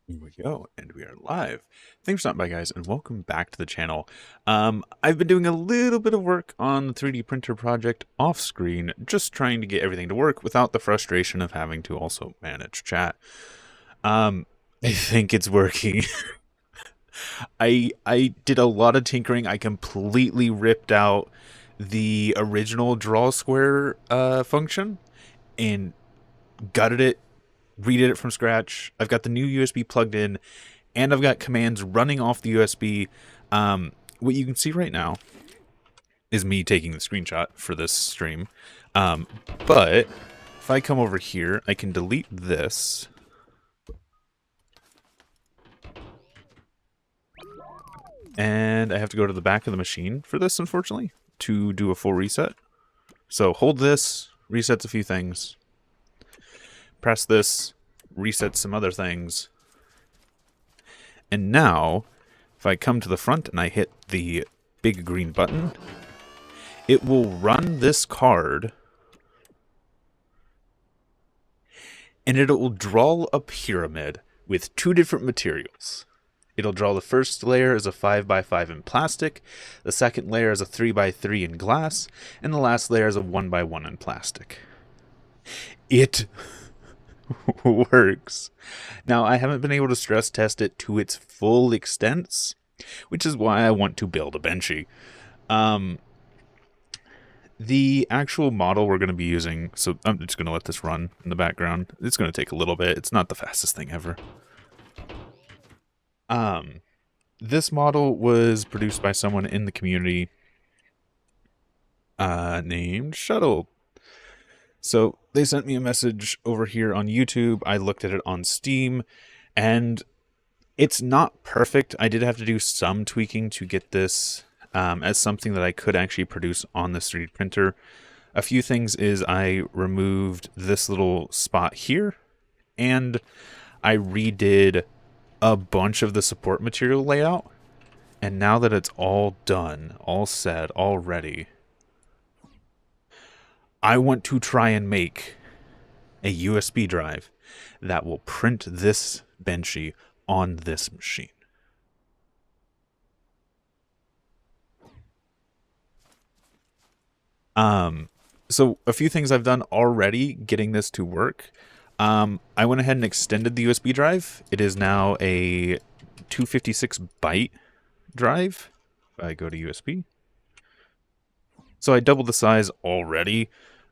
Here we go, and we are live. Thanks for stopping by, guys, and welcome back to the channel. I've been doing a little bit of work on the 3D printer project off screen, just trying to get everything to work without the frustration of having to also manage chat. I think it's working. I did a lot of tinkering. I completely ripped out the original draw square function and gutted it, redid it from scratch. I've got the new USB plugged in, and I've got commands running off the USB. What you can see right now is me taking the screenshot for this stream. Um, but if I come over here, I can delete this. And I have to go to the back of the machine for this, unfortunately, to do a full reset. So hold this, resets a few things. Press this, resets some other things. And now, if I come to the front and I hit the big green button, it will run this card, and it will draw a pyramid with two different materials. It'll draw the first layer as a 5x5 in plastic, the second layer as a 3x3 in glass, and the last layer as a 1x1 in plastic. It works. Now, I haven't been able to stress test it to its full extents, which is why I want to build a Benchy. The actual model we're going to be using, so I'm just going to let this run in the background. It's going to take a little bit. It's not the fastest thing ever. This model was produced by someone in the community named Shuttle. So they sent me a message over here on YouTube. I looked at it on Steam, and it's not perfect. I did have to do some tweaking to get this as something that I could actually produce on this 3D printer. A few things is I removed this little spot here, and I redid a bunch of the support material layout. And now that it's all done, all set, all ready, I want to try and make a USB drive that will print this Benchy on this machine. So a few things I've done already getting this to work. I went ahead and extended the USB drive. It is now a 256 byte drive. If I go to USB. So I doubled the size already,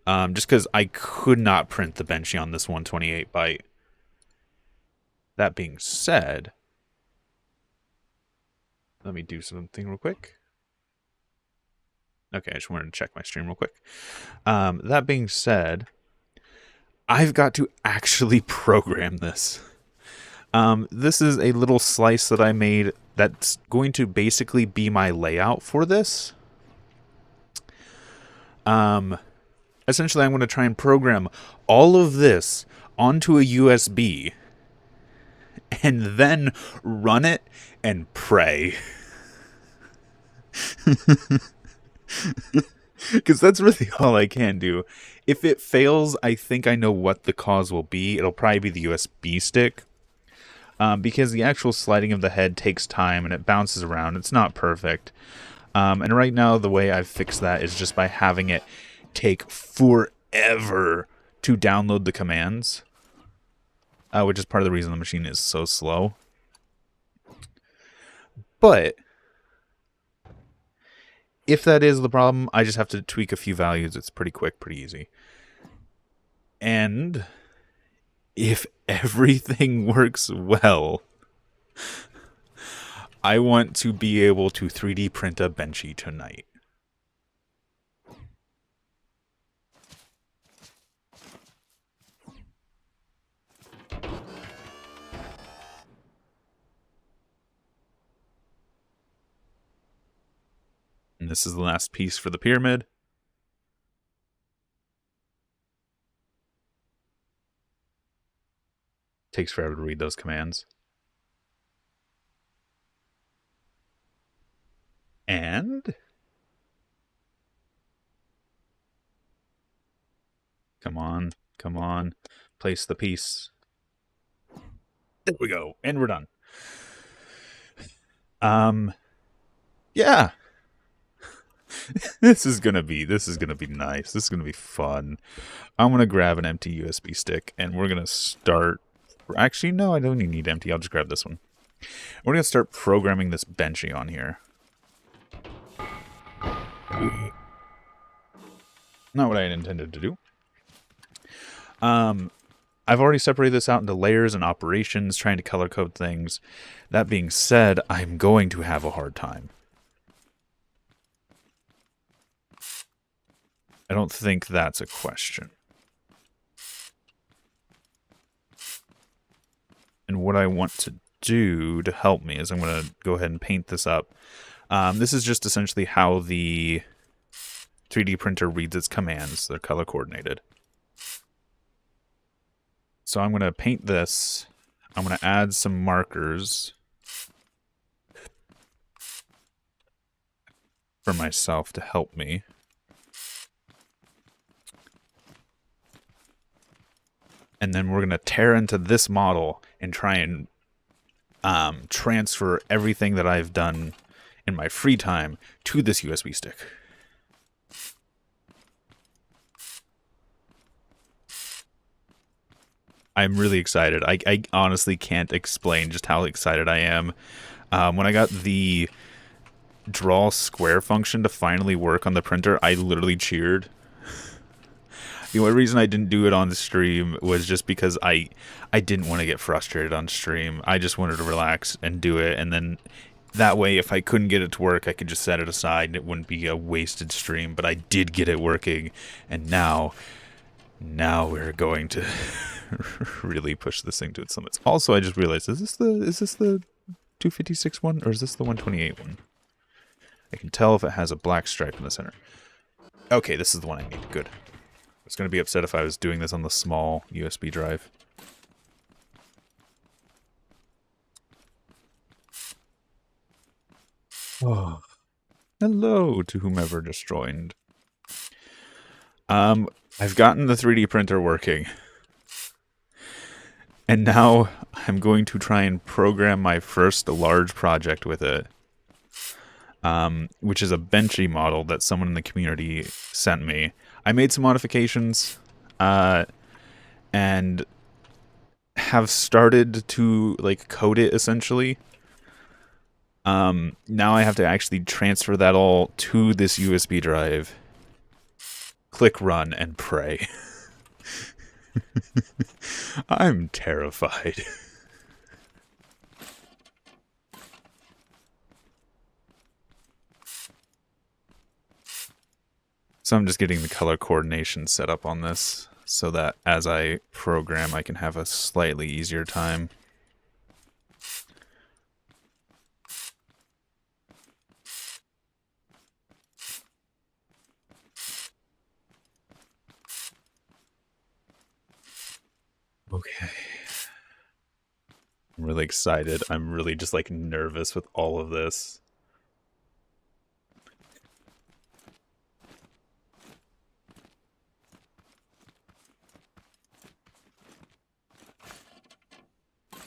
just because I could not print the Benchy on this 128 byte. That being said, let me do something real quick. Okay, I just wanted to check my stream real quick. That being said, I've got to actually program this. This is a little slice that I made that's going to basically be my layout for this. Essentially, I'm going to try and program all of this onto a USB and then run it and pray. Because that's really all I can do. If it fails, I think I know what the cause will be. It'll probably be the USB stick. Because the actual sliding of the head takes time and it bounces around. It's not perfect. And right now, the way I've fixed that is just by having it take forever to download the commands. Which is part of the reason the machine is so slow. But if that is the problem, I just have to tweak a few values. It's pretty quick, pretty easy. And if everything works well, I want to be able to 3D print a Benchy tonight. And this is the last piece for the pyramid. Takes forever to read those commands. And come on, come on. Place the piece. There we go. And we're done. Yeah. This is gonna be nice. This is gonna be fun. I'm gonna grab an empty USB stick and we're gonna start. Actually, no, I don't even need empty. I'll just grab this one. We're gonna start programming this Benchy on here. Not what I had intended to do. I've already separated this out into layers and operations, trying to color code things. That being said, I'm going to have a hard time. I don't think that's a question. And what I want to do to help me is I'm going to go ahead and paint this up. This is just essentially how the 3D printer reads its commands. They're color coordinated. So I'm going to paint this. I'm going to add some markers for myself to help me. And then we're going to tear into this model and try and transfer everything that I've done in my free time to this USB stick. I'm really excited. I honestly can't explain just how excited I am. When I got the draw square function to finally work on the printer, I literally cheered. The only reason I didn't do it on the stream was just because I didn't want to get frustrated on stream. I just wanted to relax and do it, and then that way if I couldn't get it to work, I could just set it aside and it wouldn't be a wasted stream. But I did get it working, and now we're going to really push this thing to its limits. Also, I just realized, is this the 256 one, or is this the 128 one? I can tell if it has a black stripe in the center. Okay, this is the one I need. Good. I was going to be upset if I was doing this on the small USB drive. Oh. Hello to whomever just joined. I've gotten the 3D printer working. And now I'm going to try and program my first large project with it. Which is a Benchy model that someone in the community sent me. I made some modifications, and have started to code it essentially. Now I have to actually transfer that all to this USB drive. Click run and pray. I'm terrified. So I'm just getting the color coordination set up on this so that as I program, I can have a slightly easier time. Okay. I'm really excited. I'm really just nervous with all of this.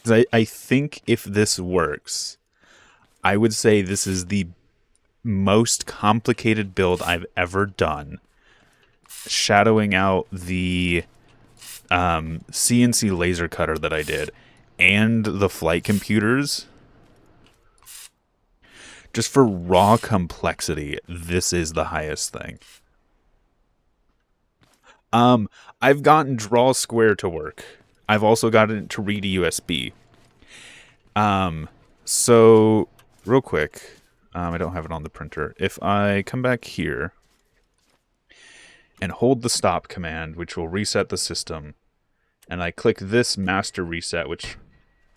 I think if this works, I would say this is the most complicated build I've ever done. Shadowing out the CNC laser cutter that I did and the flight computers. Just for raw complexity, this is the highest thing. I've gotten draw square to work. I've also gotten it to read a USB. So real quick, I don't have it on the printer. If I come back here and hold the stop command, which will reset the system, and I click this master reset, which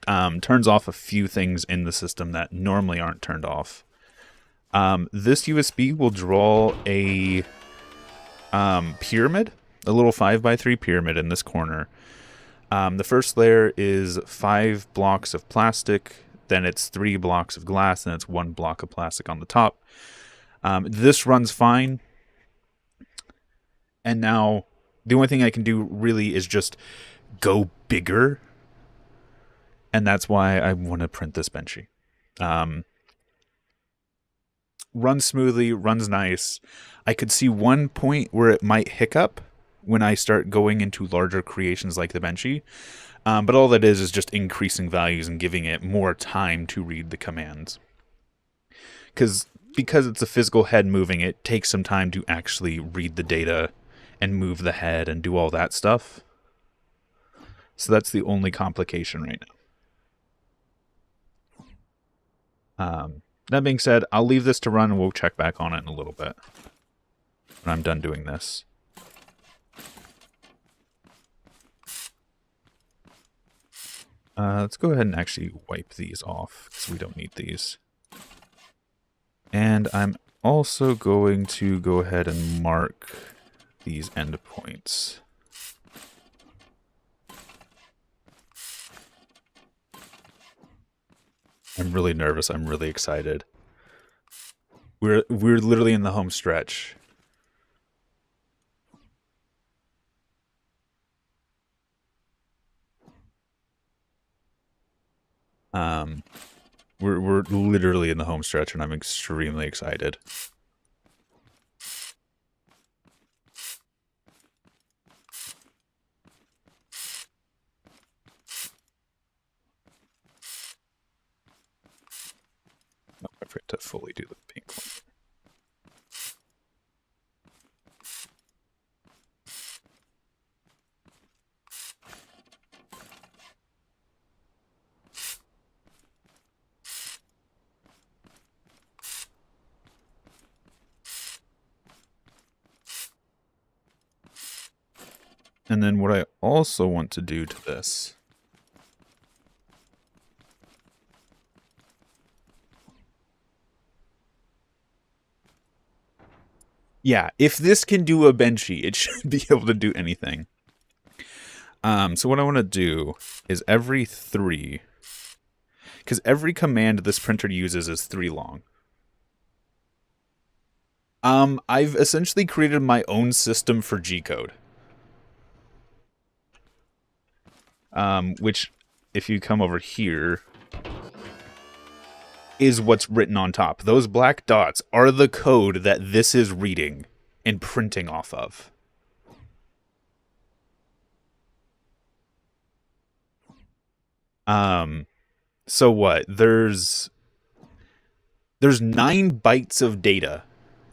turns off a few things in the system that normally aren't turned off. This USB will draw a pyramid, a little 5x3 pyramid in this corner. The first layer is 5 blocks of plastic, then it's 3 blocks of glass, and it's 1 block of plastic on the top. This runs fine. And now the only thing I can do really is just go bigger And that's why I want to print this Benchy. Runs smoothly, runs nice. I could see one point where it might hiccup when I start going into larger creations like the Benchy. But all that is just increasing values and giving it more time to read the commands. Because it's a physical head moving, it takes some time to actually read the data and move the head and do all that stuff. So that's the only complication right now. That being said, I'll leave this to run and we'll check back on it in a little bit when I'm done doing this. Let's go ahead and actually wipe these off because we don't need these. And I'm also going to go ahead and mark these endpoints. I'm really nervous. I'm really excited. We're literally in the home stretch. We're literally in the home stretch, and I'm extremely excited. Oh, I forgot to fully do the pink one. And then what I also want to do to this yeah, if this can do a Benchy, it should be able to do anything. So what I want to do is every 3, because every command this printer uses is 3 long. I've essentially created my own system for G-code. Which, if you come over here, is what's written on top. Those black dots are the code that this is reading and printing off of. So what? There's 9 bytes of data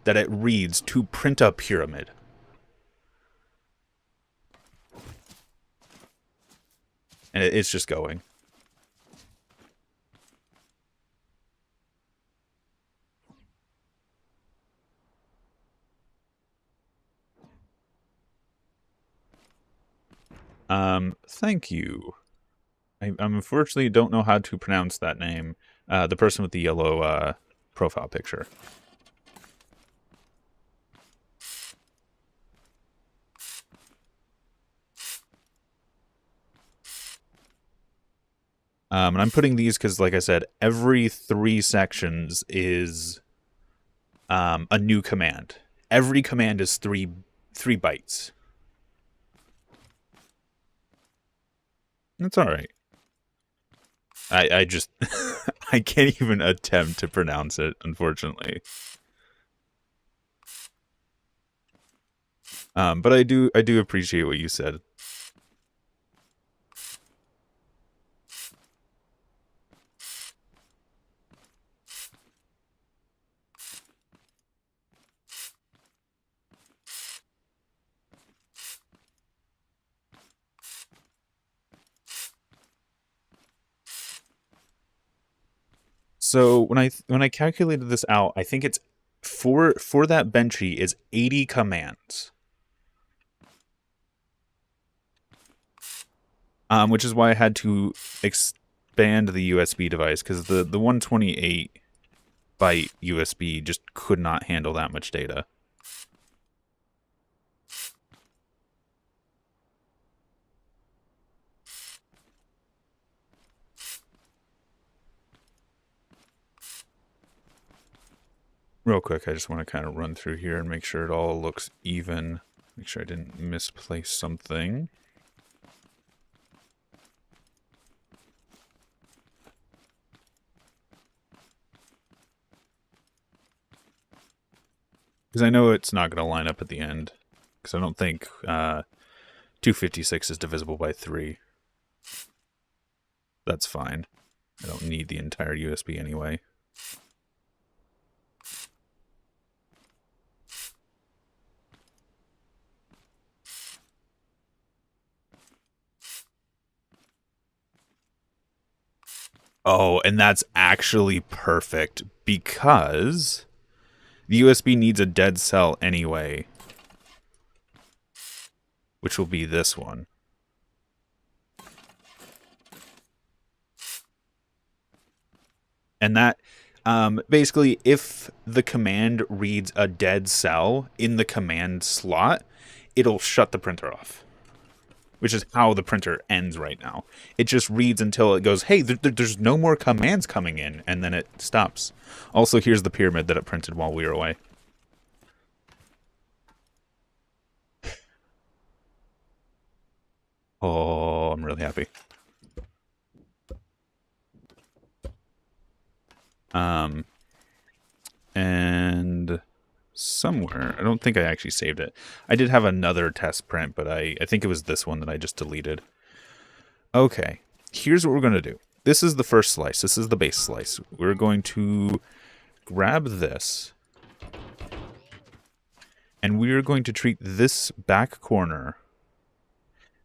that it reads to print a pyramid. And it's just going. Thank you. I unfortunately don't know how to pronounce that name. The person with the yellow profile picture. And I'm putting these because, like I said, every 3 sections is a new command. Every command is 3 bytes. That's all right. I just I can't even attempt to pronounce it, unfortunately. But I do appreciate what you said. So when I calculated this out, I think it's for that Benchy is 80 commands. Which is why I had to expand the USB device, because the 128 byte USB just could not handle that much data. Real quick, I just want to kind of run through here and make sure it all looks even. Make sure I didn't misplace something. Because I know it's not going to line up at the end. Because I don't think 256 is divisible by 3. That's fine. I don't need the entire USB anyway. Oh, and that's actually perfect because the USB needs a dead cell anyway, which will be this one. And that, basically, if the command reads a dead cell in the command slot, it'll shut the printer off. Which is how the printer ends right now. It just reads until it goes, hey, there's no more commands coming in, and then it stops. Also, here's the pyramid that it printed while we were away. Oh, I'm really happy. And somewhere, I don't think I actually saved it. I did have another test print, but I think it was this one that I just deleted. Okay, here's what we're going to do. This is the first slice. This is the base slice. We're going to grab this, and we're going to treat this back corner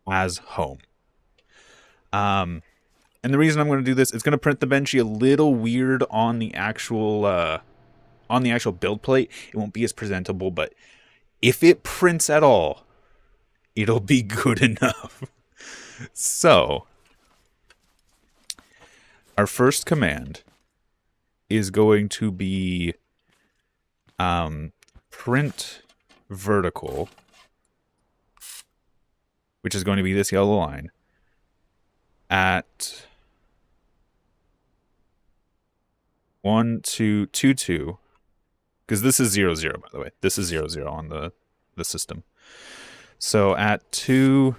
as home. And the reason I'm going to do this, it's going to print the Benchy a little weird on the actual build plate. It won't be as presentable, but if it prints at all, it'll be good enough. So, our first command is going to be print vertical, which is going to be this yellow line, at 1222, because this is 00, by the way. This is 00 on the system. So at 2,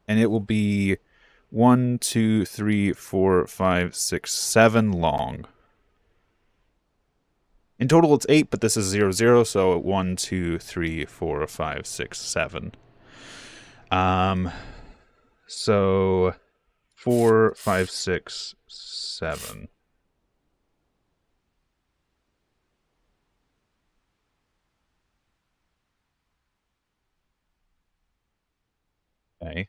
and it will be 1, 2, 3, 4, 5, 6, 7 long. In total, it's 8, but this is 00, so 1, 2, 3, 4, 5, 6, 7. So 4, 5, 6, 7. Okay.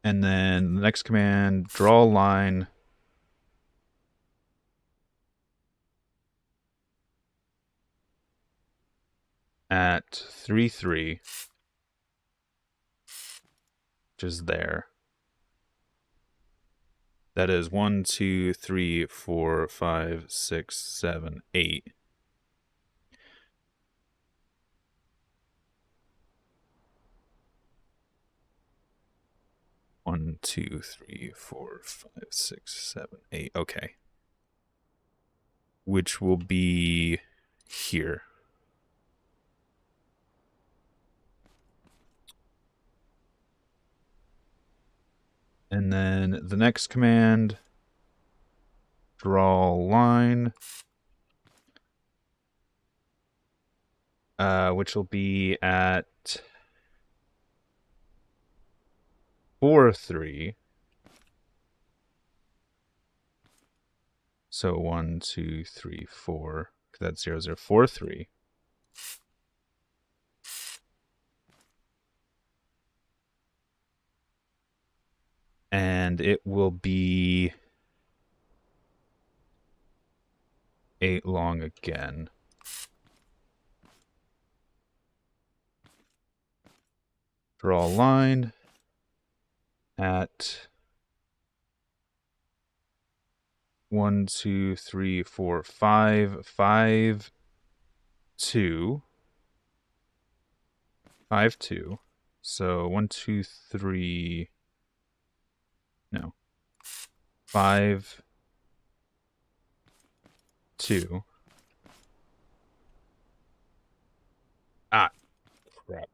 And then the next command, draw a line at 3, 3, which is there. That is 1, 2, 3, 4, 5, 6, 7, 8. One, two, three, 4, 5, 6, 7, 8. Okay. Which will be here. And then the next command, draw line, which will be at 4, 3. So 1, 2, 3, 4. That's 0, 0, 4, 3. And it will be 8 long again. Draw a line at 1, 2, 3, 4, 5, 5, 2, 5, 2. So 1, 2, 3. No. 5, 2. Ah, crap.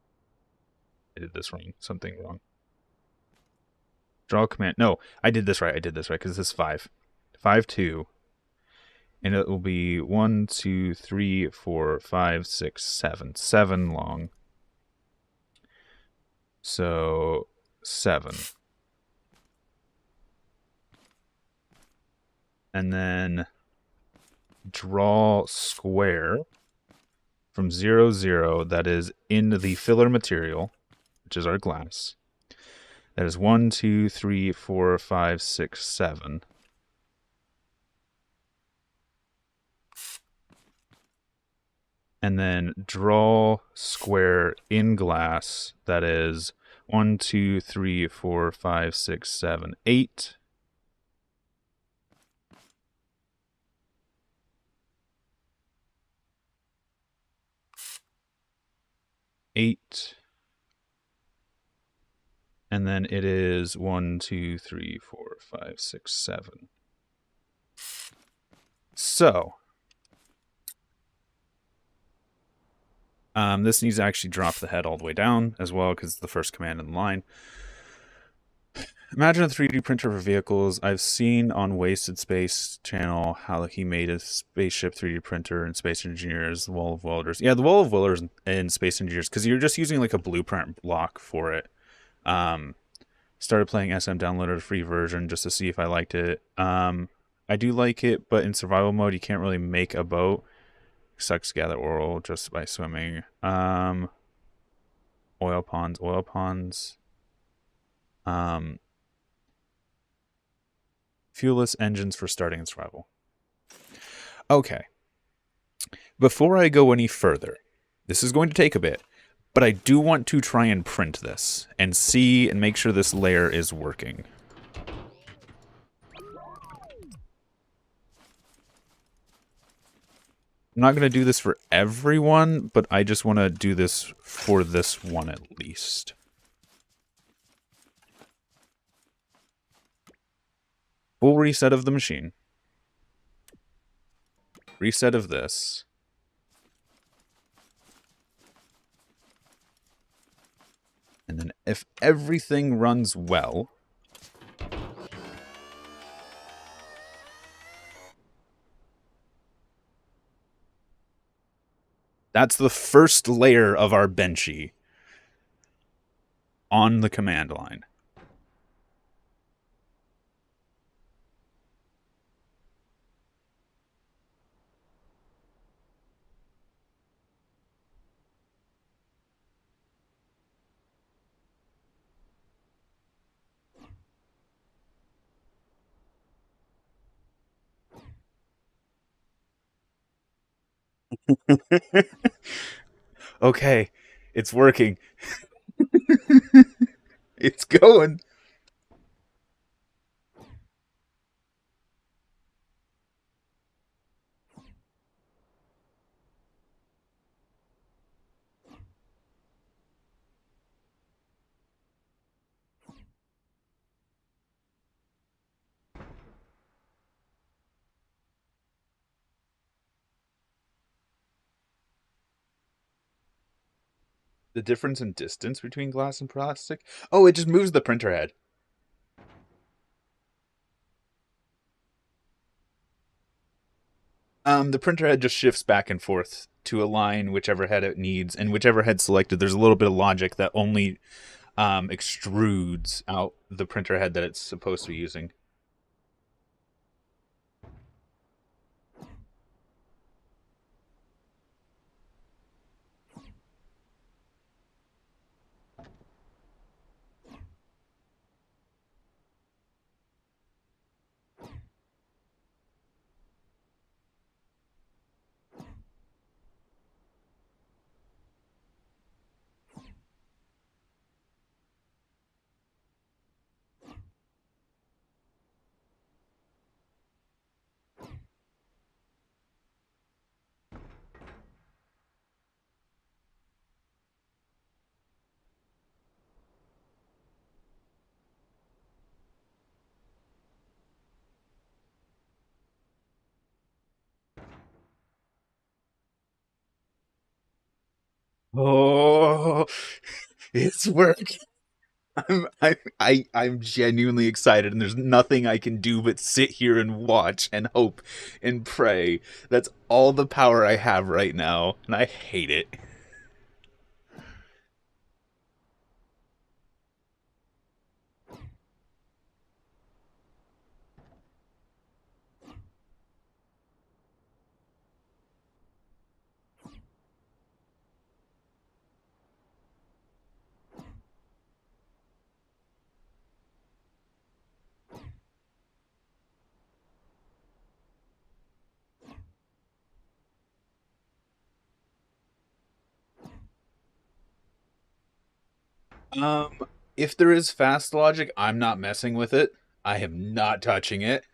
I did this wrong. Something wrong. Draw command. No, I did this right. Because this is 5. 5, 2. And it will be 1, 2, 3, 4, 5, 6, 7. 7 long. So 7. And then draw square from 0, 0 that is in the filler material, which is our glass. That is 1, 2, 3, 4, 5, 6, 7. And then draw square in glass that is 1, 2, 3, 4, 5, 6, 7, 8. And then it is 1, 2, 3, 4, 5, 6, 7. So this needs to actually drop the head all the way down as well because it's the first command in the line. Imagine a 3D printer for vehicles. I've seen on Wasted Space channel how he made a spaceship 3D printer and Space Engineers, the Wall of Welders. Yeah, the Wall of Welders and Space Engineers, because you're just using like a blueprint block for it. Started playing SM, downloaded a free version just to see if I liked it. I do like it, but in survival mode, you can't really make a boat. Sucks to gather oil just by swimming. Oil ponds. Fuelless engines for starting and survival. Okay. Before I go any further, this is going to take a bit, but I do want to try and print this and see and make sure this layer is working. I'm not going to do this for everyone, but I just want to do this for this one at least. Full reset of the machine. Reset of this. And then if everything runs well, that's the first layer of our Benchy on the command line. Okay, it's working. It's going. The difference in distance between glass and plastic? Oh, it just moves the printer head. The printer head just shifts back and forth to align whichever head it needs, and whichever head selected, there's a little bit of logic that only extrudes out the printer head that it's supposed to be using. Oh, it's working. I'm genuinely excited, and there's nothing I can do but sit here and watch and hope and pray. That's all the power I have right now, and I hate it. Um, if there is fast logic, I'm not messing with it. I am not touching it.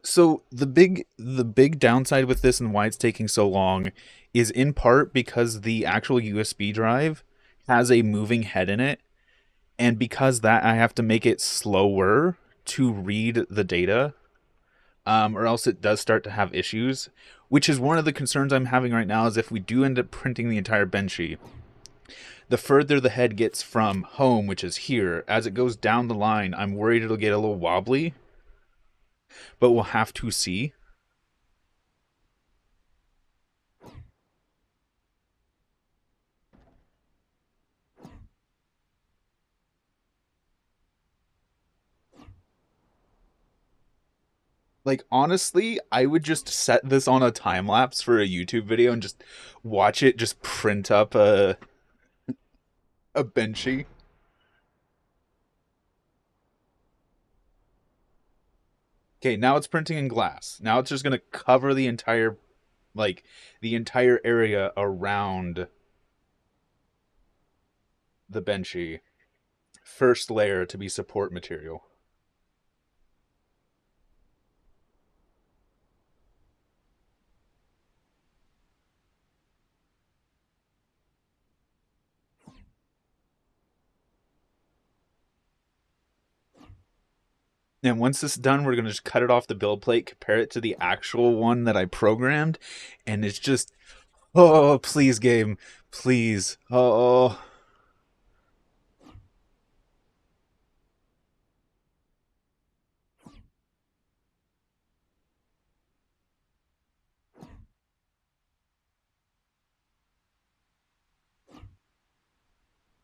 So the big downside with this and why it's taking so long is in part because the actual USB drive has a moving head in it, and because that I have to make it slower to read the data, or else it does start to have issues. Which is one of the concerns I'm having right now is if we do end up printing the entire Benchy, the further the head gets from home, which is here, as it goes down the line, I'm worried it'll get a little wobbly, but we'll have to see. Like honestly, I would just set this on a time lapse for a YouTube video and just watch it just print up a Benchy. Okay, now it's printing in glass. Now it's just gonna cover the entire the entire area around the Benchy. First layer to be support material. And once this is done, we're gonna just cut it off the build plate, compare it to the actual one that I programmed, and it's just, oh please game, please, oh.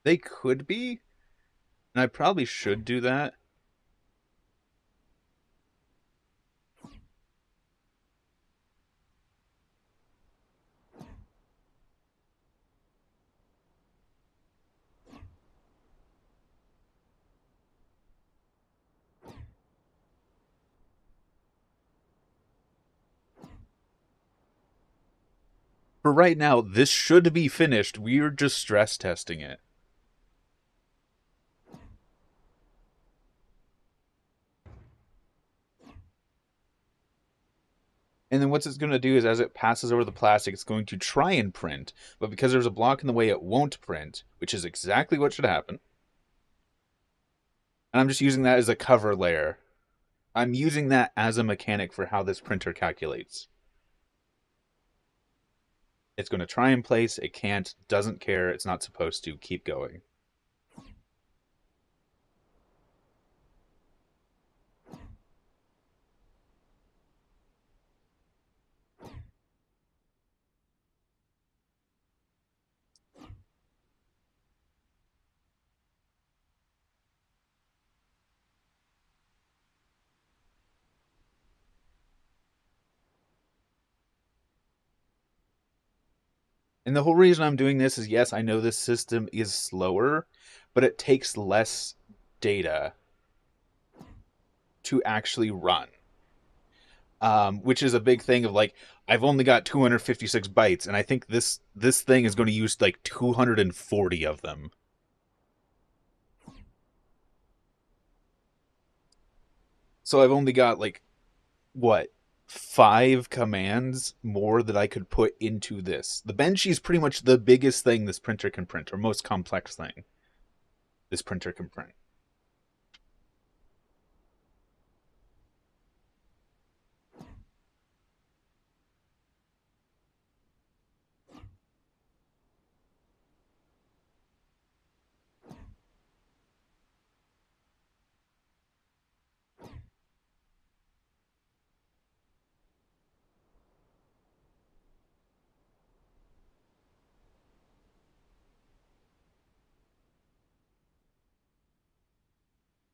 They could be, and I probably should do that. For right now, this should be finished. We're just stress testing it. And then what it's going to do is as it passes over the plastic, it's going to try and print. But because there's a block in the way, it won't print, which is exactly what should happen. And I'm just using that as a cover layer. I'm using that as a mechanic for how this printer calculates. It's going to try and place, it can't, doesn't care, it's not supposed to, keep going. And the whole reason I'm doing this is yes, I know this system is slower, but it takes less data to actually run. Which is a big thing of like I've only got 256 bytes, and I think this thing is going to use like 240 of them. So I've only got like what 5 commands more that I could put into this. The Benchy is pretty much the biggest thing this printer can print, or most complex thing this printer can print.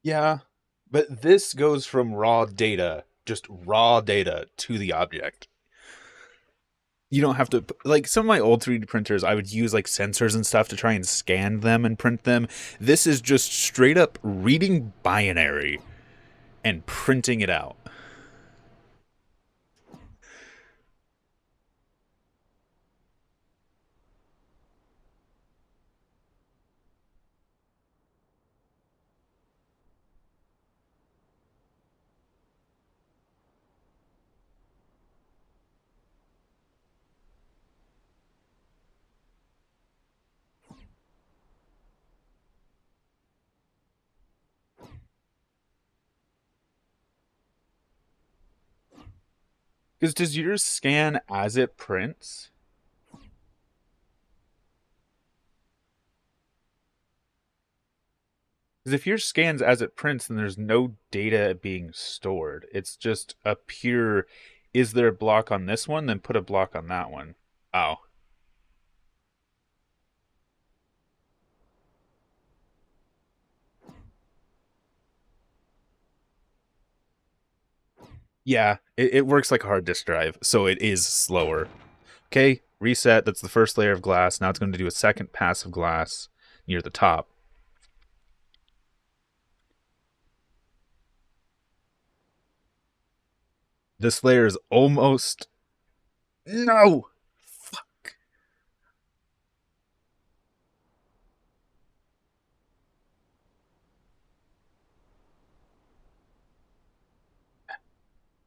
Yeah, but this goes from raw data, just raw data, to the object. You don't have to, like, some of my old 3D printers, I would use like sensors and stuff to try and scan them and print them. This is just straight up reading binary and printing it out. Because does yours scan as it prints? Because if yours scans as it prints, then there's no data being stored. It's just a pure, is there a block on this one? Then put a block on that one. Oh. Yeah, it works like a hard disk drive, so it is slower. Okay, reset. That's the first layer of glass. Now it's going to do a second pass of glass near the top. This layer is almost... No! Fuck.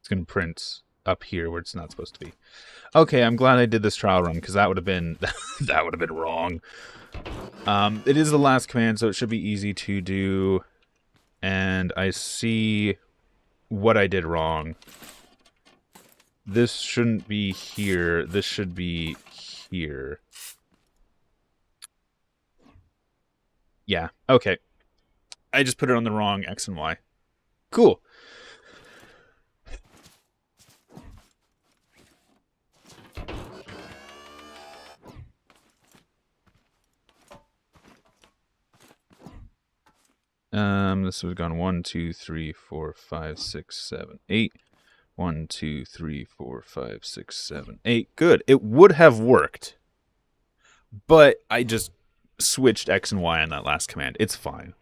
It's going to print up here where it's not supposed to be. Okay, I'm glad I did this trial run, because that would have been... that would have been wrong. It is the last command, so it should be easy to do. And I see what I did wrong. This shouldn't be here. This should be here. Yeah, okay. I just put it on the wrong X and Y. Cool. This would have gone 1, 2, 3, 4, 5, 6, 7, 8. 1, 2, 3, 4, 5, 6, 7, 8. Good. It would have worked, but I just switched X and Y on that last command. It's fine.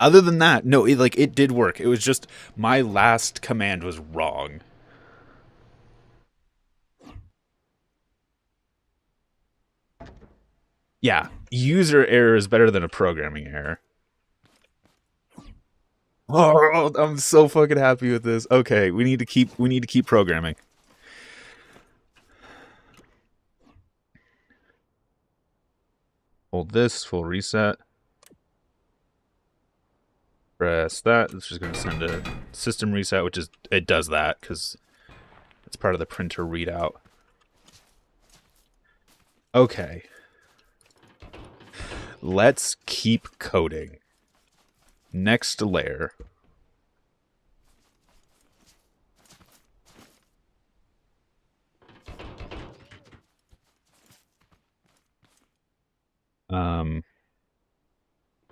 Other than that, no, it did work. It was just my last command was wrong. Yeah, user error is better than a programming error. Oh, I'm so fucking happy with this. Okay, we need to keep programming. Hold this, full reset. Press that. It's just going to send a system reset, which is, it does that because it's part of the printer readout. Okay. Let's keep coding. Next layer.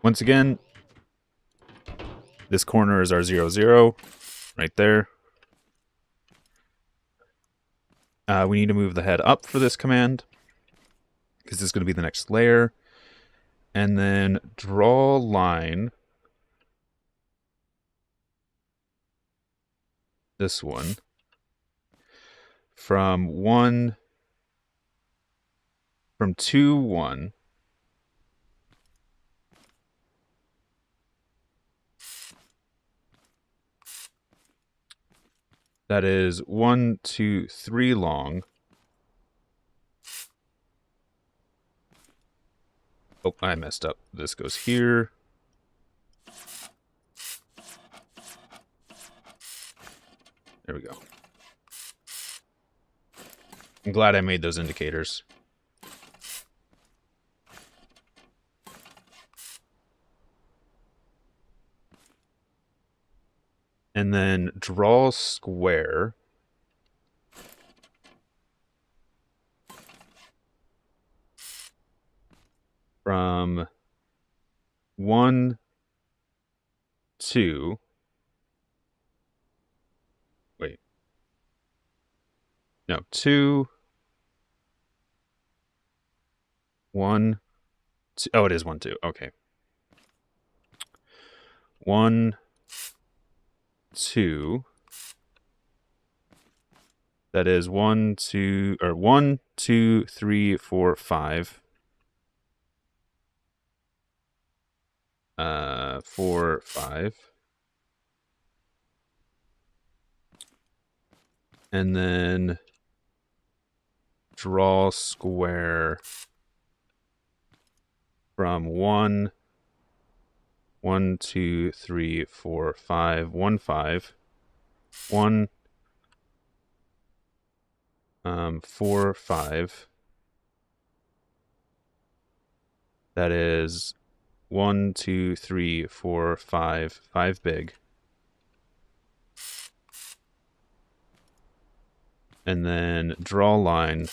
Once again, this corner is our 0, 0, right there. We need to move the head up for this command, because this is going to be the next layer. And then draw line. This one. From 2, 1. That is 1, 2, 3 long. Oh, I messed up. This goes here. There we go. I'm glad I made those indicators. And then draw square. From 1 2. Wait. No, 2, 1, 2. Oh, it is 1, 2. Okay. 1, 2. That is 1, 2, or 1, 2, 3, 4, 5. 4, 5. And then draw square from 1, 1, 2, 3, 4, 5, 1, 5, 1, 4, 5. That is 1, 2, 3, 4, 5, 5 big. And then draw line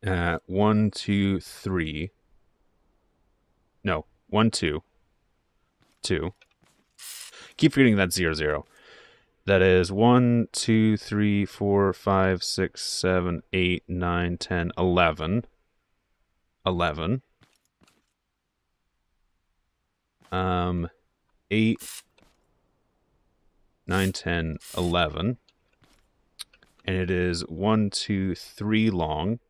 at 1, 2, 3. No, 1, 2, 2. Keep forgetting that's 0, 0. That is 1, 2, 3, 4, 5, 6, 7, 8, 9, 10, 11. 11. 8, 9, 10, 11. And it is 1, 2, 3 long.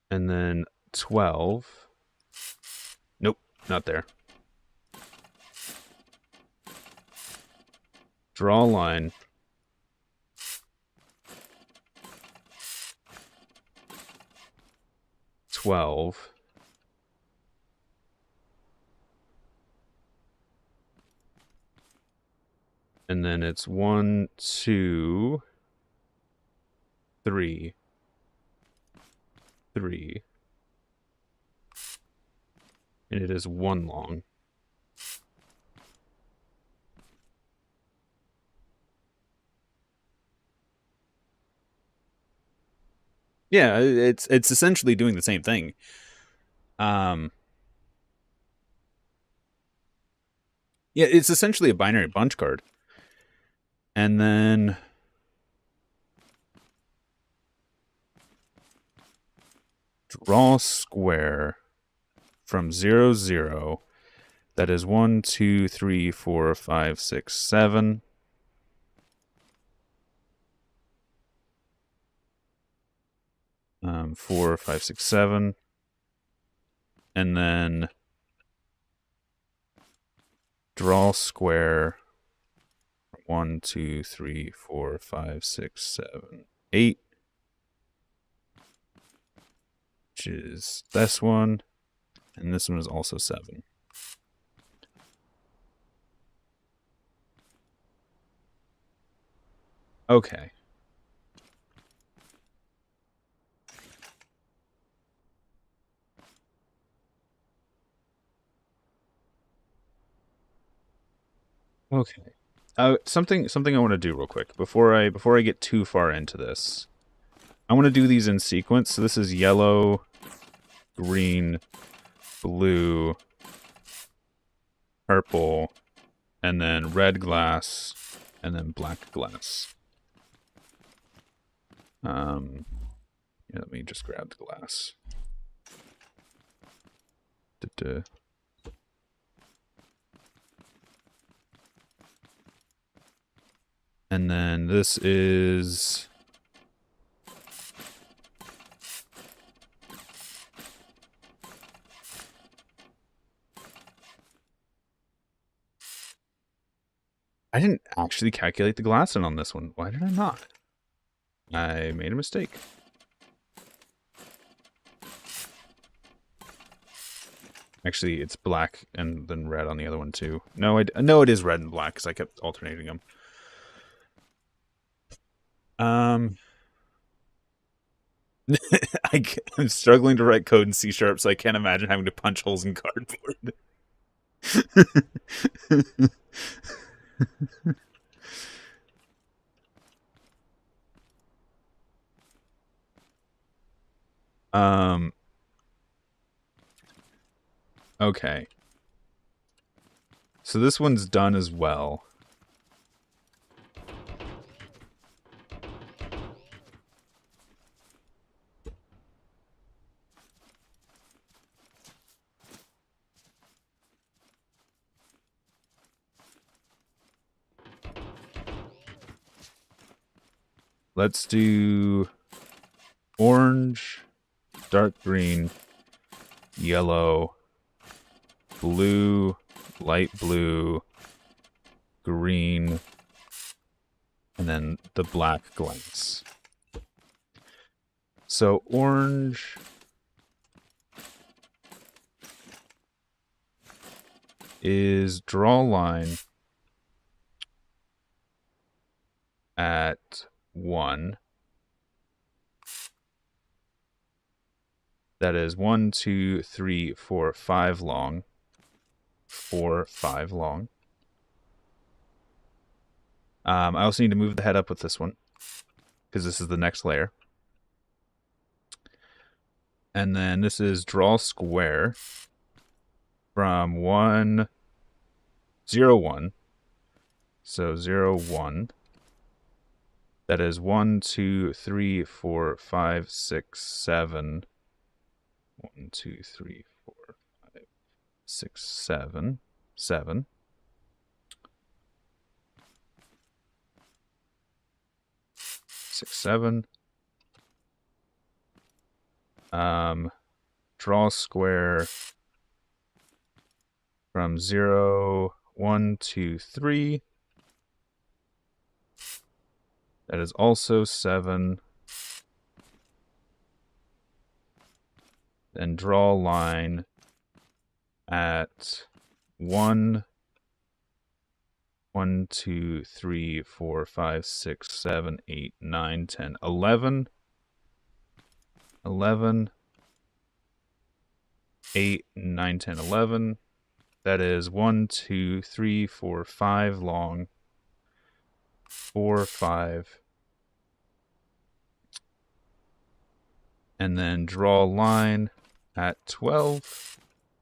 And then 12. Nope, not there. Draw a line. $12. And then it's 1, 2, 3, 3. And it is 1 long. Yeah, it's essentially doing the same thing. Yeah, it's essentially a binary bunch card. And then draw square from 0, 0. That is 1, 2, 3, 4, 5, 6, 7. Um, 4, 5, 6, 7. And then draw square 1, 2, 3, 4, 5, 6, 7, 8. Which is this one. And this one is also 7. Okay. Okay. Something I want to do real quick before I get too far into this. I want to do these in sequence. So this is yellow, green, blue, purple, and then red glass, and then black glass. Yeah, let me just grab the glass. And then this is I didn't actually calculate the glass in on this one. Why did I not? I made a mistake. Actually, it's black and then red on the other one too. No, it is red and black because I kept alternating them. I'm struggling to write code in C#, so I can't imagine having to punch holes in cardboard. Okay. So this one's done as well. Let's do orange, dark green, yellow, blue, light blue, green, and then the black glass. So orange is draw line at 1. That is 1, 2, 3, 4, 5 long. 4, 5 long. I also need to move the head up with this one, because this is the next layer. And then this is draw square from 1, 0, 1. So 0, 1. That is 1, 2, 3, 4, 5, 6, 7. 1, 2, 3, 4, 5, 6, 7. 7. 6, 7. Draw square from 0, 1, 2, 3. That is also 7. Then draw line at 1, 1, 2, 3, 4, 5, 6, 7, 8, 9, 10, 11. 11. 8, 9, 10, 11. That is 1, 2, 3, 4, 5 long. 4, 5. And then draw a line at 12.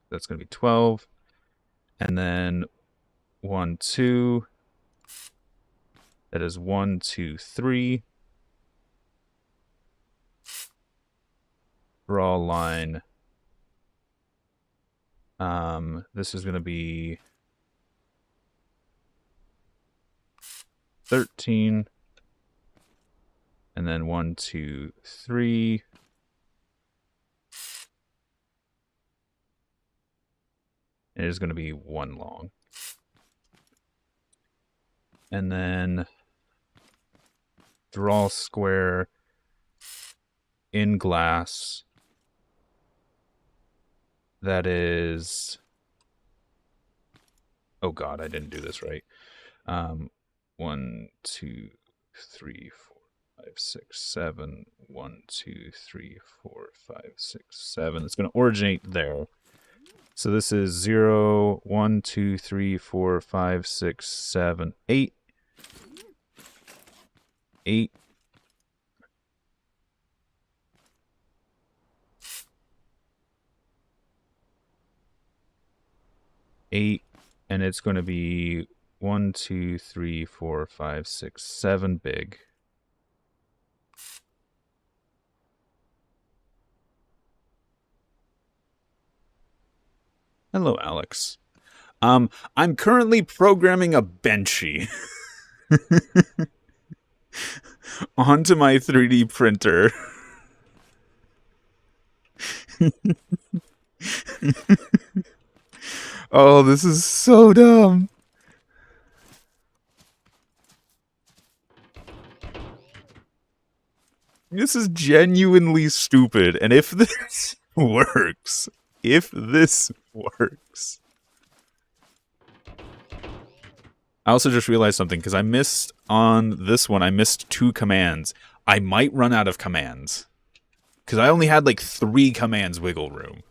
That's going to be 12. And then 1, 2. That is 1, 2, 3. Draw a line. This is going to be 13. And then 1, 2, 3. It is going to be 1 long. And then draw square in glass. That is... Oh god, I didn't do this right. 1, 2, 3, 4, 5, 6, 7. 1, 2, 3, 4, 5, 6, 7. It's going to originate there. So this is 0, 1, 2, 3, 4, 5, 6, 7, 8. 8. 8. And it's going to be 1, 2, 3, 4, 5, 6, 7 big. Hello, Alex. I'm currently programming a Benchy onto my 3D printer. Oh, this is so dumb. This is genuinely stupid. And if this works, I also just realized something, because I missed on this one, I missed 2 commands. I might run out of commands, because I only had like 3 commands wiggle room.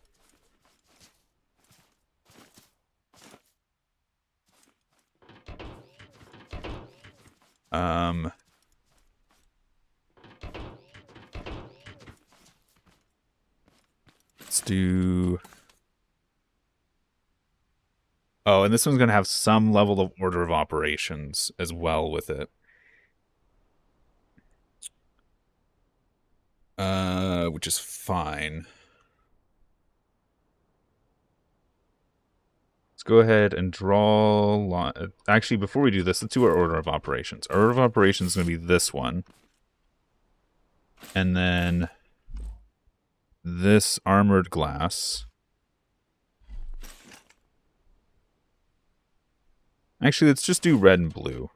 do... Oh, and this one's going to have some level of order of operations as well with it. Which is fine. Let's go ahead and draw... Actually, before we do this, let's do our order of operations. Our order of operations is going to be this one. And then this armored glass. Actually, let's just do red and blue.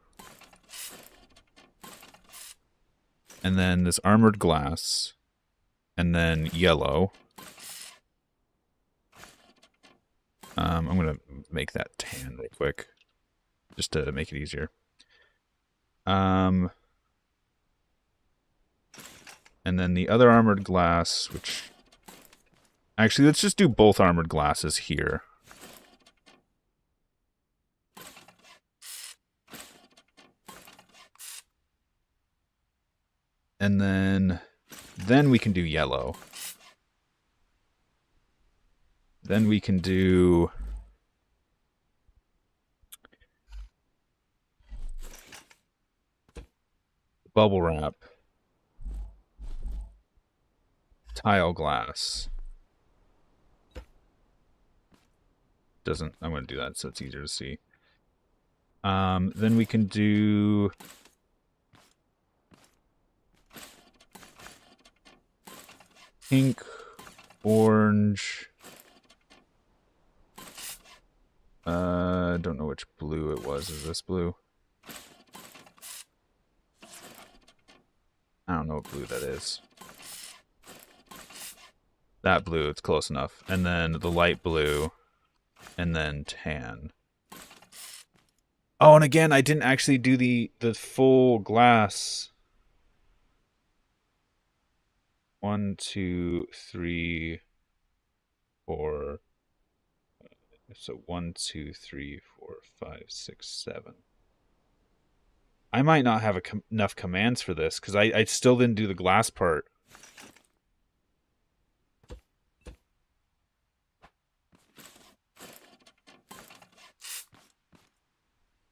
And then this armored glass. And then yellow. I'm going to make that tan real quick. Just to make it easier. And then the other armored glass, which... Actually, let's just do both armored glasses here. And then we can do yellow. Then we can do... bubble wrap. Tile glass. Doesn't... I'm going to do that so it's easier to see. Then we can do... pink, orange. I don't know which blue it was. Is this blue? I don't know what blue that is. That blue, it's close enough. And then the light blue. And then tan. Oh, and again, I didn't actually do the full glass. 1, 2, 3, 4. So 1, 2, 3, 4, 5, 6, 7. I might not have enough commands for this because I still didn't do the glass part.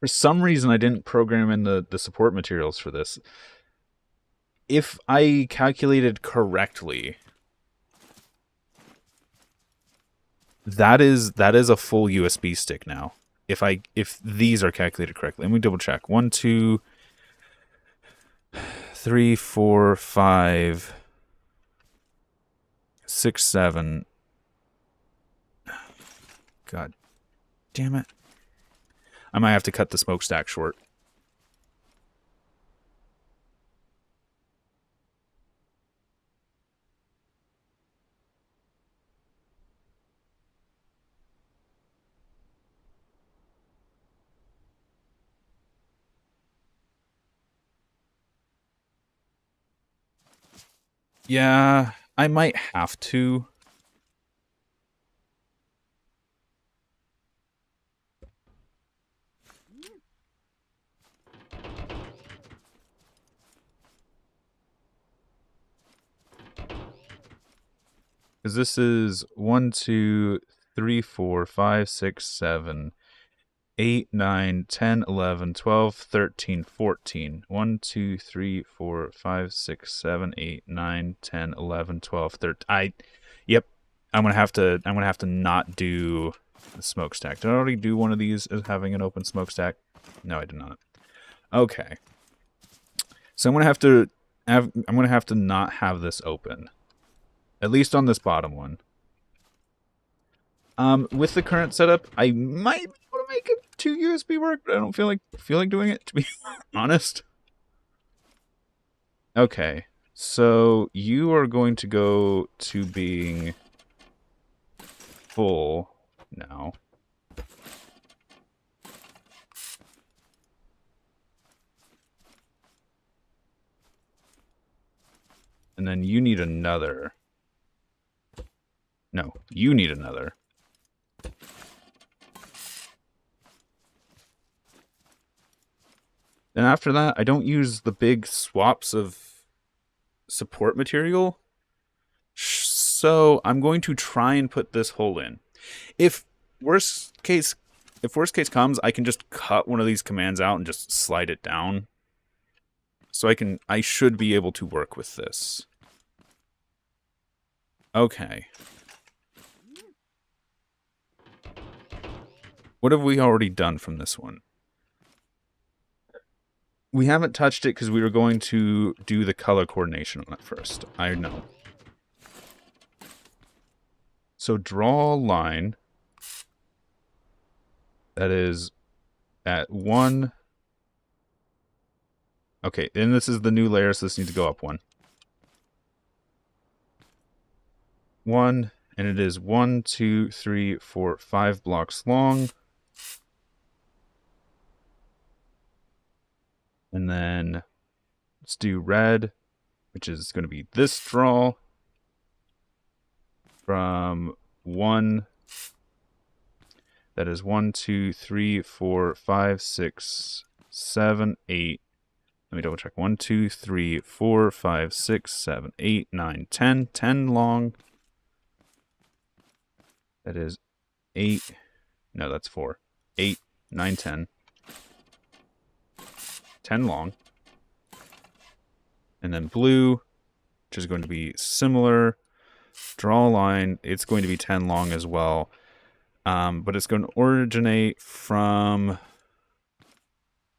For some reason, I didn't program in the support materials for this. If I calculated correctly, that is a full USB stick now. If these are calculated correctly. Let me double check. 1, 2, 3, 4, 5, 6, 7. God damn it. I might have to cut the smokestack short. Yeah, I might have to. Because this is 1, 2, 3, 4, 5, 6, 7, 8, 9, 10, 11, 12, 13, 14. 1, 2, 3, 4, 5, 6, 7, 8, 9, 10, 11, 12, 13. Yep. I'm gonna have to not do the smokestack. Did I already do one of these as having an open smokestack? No, I did not. Okay. So I'm gonna have to not have this open. At least on this bottom one. With the current setup, I might be able to make it 2 USB work, but I don't feel like doing it, to be honest. Okay, so you are going to go to being full now. And then you need another. No, you need another. And after that, I don't use the big swaps of support material. So I'm going to try and put this hole in. If worst case comes, I can just cut one of these commands out and just slide it down. So I should be able to work with this. Okay. What have we already done from this one? We haven't touched it because we were going to do the color coordination on it first. I know. So draw a line that is at 1. Okay, and this is the new layer, so this needs to go up 1. 1, and it is 1, 2, 3, 4, 5 blocks long. And then let's do red, which is going to be this draw from 1. That is 1, 2, 3, 4, 5, 6, 7, 8. Let me double check. 1, 2, 3, 4, 5, 6, 7, 8, 9, 10. 10 long. That is 8. No, that's 4. 8, 9, 10. 10 long. And then blue, which is going to be similar. Draw a line. It's going to be 10 long as well. But it's going to originate from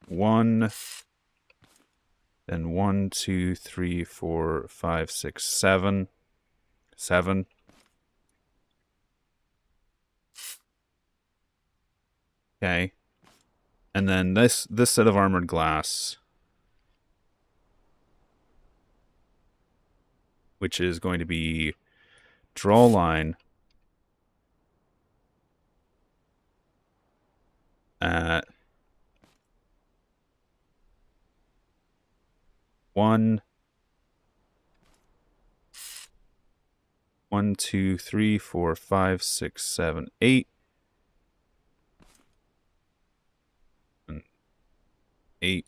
1, then 1, 2, 3, 4, 5, 6, 7. 7. Okay. And then this set of armored glass, which is going to be draw a line at 1, 1, 2, 3, 4, 5, 6, 7, 8. 8.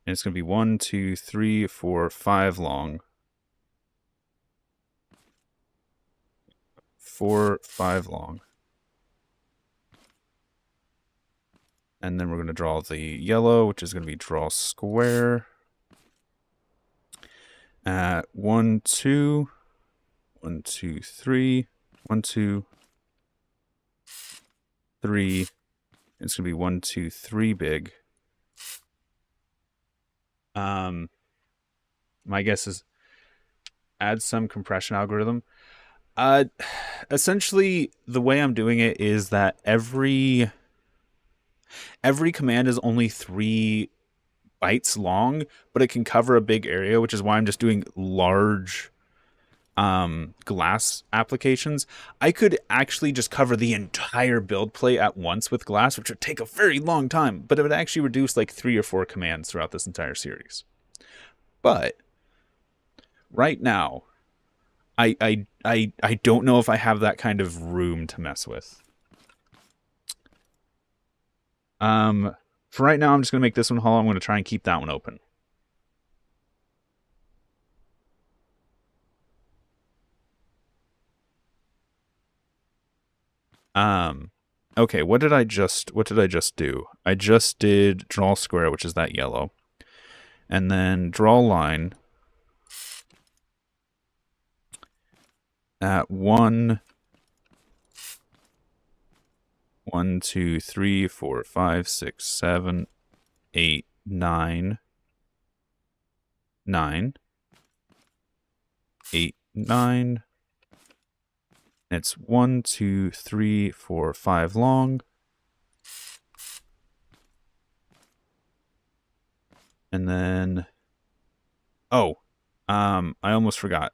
And it's going to be 1, 2, 3, 4, 5 long. 4, 5 long. And then we're going to draw the yellow, which is going to be draw square. At 1, 2, 1, 2, 3, 1, 2, 3. It's going to be 1, 2, 3 big. My guess is add some compression algorithm. Essentially, the way I'm doing it is that every command is only 3 bytes long, but it can cover a big area, which is why I'm just doing large glass applications. I could actually just cover the entire build plate at once with glass, which would take a very long time, but it would actually reduce like 3 or 4 commands throughout this entire series. But right now, I don't know if I have that kind of room to mess with. For right now, I'm just going to make this one hollow. I'm going to try and keep that one open. Okay, what did I just do? I just did draw square, which is that yellow. And then draw line at 1, 1, 2, 3, 4, 5, 6, 7, 8, 9. 9. 8, 9. It's 1, 2, 3, 4, 5 long. And then, oh, I almost forgot.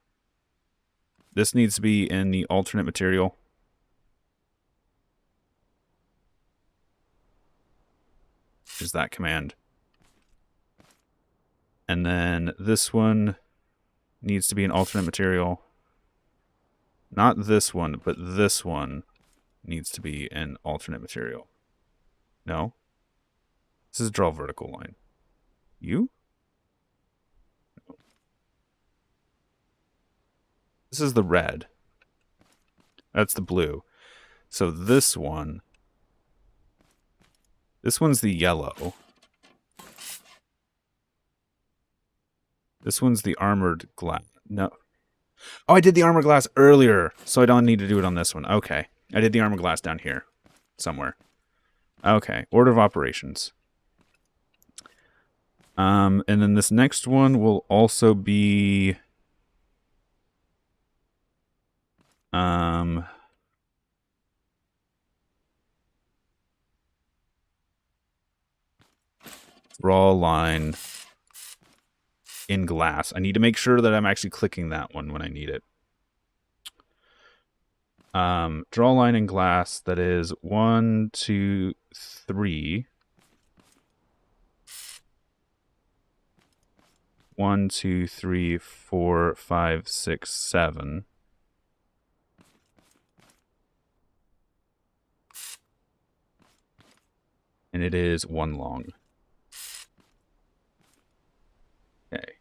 This needs to be in the alternate material. Which is that command. And then this one needs to be an alternate material. Not this one, but this one needs to be an alternate material. No? This is draw vertical line. You? No. This is the red. That's the blue. So this one's the yellow. This one's the armored glass. No. Oh, I did the armored glass earlier, so I don't need to do it on this one. Okay. I did the armored glass down here somewhere. Okay. Order of operations. And then this next one will also be draw line in glass. I need to make sure that I'm actually clicking that one when I need it. Draw line in glass. That is 1, 2, 3. 1, 2, 3, 4, 5, 6, 7. And it is 1 long. Okay.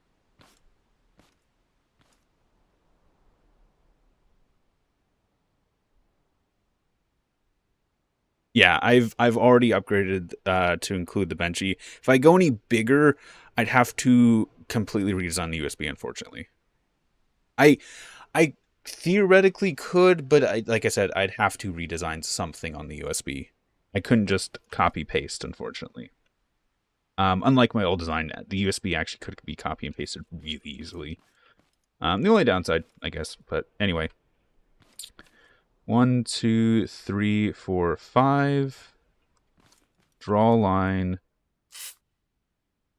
Yeah, I've already upgraded to include the Benchy. If I go any bigger, I'd have to completely redesign the USB, unfortunately. I theoretically could, but like I said, I'd have to redesign something on the USB. I couldn't just copy paste, unfortunately. Unlike my old design, the USB actually could be copy and pasted really easily. The only downside, I guess, but anyway. 1, 2, 3, 4, 5. Draw a line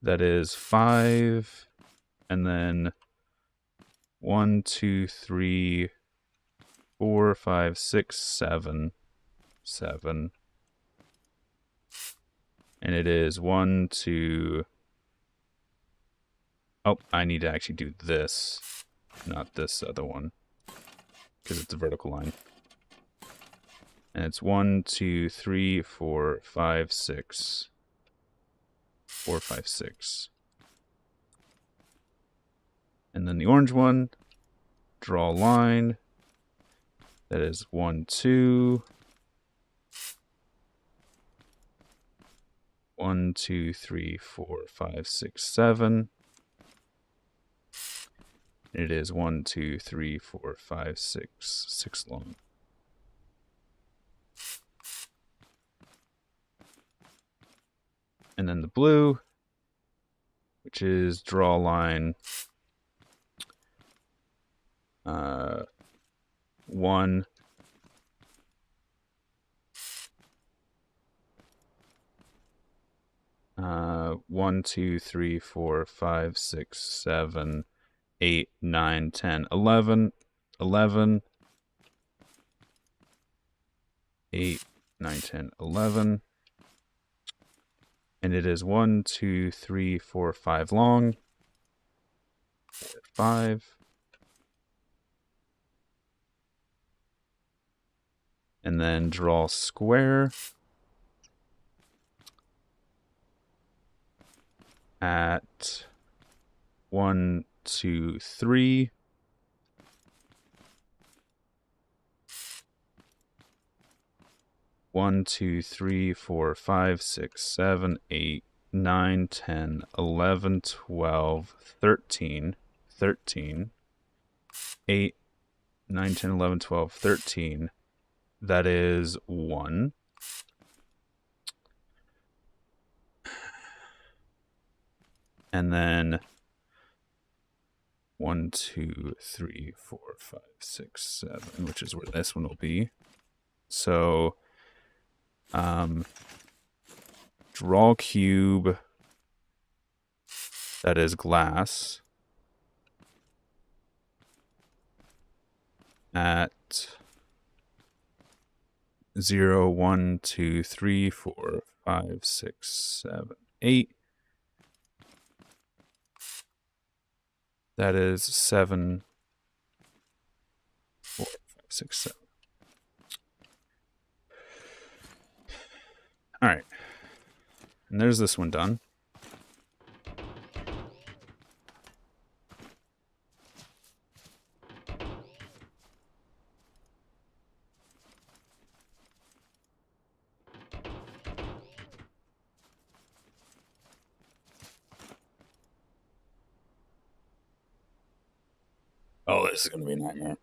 that is 5, and then 1, 2, 3, 4, 5, 6, 7, 7. And it is 1, 2. Oh, I need to actually do this, not this other one, because it's a vertical line. And it's 1, 2, 3, 4, 5, 6. 4, 5, 6. And then the orange one, draw a line. That is 1, 2. 1, 2, 3, 4, 5, 6, 7. It is 1, 2, 3, 4, 5, 6. 6 long. And then the blue, which is draw a line 1. 1, 2, 3, 4, 5, 6, 7, 8, 9, 10, 11, 11, 8, 9, 10, 11. And it is 1, 2, 3, 4, 5 long. 4, 5. And then draw square at 1, 2, 3. 1, 2, 3, 4, 5, 6, 7, 8, 9, 10, 11, 12, 13, 13, 8, 9, 10, 11, 12, 13. That is 1. And then 1, 2, 3, 4, 5, 6, 7, which is where this one will be. So draw cube that is glass at 0, 1, 2, 3, 4, 5, 6, 7, 8. That is 7, 4, 5, 6, 7. All right. And there's this one done. Oh, this is going to be a nightmare.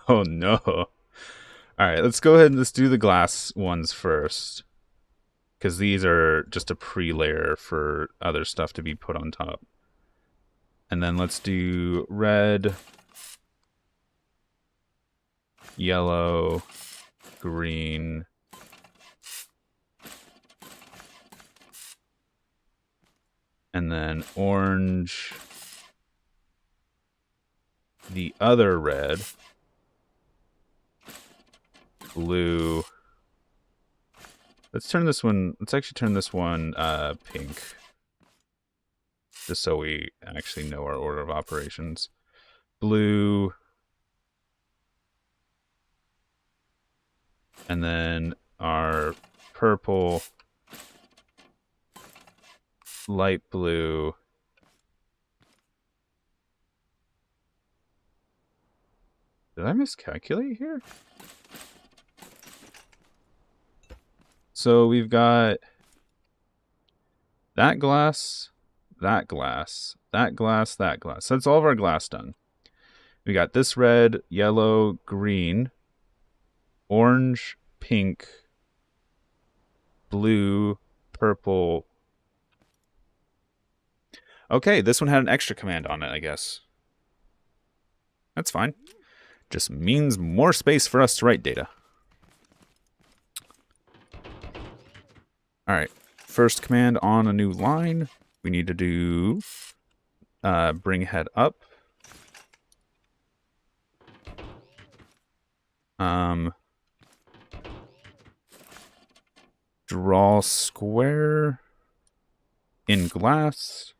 Oh no. All right, let's go ahead and let's do the glass ones first. Because these are just a pre-layer for other stuff to be put on top. And then let's do red, yellow, green, and then orange, the other red, blue. Let's actually turn this one pink. Just so we actually know our order of operations. Blue. And then our purple, light blue, did I miscalculate here? So we've got that glass, that glass, that glass, that glass. That's all of our glass done. We got this red, yellow, green, orange, pink, blue, purple. Okay, this one had an extra command on it, I guess. That's fine. Just means more space for us to write data. All right, first command on a new line. We need to do bring head up. Draw square in glass.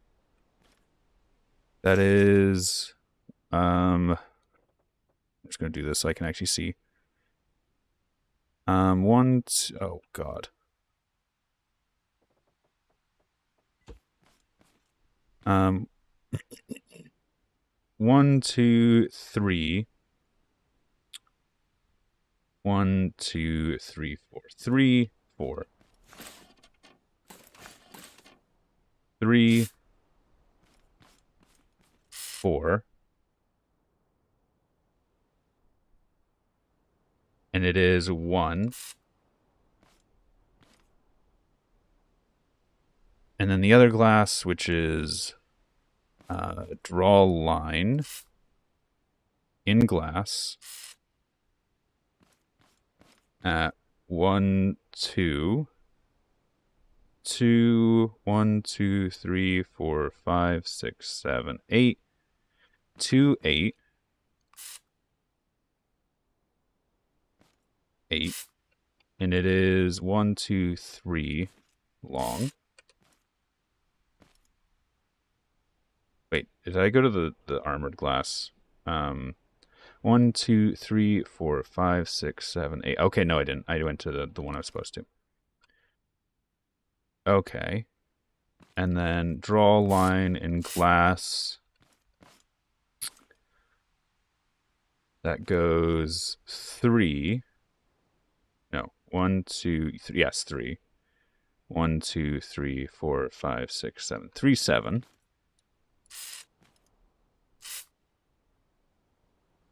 That is, I'm just going to do this so I can actually see. Oh God. 1, 2, 3. 1, 2, 3, 4. 3, 4. 3, 4. And it is 1. And then the other glass, which is draw line in glass at 1, 2. 2, 1, 2, 3, 4, 5, 6, 7, 8. 2, 8. 8. And it is 1, 2, 3 long. Wait, did I go to the armored glass? 1, 2, 3, 4, 5, 6, 7, 8. Okay, no, I didn't. I went to the one I was supposed to. Okay. And then draw a line in glass. That goes 3. No, 1, 2, 3. Yes, 3. 1, 2, 3, 4, 5, 6, 7. 3, 7.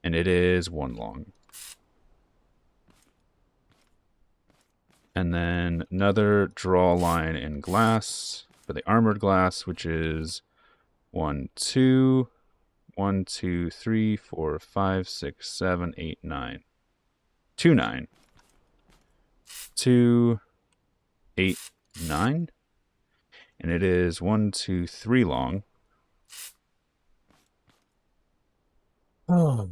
And it is 1 long. And then another draw line in glass for the armored glass, which is 1, 2, 1, 2, 3, 4, 5, 6, 7, 8, 9. 2, 9. 2, 8, 9. And it is 1, 2, 3 long. Oh.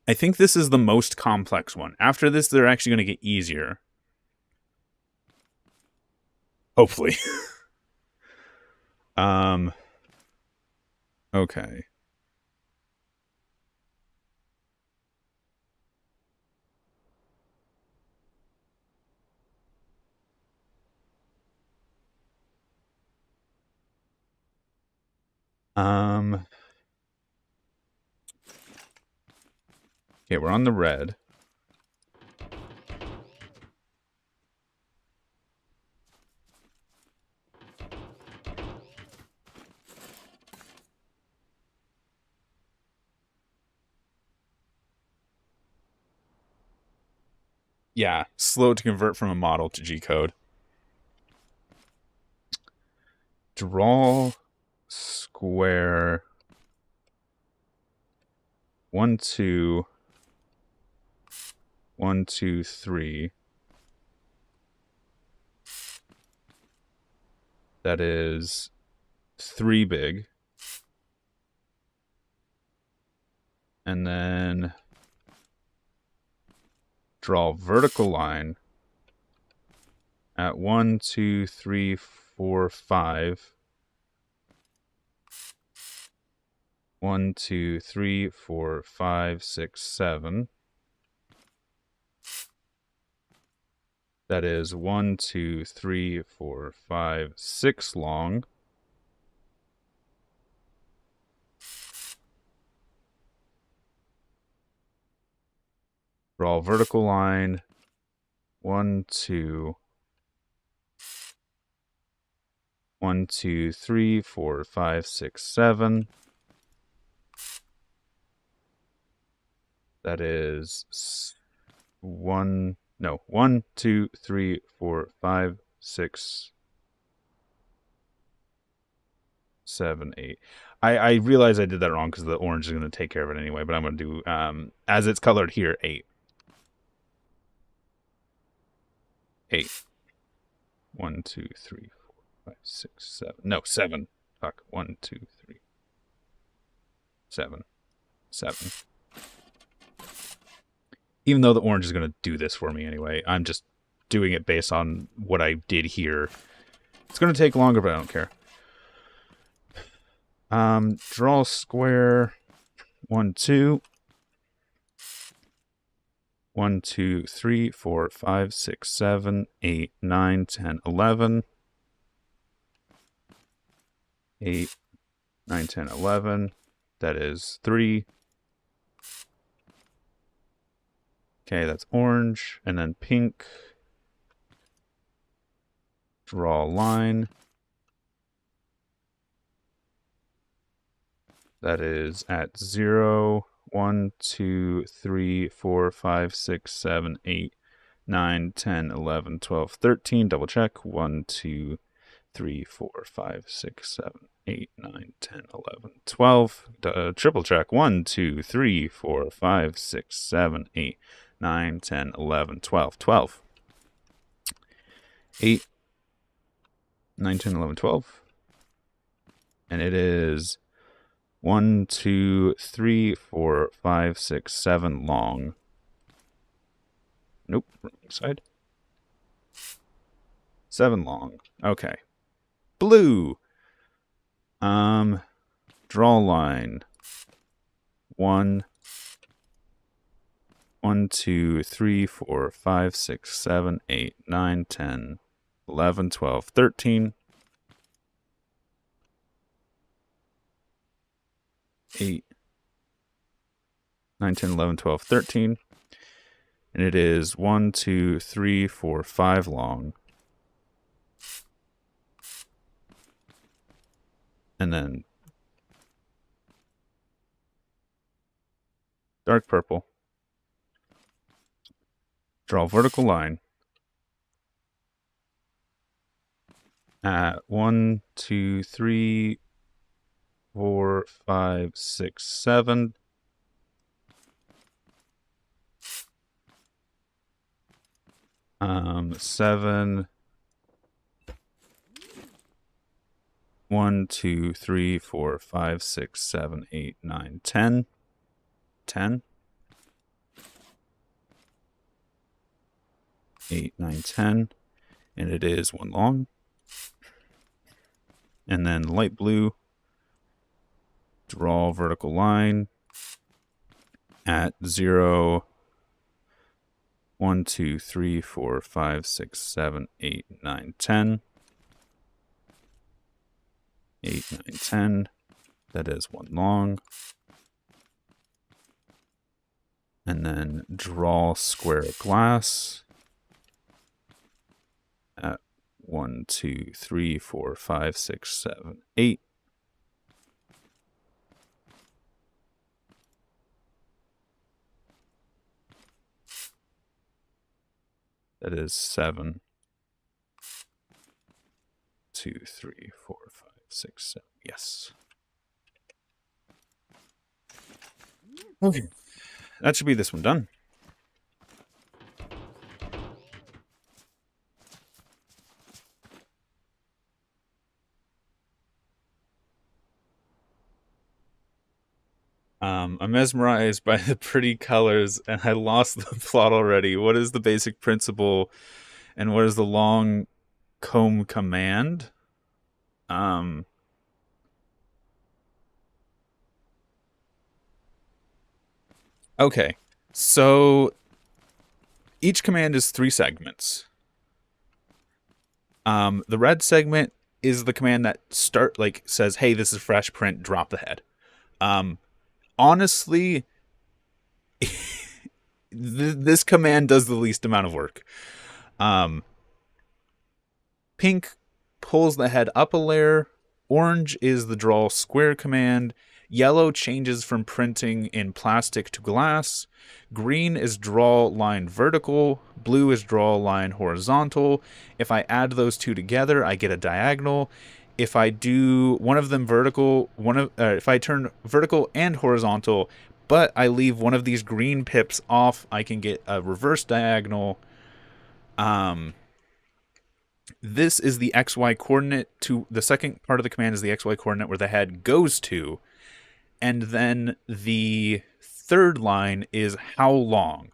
I think this is the most complex one. After this, they're actually going to get easier. Hopefully. Okay. Okay, we're on the red. Yeah, slow to convert from a model to G-code. Draw square 1, 2, 1, 2, 3. That is 3 big. And then draw vertical line at 1, 2, 3, 4, 5. 1, 2, 3, 4, 5, 6, 7. That is 1, 2, 3, 4, 5, 6 long. Draw vertical line 1, 2, 1, 2, 3, 4, 5, 6, 7. That is 1, 2, 3, 4, 5, 6, 7, 8. I realize I did that wrong because the orange is going to take care of it anyway, but I'm going to do, as it's colored here, 8. 8. 1, 2, 3, 4, 5, 6, 7. No, 7. Fuck. 1, 2, 3. 7. 7. Even though the orange is going to do this for me anyway, I'm just doing it based on what I did here. It's going to take longer, but I don't care. Draw square 1, 2. 1, 2, 3, 4, 5, 6, 7, 8, 9, 10, 11. 8, 9, 10, 11. That is 3. Okay, that's orange. And then pink. Draw a line. That is at 0, 1, 2, 3, 4, 5, 6, 7, 8, 9, 10, 11, 12, 13. Double check. 1, 2, 3, 4, 5, 6, 7, 8, 9, 10, 11, 12. Triple check. 1, 2, 3, 4, 5, 6, 7, 8, 9, 10, 11, 12. 12. 8, 9, 10, 11, 12. And it is 1, 2, 3, 4, 5, 6, 7 long. Nope, wrong side. 7 long. Okay. Blue. Draw line. 1, 1, 2, 3, 4, 5, 6, 7, 8, 9, 10, 11, 12, 13. 8, 9, 10, 11, 12, 13. And it is 1, 2, 3, 4, 5 long. And then dark purple. Draw a vertical line at 1, 2, 3, 4, 5, 6, 7. Seven. 1, 2, 3, 4, 5, 6, 7, 8, 9, 10. 10. 8, 9, 10. And it is 1 long. And then light blue. Draw vertical line at 0, 1, 2, 3, 4, 5, 6, 7, 8, 9, 10. 8, 9, 10. That is 1 long. And then draw square glass at 1, 2, 3, 4, 5, 6, 7, 8. That is 7. 2, 3, 4, 5, 6, 7. Yes. Okay. That should be this one done. I'm mesmerized by the pretty colors, and I lost the plot already. What is the basic principle, and what is the long comb command? Okay, so each command is 3 segments. The red segment is the command that says, "Hey, this is fresh print. Drop the head." Honestly, this command does the least amount of work. Pink pulls the head up a layer. Orange is the draw square command. Yellow changes from printing in plastic to glass. Green is draw line vertical. Blue is draw line horizontal. If I add those two together, I get a diagonal. If I do one of them vertical, if I turn vertical and horizontal, but I leave one of these green pips off, I can get a reverse diagonal. This is the XY coordinate to the second part of the command is the XY coordinate where the head goes to. And then the third line is how long.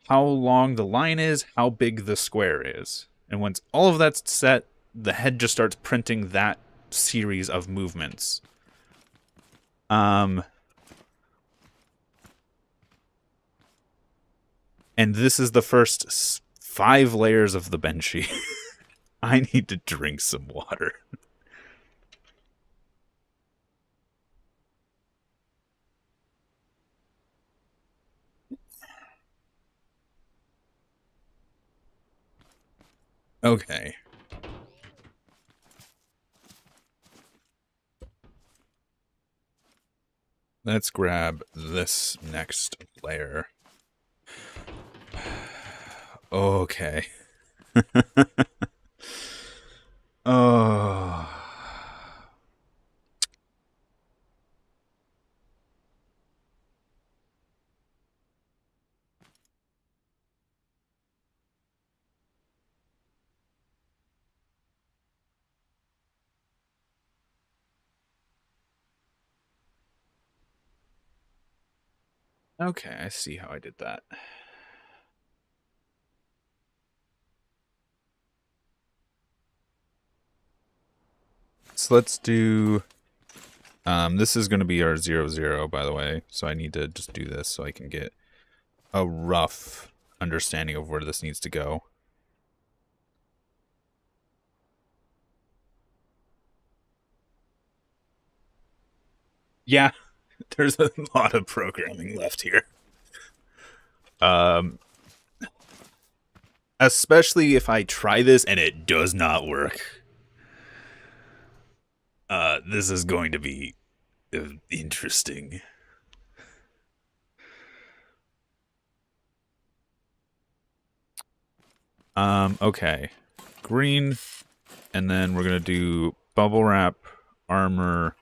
How long the line is, how big the square is. And once all of that's set, the head just starts printing that series of movements. And this is the first 5 layers of the Benchy. I need to drink some water. Okay. Let's grab this next layer. Okay. Oh. Okay, I see how I did that. So let's do... this is going to be our 0, 0, by the way. So I need to just do this so I can get a rough understanding of where this needs to go. Yeah, there's a lot of programming left here. Especially if I try this and it does not work. This is going to be interesting. Okay. Green, and then we're gonna do bubble wrap, armor,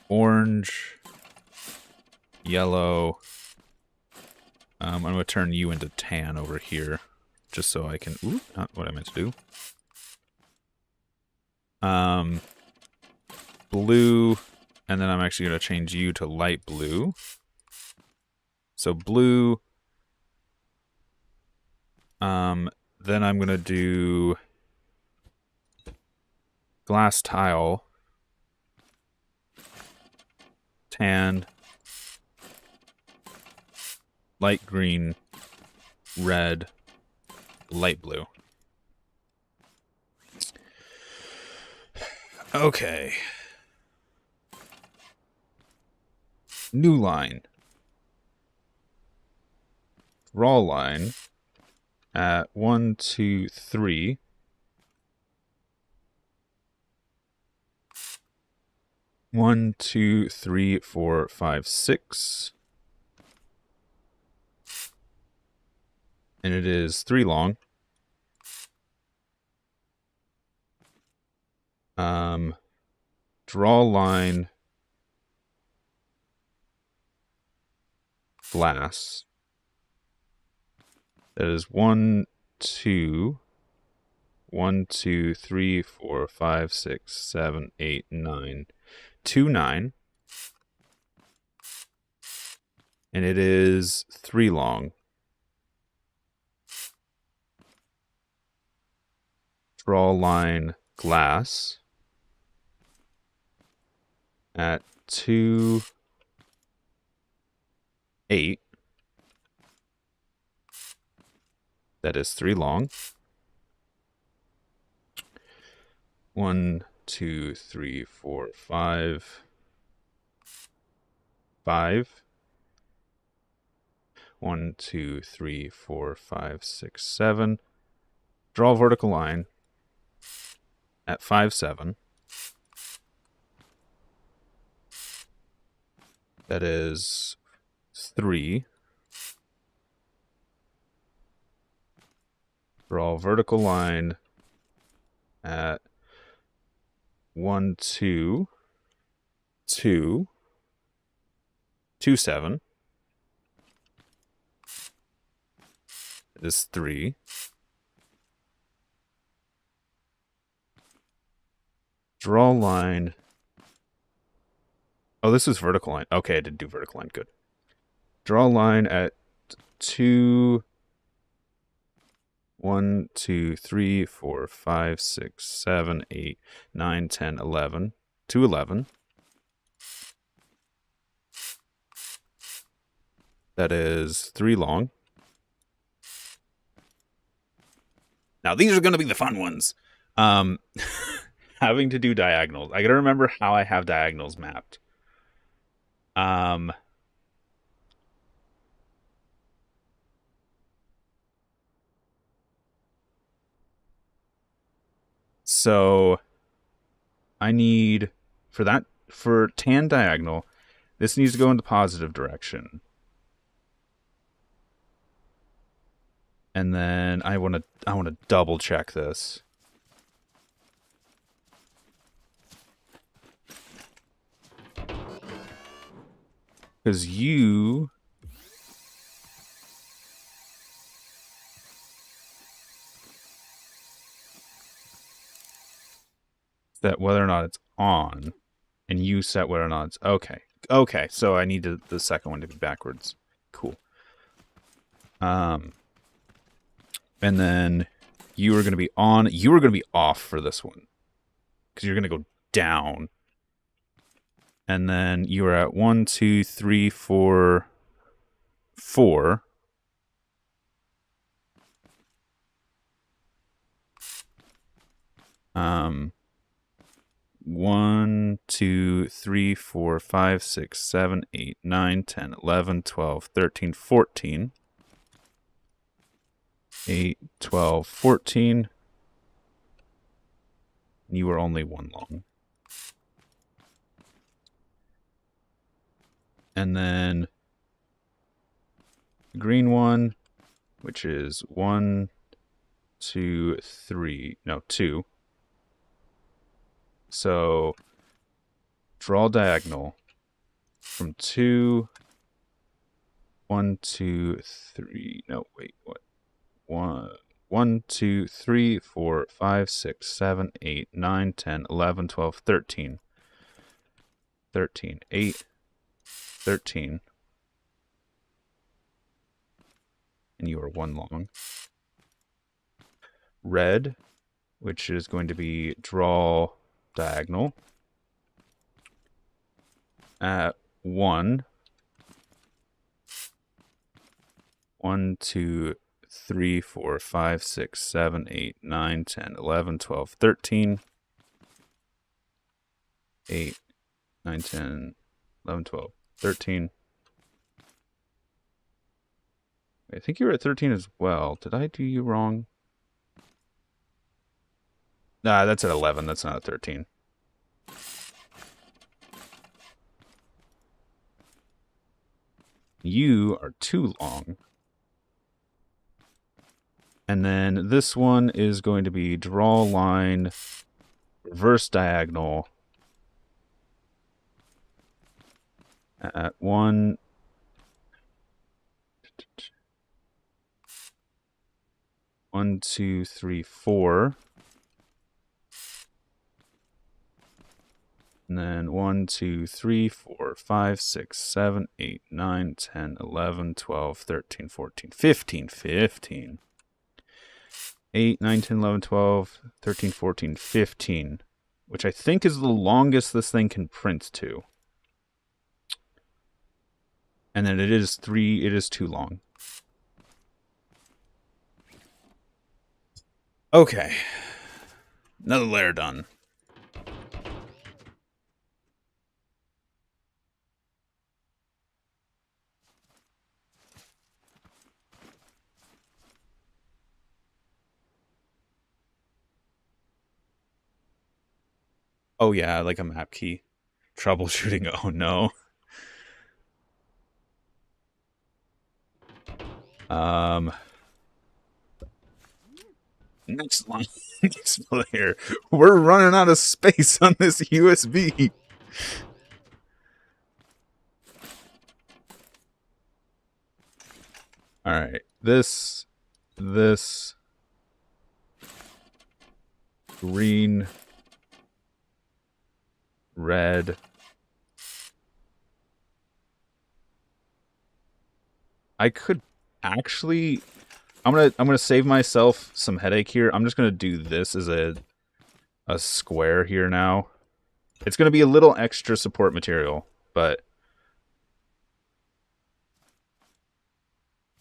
orange, yellow. I'm gonna turn you into tan over here, just so I can. Ooh, not what I meant to do. Blue, and then I'm actually gonna change you to light blue. So blue. Then I'm gonna do glass tile, tan, light green, red, light blue. Okay. New line. Raw line at 1, 2, 3. 1, 2, 3, 4, 5, 6. and it is 3 long. Draw line glass. That is 1, 2, 1, 2, 3, 4, 5, 6, 7, 8, 9. 2, 9. And it is 3 long. Draw line glass at 2, 8. That is 3 long. 1, 2, 3, 4, 5. 5. 1, 2, 3, 4, 5, 6, 7. Draw a vertical line at 5, 7. That is 3. Draw a vertical line at 1, 2, 2, 2, 7. It is 3. Draw line. Oh, this is vertical line. Okay, I did do vertical line. Good. Draw line at 2, 1, 2, 3, 4, 5, 6, 7, 8, 9, 10, 11. 2, 11. That is 3 long. Now, these are going to be the fun ones. Having to do diagonals. I got to remember how I have diagonals mapped. So I need for tan diagonal, this needs to go in the positive direction. And then I want to double check this. Because you set whether or not it's on, and you set whether or not it's okay. Okay, so I need the second one to be backwards. Cool. And then you are going to be on. You are going to be off for this one because you're going to go down. And then you are at 1, 2, 3, 4, 4. Um, 1, 2, 3, 4, 5, 6, 7, 8, 9, 10, 11, 12, 13, 14. 8, 12, 14. You are only 1 long. And then the green one, which is 1, 2, 3. No, 2. So draw diagonal from 2, 1, 2, 3. No, wait, what? 1, 2, 3, 4, 5, 6, 7, 8, 9, 10, 11, 12, 13. 13, 8, 13. And you are 1 long. Red, which is going to be draw diagonal at 1. 1, 2, 3, 4, 5, 6, 7, 8, 9, 10, 11, 12, 13. 8, 9, 10, 11, 12, 13. I think you were at 13 as well. Did I do you wrong? Nah, that's at 11. That's not at 13. You are 2 long. And then this one is going to be draw line, reverse diagonal at 1, 1, 2, 3, 4. And then 1, 2, 3, 4, 5, 6, 7, 8, 9, 10, 11, 12, 13, 14, 15, 15. 8, 9, 10, 11, 12, 13, 14, 15. Which I think is the longest this thing can print to. And then it is too long. Okay. Another layer done. Oh yeah, like a map key. Troubleshooting, oh no. Next line, next layer. We're running out of space on this USB. All right, this, green, red. I could actually, I'm gonna save myself some headache here. I'm just gonna do this as a square here now. It's gonna be a little extra support material, but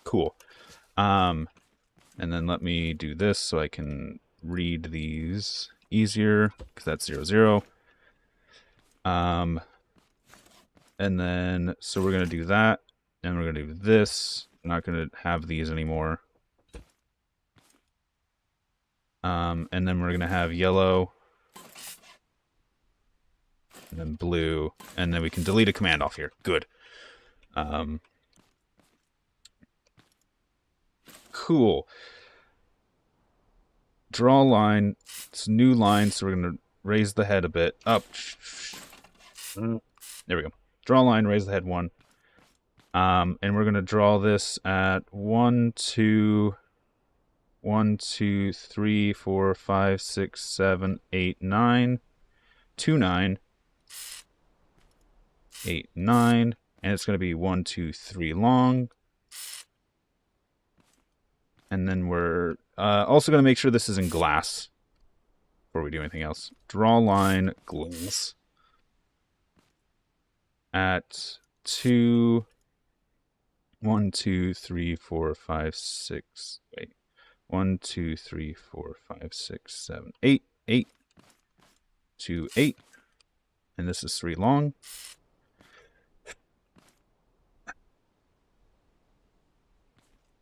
cool. And then let me do this so I can read these easier, because that's 0, 0. And then, so we're going to do that, and we're going to do this. I'm not going to have these anymore. And then we're going to have yellow, and then blue, and then we can delete a command off here. Good. Cool. Draw a line. It's a new line, so we're going to raise the head a bit. Up. There we go. Draw a line, raise the head 1. And we're going to draw this at 1, 2, 1, 2, 3, 4, 5, 6, 7, 8, 9. 2, 9. 8, 9. And it's going to be 1, 2, 3 long. And then we're also going to make sure this is in glass before we do anything else. Draw line, glass. At 2, 1, 2, 3, 4, 5, 6. Wait. 1, 2, 3, 4, 5, 6, 7, 8. 8. 2, 8. And this is 3 long.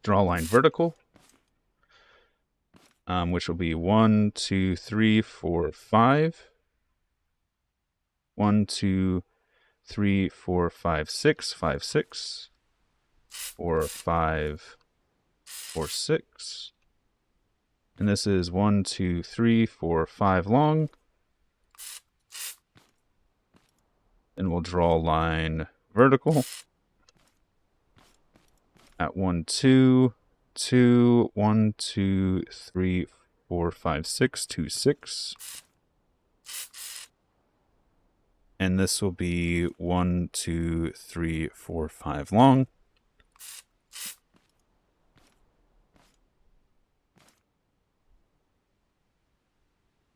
Draw line vertical. Which will be 1, 2, 3, 4, 5. 1, 2, 3, 4, 5, 6. 5, 6. 4, 5, 4, 6. And this is 1, 2, 3, 4, 5 long. And we'll draw a line vertical at 1, 2, 2, 1, 2, 3, 4, 5, 6, 2, 6. And this will be 1, 2, 3, 4, 5 long.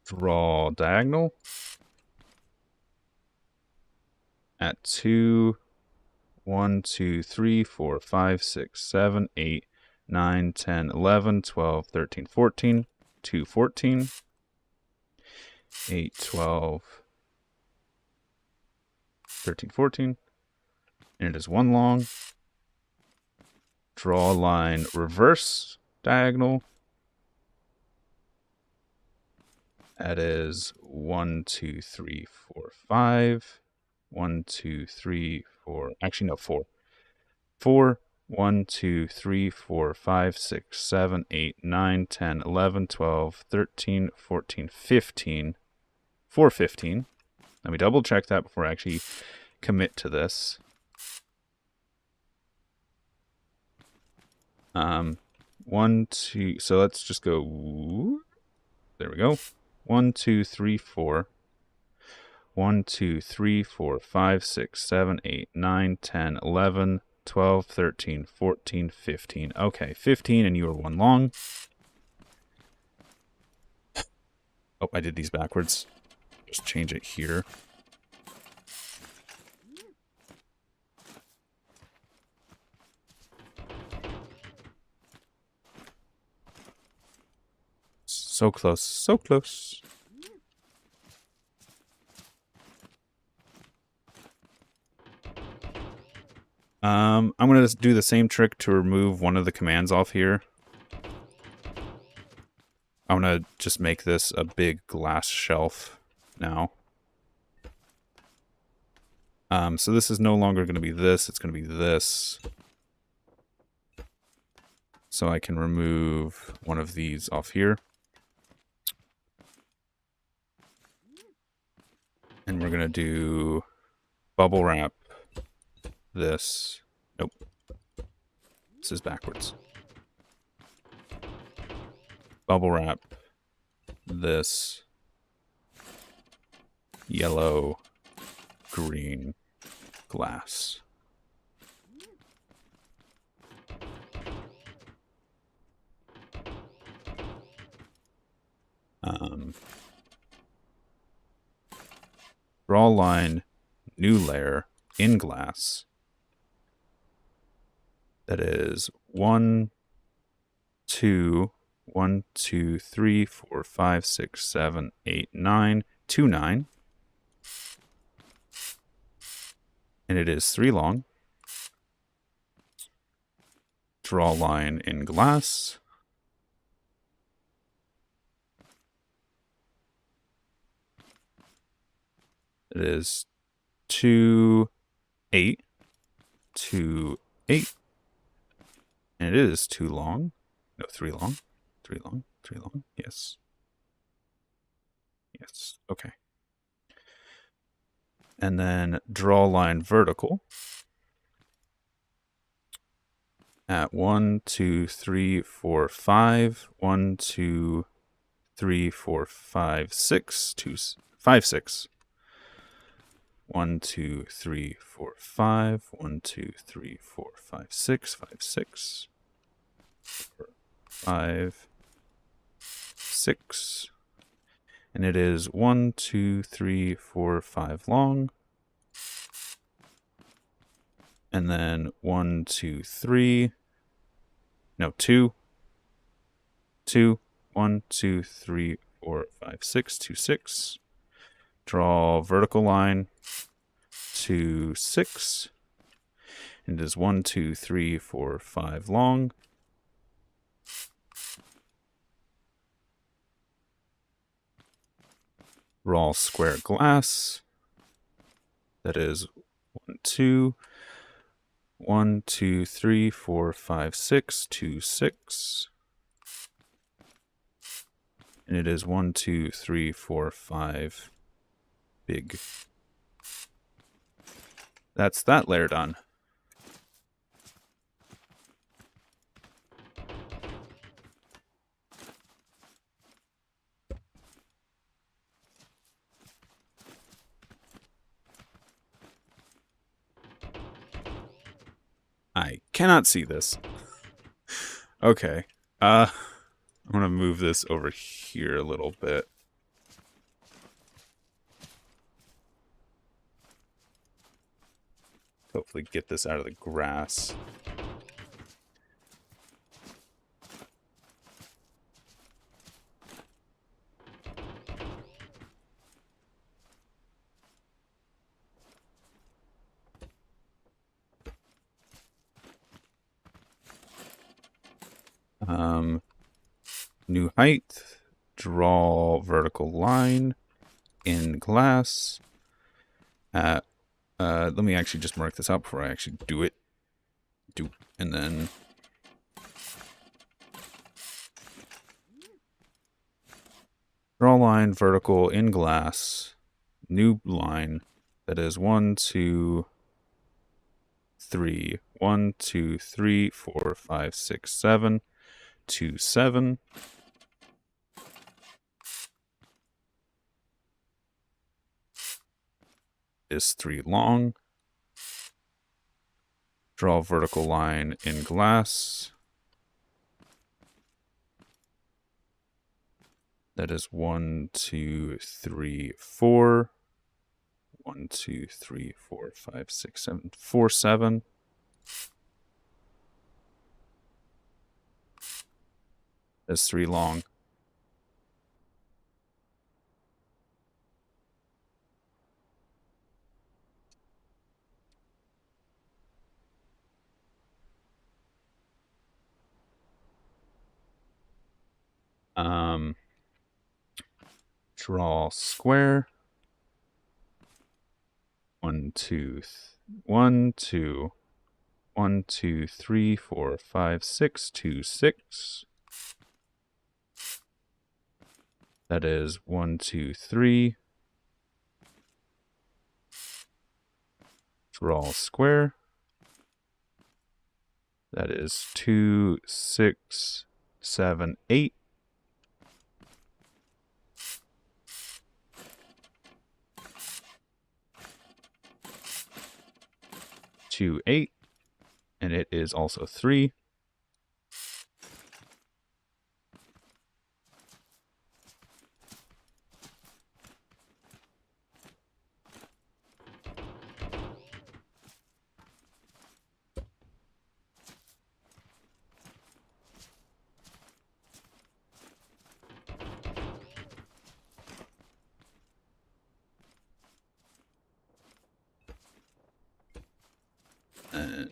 Draw diagonal at 2, 1, 2, 3, 4, 5, 6, 7, 8, 9, 10, 11, 12, 13, 14, 2, 14, 8, 12, 13, 14, and it is 1 long. Draw a line reverse diagonal. That is 1, 2, 3, 4, 5. 1, 2, 3, 4. Actually, no, 4. 4, 1, 2, 3, 4, 5, 6, 7, 8, 9, 10, 11, 12, 13, 14, 15. 415. Let me double check that before I actually commit to this. 1, 2, so let's just go, there we go. 1, 2, 3, 4. 1, 2, 3, 4, 5, 6, 7, 8, 9, 10, 11, 12, 13, 14, 15. Okay, 15, and you are 1 long. Oh, I did these backwards. Just change it here. So close, so close. I'm going to do the same trick to remove one of the commands off here. I'm going to just make this a big glass shelf now. So this is no longer going to be this, it's going to be this. So I can remove one of these off here. And we're going to do bubble wrap this. Nope. This is backwards. Bubble wrap this yellow, green glass. Draw line, new layer in glass. That is 1, 2, 1, 2, 3, 4, 5, 6, 7, 8, 9, 2, 9. And it is 3 long. Draw line in glass. It is 2, 8, 2, 8. And it is 2 long. No, 3 long. 3 long. 3 long. Yes. Yes. Okay. And then draw line vertical at 1, 2, 3, 4, 5. 1, 2, 3, 4, 5, 6. 5, 6. 1, 2, 3, 4, 5. 1, 2, 3, 4, 5, 6. 5, 6. 5, 6. And it is 1, 2, 3, 4, 5 long. And then 1, 2, 3. No, 2. 2. 1, 2, 3, 4, 5, 6. 2, 6. Draw vertical line. 2, 6. And it is 1, 2, 3, 4, 5 long. Draw square glass. That is 1, 2. 1, 2, 3, 4, 5, 6. 2, 6. And it is 1, 2, 3, 4, 5. Big. That's that layer done. I cannot see this. Okay. I'm going to move this over here a little bit. Hopefully get this out of the grass. New height, draw vertical line in glass at, let me actually just mark this out before I actually do it. And then draw line vertical in glass, new line that is 1, 2, 3, 1, 2, 3, 4, 5, 6, 7, 2, 7. Is 3 long. Draw a vertical line in glass. That is 1, 2, 3, 4. 1, 2, 3, 4, 5, 6, 7, 4, 7. That's 3 long. Draw square. 1, 2, 1, 2, 1, 2, 3, 4, 5, 6, 2, 6. That is 1, 2, 3. Draw square. That is 2, 6, 7, 8. Two, 8, and it is also 3. And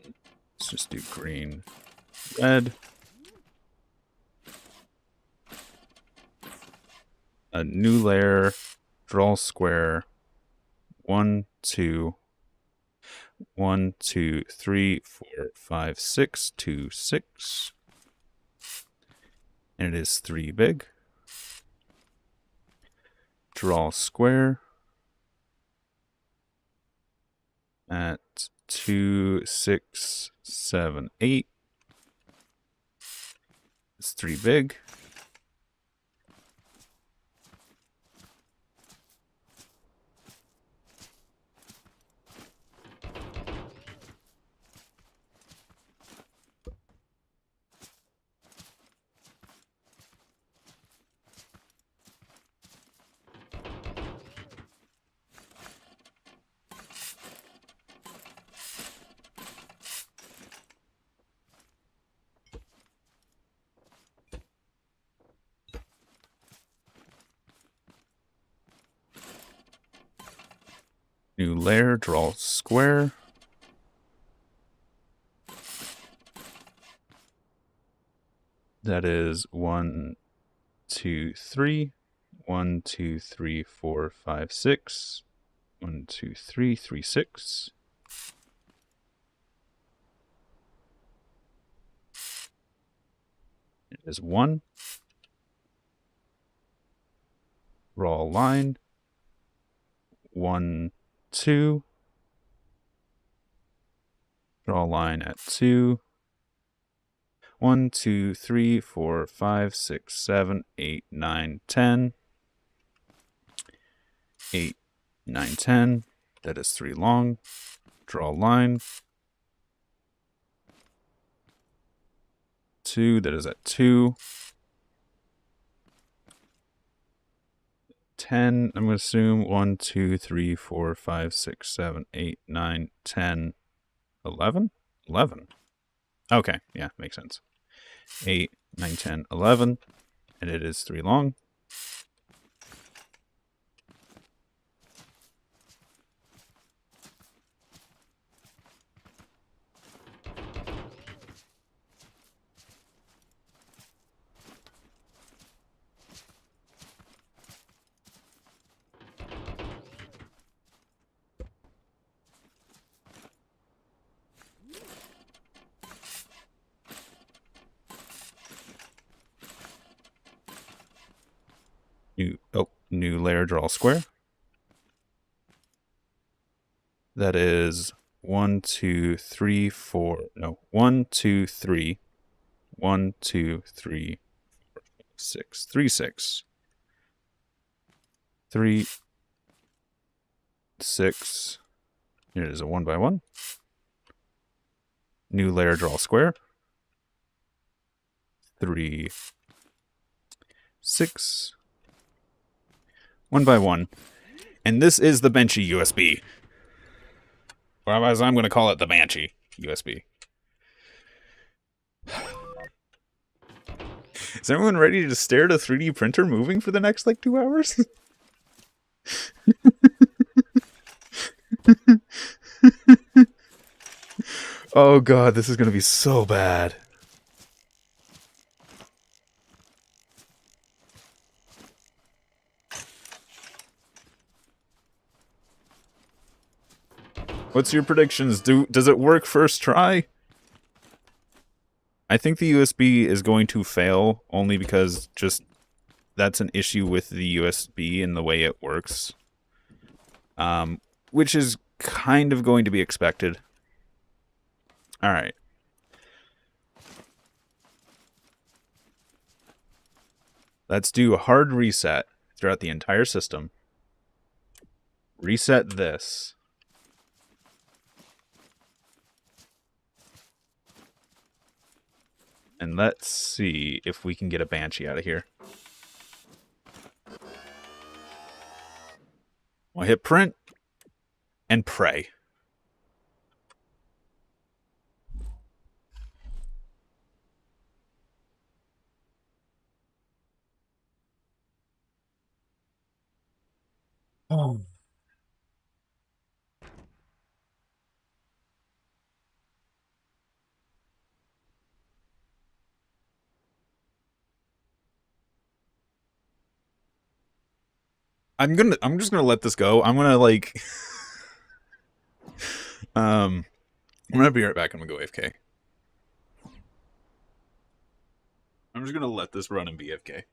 let's just do green, red. A new layer, draw square. 1, 2, 1, 2, 3, 4, 5, 6, 2, 6. And it is 3 big. Draw square at 2, 6, 7, 8. It's 3 big. New layer, draw square. That is 1, 2, 3. 1, 2, 3, 4, 5, 6. 1, 2, 3, 3, 6. It is 1. Draw a line. 1, 2. Draw a line at 2. 1, 2, 3, 4, 5, 6, 7, 8, 9, 10. 8, 9, 10. That is 3 long. Draw a line. 2, that is at 2. 10, I'm going to assume 1, 2, 3, 4, 5, 6, 7, 8, 9, 10, 11? 11. Okay, yeah, makes sense. 8, 9, 10, 11, and it is 3 long. New layer, draw square. That is 1, 2, 3, 4. No, 1, 2, 3. 1, 2, 3, 6. 3, 6. 3, 6. Here it is, a 1 by 1. New layer, draw square. 3, 6. 1 by 1. And this is the Benchy USB. Or as I'm going to call it, the Benchy USB. Is everyone ready to stare at a 3D printer moving for the next, 2 hours? Oh god, this is going to be so bad. What's your predictions? Does it work first try? I think the USB is going to fail only because that's an issue with the USB and the way it works. Which is kind of going to be expected. Alright. Let's do a hard reset throughout the entire system. Reset this. And let's see if we can get a Banshee out of here. We'll hit print and pray. Oh. I'm just gonna let this go. I'm gonna I'm gonna be right back. I'm gonna go AFK. I'm just gonna let this run and be AFK.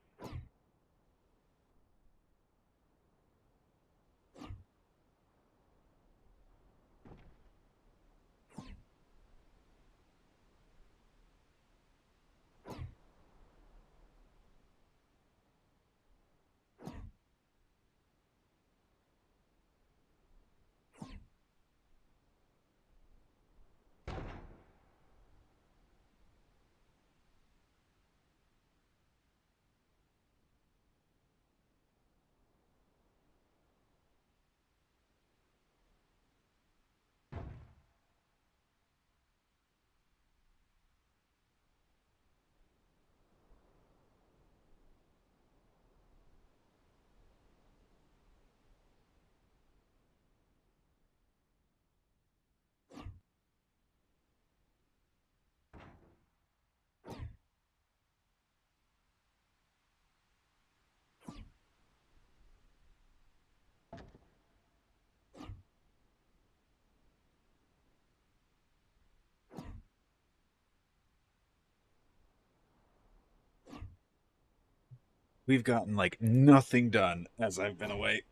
We've gotten nothing done as I've been away.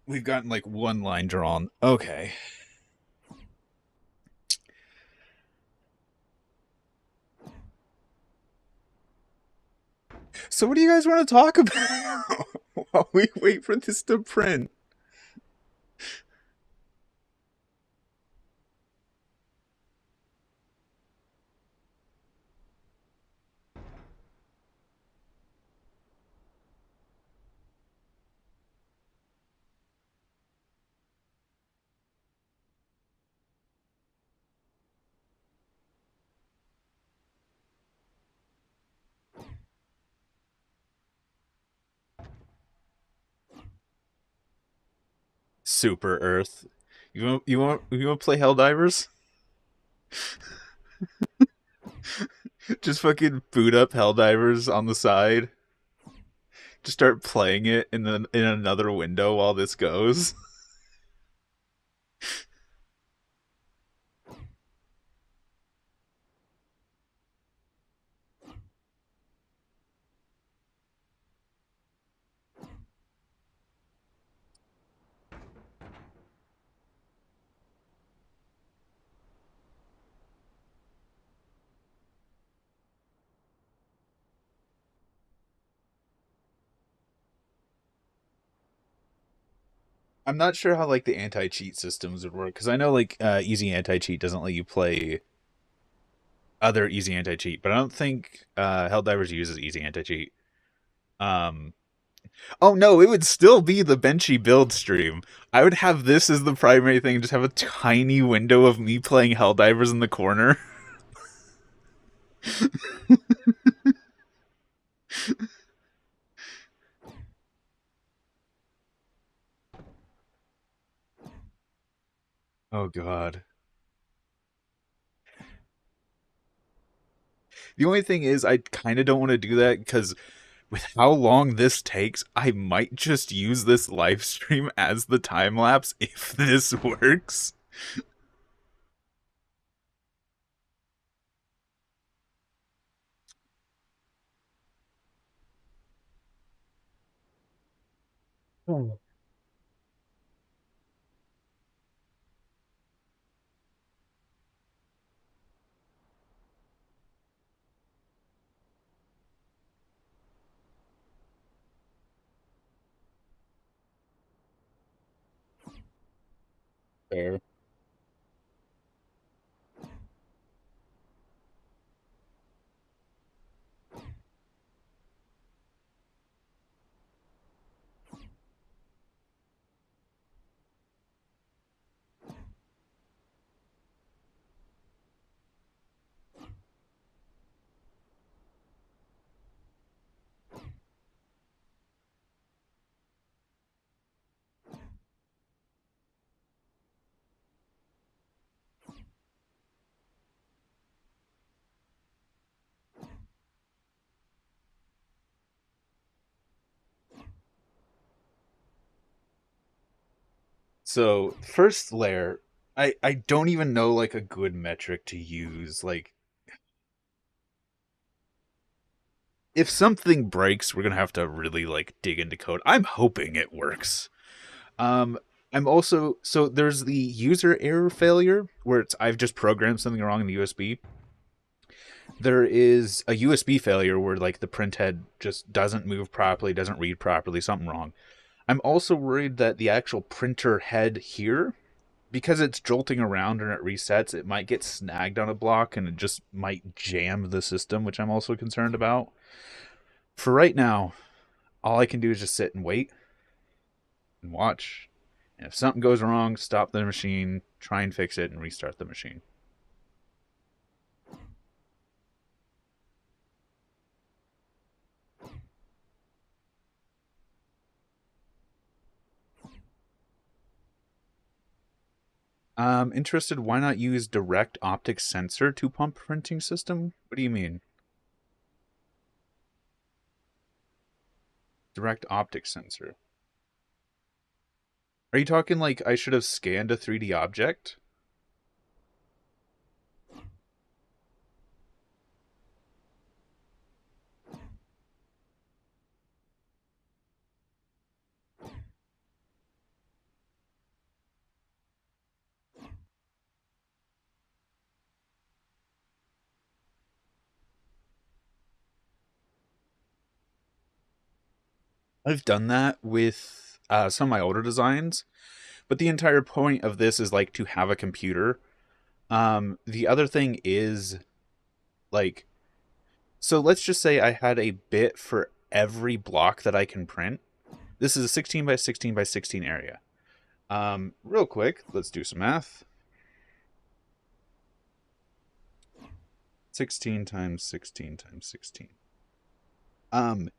We've gotten one line drawn. Okay. So what do you guys want to talk about while we wait for this to print? Super Earth. You want to play Helldivers? Just fucking boot up Helldivers on the side. Just start playing it in another window while this goes. I'm not sure how like the anti-cheat systems would work because I know like easy anti-cheat doesn't let you play other easy anti-cheat, but I don't think Helldivers uses easy anti-cheat. Um, oh no, it would still be the Benchy build stream. I would have this as the primary thing, just have a tiny window of me playing Helldivers in the corner. Oh god. The only thing is, I kind of don't want to do that because with how long this takes, I might just use this live stream as the time lapse if this works. Hmm. Fair. So, first layer, I don't even know like a good metric to use. Like, if something breaks, we're gonna have to really like dig into code. I'm hoping it works. Um, I'm also so there's the user error failure where it's I've just programmed something wrong in the USB. There is a USB failure where like the printhead just doesn't move properly, doesn't read properly, something wrong. I'm also worried that the actual printer head here, because it's jolting around and it resets, it might get snagged on a block and it just might jam the system, which I'm also concerned about. For right now, all I can do is just sit and wait and watch. And if something goes wrong, stop the machine, try and fix it, and restart the machine. I'm interested, why not use direct optic sensor to pump printing system? What do you mean? Direct optic sensor. Are you talking like I should have scanned a 3D object? I've done that with some of my older designs, but the entire point of this is like to have a computer. The other thing is like, so let's just say I had a bit for every block that I can print. This is a 16 by 16 by 16 area. Real quick, let's do some math. 16 times 16 times 16. Um,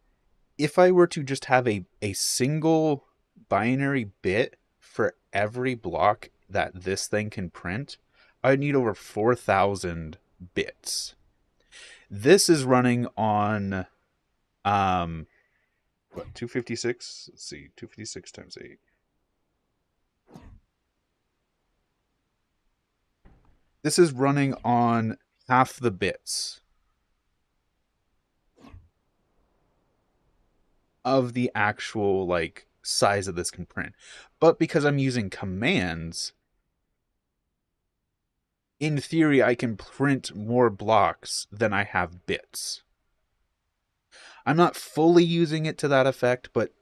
if I were to just have a single binary bit for every block that this thing can print, I'd need over 4,000 bits. This is running on what, 256? Let's see, 256 times 8. This is running on half the bits of the actual like size of this can print. But because I'm using commands, in theory I can print more blocks than I have bits. I'm not fully using it to that effect, but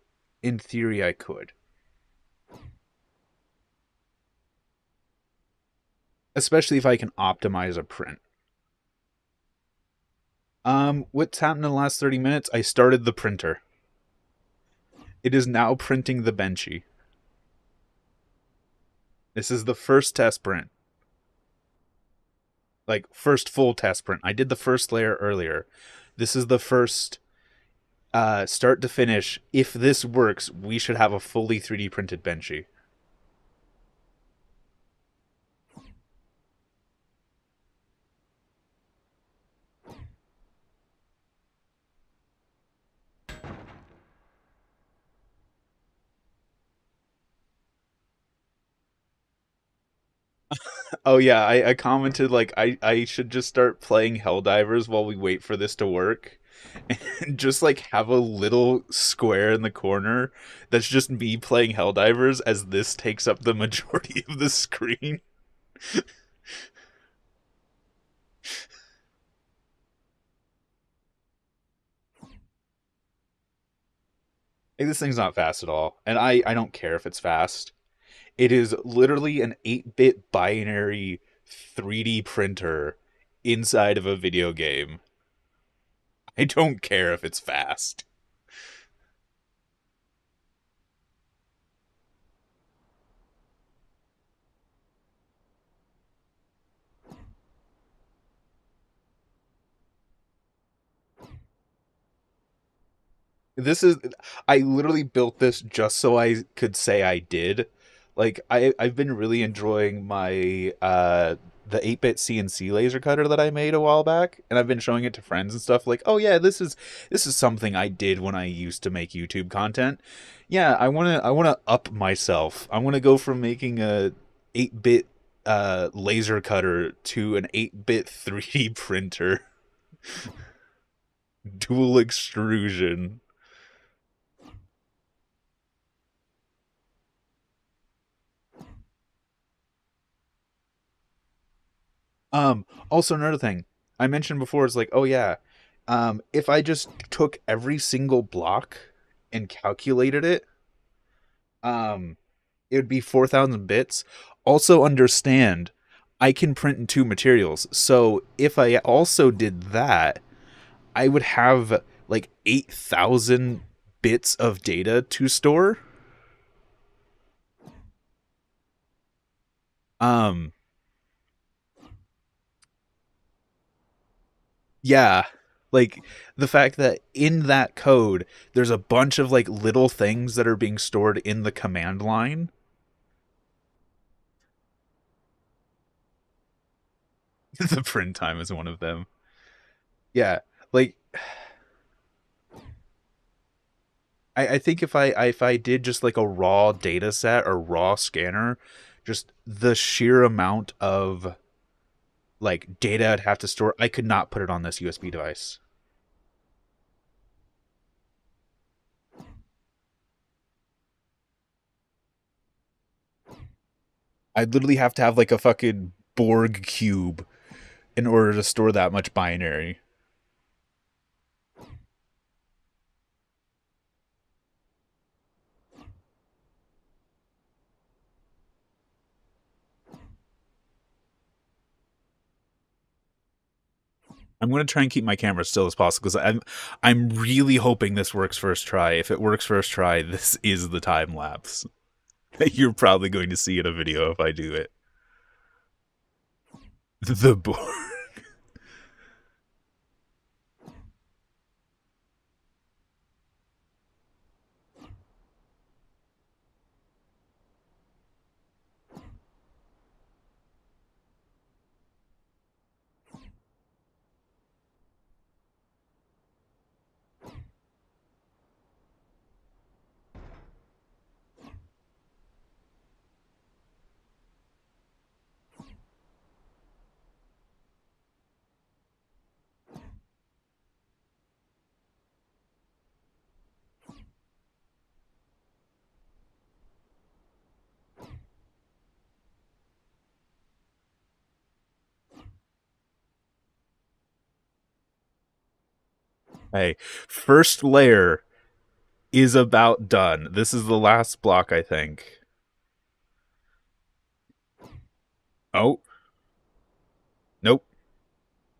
in theory I could. especially if I can optimize a print. What's happened in the last 30 minutes? I started the printer. It is now printing the Benchy. This is the first test print. Like, first full test print. I did the first layer earlier. This is the first start to finish. If this works, we should have a fully 3D printed Benchy. Oh yeah, I commented like I should just start playing Helldivers while we wait for this to work. And just like have a little square in the corner that's just me playing Helldivers as this takes up the majority of the screen. Like, this thing's not fast at all. And I don't care if it's fast. It is literally an 8-bit binary 3D printer inside of a video game. I don't care if it's fast. This is I literally built this just so I could say I did. Like I've been really enjoying my the 8-bit CNC laser cutter that I made a while back, and I've been showing it to friends and stuff like, "Oh yeah, this is something I did when I used to make YouTube content." Yeah, I want to up myself. I want to go from making a 8-bit laser cutter to an 8-bit 3D printer, dual extrusion. Also another thing I mentioned before is like, oh yeah, if I just took every single block and calculated it, um, it would be 4,000 bits. Also understand, I can print in two materials. So if I also did that, I would have like 8,000 bits of data to store. Um, Yeah. Like the fact that in that code there's a bunch of like little things that are being stored in the command line. The print time is one of them. Yeah. Like I think if I did just like a raw data set or raw scanner, just the sheer amount of like data I'd have to store, I could not put it on this USB device. I'd literally have to have like a fucking Borg cube in order to store that much binary. I'm going to try and keep my camera still as possible because I'm really hoping this works first try. If it works first try, this is the time lapse that you're probably going to see in a video if I do it. The board. Hey, first layer is about done. This is the last block, I think. Oh,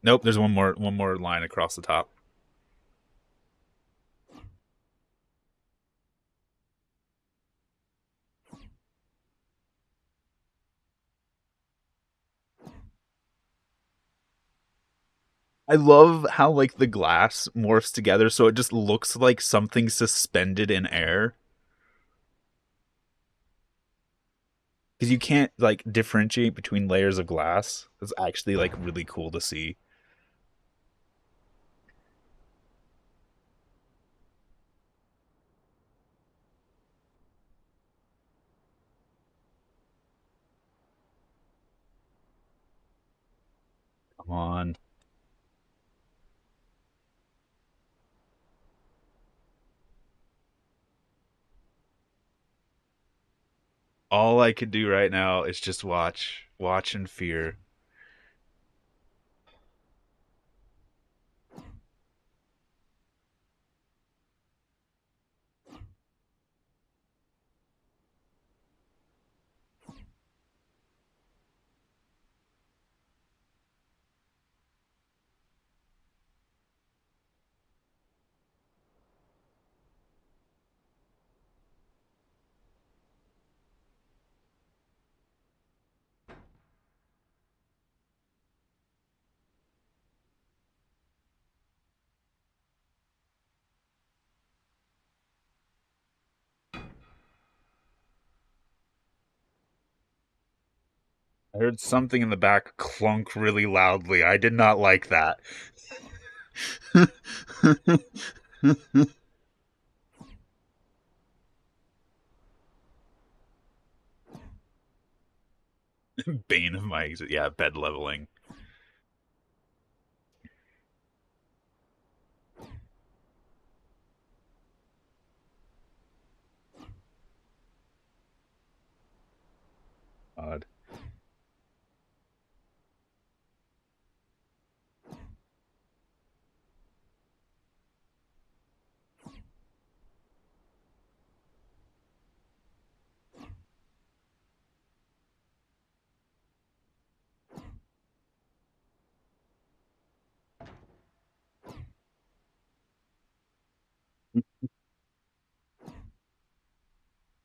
Nope, there's one more line across the top. I love how like the glass morphs together so it just looks like something suspended in air. Because you can't like differentiate between layers of glass. It's actually like really cool to see. Come on. All I could do right now is just watch in fear. I heard something in the back clunk really loudly. I did not like that. Bane of my exit. Yeah, bed leveling. Odd.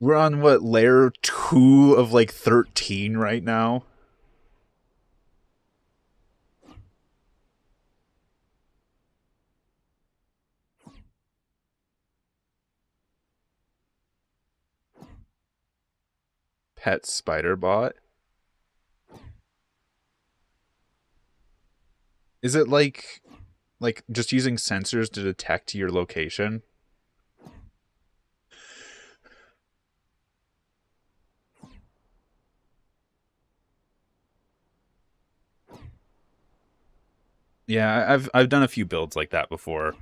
We're on what, layer 2 of like 13 right now? Pet spider bot. Is it like just using sensors to detect your location? Yeah, I've done a few builds like that before.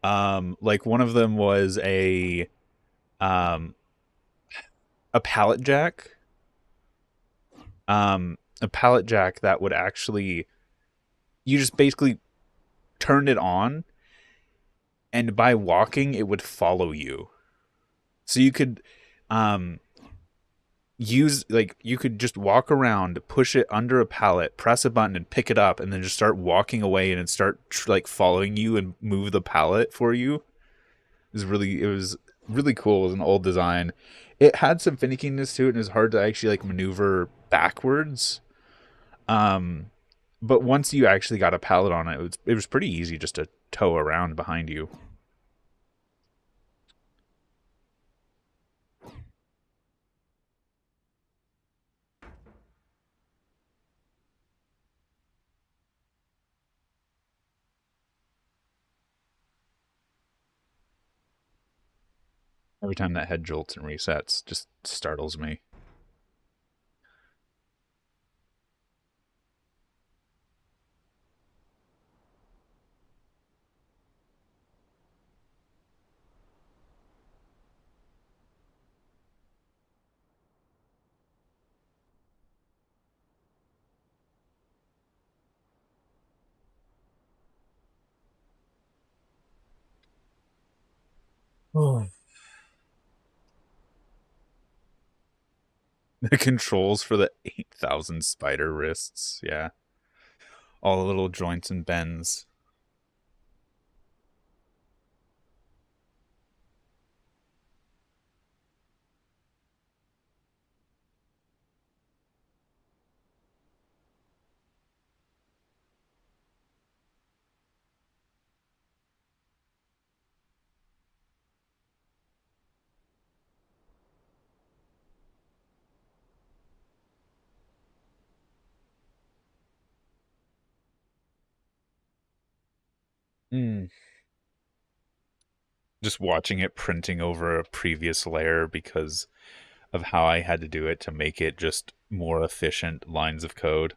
Like one of them was um a pallet jack. A pallet jack that would actually, you just basically turned it on, and by walking it would follow you. So you could um use, like, you could just walk around, push it under a pallet, press a button and pick it up, and then just start walking away and it start like following you and move the pallet for you. It was really cool. It was an old design. It had some finickiness to it and it was hard to actually like maneuver backwards. Um but once you actually got a pallet on it, it was pretty easy just to tow around behind you. Every time that head jolts and resets, just startles me. Oh, The controls for the 8,000 spider wrists. Yeah. all the little joints and bends. Hmm. Just watching it printing over a previous layer because of how I had to do it to make it just more efficient lines of code.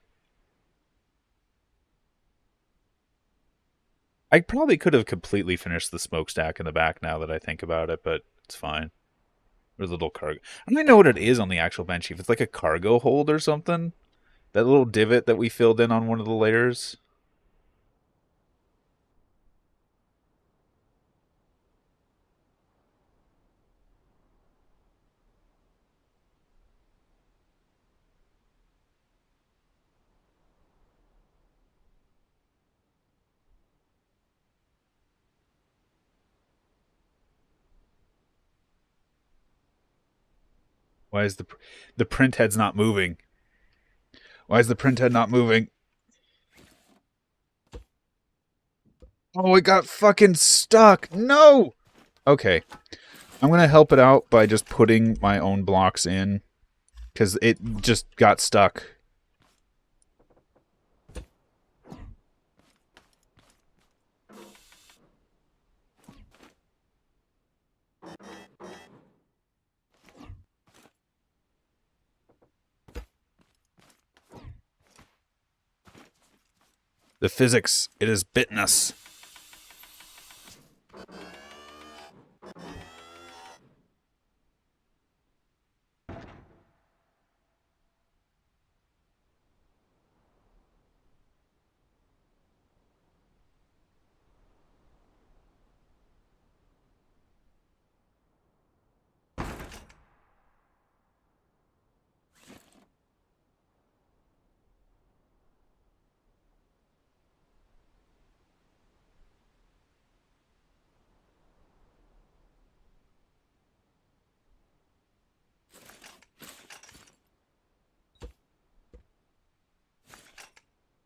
I probably could have completely finished the smokestack in the back now that I think about it, but it's fine. There's a little cargo. I don't even know what it is on the actual bench. If it's like a cargo hold or something. That little divot that we filled in on one of the layers. Why is the print head's not moving? Why is the print head not moving? Oh, it got fucking stuck. No. Okay. I'm going to help it out by just putting my own blocks in because it just got stuck. The physics, it has bitten us.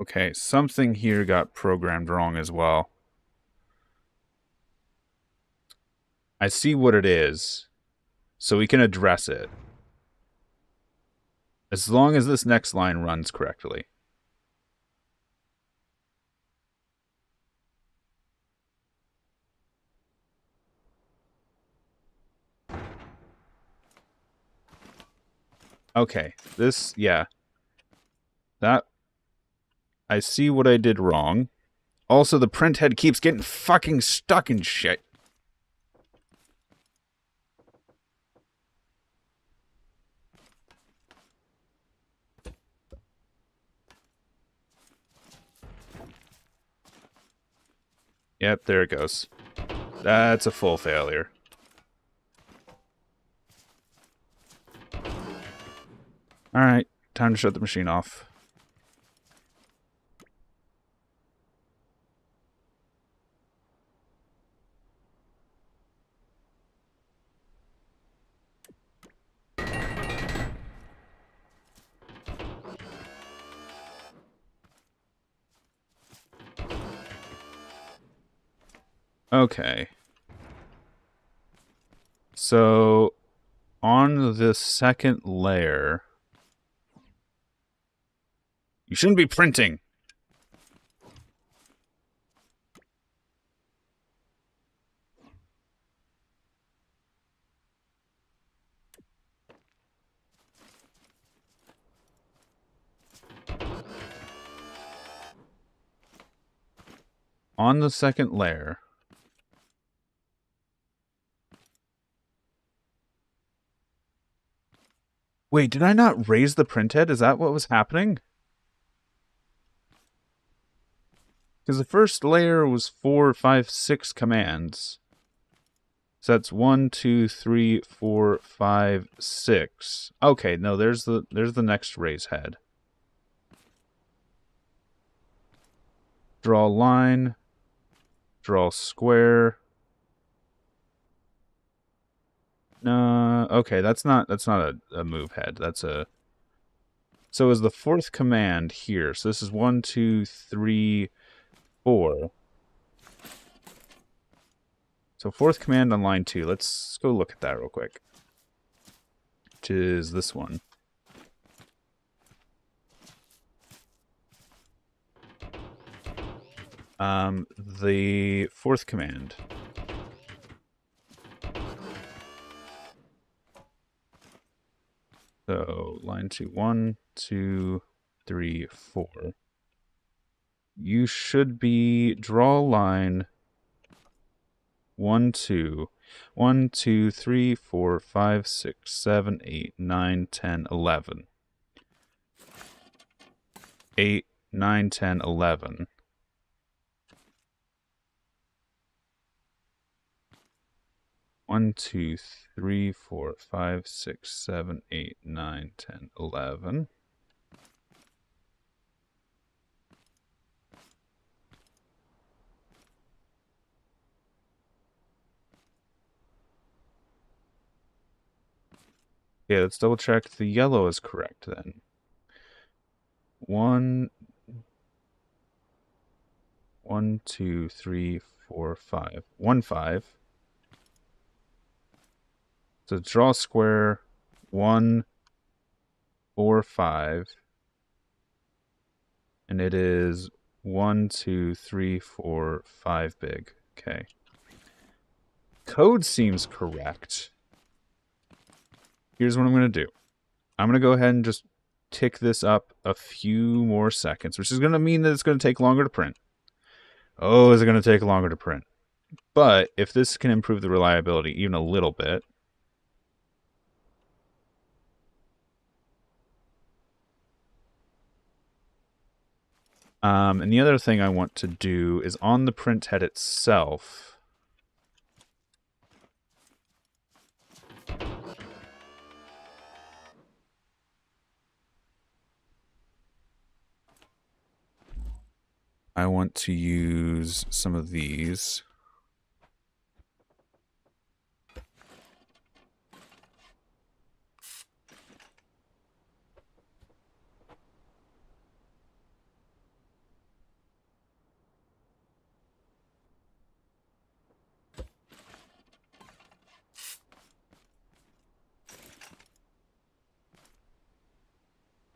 Okay, something here got programmed wrong as well. I see what it is, so we can address it. As long as this next line runs correctly. Okay, this, yeah. That, I see what I did wrong. Also, the print head keeps getting fucking stuck in shit. Yep, there it goes. That's a full failure. Alright, time to shut the machine off. Okay. So, on the second layer... You shouldn't be printing! On the second layer... Wait, did I not raise the printhead? Is that what was happening? Because the first layer was 4, 5, 6 commands. So that's 1, 2, 3, 4, 5, 6. Okay, no, there's the next raise head. Draw line. Draw square. No, okay, that's not a move head. That's a. So is the fourth command here? So this is 1, 2, 3, 4. So fourth command on line 2. Let's go look at that real quick. Which is this one. The fourth command. So line 2, 1, 2, 3, 4. You should be draw line 1, 2. 1, 2, 3, 4, 5, 6, 7, 8, 9, 10, 11. 8, 9, 10, 11. One, 2, 3, 4, 5, 6, 7, 8, 9, 10, 11. Okay, let's double check the yellow is correct then. 1, 2, 3, 4, 5. 1, 5. So draw square 1, 4, 5. And it is 1, 2, 3, 4, 5 big. Okay. Code seems correct. Here's what I'm going to do. I'm going to go ahead and just tick this up a few more seconds, which is going to mean that it's going to take longer to print. Oh, is it going to take longer to print? But if this can improve the reliability even a little bit, and the other thing I want to do is on the print head itself. I want to use some of these.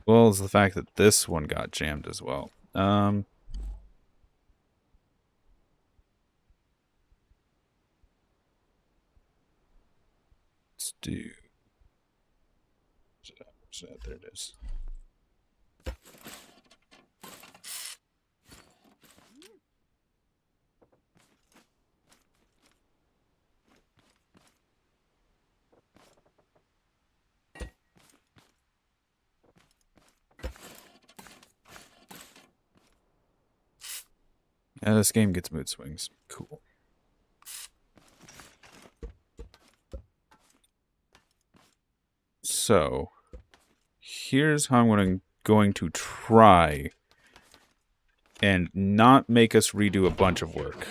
Well, is the fact that this one got jammed as well. Let's do. There it is. Yeah, this game gets mood swings. Cool. So, here's how I'm going to try and not make us redo a bunch of work.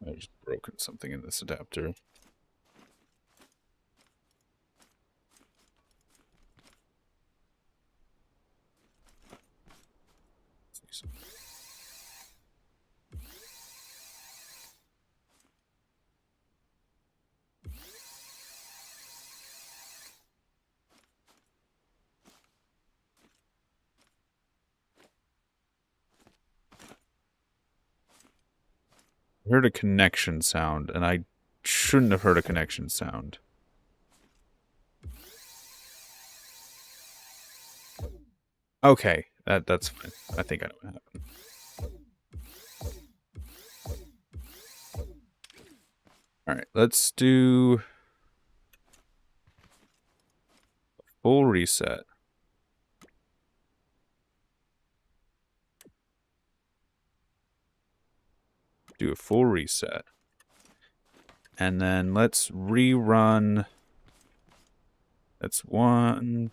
I just broken something in this adapter. I heard a connection sound, and I shouldn't have heard a connection sound. Okay, That's fine. I think I know what happened. All right, let's do full reset. Do a full reset. And then let's rerun. That's 1,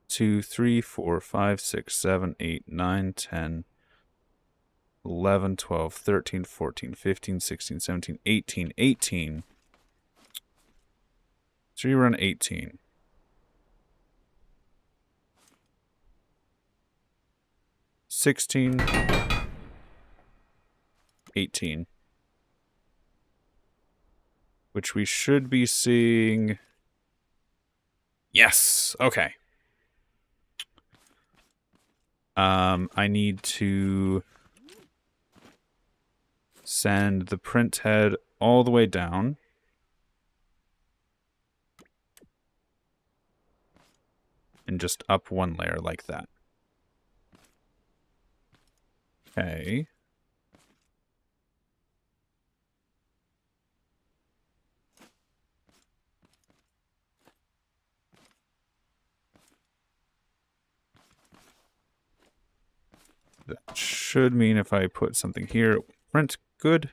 2, 3, 4, 5, 6, 7, 8, 9, 10, 11, 12, 13, 14, 15, 16, 17, 18, 18. Let's rerun 18. 16, 18. Which we should be seeing. Yes. Okay. I need to send the print head all the way down. And just up one layer like that. Okay. That should mean if I put something here, print good.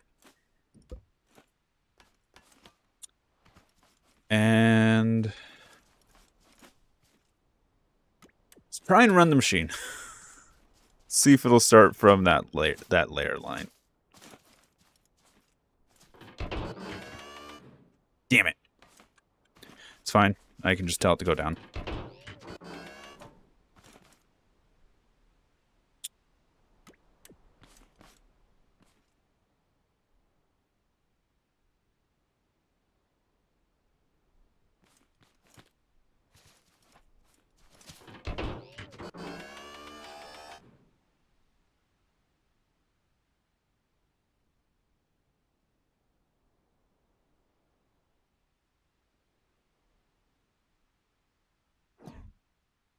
And let's try and run the machine. See if it'll start from that layer line. Damn it. It's fine. I can just tell it to go down.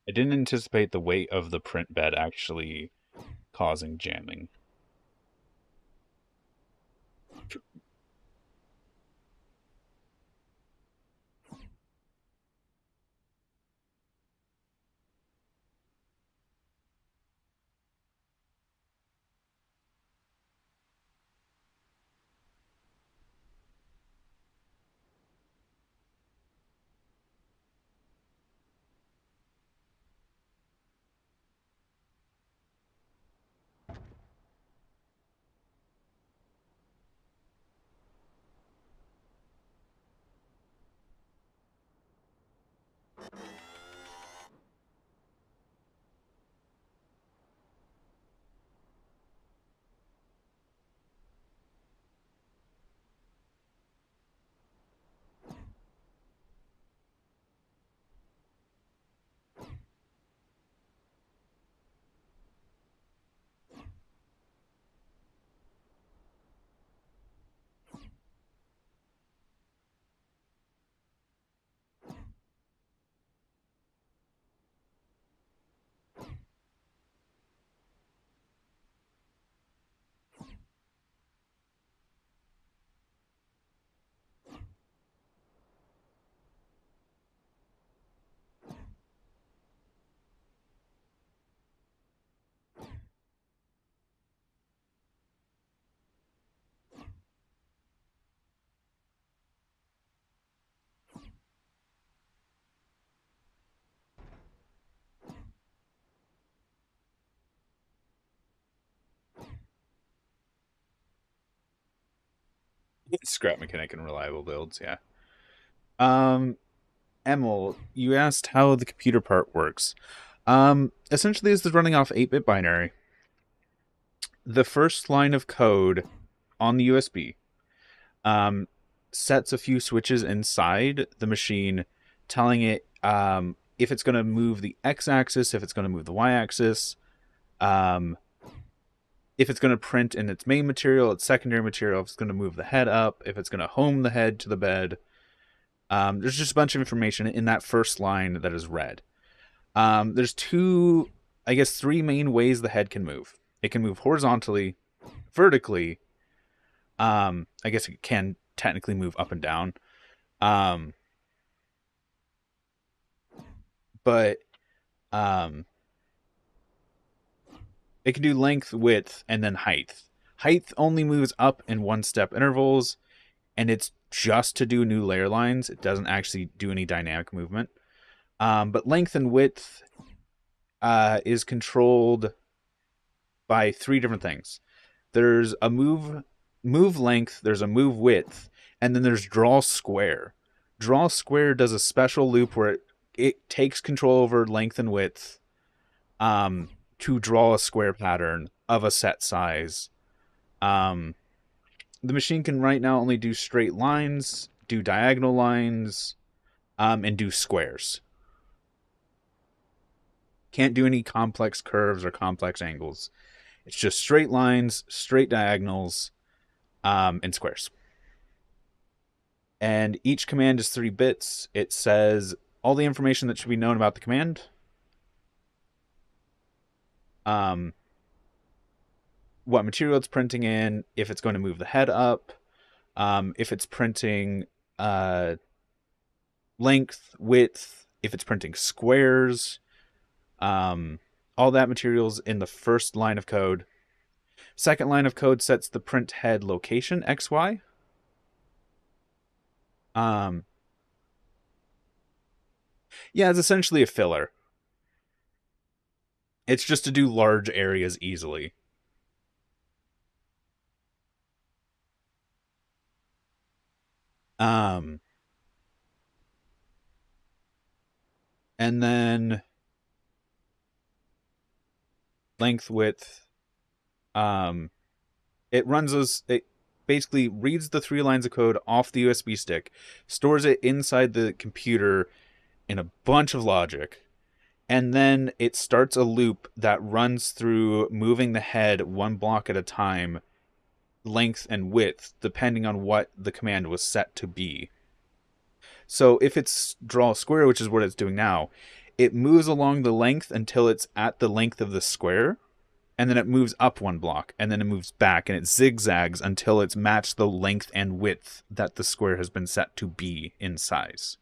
I didn't anticipate the weight of the print bed actually causing jamming. Scrap mechanic and reliable builds, yeah. Emil, you asked how the computer part works. Essentially, this is running off 8-bit binary. The first line of code on the USB sets a few switches inside the machine, telling it if it's going to move the x-axis, if it's going to move the y-axis, if it's going to print in its main material, its secondary material, if it's going to move the head up, if it's going to home the head to the bed. There's just a bunch of information in that first line that is read. There's two I guess, three main ways the head can move. It can move horizontally, vertically. I guess it can technically move up and down. Um, but um, it can do length, width, and then height. Height only moves up in one step intervals, and it's just to do new layer lines. It doesn't actually do any dynamic movement. But length and width is controlled by three different things. There's a move length, there's a move width, and then there's draw square. Draw square does a special loop where it takes control over length and width to draw a square pattern of a set size. Um, the machine can right now only do straight lines, do diagonal lines, and do squares. Can't do any complex curves or complex angles. It's just straight lines, straight diagonals, and squares. And each command is 3 bits. It says all the information that should be known about the command. What material it's printing in, if it's going to move the head up, if it's printing length, width, if it's printing squares, all that material's in the first line of code. Second line of code sets the print head location, XY. Yeah, it's essentially a filler. It's just to do large areas easily. And then length, width. It runs those. It basically reads the 3 lines of code off the USB stick, stores it inside the computer in a bunch of logic, and then it starts a loop that runs through moving the head one block at a time, length and width, depending on what the command was set to be. So if it's draw a square, which is what it's doing now, it moves along the length until it's at the length of the square, and then it moves up one block, and then it moves back, and it zigzags until it's matched the length and width that the square has been set to be in size.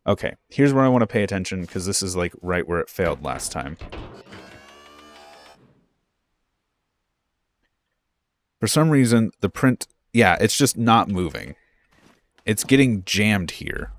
Okay, here's where I want to pay attention, because this is like right where it failed last time. For some reason, the print, yeah, it's just not moving. It's getting jammed here.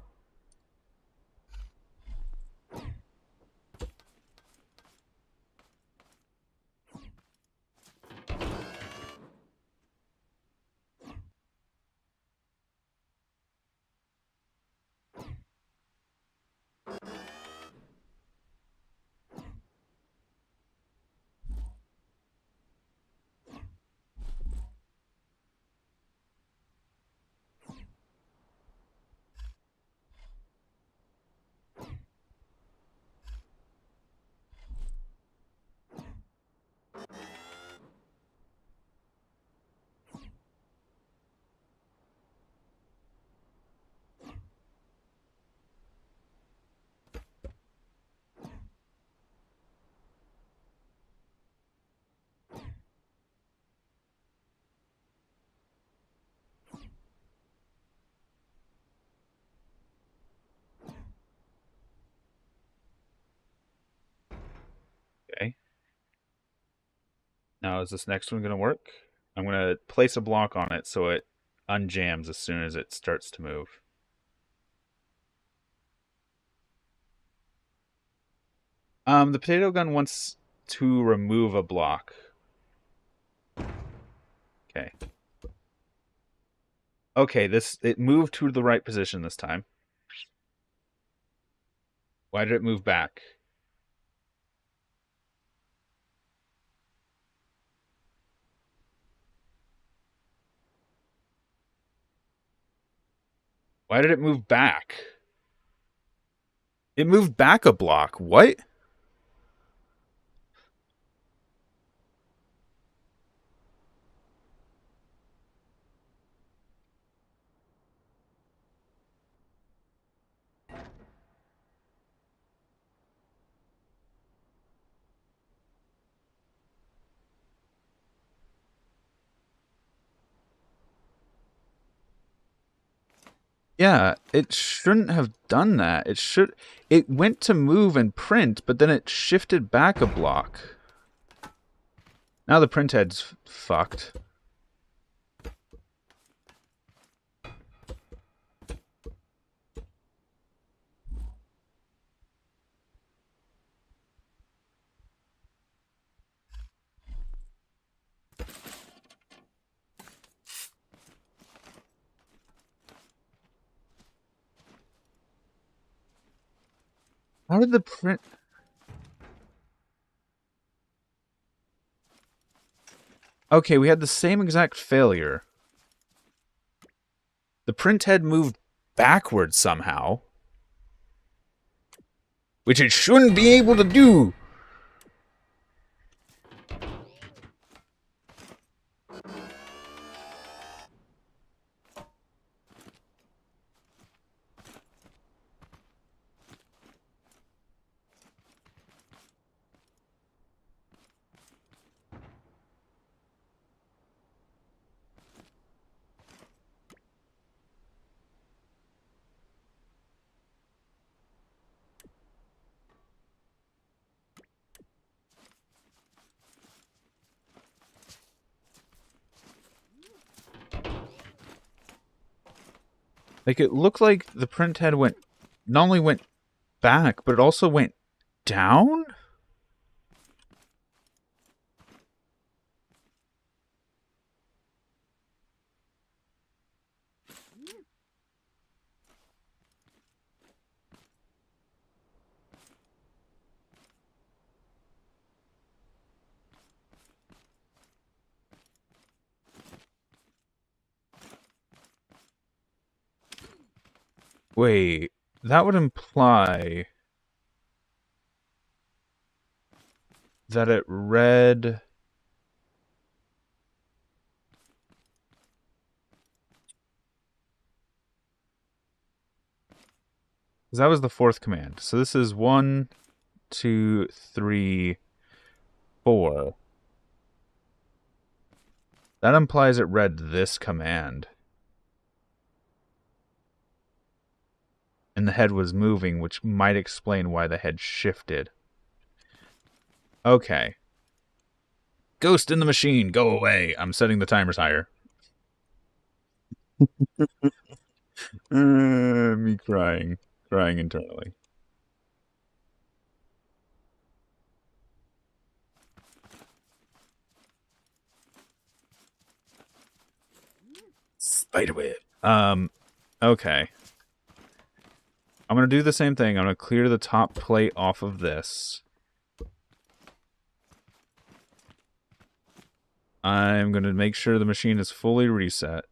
Okay. Now, is this next one going to work? I'm going to place a block on it so it unjams as soon as it starts to move. The potato gun wants to remove a block. Okay. Okay, it moved to the right position this time. Why did it move back? Why did it move back? It moved back a block. What? Yeah, it shouldn't have done that. It went to move and print, but then it shifted back a block. Now the print head's fucked. How did the print... Okay, we had the same exact failure. The print head moved backwards somehow. Which it shouldn't be able to do! Like, it looked like the print head went... Not only went back, but it also went down? Wait, that would imply that it read... Because that was the fourth command. So this is 1, 2, 3, 4. That implies it read this command. And the head was moving, which might explain why the head shifted. Okay. Ghost in the machine, go away. I'm setting the timers higher. Me crying internally. Spiderweb. Okay. I'm going to do the same thing. I'm going to clear the top plate off of this. I'm going to make sure the machine is fully reset.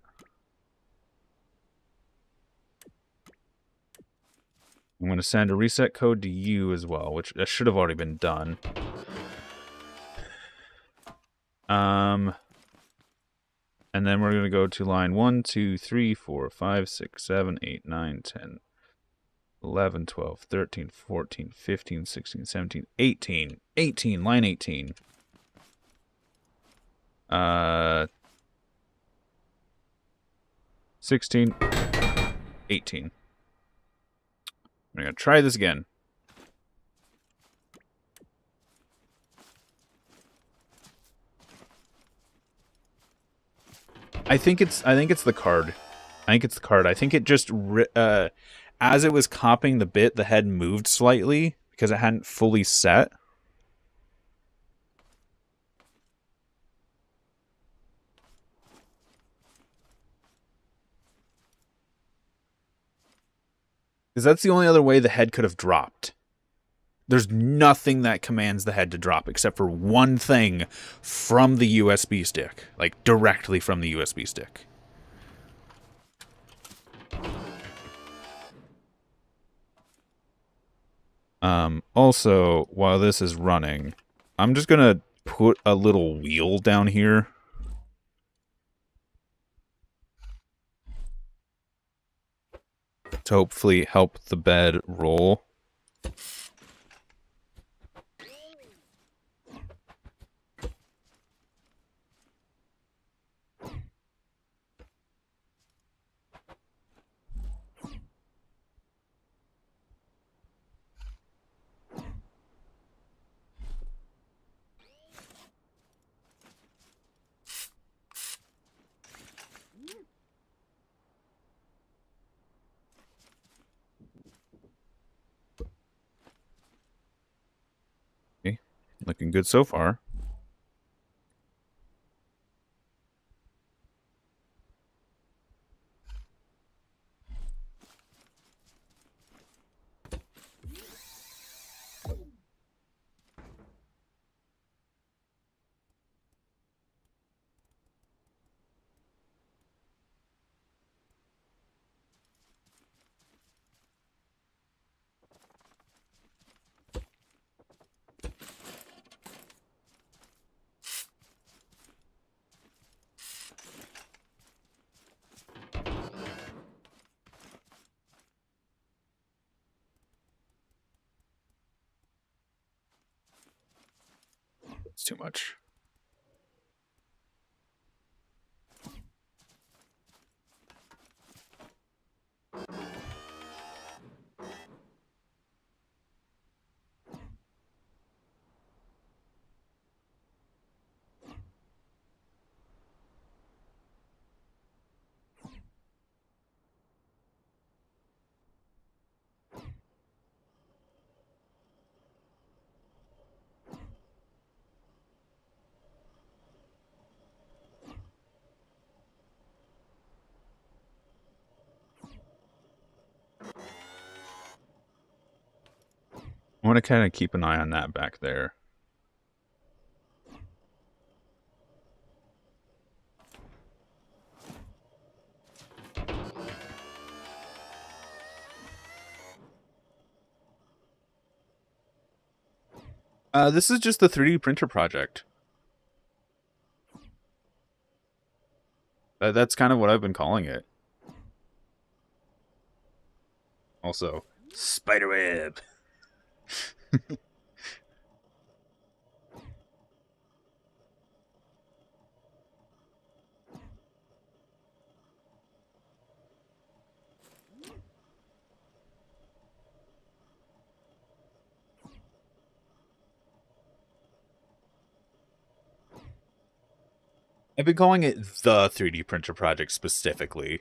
I'm going to send a reset code to you as well, which that should have already been done. And then we're going to go to line 1, 2, 3, 4, 5, 6, 7, 8, 9, 10, 11, 12, 13, 14, 15, 16, 17, 18. 18, line 18. 16, 18. I'm going to try this again. I think it's the card. I think it just as it was copying the bit, the head moved slightly because it hadn't fully set. Because that's the only other way the head could have dropped. There's nothing that commands the head to drop except for one thing from the USB stick. Like, directly from the USB stick. Also, while this is running, I'm just gonna put a little wheel down here. To hopefully help the bed roll. Looking good so far. It's too much. I want to kind of keep an eye on that back there. This is just the 3D printer project. That's kind of what I've been calling it. Also, spiderweb. I've been calling it the 3D printer project specifically.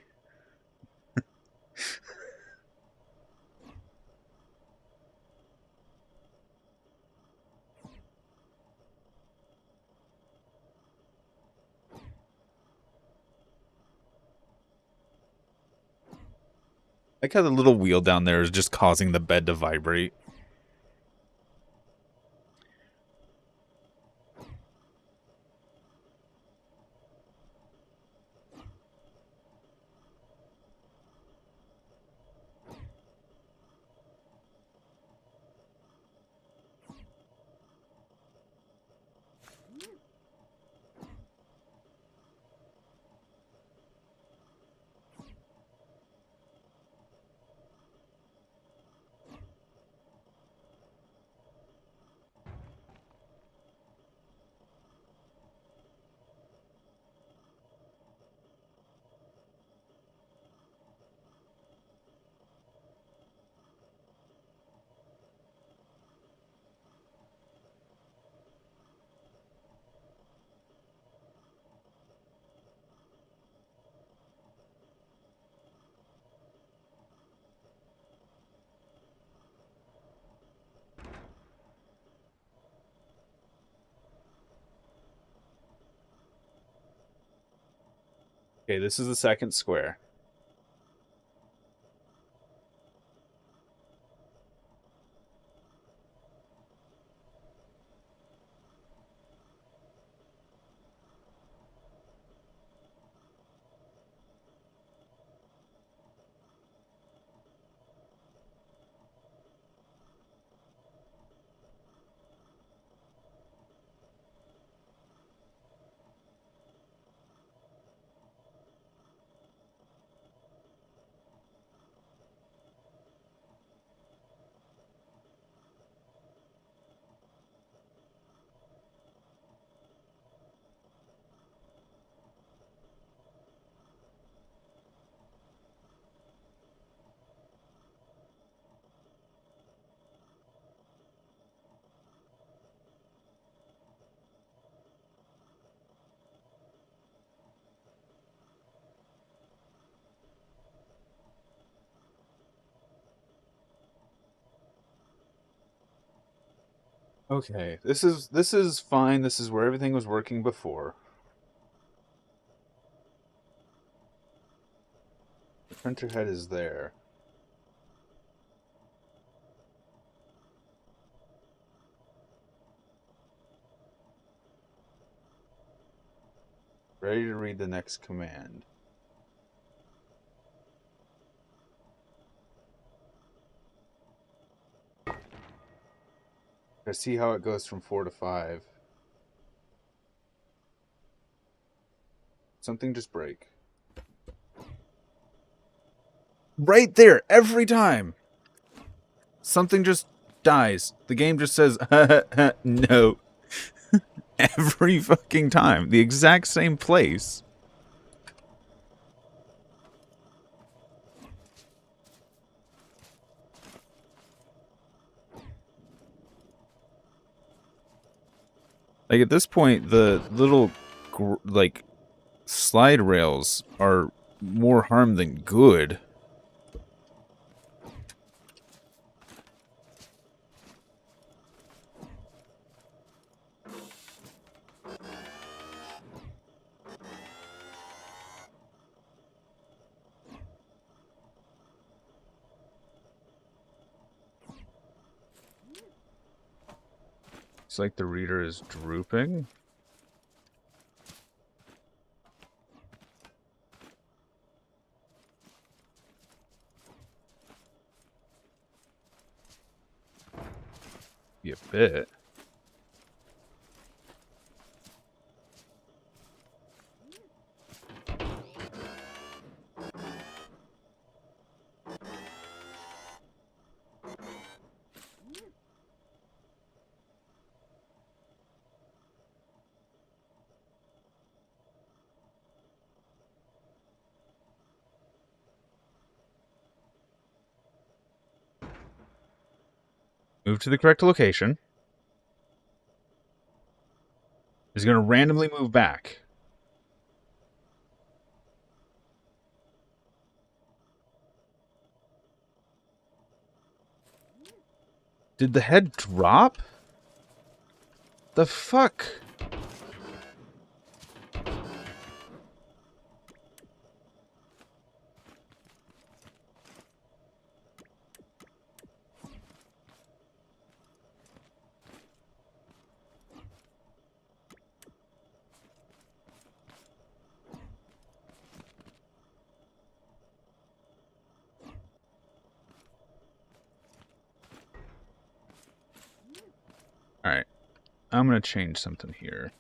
Like how the little wheel down there is just causing the bed to vibrate. Okay, this is the second square. Okay, this is fine. This is where everything was working before. The printer head is there. Ready to read the next command. I see how it goes from 4 to 5. Something just break. Right there, every time. Something just dies. The game just says, no. Every fucking time. The exact same place. Like, at this point, the little, like, slide rails are more harm than good. It's like the reader is drooping. A bit. Move to the correct location. It's going to randomly move back. Did the head drop? The fuck? Alright. I'm going to change something here.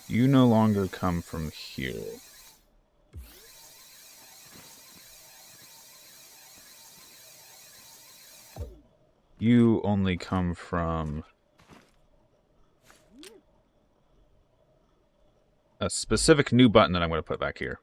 You no longer come from here. You only come from a specific new button that I'm going to put back here.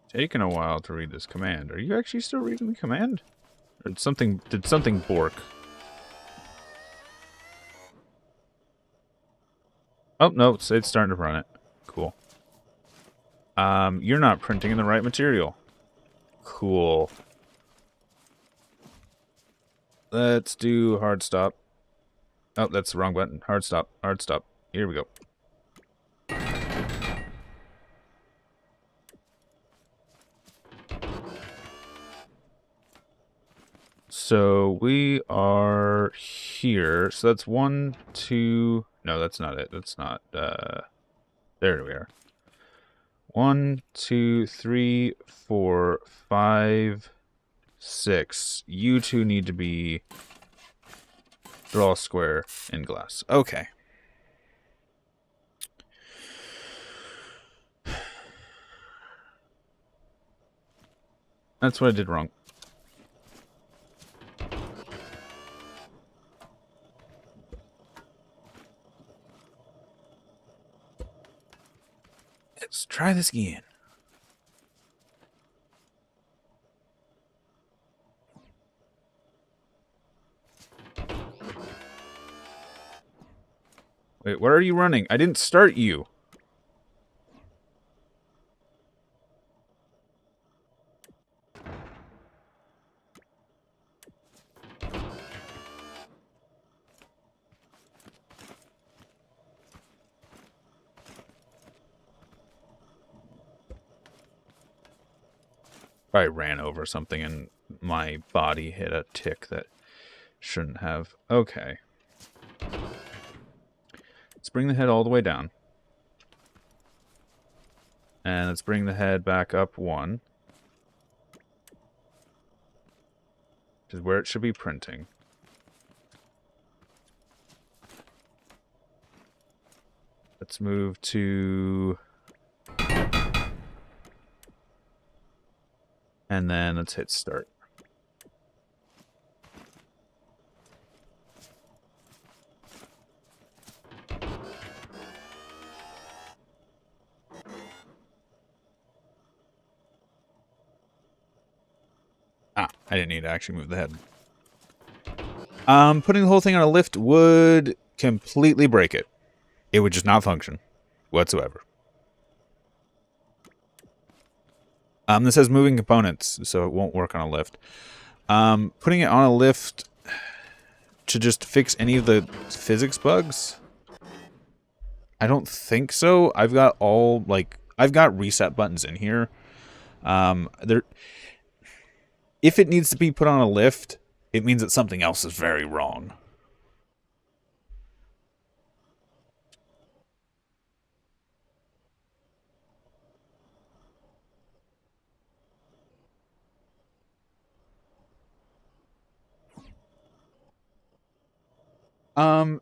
Taking a while to read this command. Are you actually still reading the command? Or did something bork? Oh, no, it's starting to run it. Cool. You're not printing in the right material. Cool. Let's do hard stop. Oh, that's the wrong button. Hard stop. Hard stop. Here we go. So we are here. So that's 1, 2... No, that's not it. That's not... There we are. 1, 2, 3, 4, 5, 6. You two need to be... Draw a square in glass. Okay. That's what I did wrong. Let's try this again. Wait, what are you running? I didn't start you. I ran over something and my body hit a tick that shouldn't have. Okay. Let's bring the head all the way down. And let's bring the head back up 1. Which is where it should be printing. Let's move to... And then let's hit start. Ah, I didn't need to actually move the head. Putting the whole thing on a lift would completely break it. It would just not function whatsoever. This says moving components, so it won't work on a lift. Putting it on a lift to just fix any of the physics bugs? I don't think so. I've got I've got reset buttons in here. If it needs to be put on a lift, it means that something else is very wrong.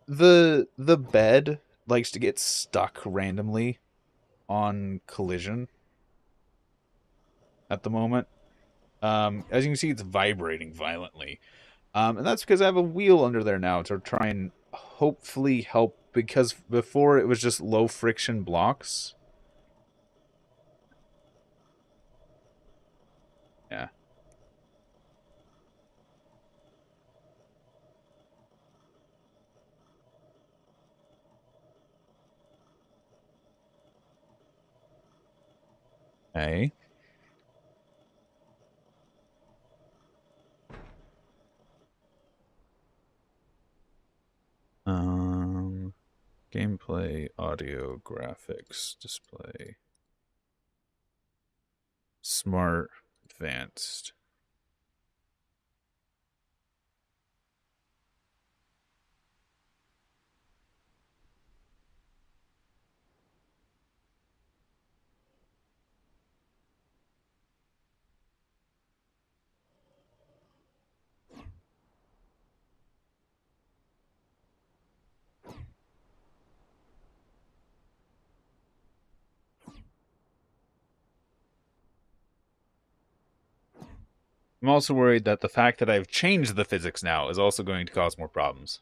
The bed likes to get stuck randomly on collision at the moment. As you can see, it's vibrating violently. And that's because I have a wheel under there now to try and hopefully help, because before it was just low friction blocks. Yeah. Okay. Gameplay, audio, graphics, display. Smart, advanced. I'm also worried that the fact that I've changed the physics now is also going to cause more problems.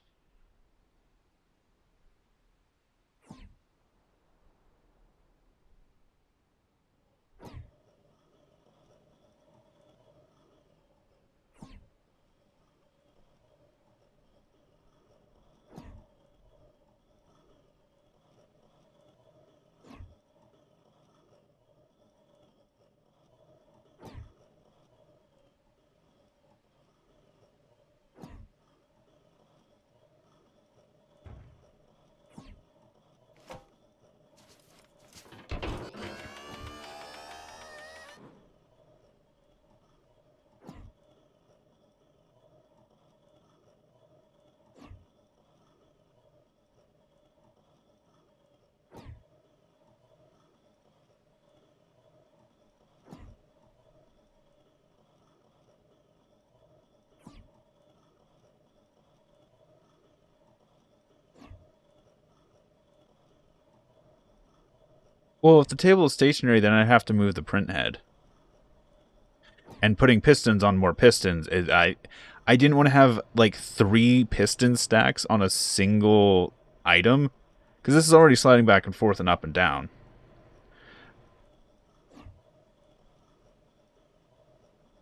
Well, if the table is stationary, then I have to move the print head. And putting pistons on more pistons, I didn't want to have like 3 piston stacks on a single item, because this is already sliding back and forth and up and down.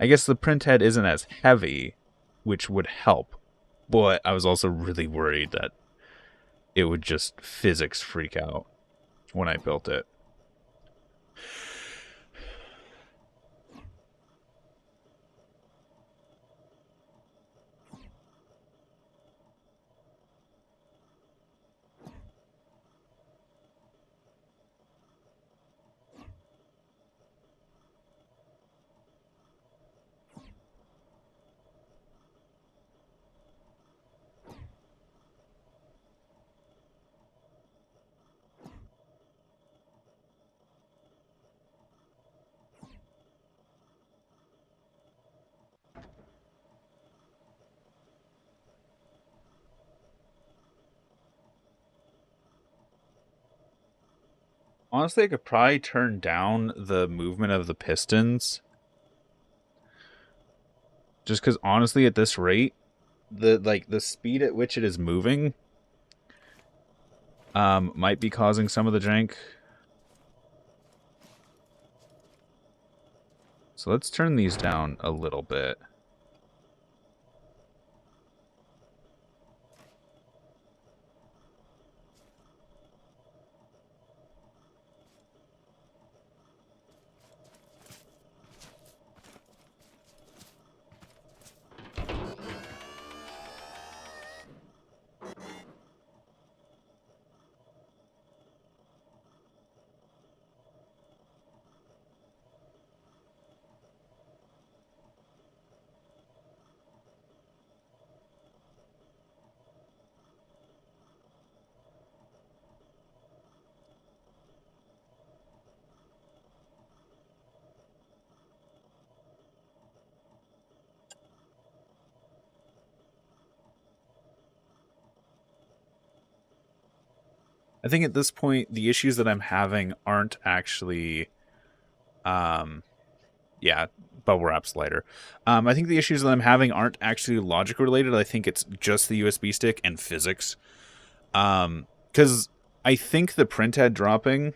I guess the print head isn't as heavy, which would help, but I was also really worried that it would just physics freak out when I built it. Honestly, I could probably turn down the movement of the pistons. Just because honestly, at this rate, the speed at which it is moving might be causing some of the jank. So let's turn these down a little bit. I think at this point, the issues that I'm having aren't actually, yeah, bubble wrap slider. I think the issues that I'm having aren't actually logic related. I think it's just the USB stick and physics. Because I think the printhead dropping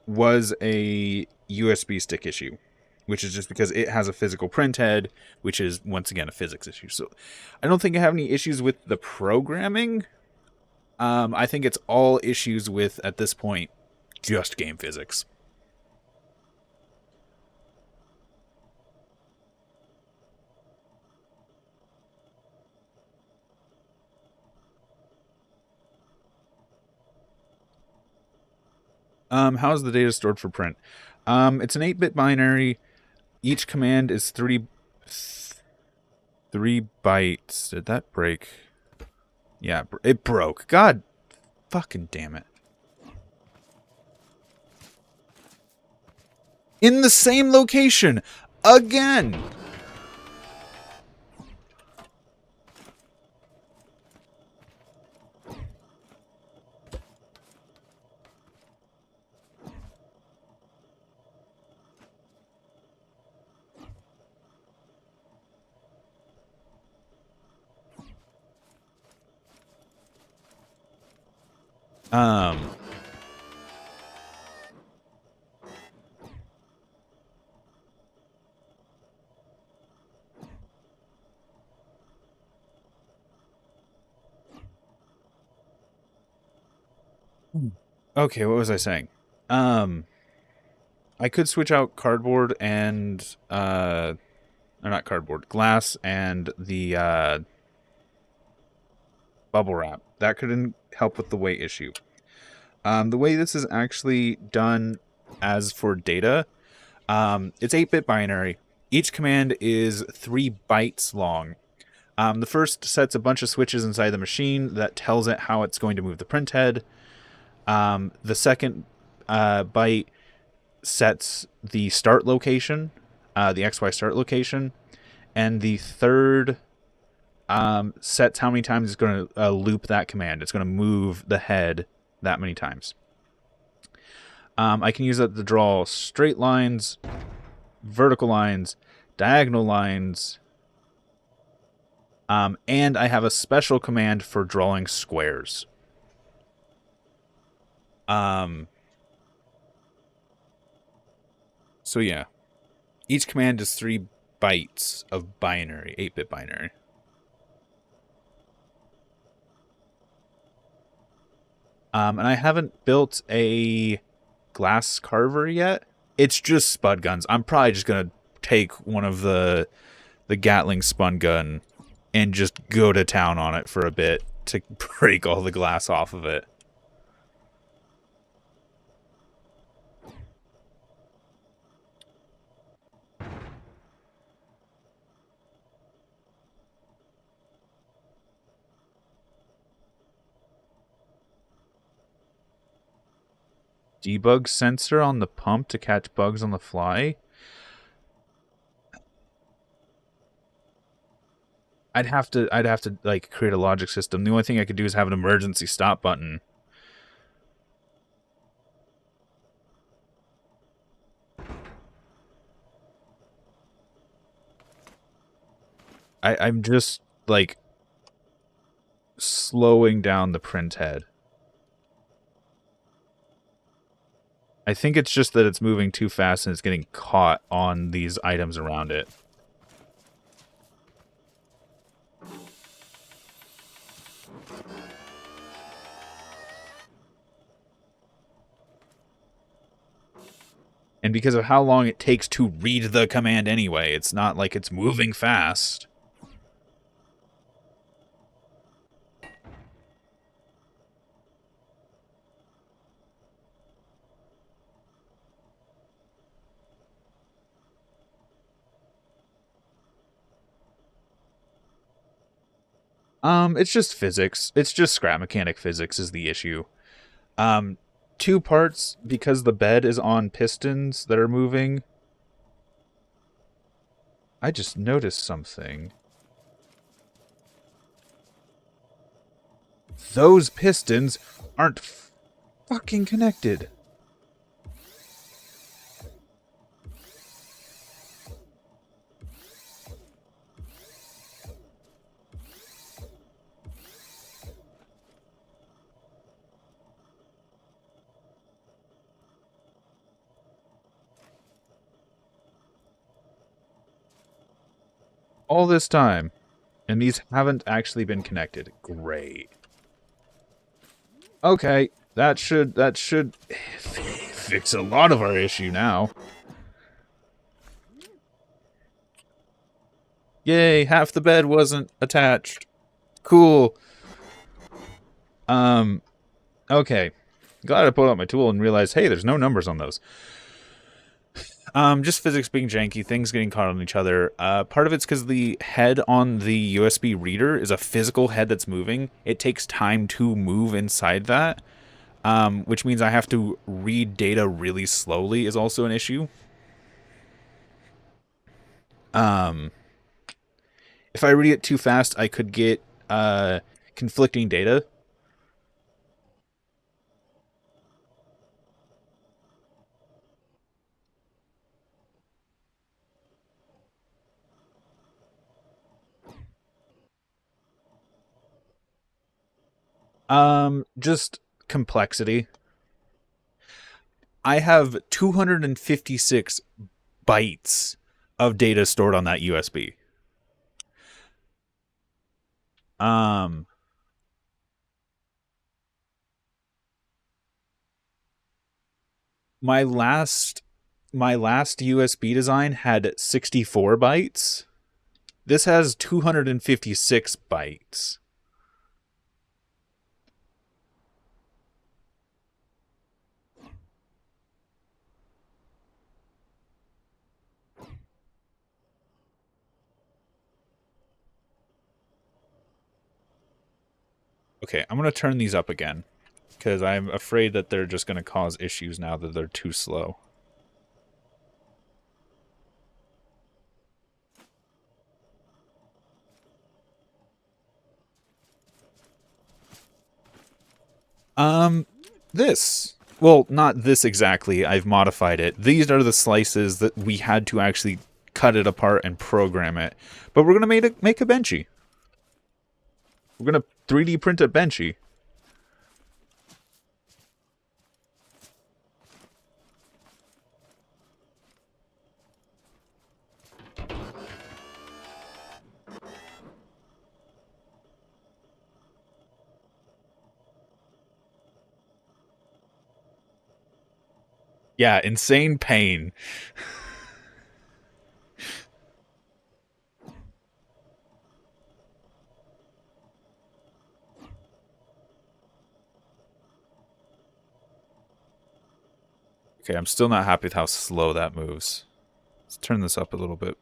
was a USB stick issue, which is just because it has a physical printhead, which is once again a physics issue. So I don't think I have any issues with the programming. I think it's all issues with, at this point, just game physics. How is the data stored for print? It's an 8-bit binary. Each command is 3 bytes. Did that break? Yeah, it broke. God fucking damn it. In the same location again. Um Okay, what was I saying? I could switch out cardboard and or not cardboard, glass and the bubble wrap. That could help with the weight issue. The way this is actually done as for data, it's 8-bit binary. Each command is 3 bytes long. The first sets a bunch of switches inside the machine that tells it how it's going to move the printhead. The second byte sets the start location, the XY start location, and the third sets how many times it's going to loop that command. It's going to move the head that many times. I can use that to draw straight lines, vertical lines, diagonal lines, and I have a special command for drawing squares. So yeah, each command is 3 bytes of binary, 8-bit binary. And I haven't built a glass carver yet. It's just spud guns. I'm probably just gonna take one of the Gatling spun gun and just go to town on it for a bit to break all the glass off of it. Debug sensor on the pump to catch bugs on the fly. I'd have to like create a logic system. The only thing I could do is have an emergency stop button. I'm just like slowing down the print head. I think it's just that it's moving too fast and it's getting caught on these items around it. And because of how long it takes to read the command anyway, it's not like it's moving fast. It's just physics. It's just scrap mechanic physics is the issue. 2 parts, because the bed is on pistons that are moving. I just noticed something. Those pistons aren't fucking connected. All this time, and these haven't actually been connected. Great. Okay, that should fix a lot of our issue now. Yay, half the bed wasn't attached. Cool. Okay. Glad I pulled out my tool and realized, hey, there's no numbers on those. Just physics being janky, things getting caught on each other. Part of it's because the head on the USB reader is a physical head that's moving. It takes time to move inside that, which means I have to read data really slowly is also an issue. If I read it too fast, I could get conflicting data. Just complexity. I have 256 bytes of data stored on that USB. My last USB design had 64 bytes. This has 256 bytes. Okay, I'm going to turn these up again, because I'm afraid that they're just going to cause issues now that they're too slow. This. Well, not this exactly. I've modified it. These are the slices that we had to actually cut it apart and program it. But we're gonna make a benchy. We're gonna 3D print a benchy. Yeah, insane pain. Okay, I'm still not happy with how slow that moves. Let's turn this up a little bit.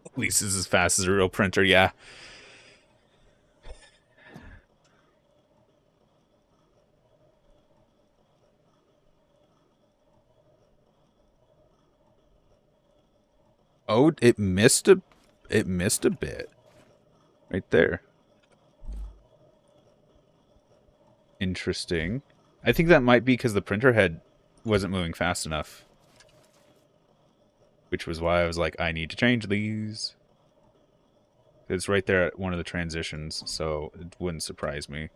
At least it's as fast as a real printer, yeah. Oh, it missed a bit. Right there. Interesting. I think that might be because the printer head wasn't moving fast enough. Which was why I was like, I need to change these. It's right there at one of the transitions, so it wouldn't surprise me.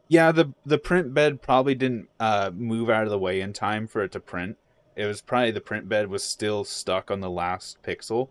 Yeah, the print bed probably didn't move out of the way in time for it to print. It was probably the print bed was still stuck on the last pixel.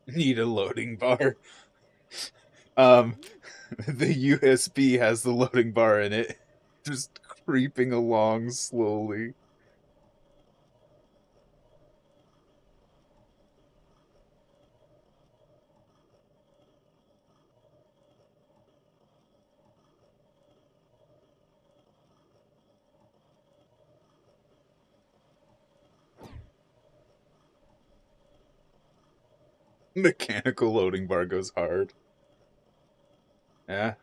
Need a loading bar. Um, the USB has the loading bar in it, just creeping along slowly. Mechanical loading bar goes hard. Yeah.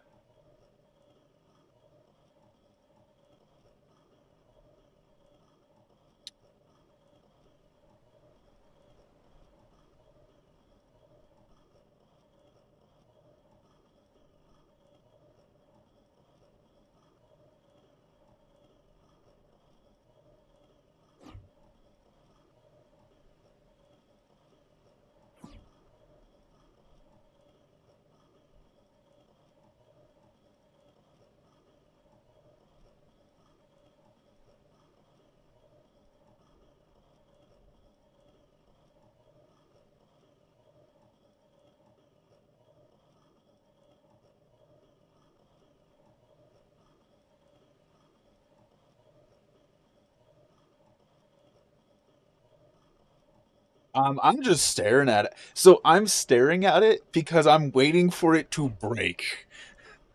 I'm just staring at it. So I'm staring at it because I'm waiting for it to break.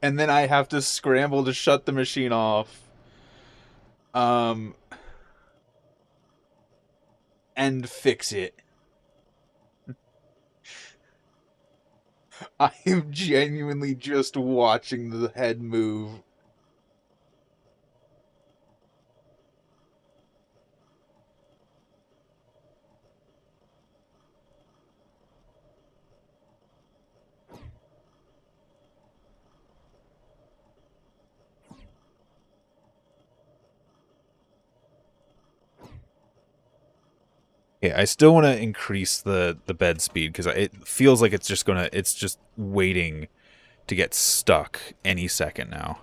And then I have to scramble to shut the machine off. Um, and fix it. I am genuinely just watching the head move. Okay, I still want to increase the bed speed because it feels like it's just waiting to get stuck any second now.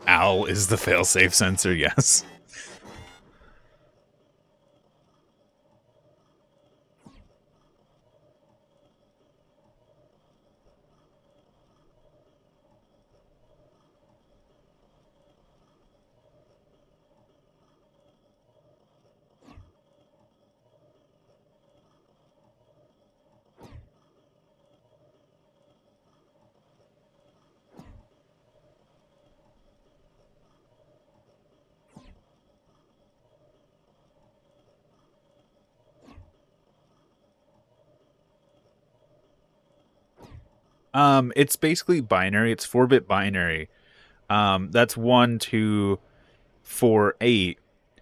Owl is the failsafe sensor, yes. It's basically binary. It's 4-bit binary. That's 1, 2, 4, 8,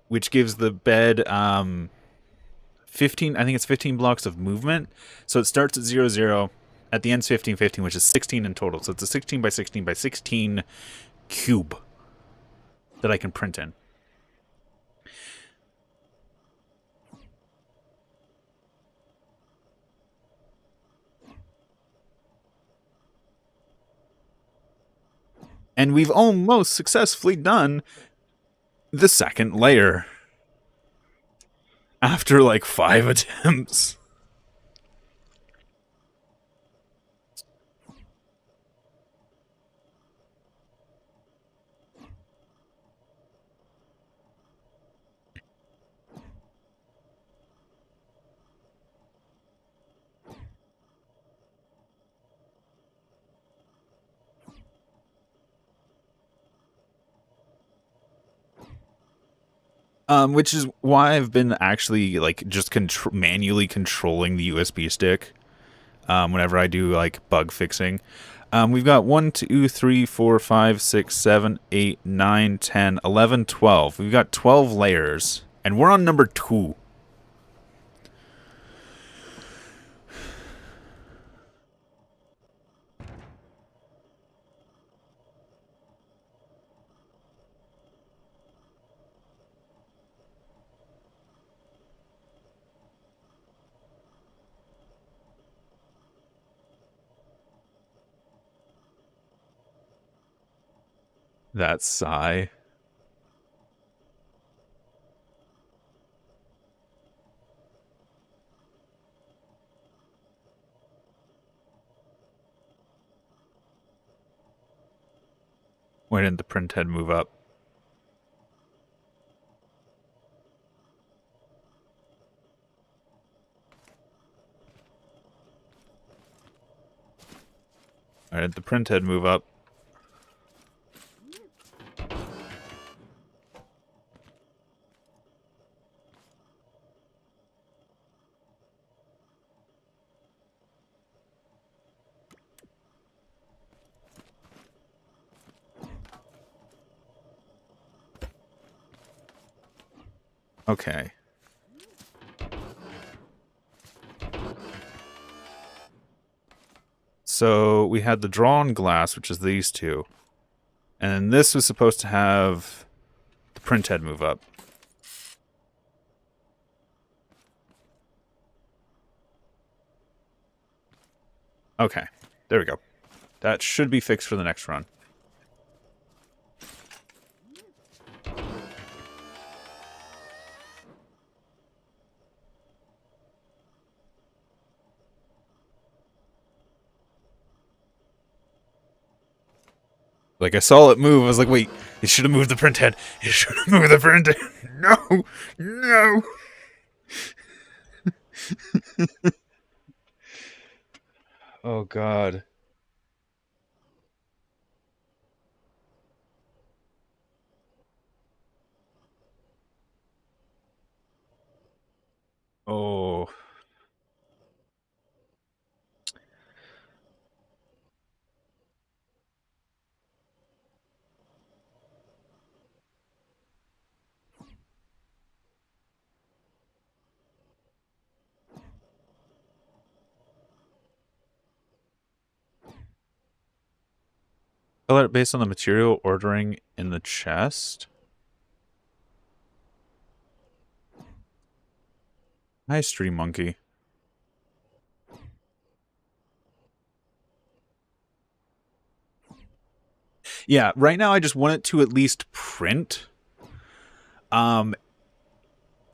which gives the bed 15. I think it's 15 blocks of movement. So it starts at 0, 0. At the end's 15, 15, which is 16 in total. So it's a 16 by 16 by 16 cube that I can print in. And we've almost successfully done the second layer after like 5 attempts. Which is why I've been actually like just manually controlling the USB stick whenever I do like bug fixing. We've got 1, 2, 3, 4, 5, 6, 7, 8, 9, 10, 11, 12. We've got 12 layers, and we're on number 2. That sigh. Why didn't the print head move up? Why did the print head move up? Okay. So we had the drawn glass, which is these two. And this was supposed to have the print head move up. Okay. There we go. That should be fixed for the next run. Like, I saw it move. I was like, wait, it should have moved the print head. It should have moved the print head. No! No! Oh, God. Oh. Alert based on the material ordering in the chest. Hi, Stream Monkey. Yeah, right now I just want it to at least print. And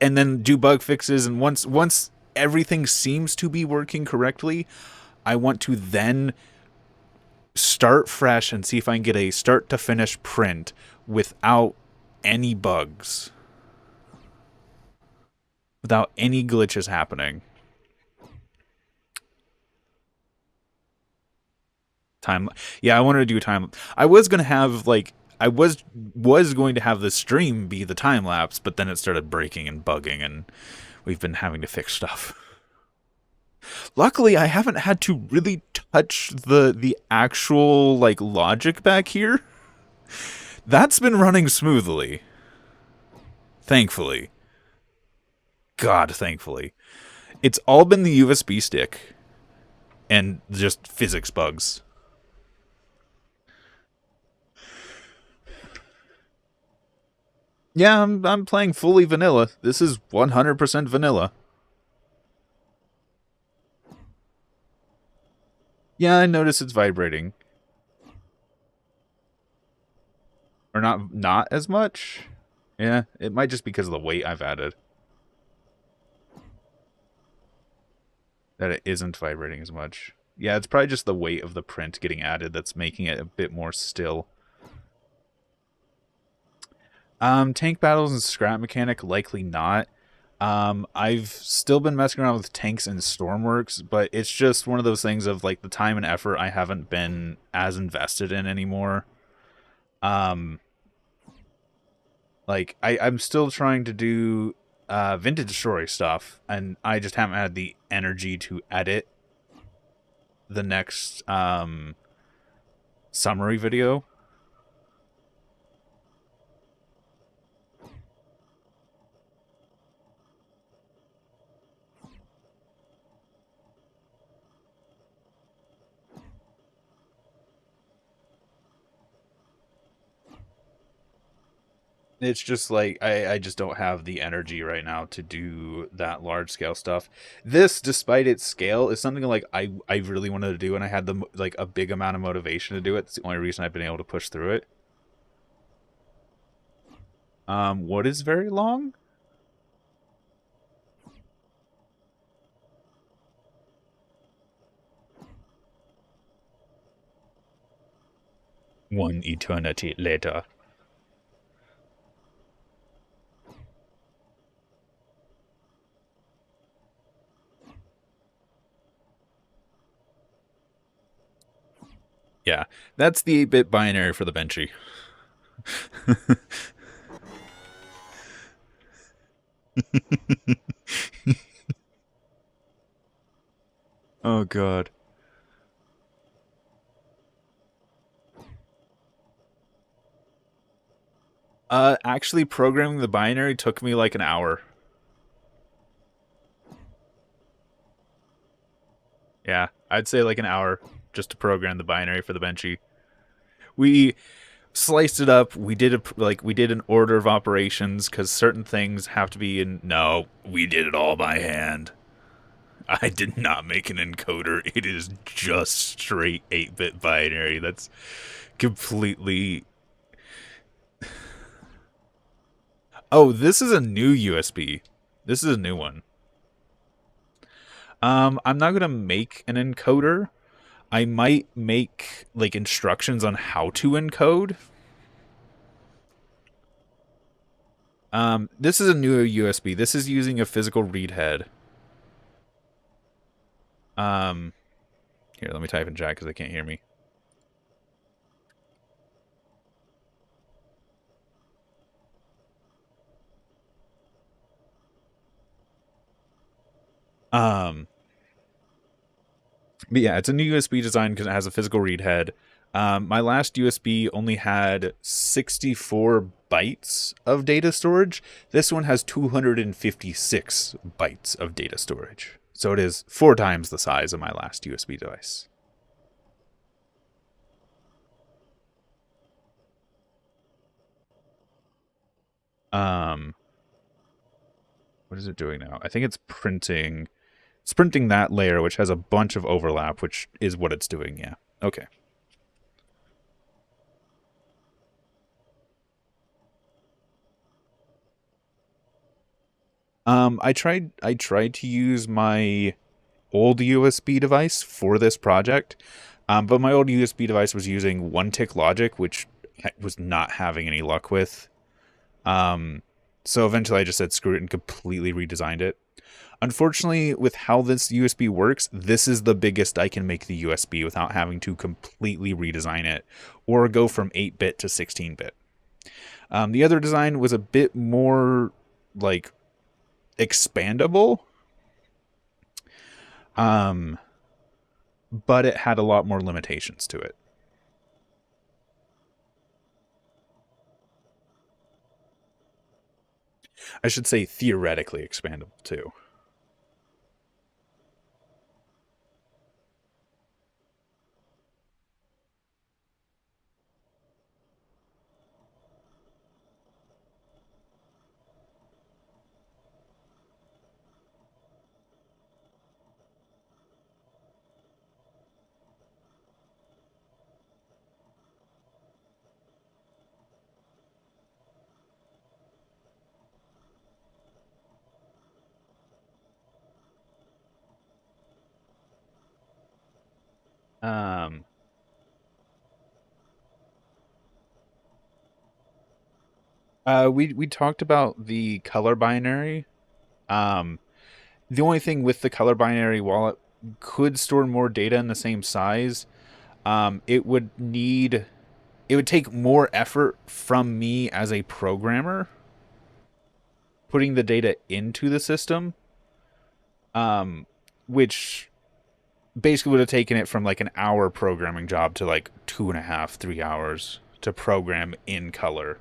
then do bug fixes, and once everything seems to be working correctly, I want to then start fresh and see if I can get a start to finish print without any bugs. Without any glitches happening. Time, yeah, I wanted to do time. I was gonna have like I was going to have the stream be the time lapse, but then it started breaking and bugging, and we've been having to fix stuff. Luckily, I haven't had to really touch the actual like logic back here. That's been running smoothly. Thankfully. God, thankfully. It's all been the USB stick and just physics bugs. Yeah, I'm playing fully vanilla. This is 100% vanilla. Yeah, I notice it's vibrating. Or not as much. Yeah, it might just be because of the weight I've added. That it isn't vibrating as much. Yeah, it's probably just the weight of the print getting added that's making it a bit more still. Tank battles and scrap mechanic, likely not. I've still been messing around with tanks and stormworks, but it's just one of those things of like the time and effort I haven't been as invested in anymore. Like I'm still trying to do vintage story stuff, and I just haven't had the energy to edit the next summary video. It's just like I just don't have the energy right now to do that large scale stuff. This, despite its scale, is something like I really wanted to do, and I had the like a big amount of motivation to do it. It's the only reason I've been able to push through it. What is very long? One eternity later. Yeah, that's the 8-bit binary for the Benchy. Oh god. Actually programming the binary took me like an hour. Yeah, I'd say like an hour just to program the binary for the Benchy. We sliced it up. We did we did an order of operations because certain things have to be in. No, we did it all by hand. I did not make an encoder. It is just straight 8-bit binary. That's completely. Oh, this is a new USB. This is a new one. I'm not gonna make an encoder. I might make like instructions on how to encode. This is a new USB. This is using a physical read head. Here, let me type in chat because they can't hear me. But yeah, it's a new USB design because it has a physical read head. My last USB only had 64 bytes of data storage. This one has 256 bytes of data storage. So it is 4 times the size of my last USB device. Um, what is it doing now? I think it's printing. It's printing that layer, which has a bunch of overlap, which is what it's doing. Yeah. Okay. I tried to use my old USB device for this project, but my old USB device was using one-tick logic, which I was not having any luck with. So eventually I just said screw it and completely redesigned it. Unfortunately, with how this USB works, this is the biggest I can make the USB without having to completely redesign it or go from 8-bit to 16-bit. The other design was a bit more like expandable, um, but it had a lot more limitations to it. I should say theoretically expandable too. Um, we talked about the color binary. Um, the only thing with the color binary, while it could store more data in the same size, it would need it would take more effort from me as a programmer putting the data into the system, um, which basically would have taken it from like an hour programming job to like 2.5, 3 hours to program in color.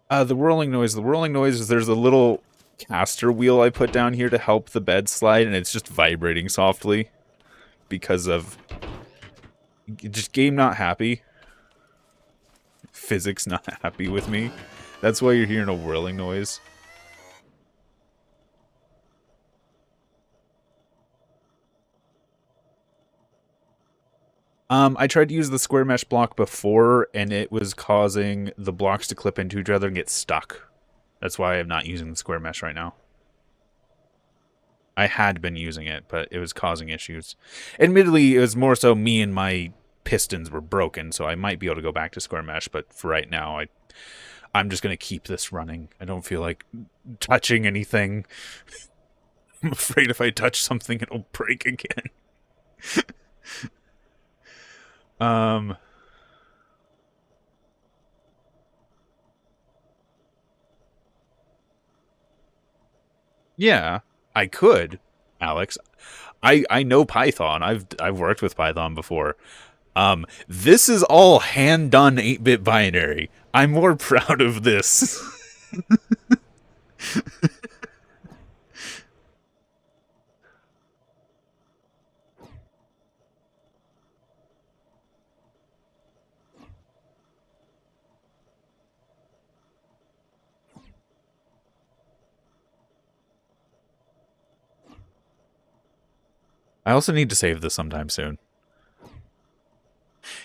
The whirling noise. The whirling noise is there's a little caster wheel I put down here to help the bed slide, and it's just vibrating softly because of just game not happy, physics not happy with me. That's why you're hearing a whirling noise. I tried to use the square mesh block before, and it was causing the blocks to clip into each other and get stuck. That's why I'm not using the square mesh right now. I had been using it, but it was causing issues. Admittedly, it was more so me and my pistons were broken, so I might be able to go back to square mesh, but for right now, I'm just going to keep this running. I don't feel like touching anything. I'm afraid if I touch something, it'll break again. Um, yeah, I could, Alex. I know Python. I've worked with Python before. This is all hand done 8-bit binary. I'm more proud of this. I also need to save this sometime soon.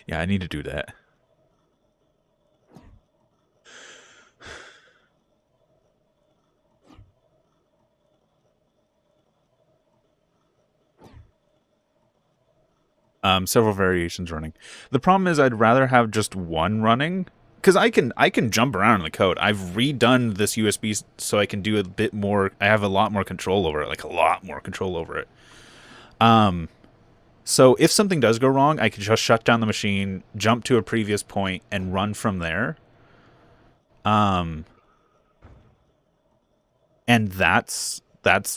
Yeah, I need to do that. Several variations running. The problem is I'd rather have just one running because I can jump around in the code. I've redone this USB so I can do a bit more. I have a lot more control over it, like a lot more control over it. Um, so if something does go wrong, I can just shut down the machine, jump to a previous point, and run from there. Um, and that's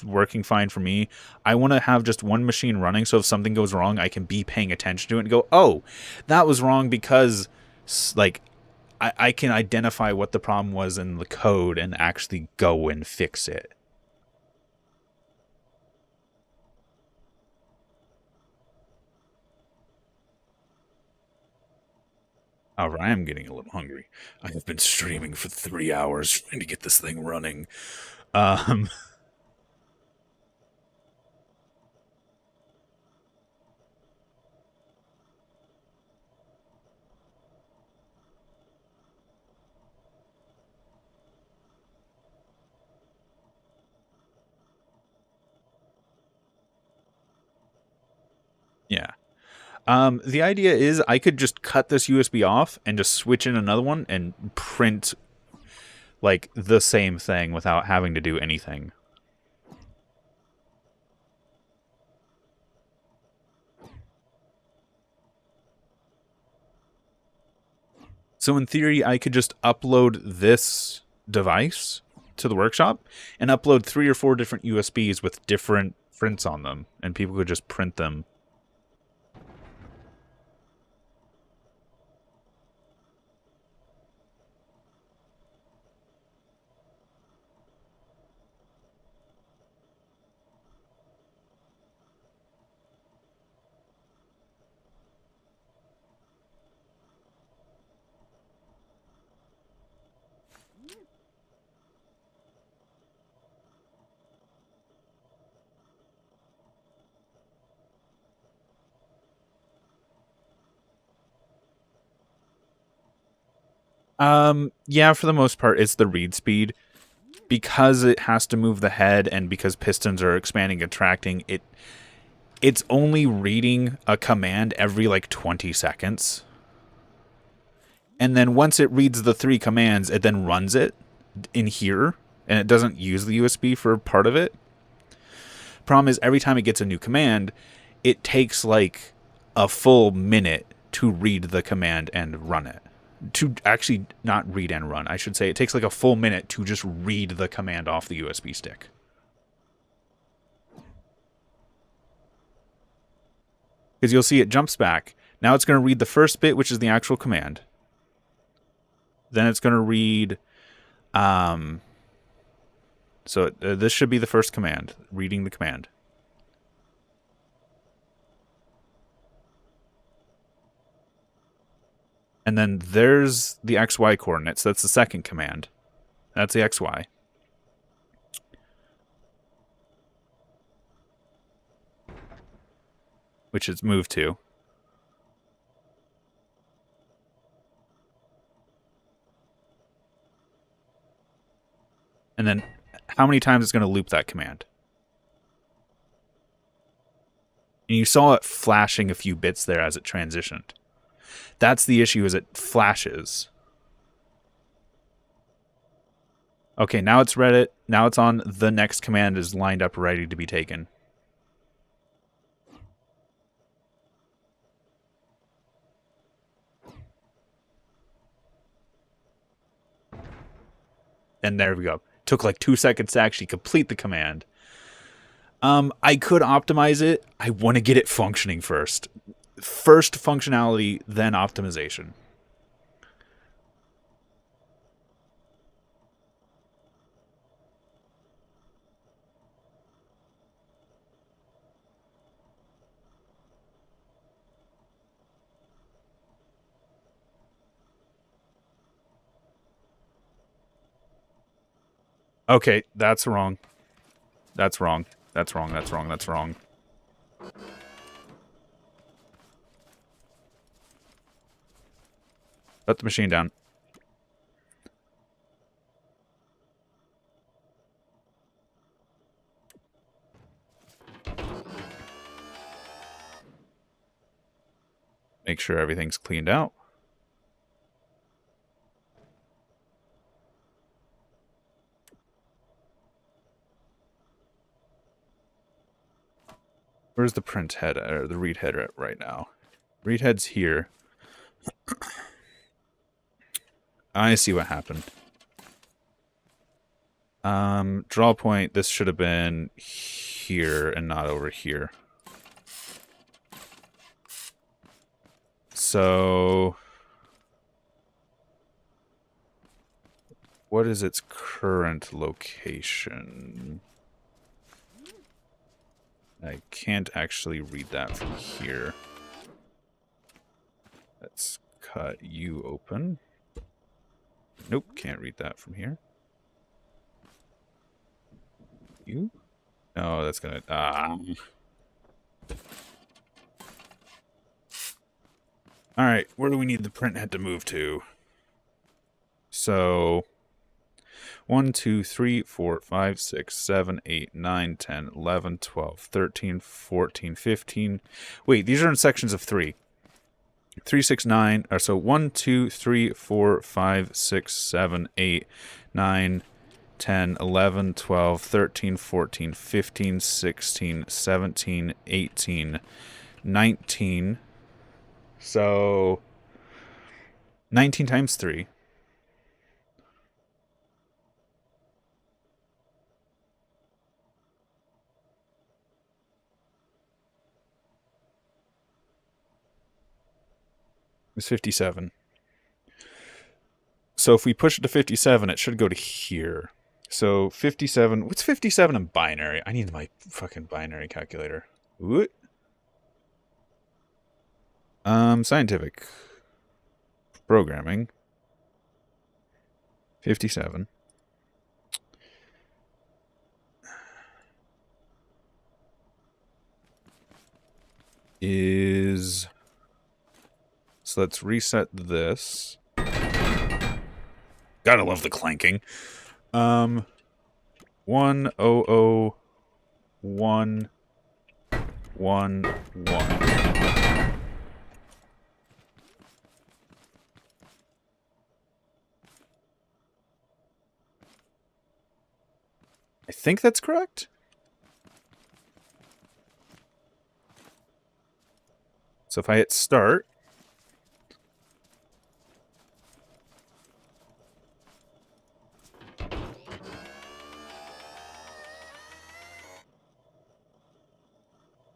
working fine for me. I want to have just one machine running, so if something goes wrong, I can be paying attention to it and go, "Oh, that was wrong because like I can identify what the problem was in the code and actually go and fix it." However, I am getting a little hungry. I have been streaming for 3 hours trying to get this thing running. Um, yeah. The idea is I could just cut this USB off and just switch in another one and print like the same thing without having to do anything. So in theory, I could just upload this device to the workshop and upload 3 or 4 different USBs with different prints on them, and people could just print them. Yeah, for the most part, it's the read speed. Because it has to move the head and because pistons are expanding and contracting, it's only reading a command every like 20 seconds. And then once it reads the 3 commands, it then runs it in here, and it doesn't use the USB for part of it. Problem is, every time it gets a new command, it takes like a full minute to read the command and run it. To actually not read and run, I should say. It takes like a full minute to just read the command off the USB stick. Because you'll see it jumps back. Now it's going to read the first bit, which is the actual command. Then it's going to read... this should be the first command, reading the command. And then there's the XY coordinates. That's the second command. That's the XY. Which it's moved to. And then how many times it's going to loop that command. And you saw it flashing a few bits there as it transitioned. That's the issue, is it flashes. Okay, now it's read it. Now it's on. The next command is lined up ready to be taken. And there we go. Took like 2 seconds to actually complete the command. I could optimize it. I want to get it functioning first. First functionality, then optimization. Okay, that's wrong. That's wrong. That's wrong. That's wrong. That's wrong. Put the machine down. Make sure everything's cleaned out. Where's the print head or the read head at right now? Read head's here. I see what happened. Draw point, this should have been here and not over here. So what is its current location? I can't actually read that from here. Let's cut you open. Nope, can't read that from here. You? No, that's gonna... Alright, where do we need the print head to move to? So... 1, 2, 3, 4, 5, 6, 7, 8, 9, 10, 11, 12, 13, 14, 15. Wait, these are in sections of 3. 3, 6, 9. So 1, 2, 3, 4, 5, 6, 7, 8, 9, 10, 11, 12, 13, 14, 15, 16, 17, 18, 19. So 19 times 3. Is 57. So if we push it to 57, it should go to here. So 57... What's 57 in binary? I need my fucking binary calculator. What? Scientific programming. 57. Is... So let's reset this. Gotta love the clanking. 1001111. I think that's correct. So if I hit start,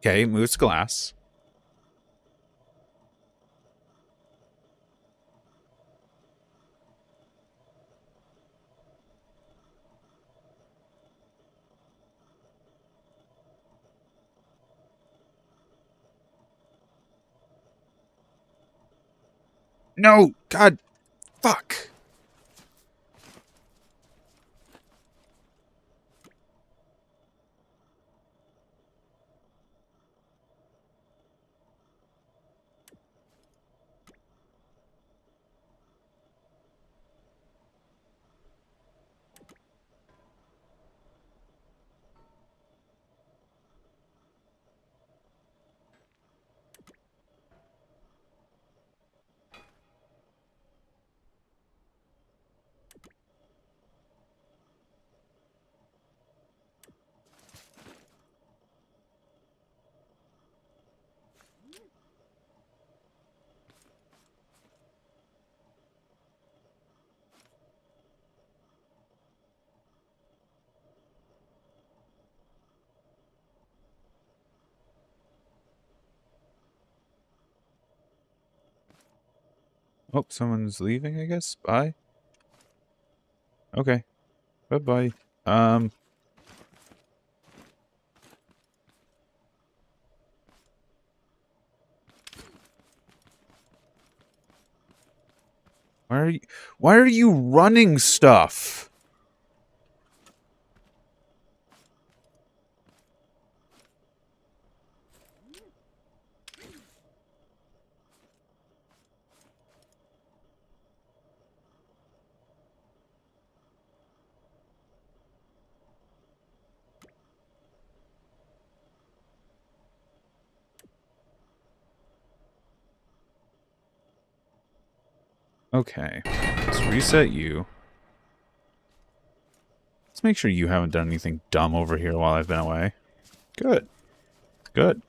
okay, moves glass. No! God! Fuck! Oh, someone's leaving, I guess? Bye? Okay. Bye-bye. Why are you running stuff? Okay. Let's reset you. Let's make sure you haven't done anything dumb over here while I've been away. Good. Good.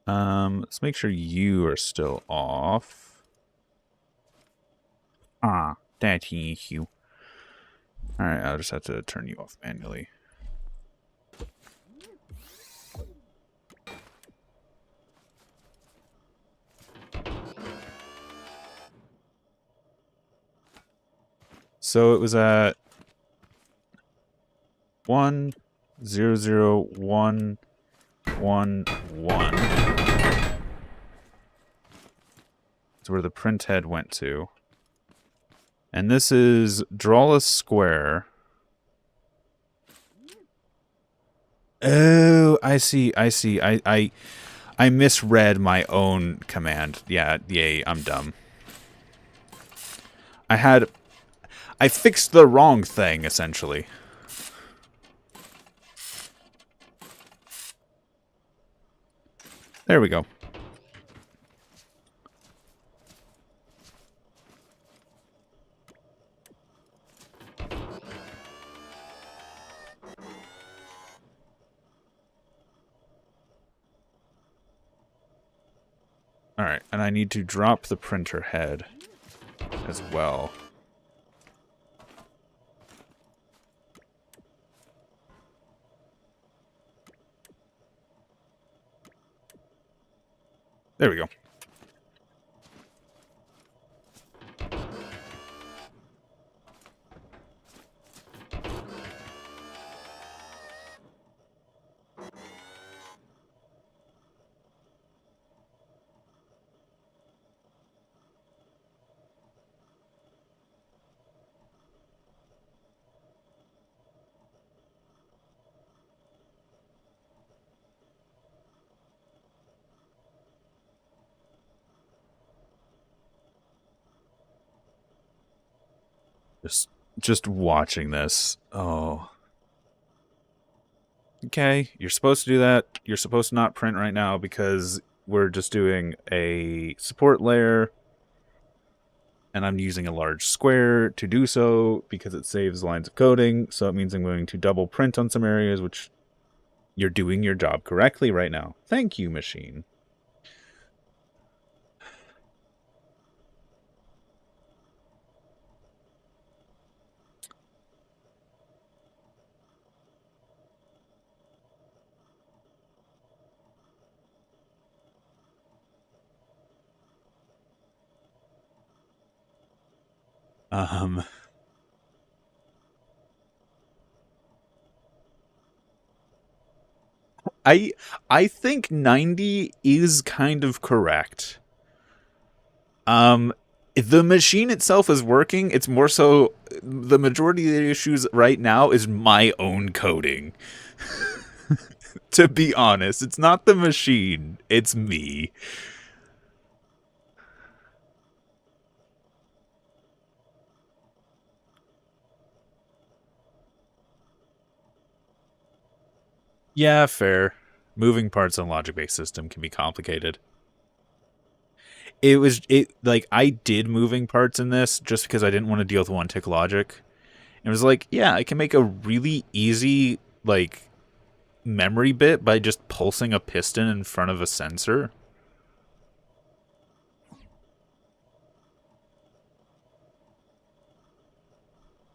Let's make sure you are still off. Ah, that's an issue. Alright, I'll just have to turn you off manually. So it was at 1, 0, 0, 1, 1, 1. That's where the print head went to. And this is draw a square. Oh, I see. I misread my own command. Yeah, yay, I'm dumb. I fixed the wrong thing, essentially. There we go. Alright, and I need to drop the printer head as well. There we go. Just watching this. Oh. Okay, you're supposed to do that. You're supposed to not print right now because we're just doing a support layer. And I'm using a large square to do so because it saves lines of coding. So it means I'm going to double print on some areas, which you're doing your job correctly right now. Thank you, machine. I think 90 is kind of correct. The machine itself is working. It's more so the majority of the issues right now is my own coding. To be honest, it's not the machine. It's me. Yeah, fair. Moving parts in a logic-based system can be complicated. I did moving parts in this just because I didn't want to deal with one tick logic. And it was like, yeah, I can make a really easy, like, memory bit by just pulsing a piston in front of a sensor.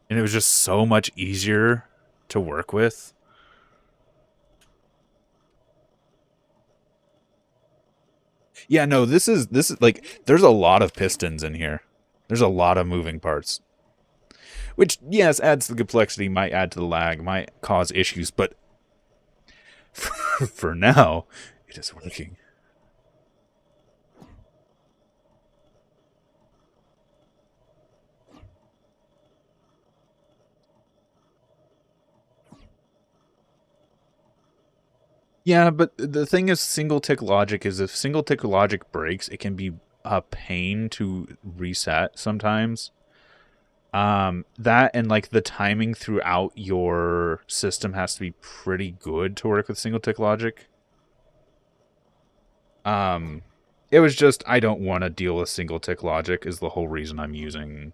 And it was just so much easier to work with. Yeah, no, this is like there's a lot of pistons in here. There's a lot of moving parts. Which, yes, adds to the complexity, might add to the lag, might cause issues, but for now, it is working. Yeah, but the thing is, single tick logic is if single tick logic breaks, it can be a pain to reset sometimes. That and like the timing throughout your system has to be pretty good to work with single tick logic. It was just I don't want to deal with single tick logic is the whole reason I'm using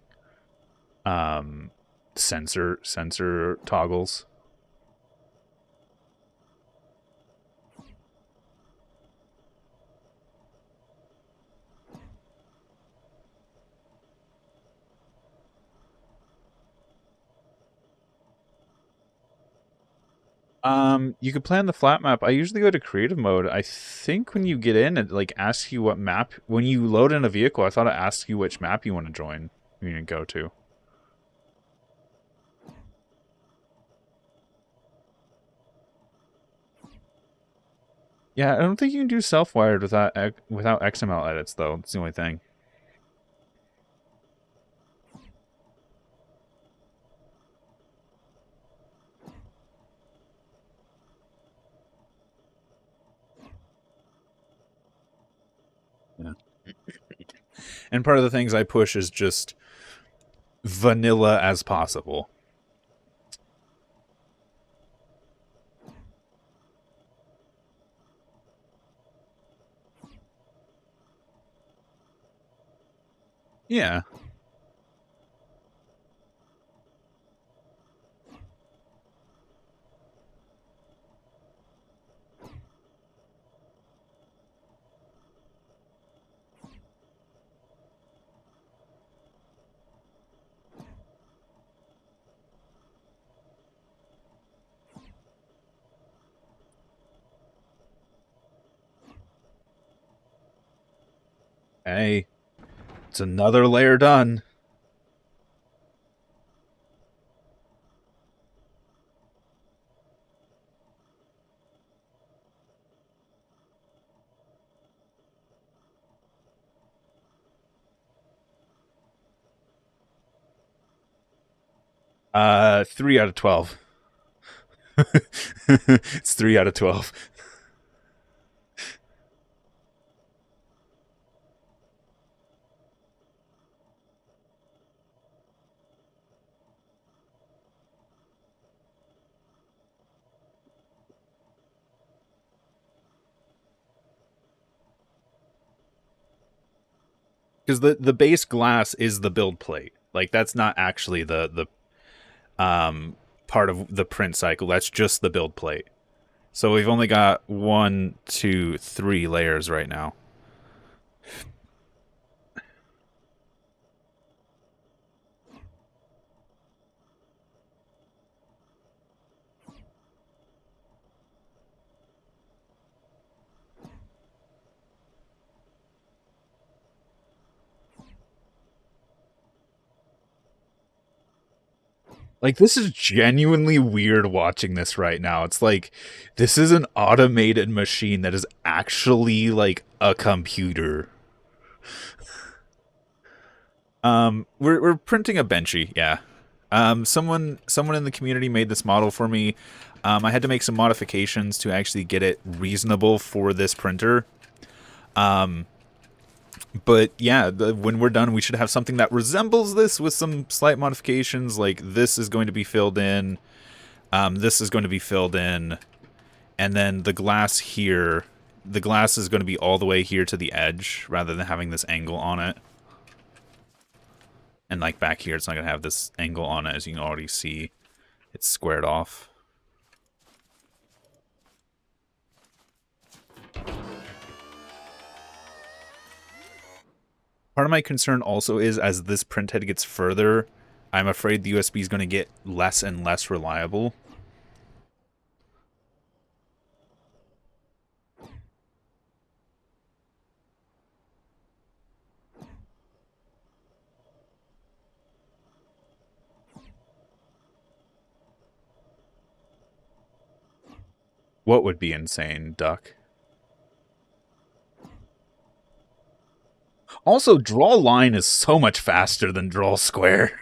sensor toggles. You could plan the flat map. I usually go to creative mode. I think when you get in, it like asks you what map. When you load in a vehicle, I thought it asked you which map you want to join. You need to go to. Yeah, I don't think you can do self-wired without XML edits, though. It's the only thing. Yeah. And part of the things I push is just vanilla as possible. Yeah. Hey, it's another layer done. 3 out of 12. It's 3 out of 12. Because the base glass is the build plate. Like that's not actually the part of the print cycle. That's just the build plate. So we've only got 1, 2, 3 layers right now. Like this is genuinely weird watching this right now. It's like this is an automated machine that is actually like a computer. We're printing a Benchy, yeah. Someone in the community made this model for me. I had to make some modifications to actually get it reasonable for this printer. But yeah, when we're done, we should have something that resembles this with some slight modifications. Like this is going to be filled in. This is going to be filled in, and then the glass here. The glass is going to be all the way here to the edge, rather than having this angle on it. And like back here, it's not going to have this angle on it, as you can already see. It's squared off. Part of my concern also is as this printhead gets further, I'm afraid the USB is going to get less and less reliable. What would be insane, Duck? Also, draw line is so much faster than draw square.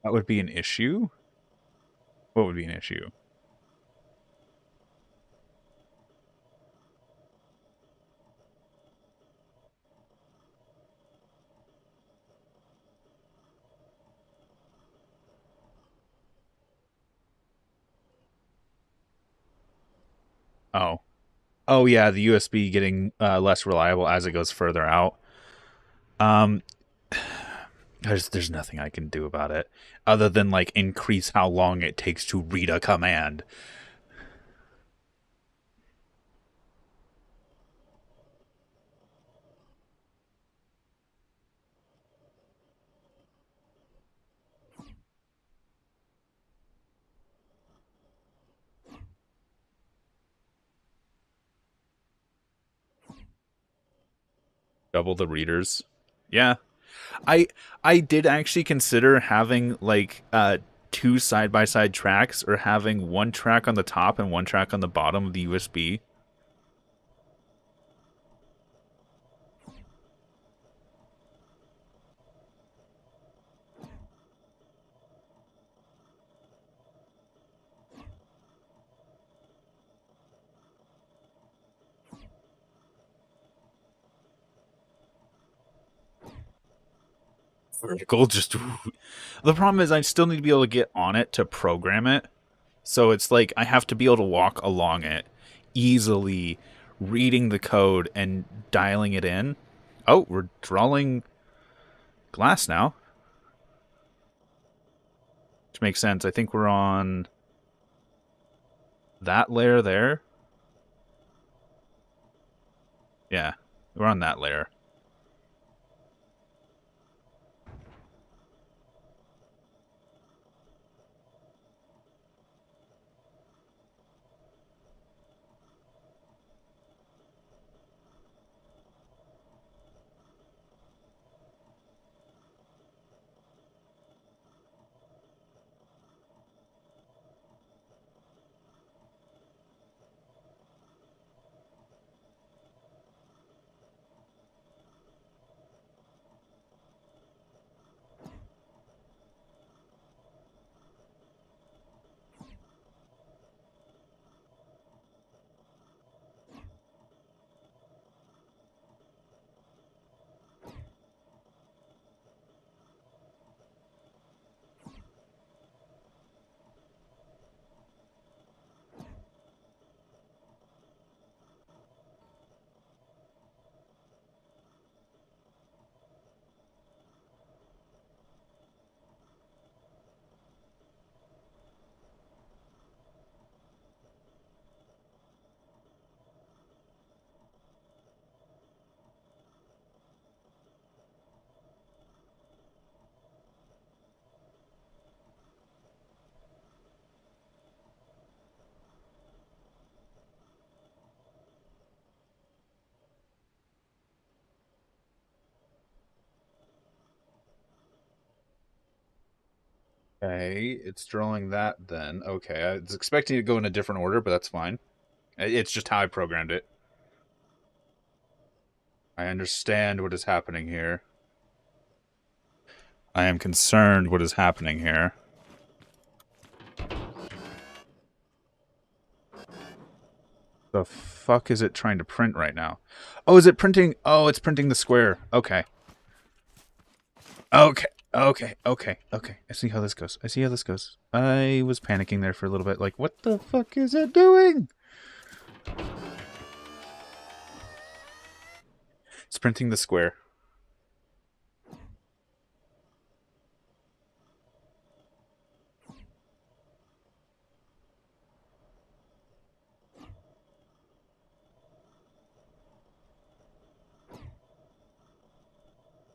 That would be an issue? What would be an issue? Oh. Oh yeah, the USB getting less reliable as it goes further out. Um, there's nothing I can do about it other than like increase how long it takes to read a command. Double the readers. Yeah. I I did actually consider having like two side by side tracks, or having one track on the top and one track on the bottom of the USB. Vertical, just the problem is I still need to be able to get on it to program it. So it's like I have to be able to walk along it easily, reading the code and dialing it in. Oh, we're drawing glass now, which makes sense. I think we're on that layer there. Yeah, we're on that layer. Okay, it's drawing that then. Okay, I was expecting it to go in a different order, but that's fine. It's just how I programmed it. I understand what is happening here. I am concerned what is happening here. The fuck is it trying to print right now? Oh, is it printing? Oh, it's printing the square. Okay. Okay. Okay. Okay. Okay. I see how this goes. I see how this goes. I was panicking there for a little bit. Like, what the fuck is it doing? It's printing the square.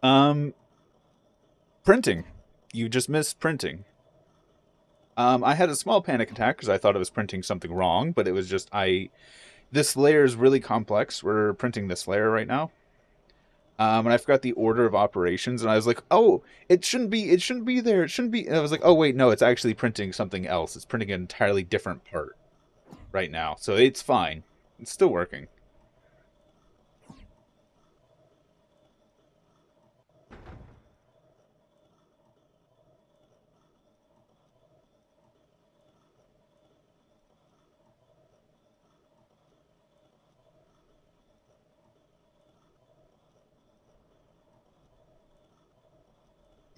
Um, Printing. You just missed printing. I had a small panic attack because I thought it was printing something wrong, but it was just this layer is really complex. We're printing this layer right now. And I forgot the order of operations, and I was like, "Oh, it shouldn't be there. It shouldn't be." And I was like, "Oh wait, no, it's actually printing something else. It's printing an entirely different part right now, so it's fine. It's still working."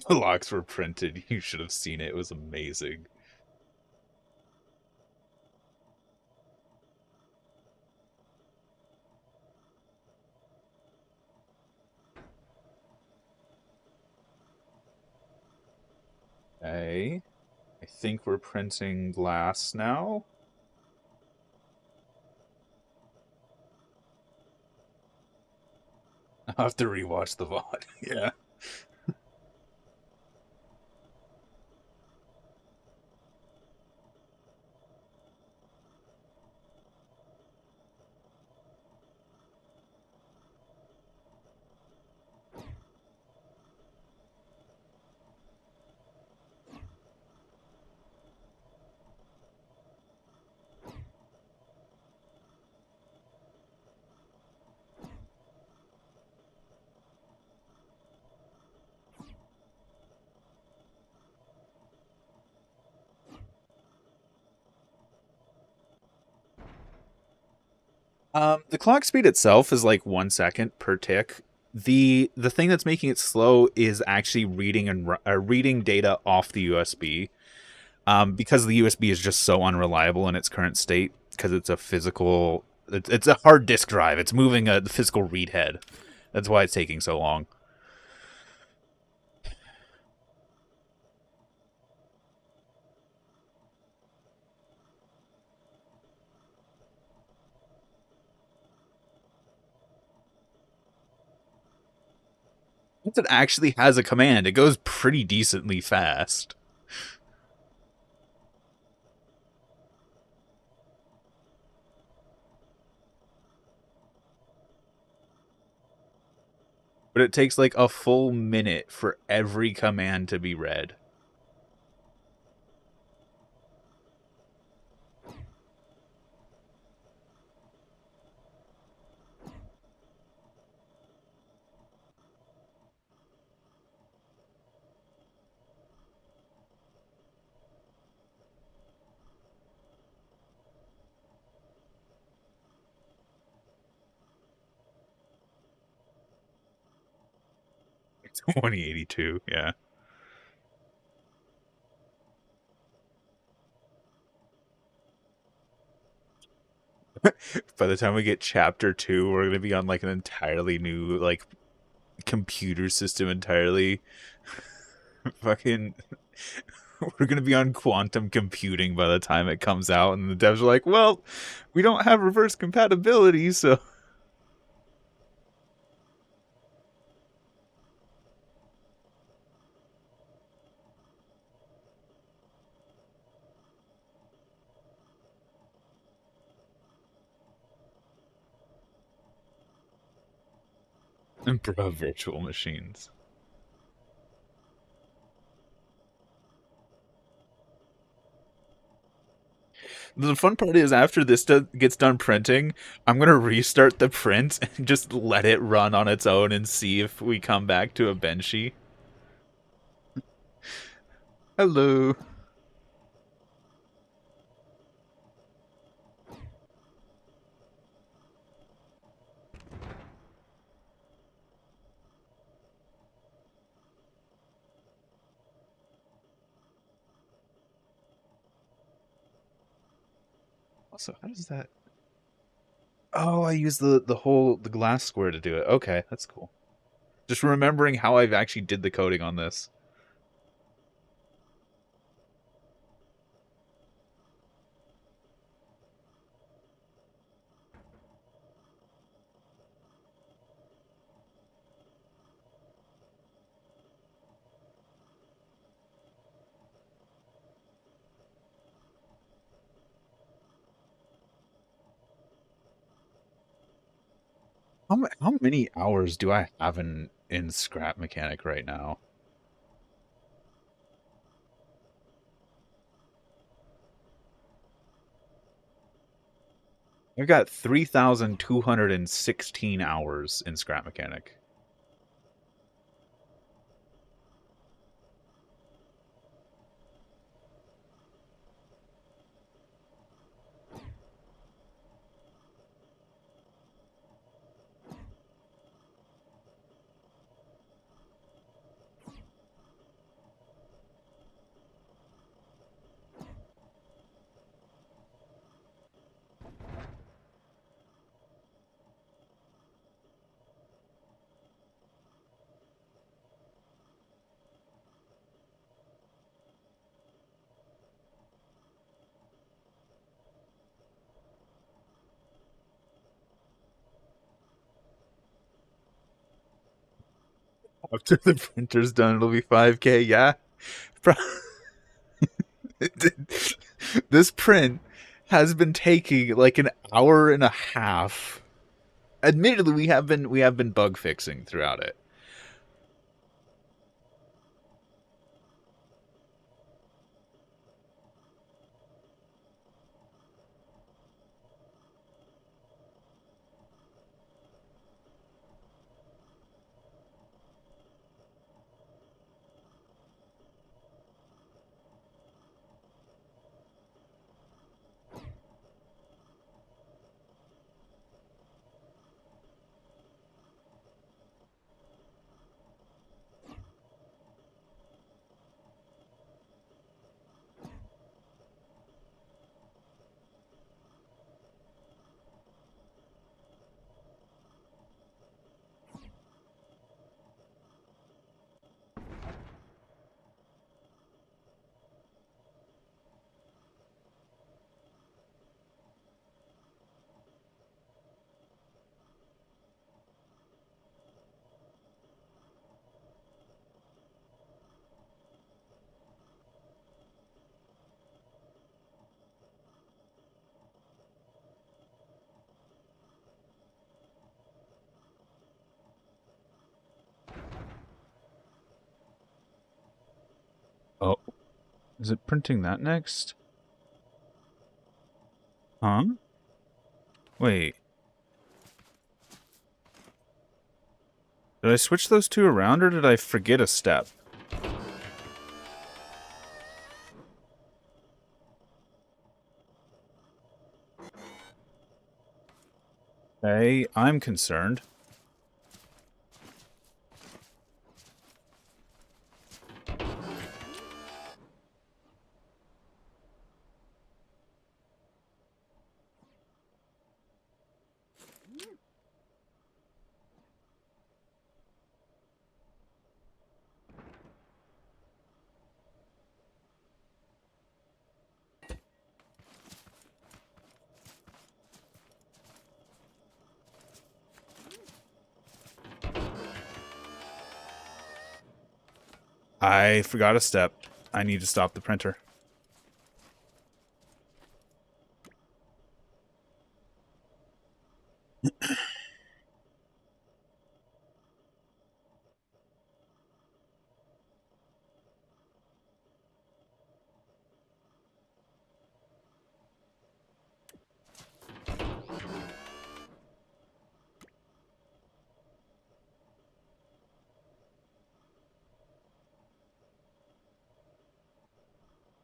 The locks were printed. You should have seen it. It was amazing. Okay, I think we're printing glass now. I'll have to rewatch the VOD. Yeah. The clock speed itself is like 1 second per tick. The thing that's making it slow is actually reading data off the USB. Because the USB is just so unreliable in its current state, because it's a physical, it's a hard disk drive. It's moving a physical read head. That's why it's taking so long. Once it actually has a command, it goes pretty decently fast. But it takes like a full minute for every command to be read. It's 2082, yeah. By the time we get chapter 2, we're gonna be on like an entirely new like computer system entirely. Fucking we're gonna be on quantum computing by the time it comes out, and the devs are like, well, we don't have reverse compatibility, so bro, virtual machines. The fun part is after this gets done printing, I'm gonna restart the print and just let it run on its own and see if we come back to a Benchy. Hello. Also, how does that? Oh, I use the glass square to do it. Okay, that's cool. Just remembering how I've actually did the coding on this. How many hours do I have in Scrap Mechanic right now? I've got 3,216 hours in Scrap Mechanic. After the printer's done, it'll be 5K. Yeah. This print has been taking like an hour and a half. Admittedly, we have been bug fixing throughout it. Oh, is it printing that next? Huh? Wait. Did I switch those two around, or did I forget a step? Okay, I'm concerned. I forgot a step. I need to stop the printer.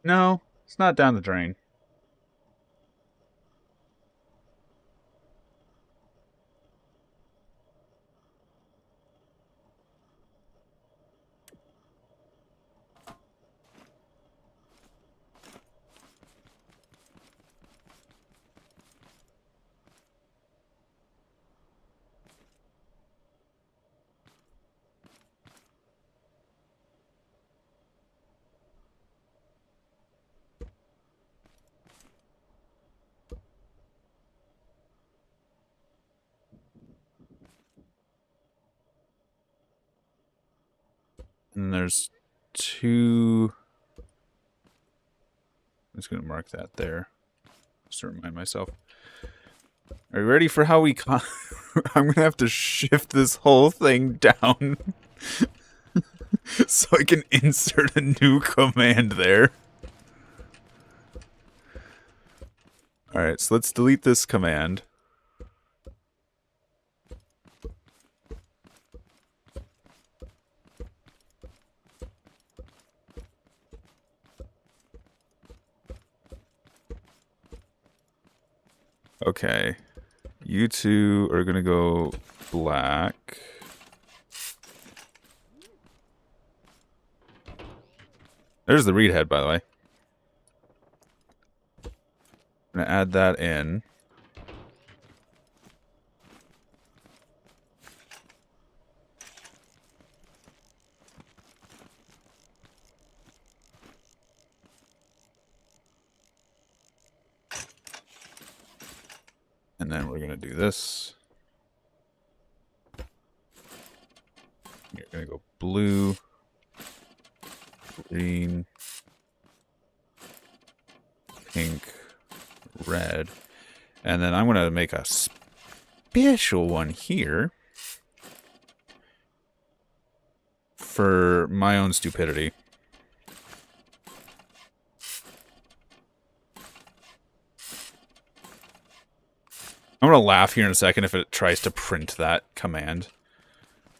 No, it's not down the drain. And there's two... I'm just going to mark that there. Just to remind myself. Are you ready for how we... I'm going to have to shift this whole thing down so I can insert a new command there. Alright, so let's delete this command. Okay. You two are going to go black. There's the read head, by the way. I'm going to add that in. And then we're going to do this. You're going to go blue, green, pink, red. And then I'm going to make a special one here for my own stupidity. I'm going to laugh here in a second if it tries to print that command.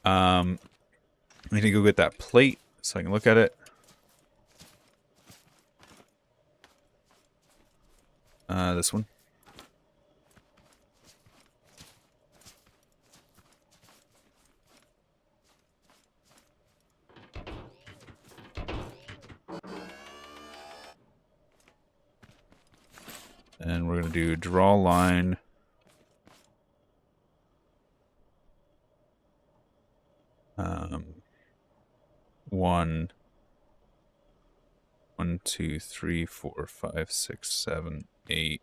I need to go get that plate so I can look at it. This one. And we're going to do draw line. One, 2, 3, 4, 5, 6, 7, 8,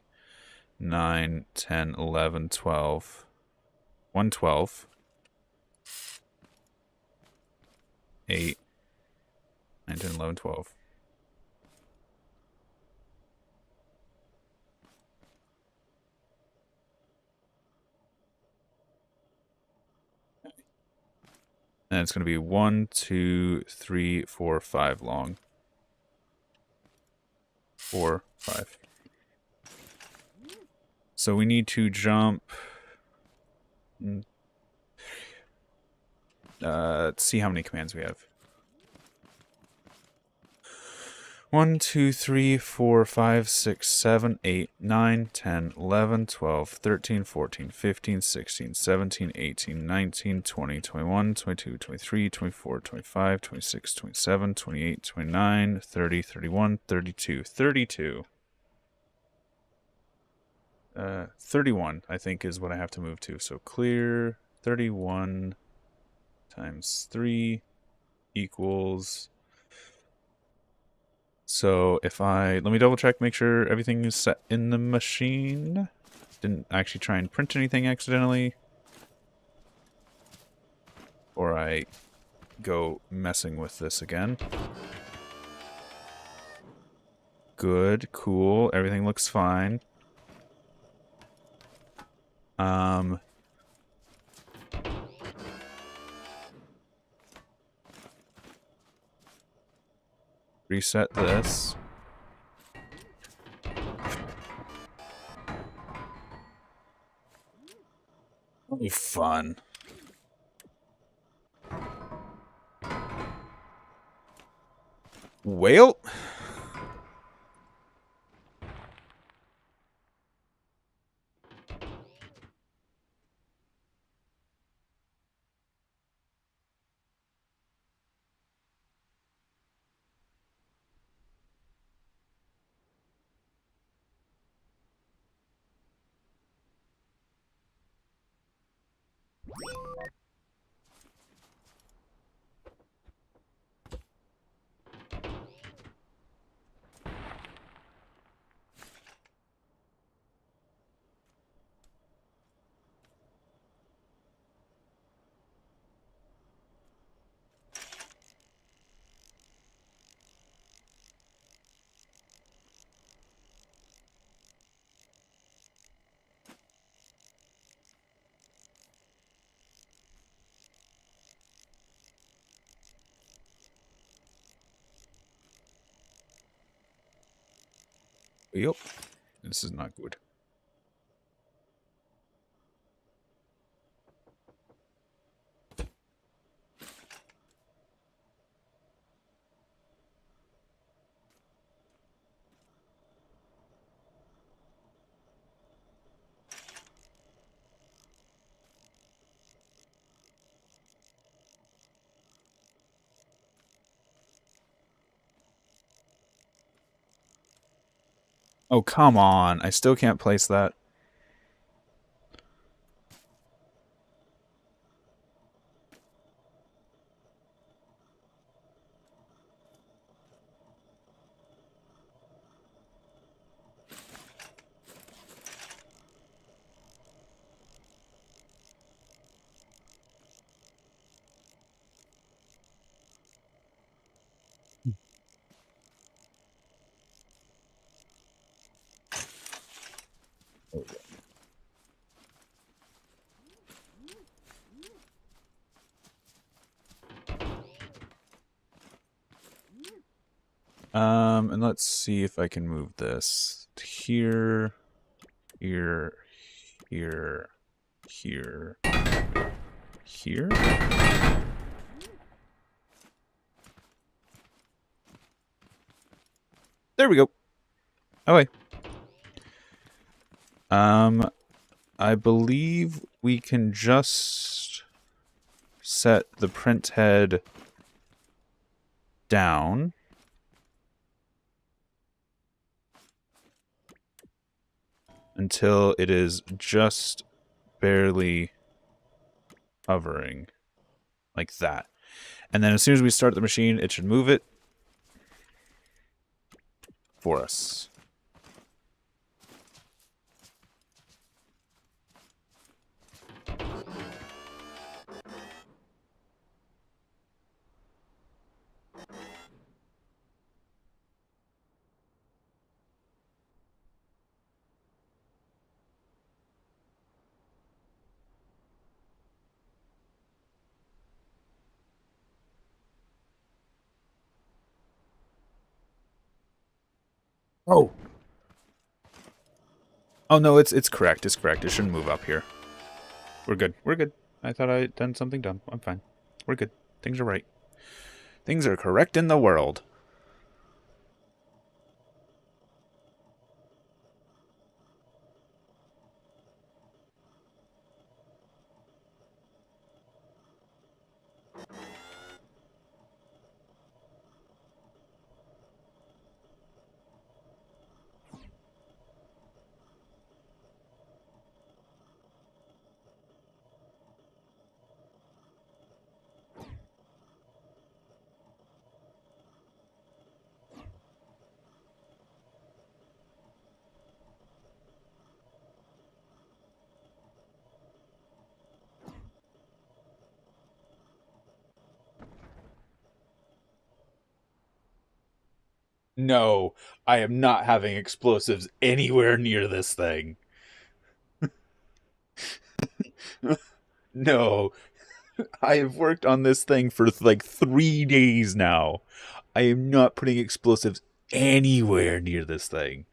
9, 10, 11, 12. 112. 8, 9, 10, 11, 12. And it's going to be 1, 2, 3, 4, 5 long. 4, 5. So we need to jump. Let's see how many commands we have. 1, 2, 3, 4, 5, 6, 7, 8, 9, 10, 11, 12, 13, 14, 15, 16, 17, 18, 19, 20, 21, 22, 23, 24, 25, 26, 27, 28, 29, 30, 31, 32, 32. 31, I think, is what I have to move to. So clear 31 times 3 equals... So if let me double check, make sure everything is set in the machine. Didn't actually try and print anything accidentally. Or I go messing with this again. Good, cool, everything looks fine. Reset this. That'll be fun. Well, yep, this is not good. Oh, come on. I still can't place that. And let's see if I can move this here, here, here, here, here. There we go. Okay. I believe we can just set the print head down. Until it is just barely hovering. Like that. And then as soon as we start the machine, it should move it for us. Oh, Oh no, it's correct. It's correct. It shouldn't move up here. We're good. We're good. I thought I had done something dumb. I'm fine. We're good. Things are right. Things are correct in the world. No, I am not having explosives anywhere near this thing. No, I have worked on this thing for like 3 days now. I am not putting explosives anywhere near this thing.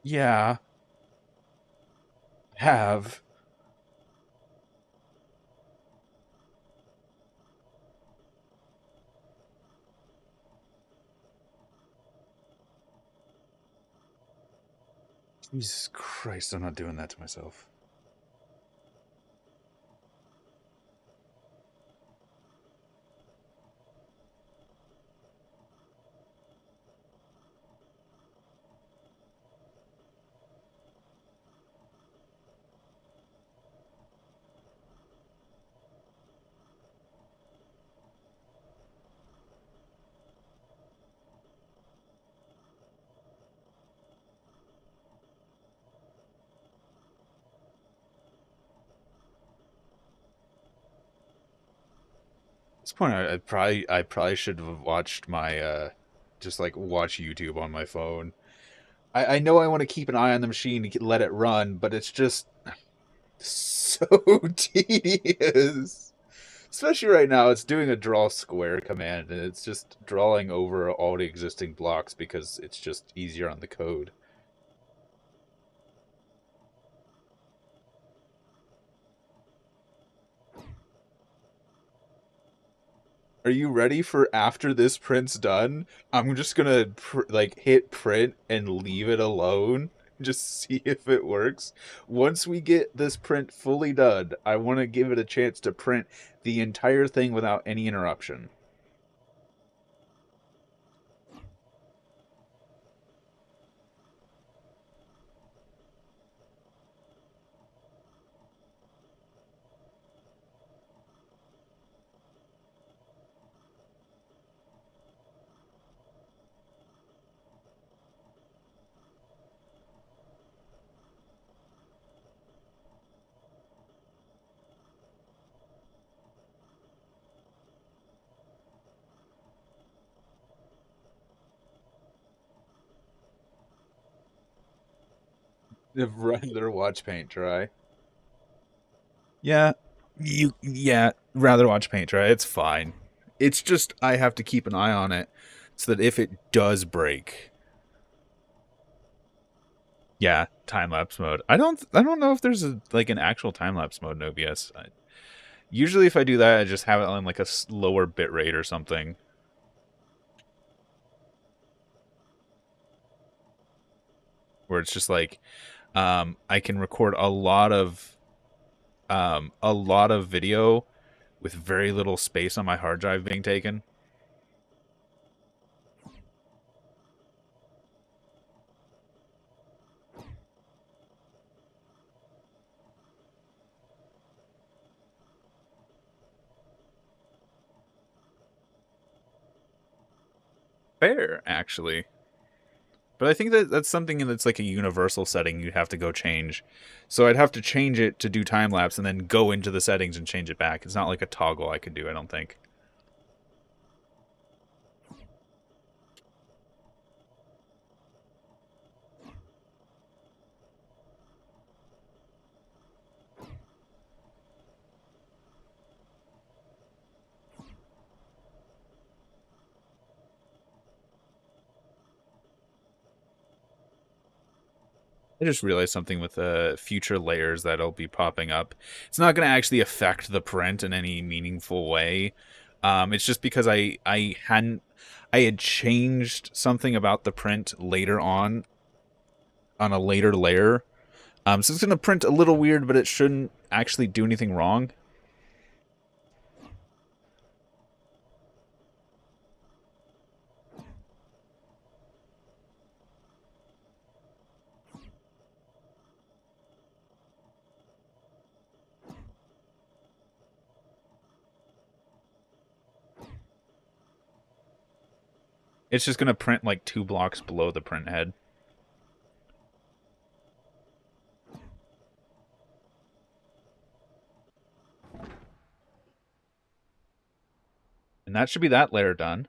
Yeah, have. Jesus Christ, I'm not doing that to myself. At this point, I probably should have watched my just like watch YouTube on my phone. I know I want to keep an eye on the machine to let it run, but it's just so tedious. Especially right now, it's doing a draw square command, and it's just drawing over all the existing blocks because it's just easier on the code. Are you ready for after this print's done? I'm just gonna like hit print and leave it alone. Just see if it works. Once we get this print fully done, I want to give it a chance to print the entire thing without any interruption. I'd rather watch paint dry. Yeah, rather watch paint dry. It's fine. It's just I have to keep an eye on it so that if it does break, yeah, time lapse mode. I don't know if there's like an actual time lapse mode in OBS. Usually, if I do that, I just have it on like a lower bit rate or something, where it's just like I can record a lot of video with very little space on my hard drive being taken. Fair, actually. But I think that that's something that's like a universal setting you'd have to go change. So I'd have to change it to do time lapse and then go into the settings and change it back. It's not like a toggle I could do, I don't think. I just realized something with future layers that'll be popping up. It's not going to actually affect the print in any meaningful way. It's just because I had changed something about the print later on a later layer. So it's going to print a little weird, but it shouldn't actually do anything wrong. It's just going to print like 2 blocks below the print head. And that should be that layer done.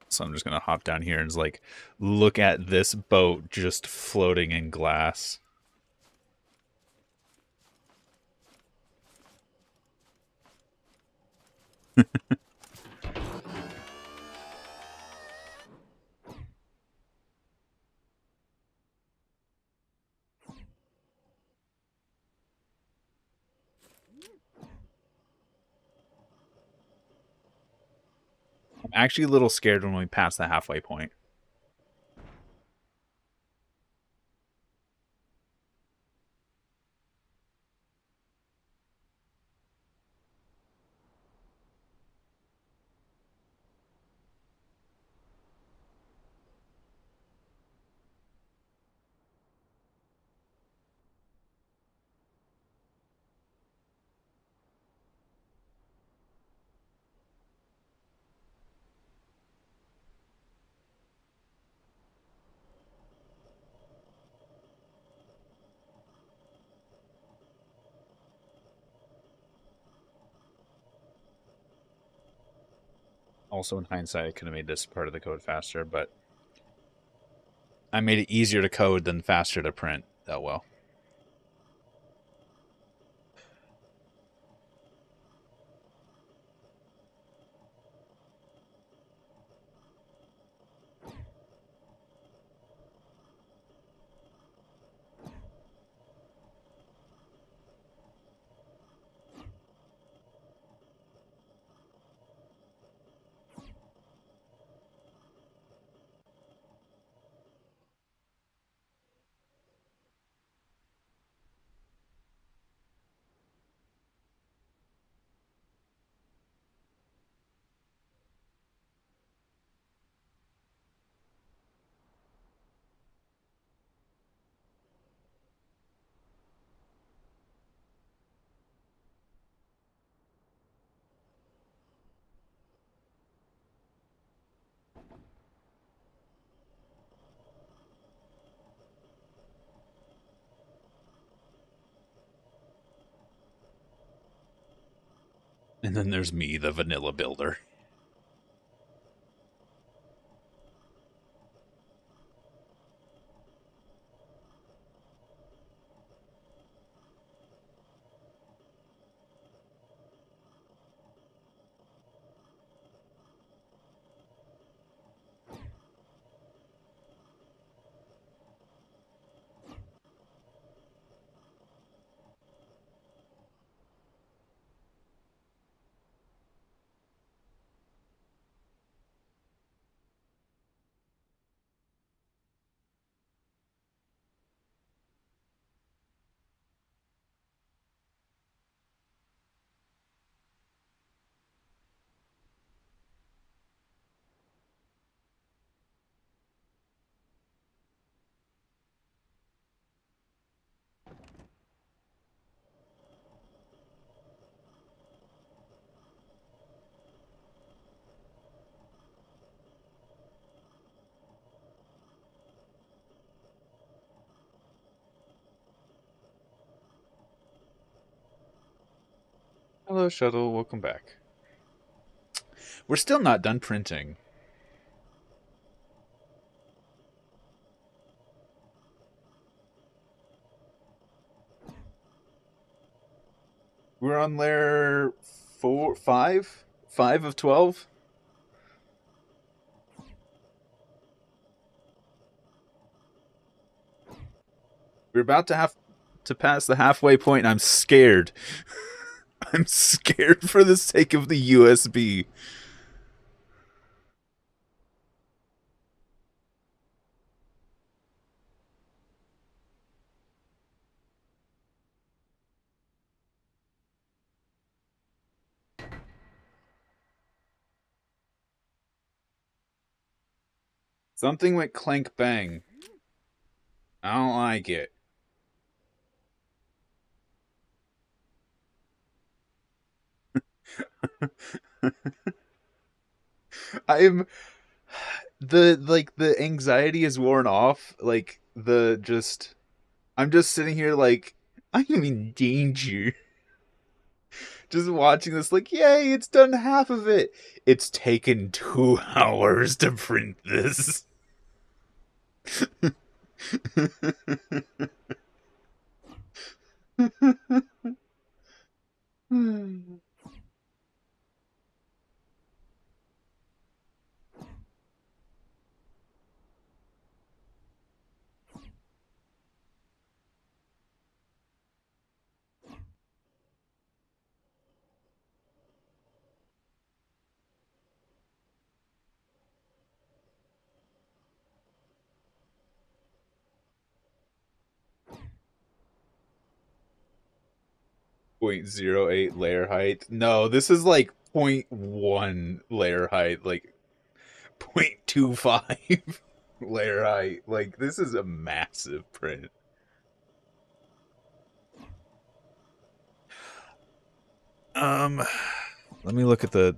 So I'm just going to hop down here and just like look at this boat just floating in glass. I'm actually a little scared when we pass the halfway point. Also, in hindsight, I could have made this part of the code faster, but I made it easier to code than faster to print. Oh well. And then there's me, the vanilla builder. Hello, Shuttle. Welcome back. We're still not done printing. We're on layer 5 of 12. We're about to have to pass the halfway point, and I'm scared. I'm scared for the sake of the USB. Something went clank bang. I don't like it. I'm the anxiety is worn off. I'm just sitting here like I am in danger. Just watching this like, yay, it's done half of it. It's taken 2 hours to print this. Hmm. 0.08 layer height. No, this is like 0.1 layer height, like 0.25 layer height. Like this is a massive print. Um, let me look at the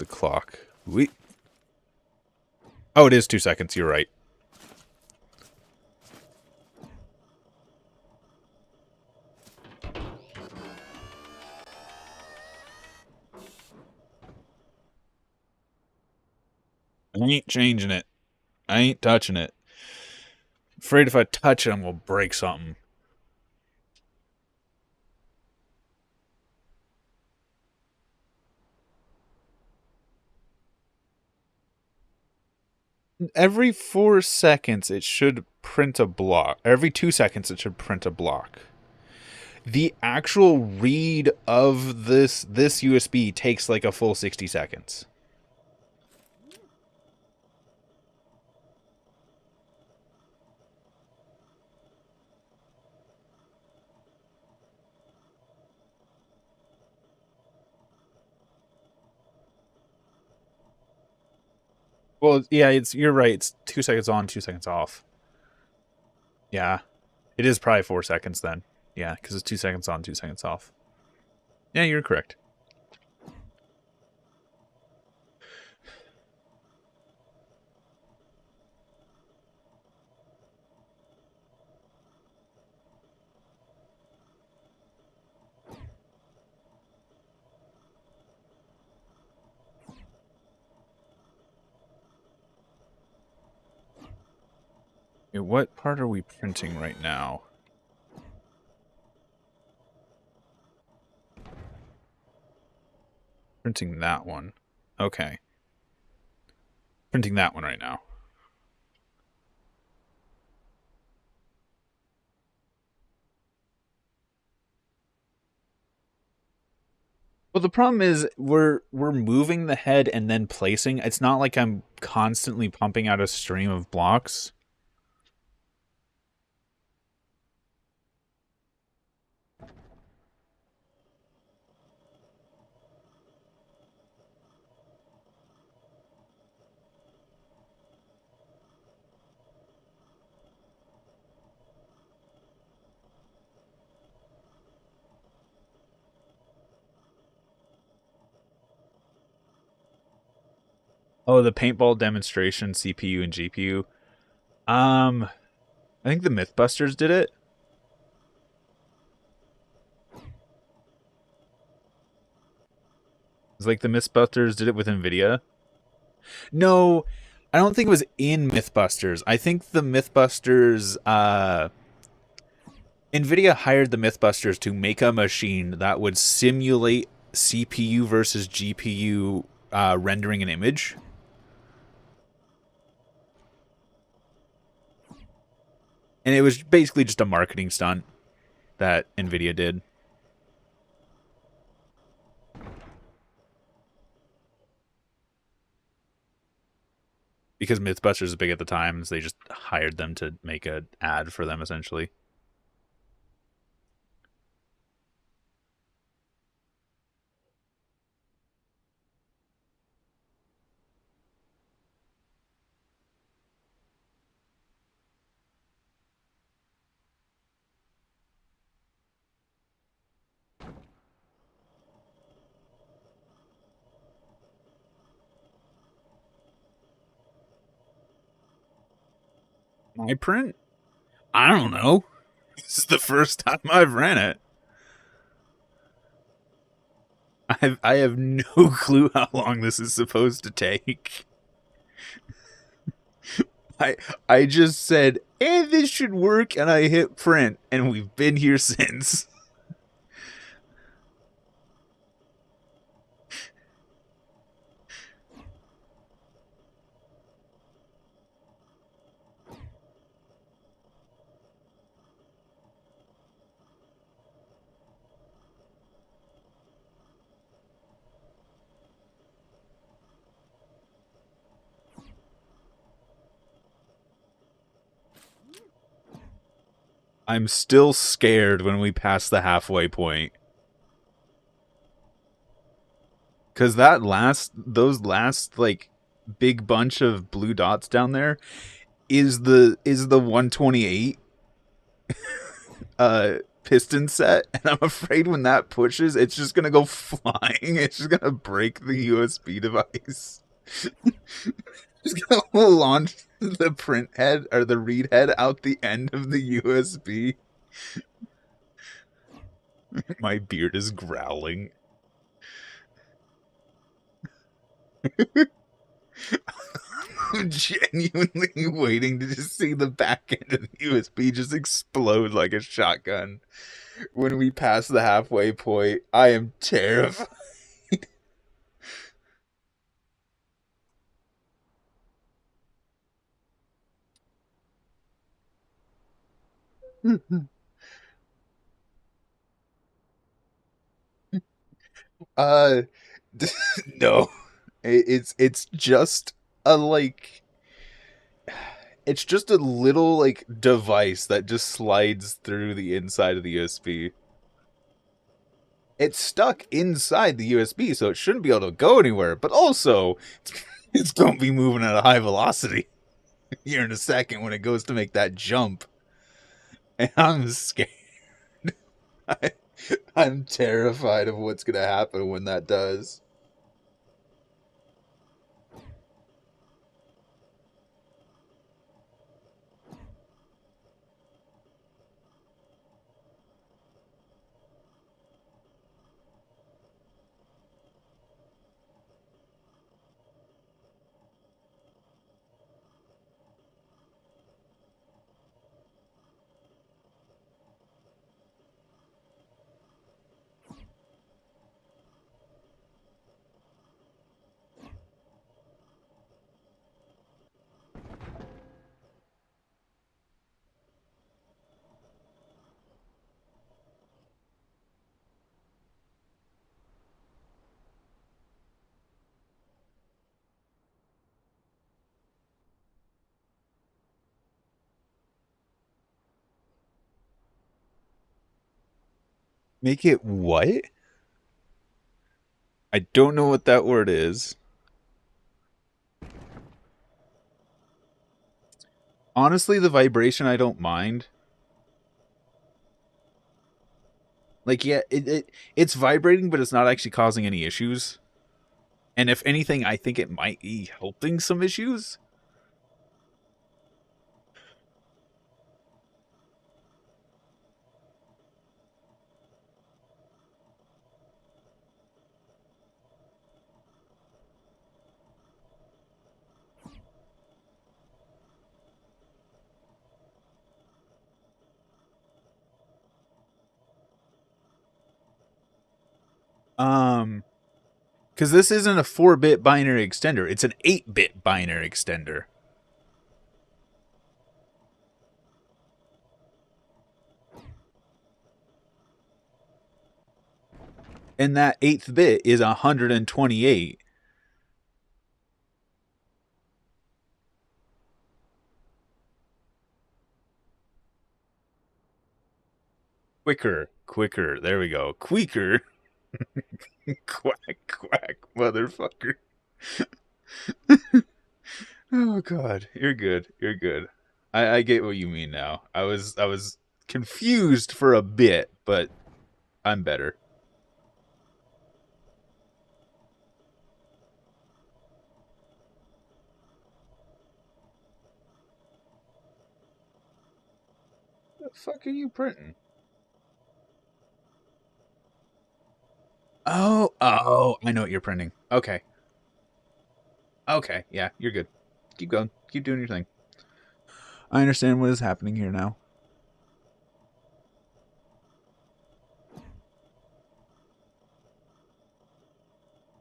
clock. Oh, it is 2 seconds. You're right. I ain't changing it. I ain't touching it. Afraid if I touch it, I'm gonna break something. Every 4 seconds, it should print a block. Every 2 seconds, it should print a block. The actual read of this USB takes like a full 60 seconds. Well, yeah, you're right. It's 2 seconds on, 2 seconds off. Yeah, it is probably 4 seconds then. Yeah, because it's 2 seconds on, 2 seconds off. Yeah, you're correct. Okay, what part are we printing right now? Printing that one. Okay. Printing that one right now. Well, the problem is we're moving the head and then placing. It's not like I'm constantly pumping out a stream of blocks. Oh, the paintball demonstration CPU and GPU. I think the Mythbusters did it. It's like the Mythbusters did it with Nvidia. No, I don't think it was in Mythbusters. I think the Mythbusters, Nvidia hired the Mythbusters to make a machine that would simulate CPU versus GPU rendering an image. And it was basically just a marketing stunt that Nvidia did. Because Mythbusters was big at the time, so they just hired them to make an ad for them, essentially. My print? I don't know. This is the first time I've ran it. I have no clue how long this is supposed to take. I I just said, this should work, and I hit print, and we've been here since. I'm still scared when we pass the halfway point. Cause those last like big bunch of blue dots down there is the 128 piston set, and I'm afraid when that pushes, it's just gonna go flying. It's just gonna break the USB device. Just gonna launch the print head or the read head out the end of the USB. My beard is growling. I'm genuinely waiting to just see the back end of the USB just explode like a shotgun. When we pass the halfway point, I am terrified. uh, no, it's just a like it's just a little like device that just slides through the inside of the USB. It's stuck inside the USB, so it shouldn't be able to go anywhere. But also, it's gonna be moving at a high velocity here in a second when it goes to make that jump, and I'm scared. I, I'm terrified of what's gonna happen when that does. Make it what? I don't know what that word is. Honestly, the vibration I don't mind. Like, yeah, it's vibrating, but it's not actually causing any issues. And if anything, I think it might be helping some issues. Because this isn't a 4-bit binary extender. It's an 8-bit binary extender. And that 8th bit is 128. Quicker. There we go. Queeker. Quack, quack, motherfucker. Oh god, you're good. You're good. I get what you mean now. I was confused for a bit, but I'm better. What the fuck are you printing? Oh, I know what you're printing. Okay. Okay, yeah, you're good. Keep going. Keep doing your thing. I understand what is happening here now.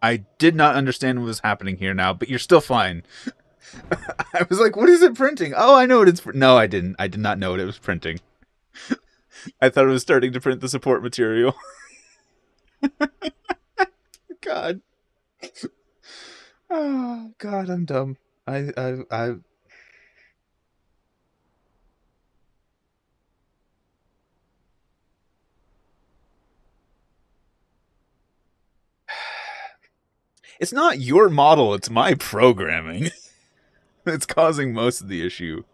I did not understand what was happening here now, but you're still fine. I was like, what is it printing? Oh, I know what it's... No, I didn't. I did not know what it was printing. I thought it was starting to print the support material. God. Oh, God, I'm dumb. I... It's not your model, it's my programming. It's causing most of the issue.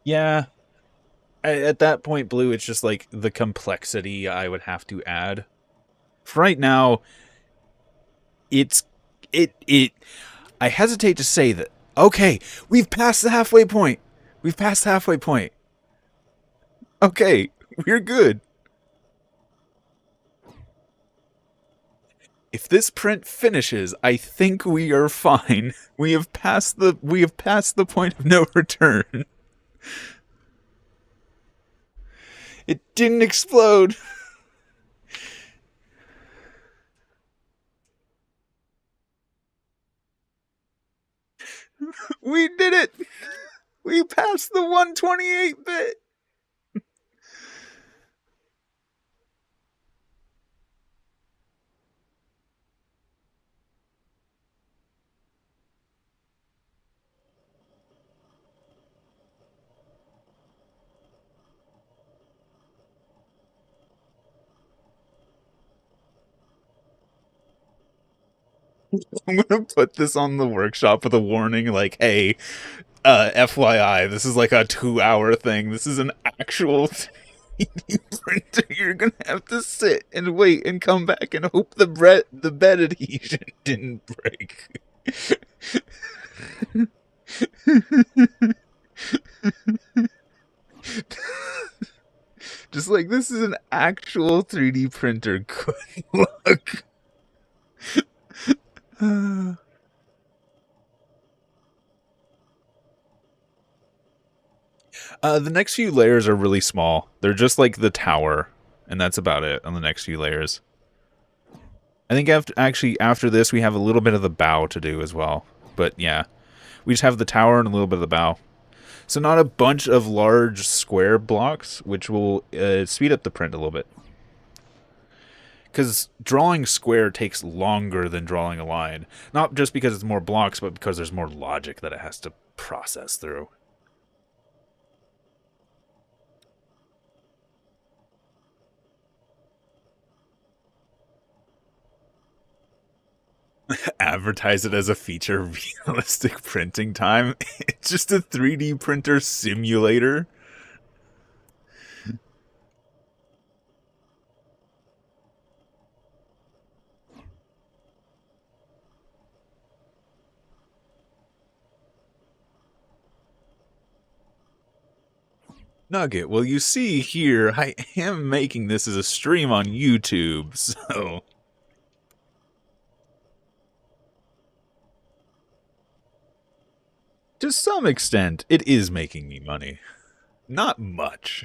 Yeah. At that point, Blue, it's just like the complexity I would have to add. For right now, it's... It... I hesitate to say that, okay, we've passed the halfway point. We've passed the halfway point. Okay, we're good. If this print finishes, I think we are fine. We have passed the point of no return. It didn't explode. We did it. We passed the 128 bit. I'm gonna put this on the workshop with a warning like, hey, FYI, this is like a 2-hour thing. This is an actual 3D printer. You're gonna have to sit and wait and come back and hope the bed adhesion didn't break. Just like, this is an actual 3D printer. Good luck. The next few layers are really small. They're just like the tower, and that's about it on the next few layers. I think after this, we have a little bit of the bow to do as well. But yeah, we just have the tower and a little bit of the bow. So not a bunch of large square blocks, which will speed up the print a little bit. Because drawing square takes longer than drawing a line. Not just because it's more blocks, but because there's more logic that it has to process through. Advertise it as a feature realistic printing time. It's just a 3D printer simulator. Nugget, well, you see here, I am making this as a stream on YouTube, so... To some extent, it is making me money. Not much.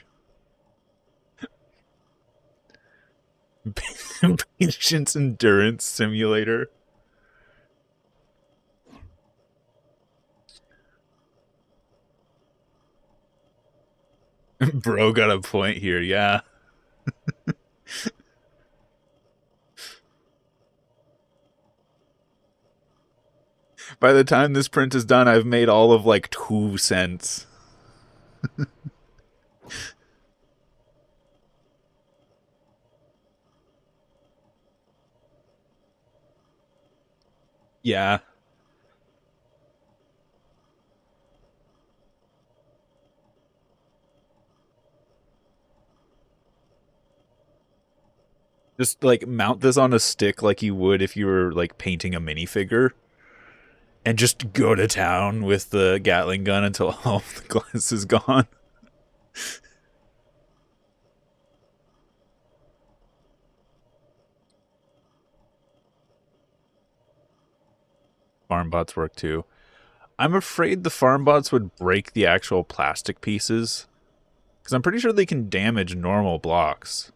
Patience endurance simulator. Bro got a point here, yeah. By the time this print is done, I've made all of like 2 cents. Yeah. Just like mount this on a stick like you would if you were like painting a minifigure. And just go to town with the Gatling gun until all the glass is gone. Farm bots work too. I'm afraid the farm bots would break the actual plastic pieces. Because I'm pretty sure they can damage normal blocks.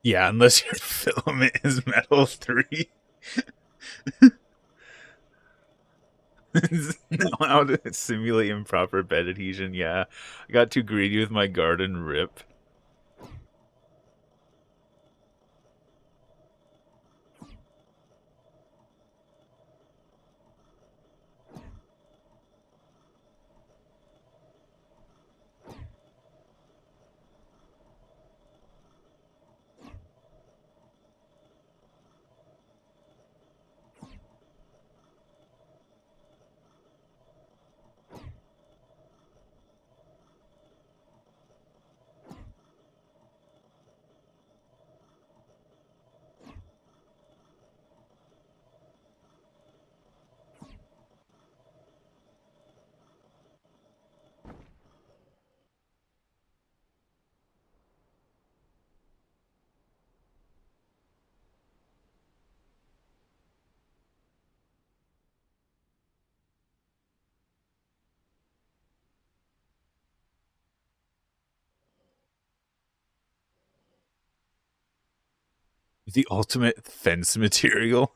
Yeah, unless your filament is metal 3. Know how to simulate improper bed adhesion. Yeah, I got too greedy with my garden. Rip. The ultimate fence material.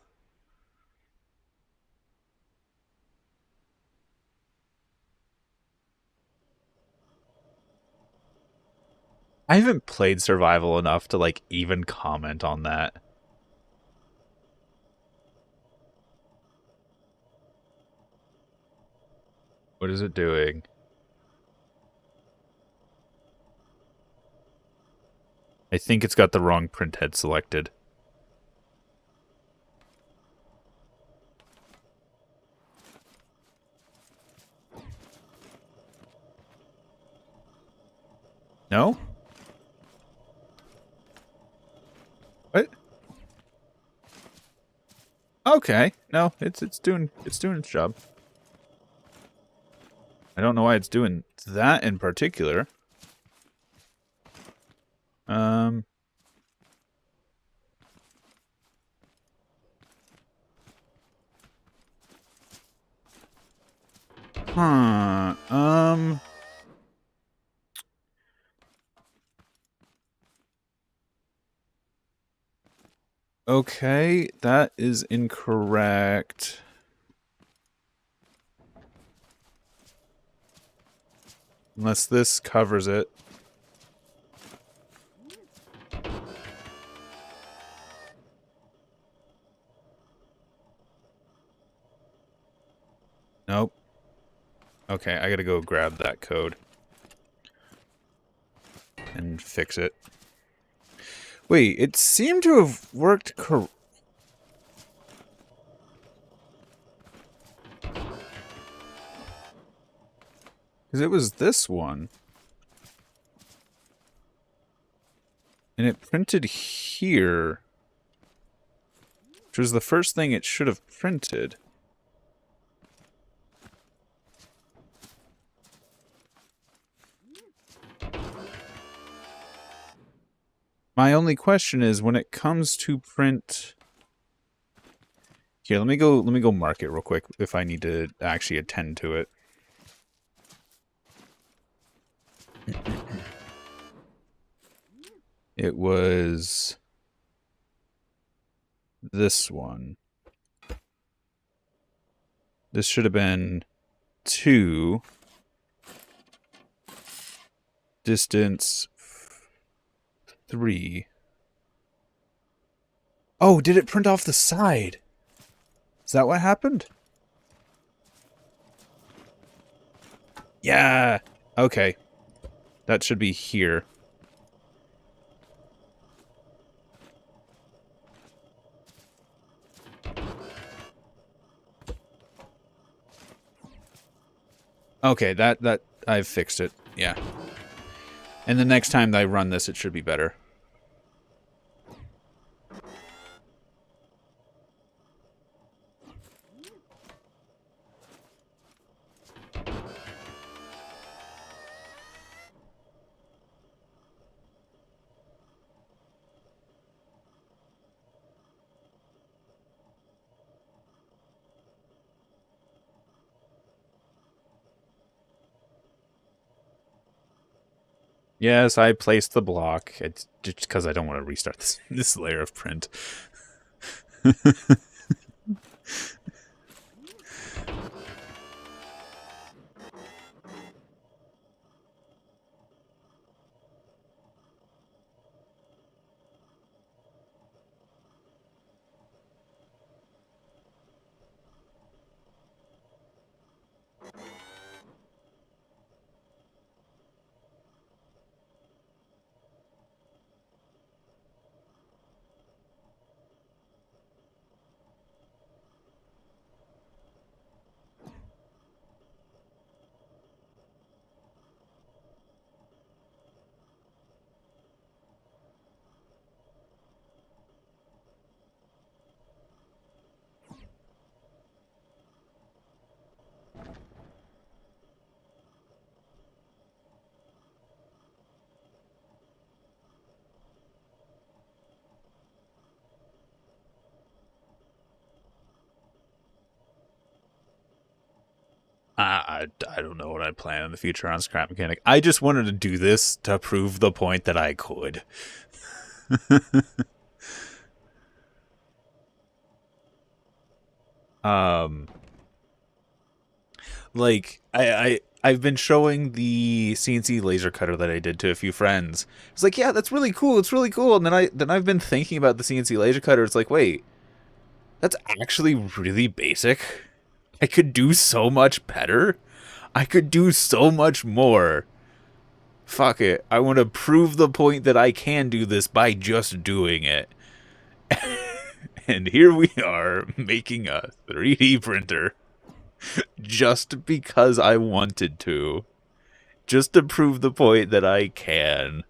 I haven't played survival enough to like even comment on that. What is it doing? I think it's got the wrong printhead selected. No? What? Okay. No, it's doing its job. I don't know why it's doing that in particular. Um Huh. Okay, that is incorrect. Unless this covers it. Nope. Okay, I gotta go grab that code. And fix it. Wait, it seemed to have worked Because it was this one. And it printed here. Which was the first thing it should have printed. My only question is when it comes to print. Here, let me go mark it real quick if I need to actually attend to it. It was this one. This should have been 2. Distance 3. Oh, did it print off the side? Is that what happened? Yeah. Okay. That should be here. Okay, that I've fixed it. Yeah. And the next time that I run this, it should be better. Yes, I placed the block. It's just because I don't want to restart this layer of print. I don't know what I plan in the future on Scrap Mechanic. I just wanted to do this to prove the point that I could. Like I've been showing the CNC laser cutter that I did to a few friends. It's like, yeah, that's really cool. It's really cool. And then I've been thinking about the CNC laser cutter. It's like, wait, that's actually really basic. I could do so much better. I could do so much more. Fuck it. I want to prove the point that I can do this by just doing it. And here we are making a 3D printer just because I wanted to. Just to prove the point that I can.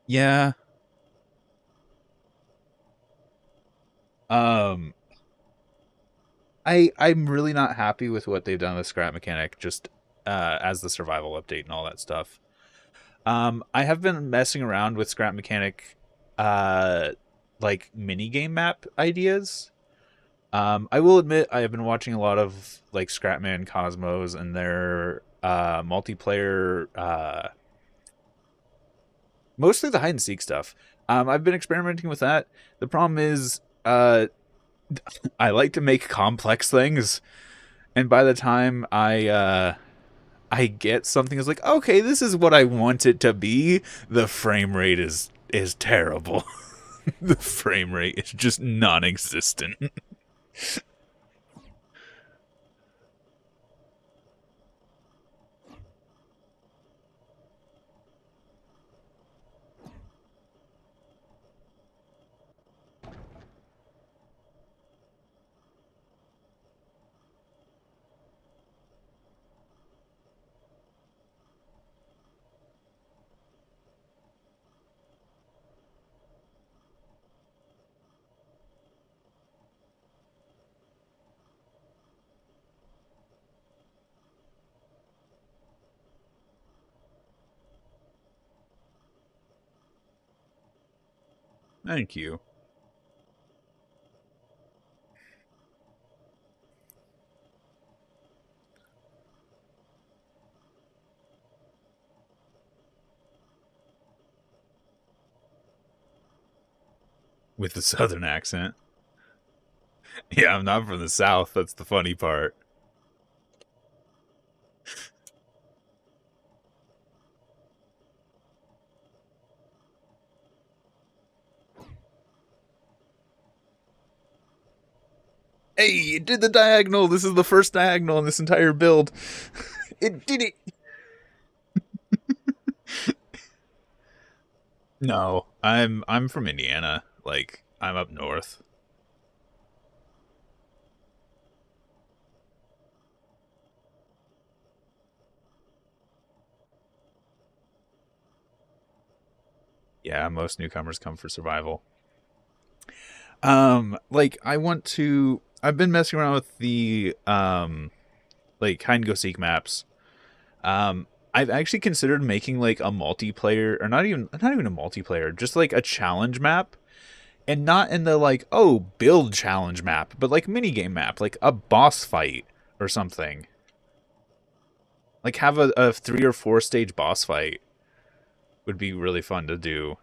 Yeah. Um I'm really not happy with what they've done with Scrap Mechanic just as the survival update and all that stuff. I have been messing around with Scrap Mechanic like mini game map ideas. I will admit I have been watching a lot of like Scrapman Cosmos and their multiplayer mostly the hide and seek stuff. I've been experimenting with that. The problem is I like to make complex things, and by the time I get something that's like, okay, this is what I want it to be, the frame rate is terrible. The frame rate is just non-existent. Thank you. With the southern accent. Yeah, I'm not from the south. That's the funny part. Hey, it did the diagonal. This is the first diagonal in this entire build. It did it. No, I'm from Indiana. Like, I'm up north. Yeah, most newcomers come for survival. Like I've been messing around with the like hide and go seek maps. I've actually considered making like a multiplayer, or not even a multiplayer, just like a challenge map, and not in the like, oh, build challenge map, but like mini game map, like a boss fight or something. Like have a 3 or 4 stage boss fight would be really fun to do.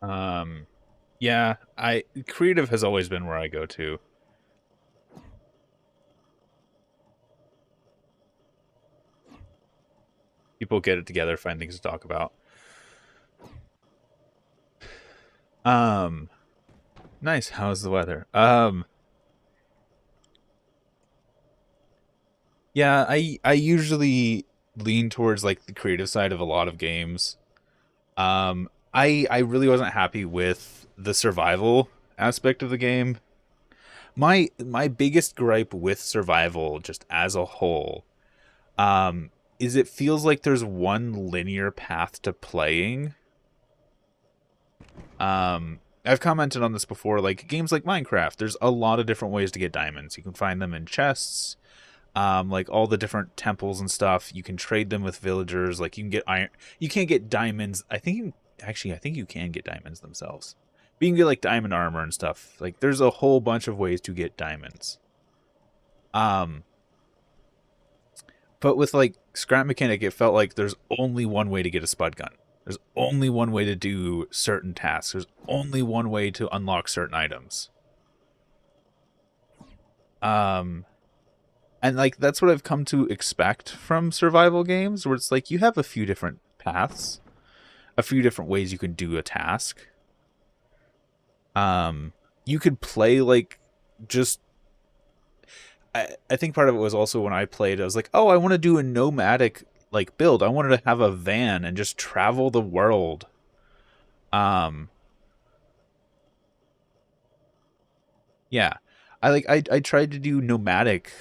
Um, yeah, I creative has always been where I go to. People get it together, find things to talk about. Um, nice. How's the weather? Yeah, I usually lean towards like the creative side of a lot of games. I really wasn't happy with the survival aspect of the game. My biggest gripe with survival, just as a whole, is it feels like there's one linear path to playing. I've commented on this before, like games like Minecraft, there's a lot of different ways to get diamonds. You can find them in chests, like all the different temples and stuff. You can trade them with villagers. Like you can get iron. You can't get diamonds. I think you can get diamonds themselves. But you can get like diamond armor and stuff. Like there's a whole bunch of ways to get diamonds. Um, but with like scrap mechanic, it felt like there's only one way to get a spud gun. There's only one way to do certain tasks. There's only one way to unlock certain items. Um, and like that's what I've come to expect from survival games, where it's like you have a few different paths, a few different ways you can do a task. You could play like just. I think part of it was also when I played, I was like, oh, I want to do a nomadic like build. I wanted to have a van and just travel the world. Um, yeah, I tried to do nomadic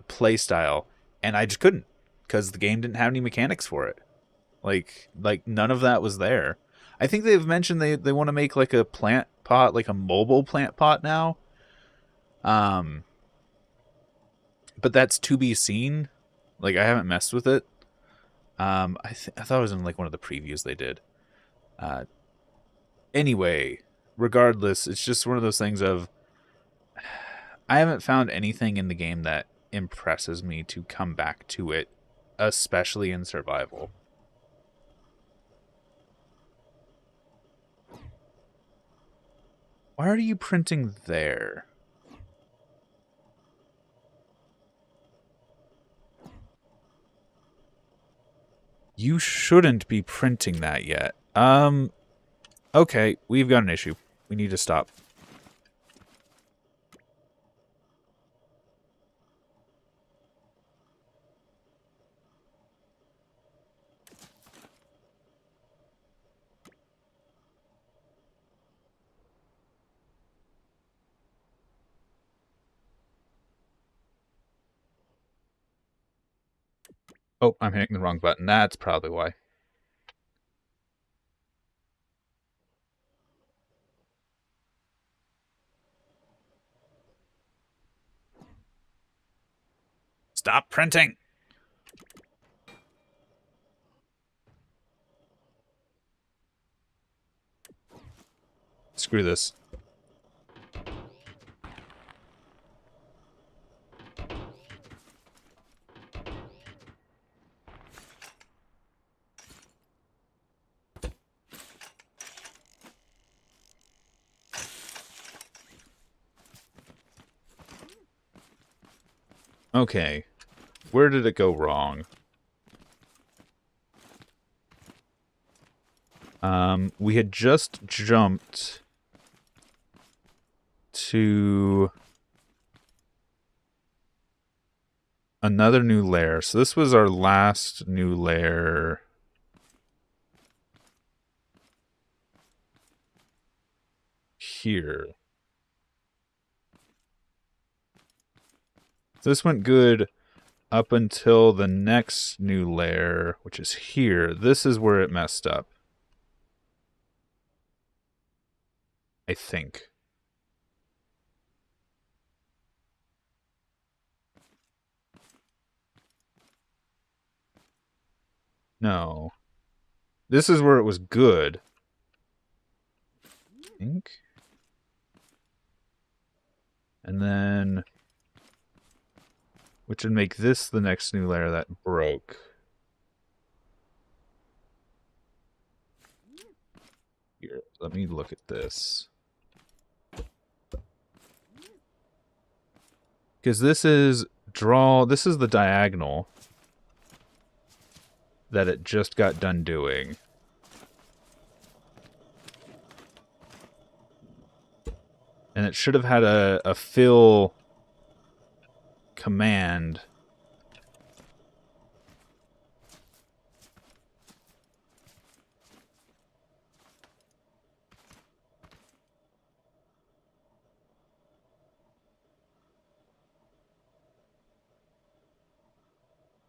play style, and I just couldn't because the game didn't have any mechanics for it. Like none of that was there. I think they've mentioned they want to make like a plant pot, like a mobile plant pot now. Um, but that's to be seen. Like I haven't messed with it. I thought it was in like one of the previews they did. Uh, anyway, regardless, it's just one of those things of I haven't found anything in the game that impresses me to come back to it, especially in survival. Why are you printing there? You shouldn't be printing that yet. Okay, we've got an issue. We need to stop. Oh, I'm hitting the wrong button. That's probably why. Stop printing! Screw this. Okay. Where did it go wrong? We had just jumped to another new layer. So this was our last new layer. Here. So this went good up until the next new layer, which is here. This is where it messed up. I think. No. This is where it was good. I think. And then, which would make this the next new layer that broke. Here, let me look at this. Because this is this is the diagonal that it just got done doing. And it should have had a fill command.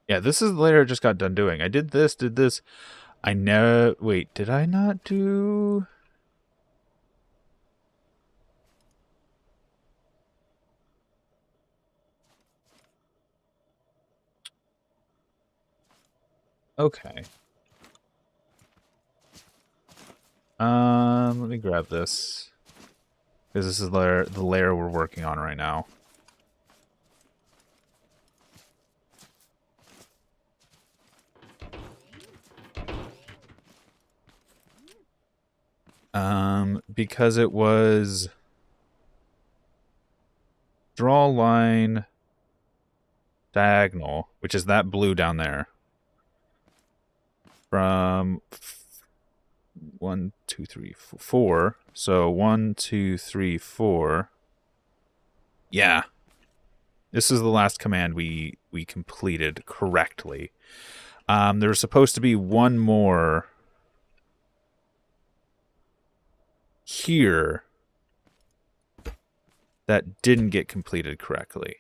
Yeah, this is the layer it just got done doing. I did this. I never... Wait, did I not do... Okay. Let me grab this. Because this is the layer we're working on right now. Because it was draw line diagonal, which is that blue down there. From 1, 2, 3, 4. So 1, 2, 3, 4. Yeah. This is the last command we completed correctly. There was supposed to be one more here that didn't get completed correctly.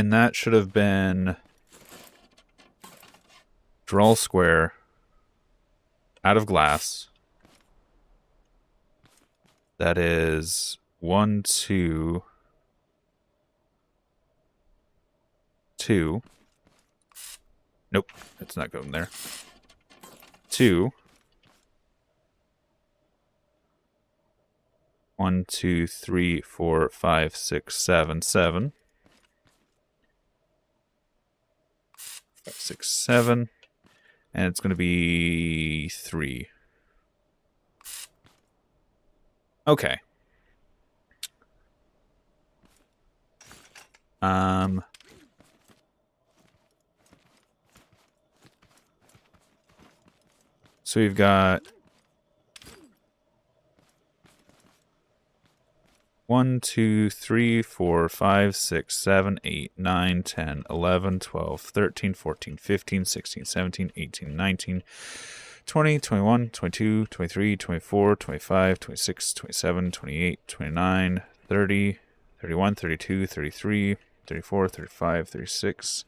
And that should have been draw square out of glass. That is 1, 2, 2. Nope, it's not going there. 2. 1, 2, 3, 4, 5, 6, 7, 7. 5, 6, 7. And it's going to be 3. Okay. So we've got 1, 2, 3, 4, 5, 6, 7, 8, 9, 10, 11, 12, 13, 14, 15, 16, 17, 18, 19, 20, 21, 22, 23, 24, 25, 26, 27, 28, 29, 30, 31, 32, 33, 34, 35, 36,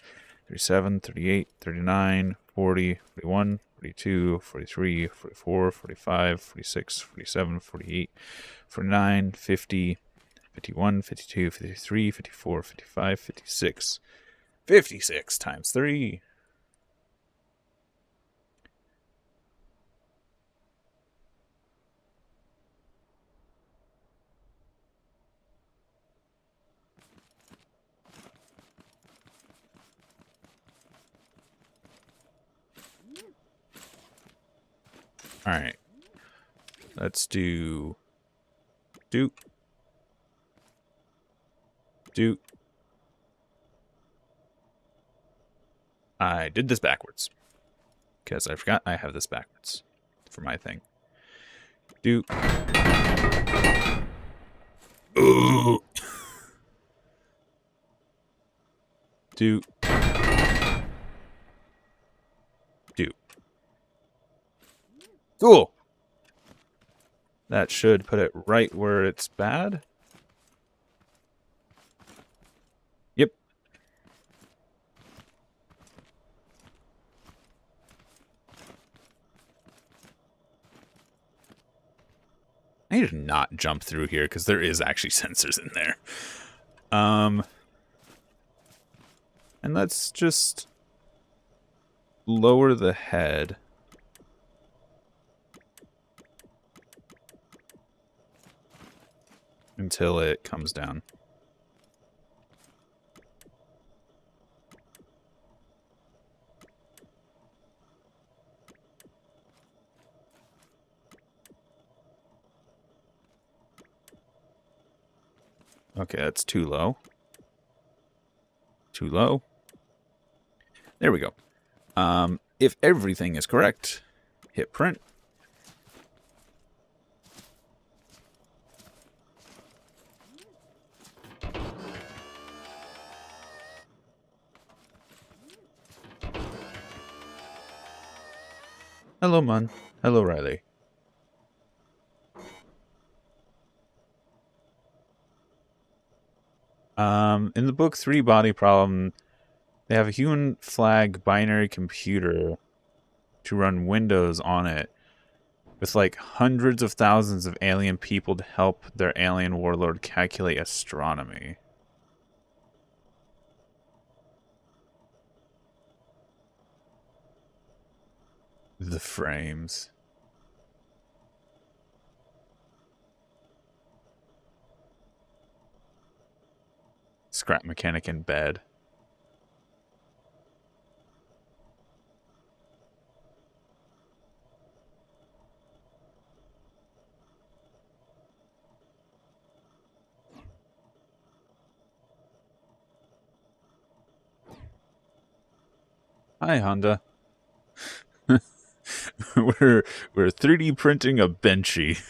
37, 38, 39, 40, 41, 42, 43, 44, 45, 46, 47, 48, 49, 50, 51, 52, 53, 54, 55, 56. 56 times 3. All right. Let's do I did this backwards because I forgot I have this backwards for my thing. Ooh. Do. Cool. That should put it right where it's bad. Yep. I need to not jump through here because there is actually sensors in there. And let's just lower the head. Until it comes down. Okay, that's too low. Too low. There we go. If everything is correct, hit print. Hello, Mun. Hello, Riley. In the book 3 Body Problem, they have a human flag binary computer to run Windows on it with like hundreds of thousands of alien people to help their alien warlord calculate astronomy. The frames. Scrap mechanic in bed. Hi, Honda. we're 3D printing a Benchy.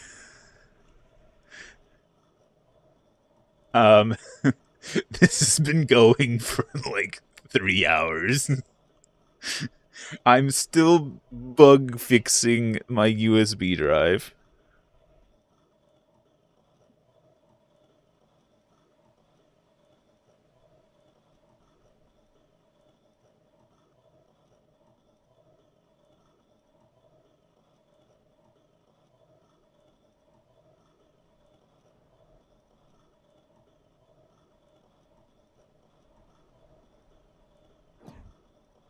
This has been going for like 3 hours. I'm still bug fixing my USB drive.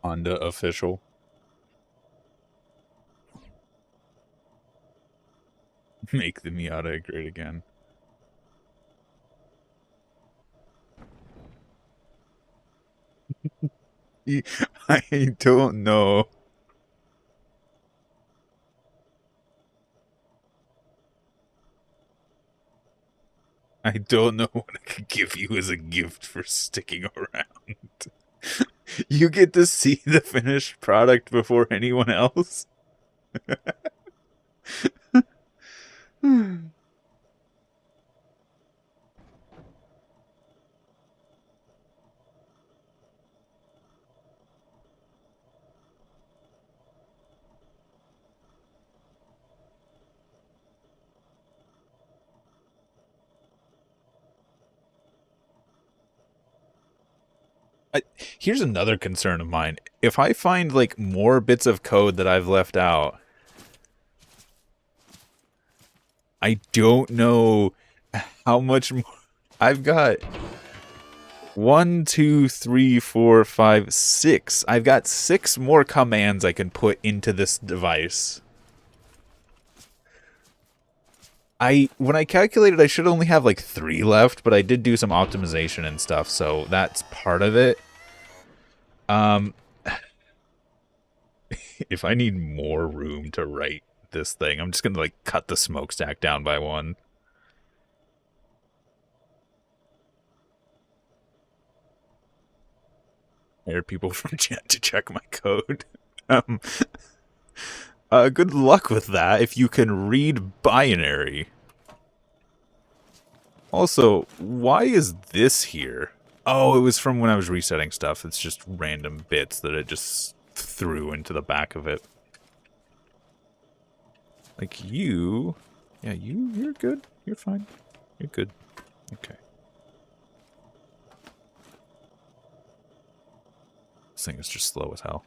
Honda official. Make the Miata great again. I don't know. I don't know what I could give you as a gift for sticking around. You get to see the finished product before anyone else. Here's another concern of mine. If I find like more bits of code that I've left out, I don't know how much more. I've got 1, 2, 3, 4, 5, 6. I've got 6 more commands I can put into this device. When I calculated, I should only have like 3 left, but I did do some optimization and stuff, so that's part of it. If I need more room to write this thing, I'm just gonna like cut the smokestack down by 1. Hire people from chat to check my code. Um, good luck with that if you can read binary. Also, why is this here? Oh, it was from when I was resetting stuff. It's just random bits that it just threw into the back of it. Like you... Yeah, you're good. You're fine. You're good. Okay. This thing is just slow as hell.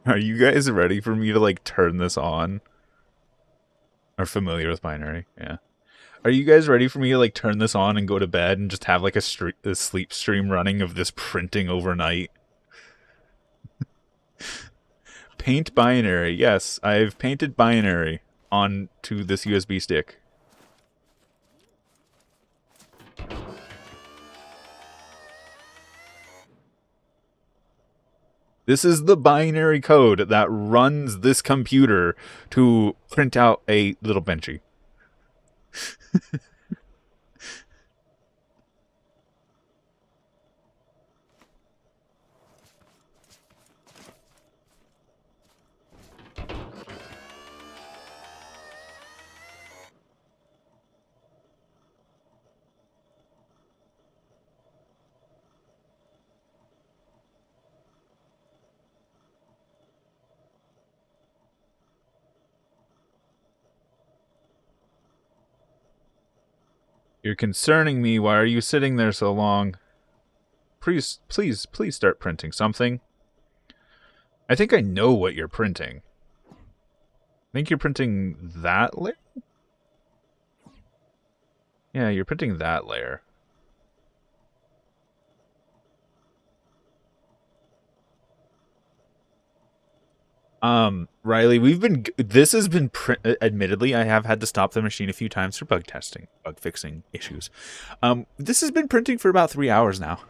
Are you guys ready for me to, like, turn this on? Are familiar with binary? Yeah. Are you guys ready for me to, like, turn this on and go to bed and just have, like, a sleep stream running of this printing overnight? Paint binary. Yes, I've painted binary onto this USB stick. This is the binary code that runs this computer to print out a little Benchy. You're concerning me. Why are you sitting there so long? Please start printing something. I think I know what you're printing. I think you're printing that layer? Yeah, you're printing that layer. Riley, this has been, admittedly, I have had to stop the machine a few times for bug testing, bug fixing issues. This has been printing for about 3 hours now.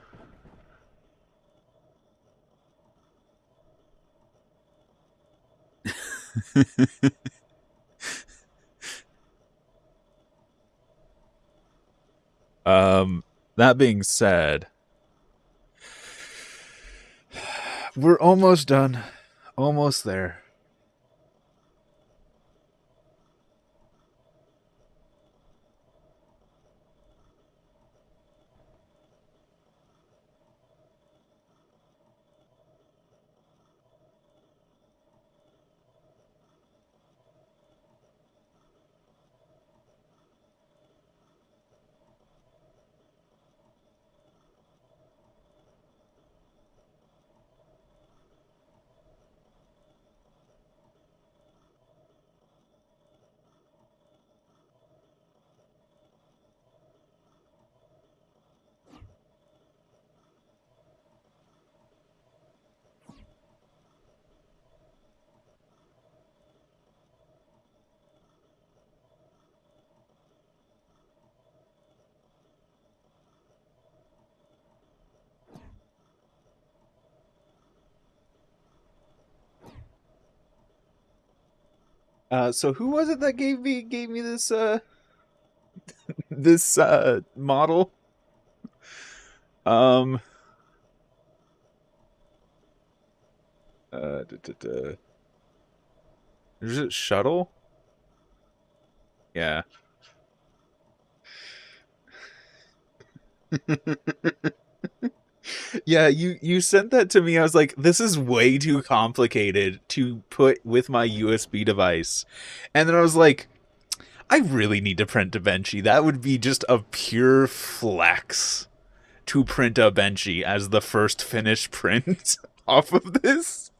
That being said, we're almost done. Almost there. So who was it that gave me this this model? Um Is it Shuttle? Yeah. Yeah, you sent that to me. I was like, this is way too complicated to put with my USB device. And then I was like, I really need to print a Benchy. That would be just a pure flex to print a Benchy as the first finished print off of this.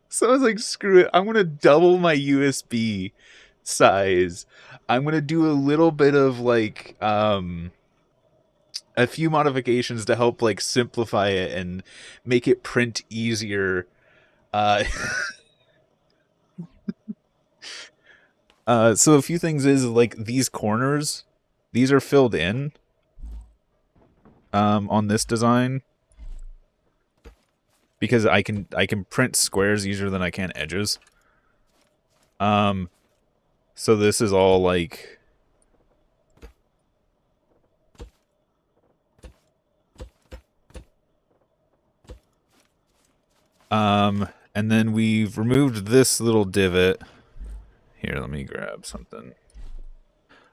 So I was like, screw it. I'm going to double my USB size. I'm going to do a little bit of like a few modifications to help like simplify it and make it print easier. Uh so a few things is like these corners, these are filled in on this design because I can print squares easier than I can edges. Um so this is all like and then we've removed this little divot. Here, let me grab something.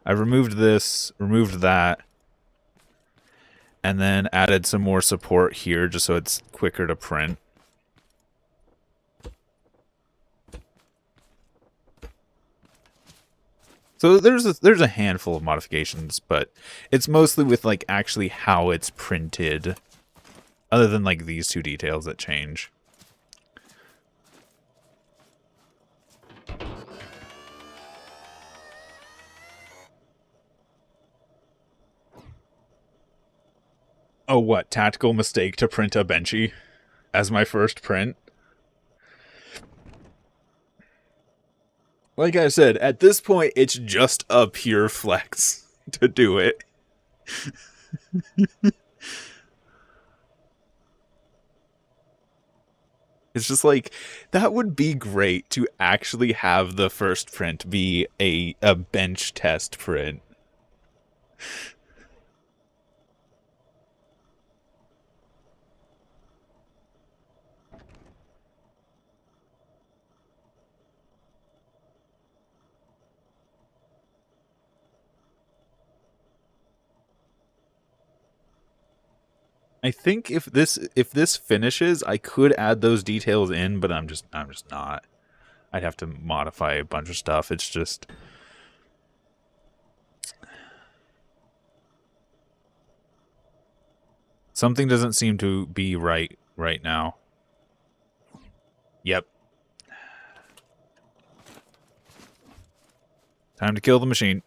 I removed this, removed that, and then added some more support here just so it's quicker to print. So there's a handful of modifications, but it's mostly with like actually how it's printed, other than like these two details that change. Oh, what? Tactical mistake to print a Benchy as my first print? Like I said, at this point, it's just a pure flex to do it. It's just like, that would be great to actually have the first print be a bench test print. I think if this finishes, I could add those details in, but I'm just not. I'd have to modify a bunch of stuff. It's just something doesn't seem to be right now. Yep. Time to kill the machine.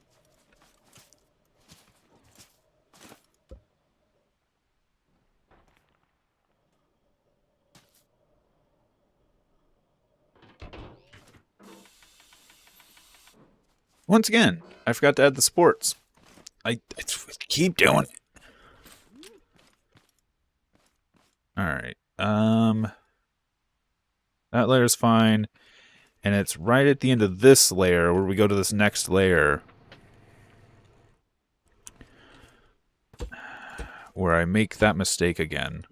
Once again, I forgot to add the sports. I keep doing it. Alright. That layer's fine. And it's right at the end of this layer where we go to this next layer where I make that mistake again.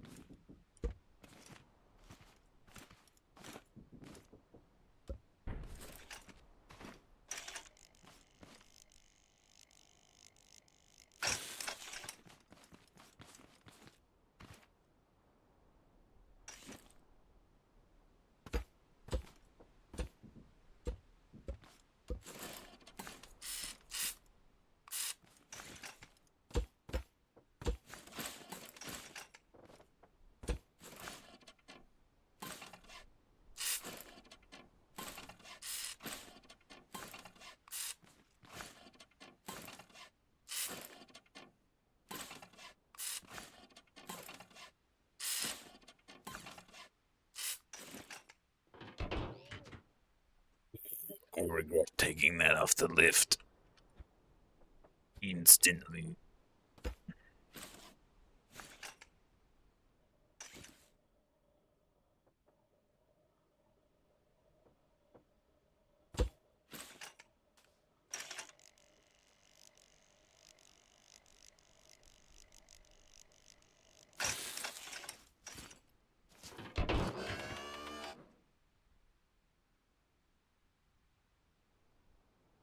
I regret taking that off the lift. Instantly.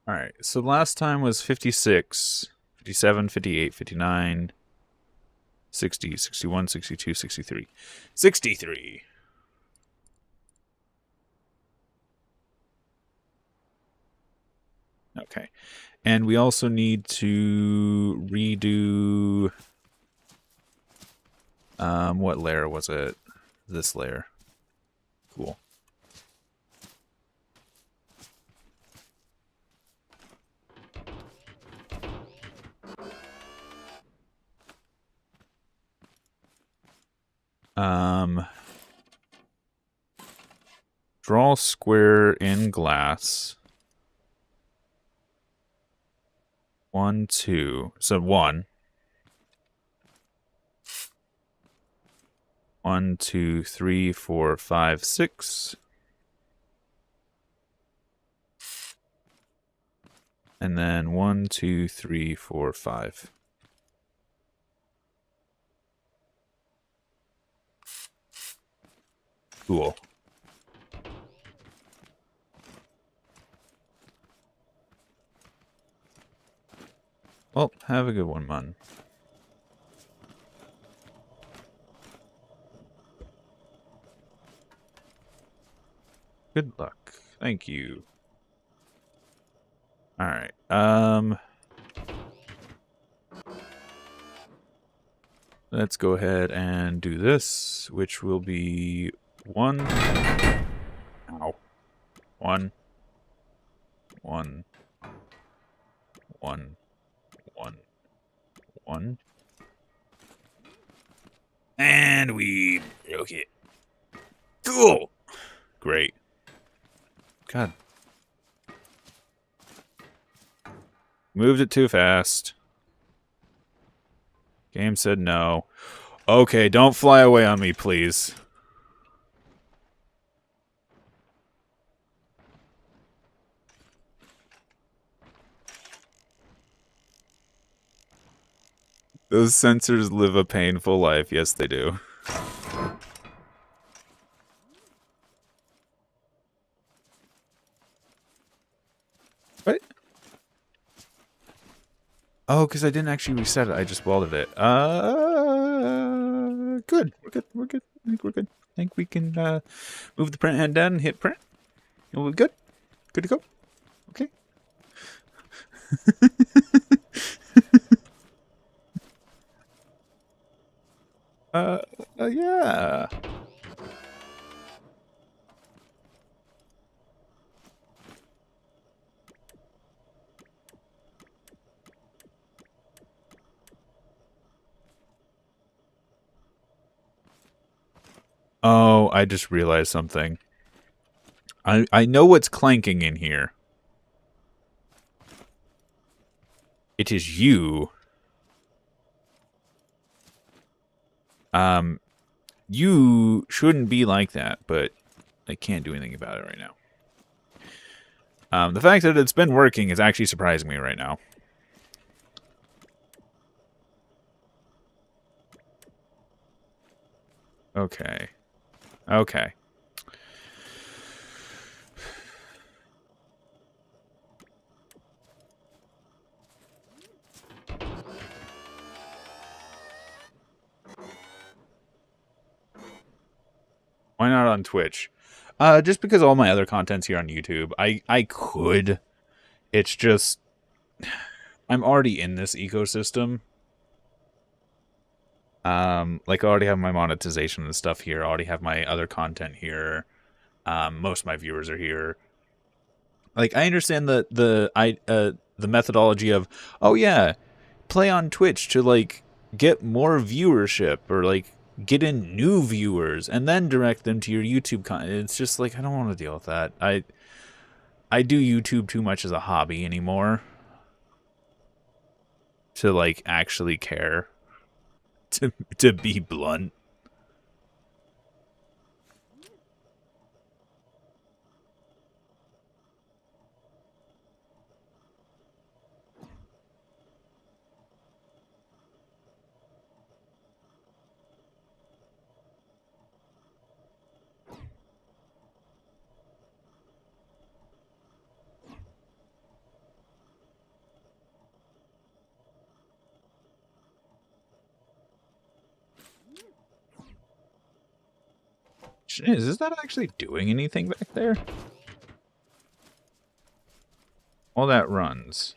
All right, so last time was 56, 57, 58, 59, 60, 61, 62, 63. 63. Okay. And we also need to redo... what layer was it? This layer. Cool. Draw square in glass. 1, 2. So 1. 1, 2, 3, 4, 5, 6. And then 1, 2, 3, 4, 5. Cool. Well, have a good one, man. Good luck. Thank you. Alright. Let's go ahead and do this, which will be 1. Ow. 1. 1. 1. 1. 1. And we broke it. Cool. Great. God. Moved it too fast. Game said no. Okay, don't fly away on me, please. Those sensors live a painful life. Yes, they do. What? Oh, because I didn't actually reset it. I just welded it. Good. We're good. We're good. I think we're good. I think we can move the print head down and hit print. And we're good. Good to go. Okay. Yeah. Oh, I just realized something. I know what's clanking in here. It is you. You shouldn't be like that, but I can't do anything about it right now. The fact that it's been working is actually surprising me right now. Okay. Okay. Why not on Twitch? Just because all my other content's here on YouTube. I could. It's just I'm already in this ecosystem. Like I already have my monetization and stuff here. I already have my other content here. Most of my viewers are here. Like I understand the methodology of, oh yeah, play on Twitch to like get more viewership or like get in new viewers and then direct them to your YouTube content. It's just like I don't want to deal with that. I do YouTube too much as a hobby anymore to like actually care. To be blunt. question is that actually doing anything back there? All that runs.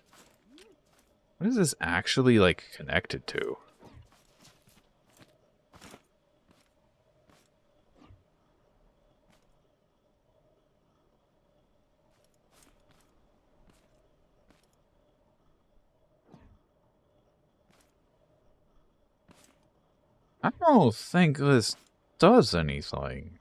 What is this actually, like, connected to? I don't think this does anything.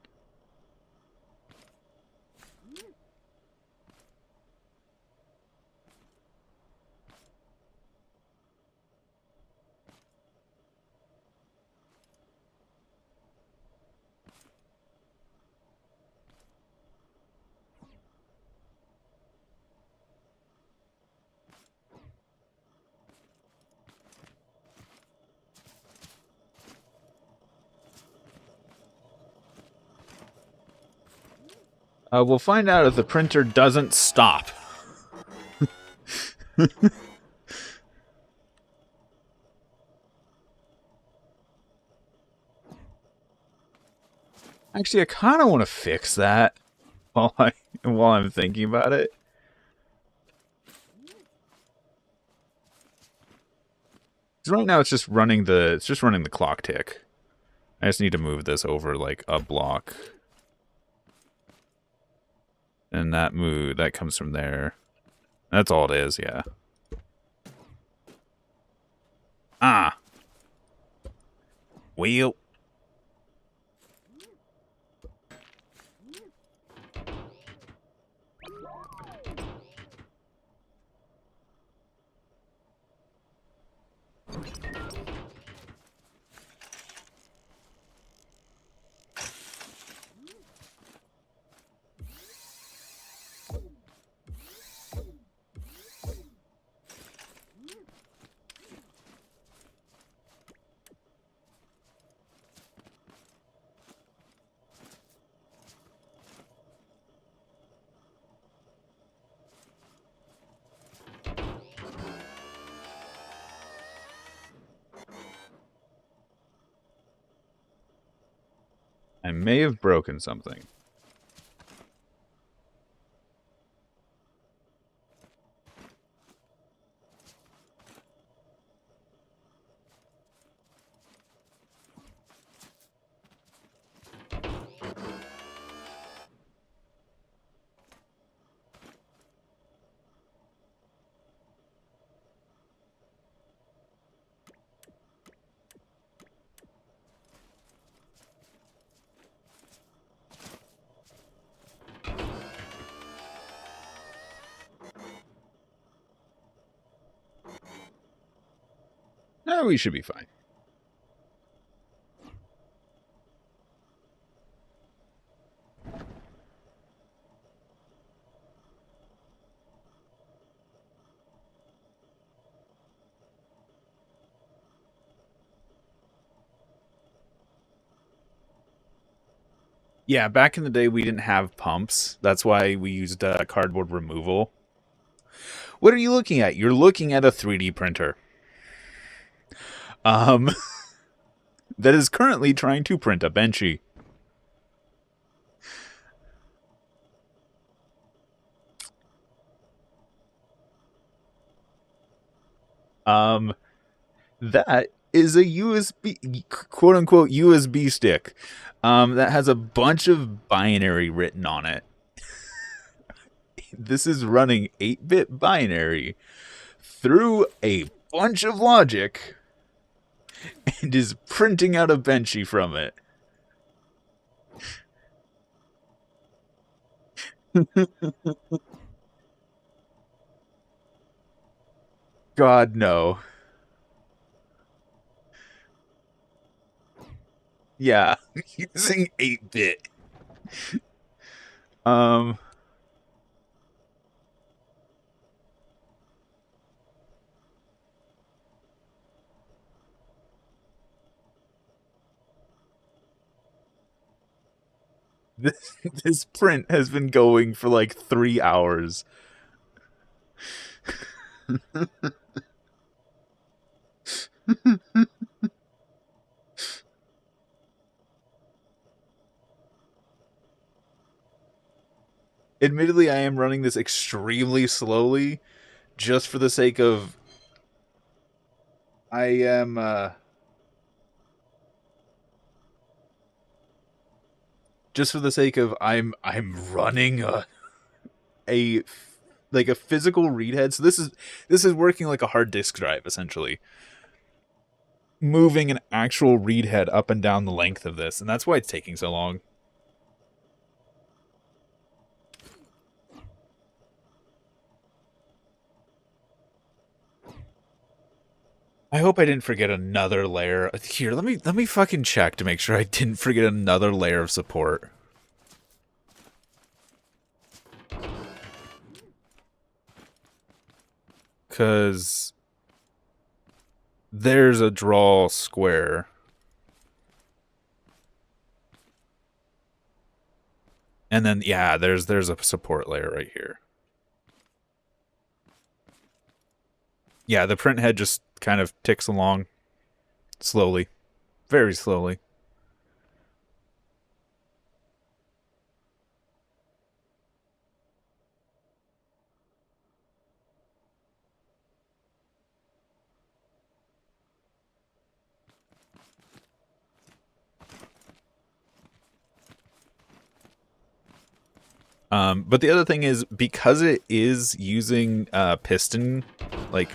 We'll find out if the printer doesn't stop. Actually, I kind of want to fix that while I'm thinking about it. Right now, it's just running the clock tick. I just need to move this over like a block. And that comes from there. That's all it is, yeah. Ah. Well. I may have broken something. No, we should be fine. Yeah, back in the day we didn't have pumps. That's why we used cardboard removal. What are you looking at? You're looking at a 3D printer. That is currently trying to print a Benchy. That is a USB, quote unquote, USB stick. That has a bunch of binary written on it. This is running 8-bit binary through a bunch of logic and is printing out a Benchy from it. God, no. Yeah, using 8-bit. This print has been going for like 3 hours. Admittedly, I am running this extremely slowly, just for the sake of I am just for the sake of I'm running a like a physical read head. So this is working like a hard disk drive essentially, moving an actual read head up and down the length of this, and that's why it's taking so long. I hope I didn't forget another layer. Here, let me fucking check to make sure I didn't forget another layer of support. Cause there's a draw square. And then yeah, there's a support layer right here. Yeah, the print head just kind of ticks along slowly. Very slowly. But the other thing is, because it is using like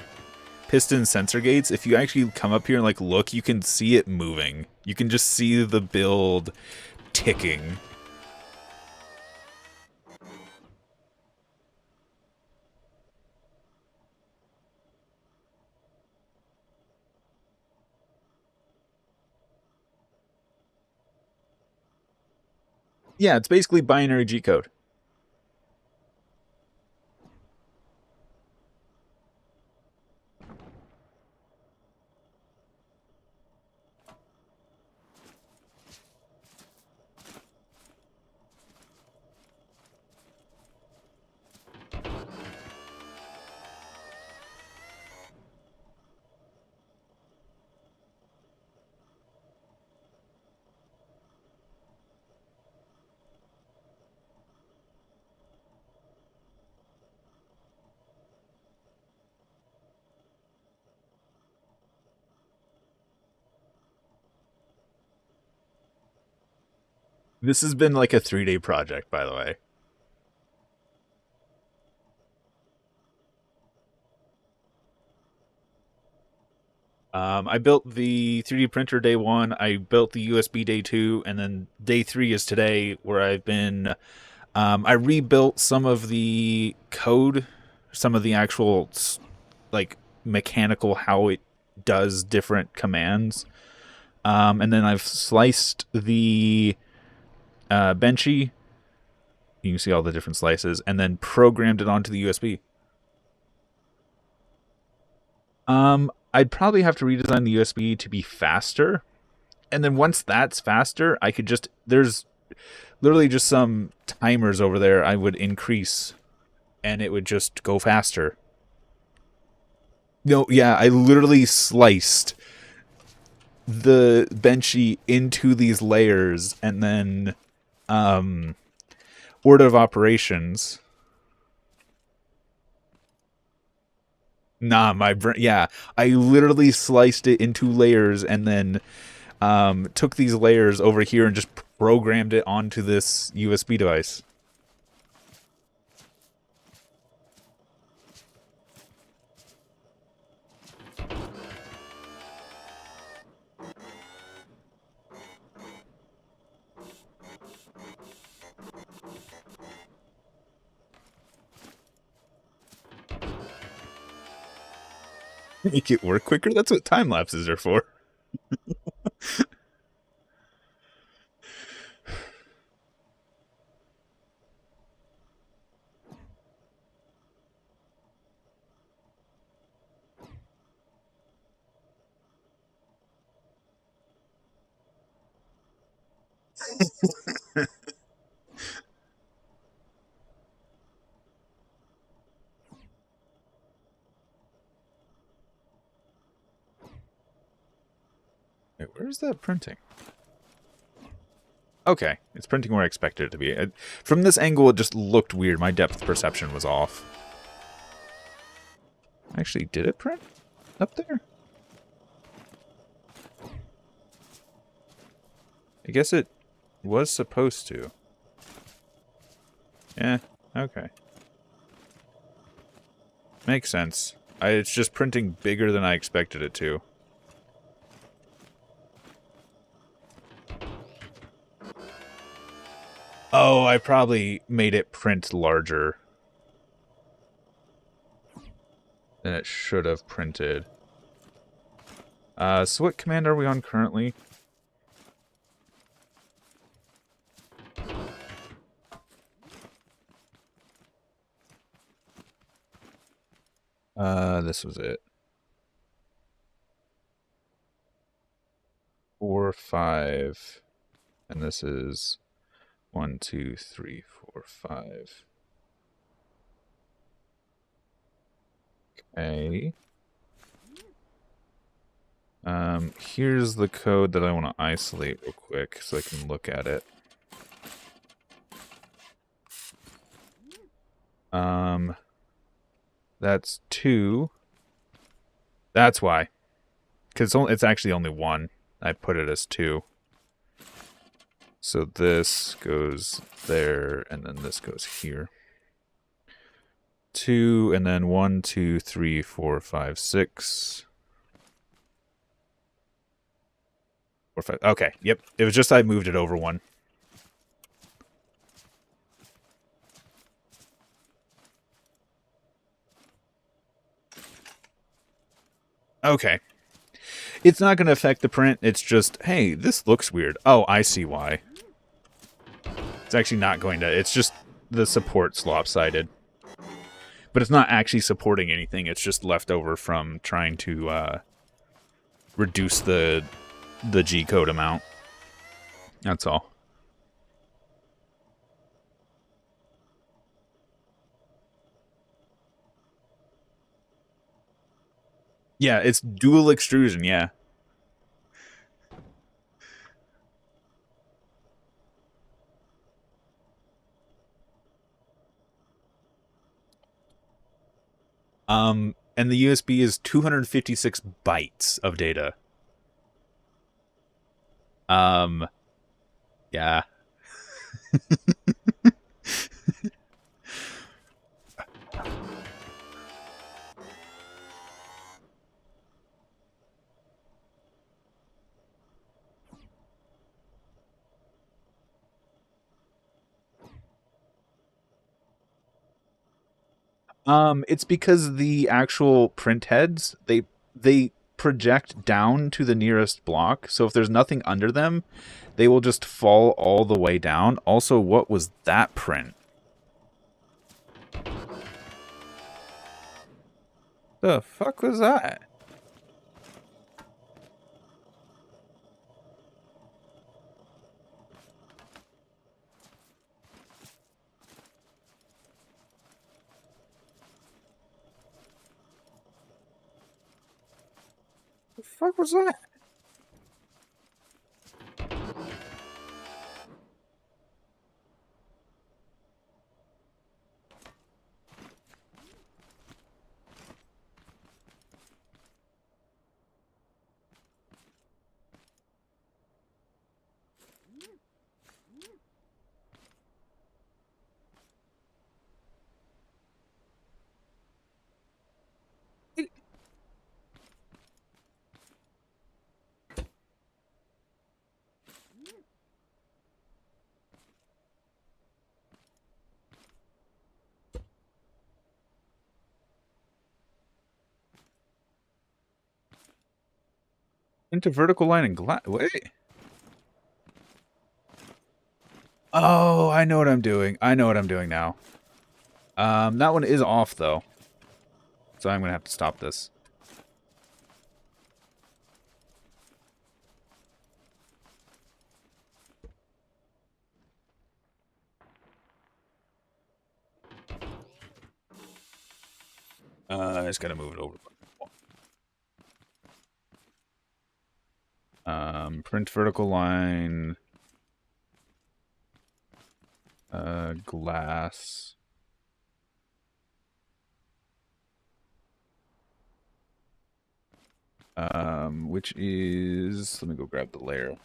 piston sensor gates, if you actually come up here and like look, you can see it moving. You can just see the build ticking. Yeah, it's basically binary G code. This has been like a 3-day project, by the way. I built the 3D printer day 1. I built the USB day 2, and then day 3 is today, where I've been. I rebuilt some of the code, some of the actual like mechanical how it does different commands, and then I've sliced the Benchy. You can see all the different slices, and then programmed it onto the USB. I'd probably have to redesign the USB to be faster, and then once that's faster, I could just there's literally just some timers over there I would increase, and it would just go faster. No, yeah, I literally sliced the Benchy into these layers, and then order of operations. Nah, my brain. Yeah, I literally sliced it into layers, and then took these layers over here and just programmed it onto this USB device. Make it work quicker. That's what time lapses are for. Wait, where's that printing? Okay, it's printing where I expected it to be. From this angle, it just looked weird. My depth perception was off. Actually, did it print up there? I guess it was supposed to. Yeah, okay. Makes sense. It's just printing bigger than I expected it to. Oh, I probably made it print larger than it should have printed. So what command are we on currently? This was it. 4, 5, and this is 1, 2, 3, 4, 5. Okay. Here's the code that I want to isolate real quick so I can look at it. That's 2. That's why. Because it's actually only 1. I put it as 2. So this goes there, and then this goes here. 2, and then 1, 2, 3, 4, 5, 6. 4, 5. Okay, yep. It was just I moved it over 1. Okay. It's not going to affect the print. It's just, hey, this looks weird. Oh, I see why. It's actually not going to. It's just the support's lopsided. But it's not actually supporting anything. It's just left over from trying to reduce the G-code amount. That's all. Yeah, it's dual extrusion, yeah. And the USB is 256 bytes of data. Yeah. It's because the actual print heads, they project down to the nearest block, so if there's nothing under them, they will just fall all the way down. Also, what was that print? The fuck was that? The fuck was that? Into vertical line and glass. Wait. Oh, I know what I'm doing. I know what I'm doing now. That one is off though, so I'm gonna have to stop this. I just gotta move it over. Print vertical line. Glass. Which is, let me go grab the layer.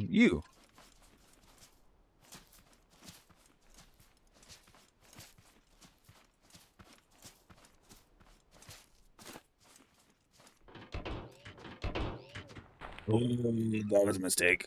You. Oh, that was a mistake.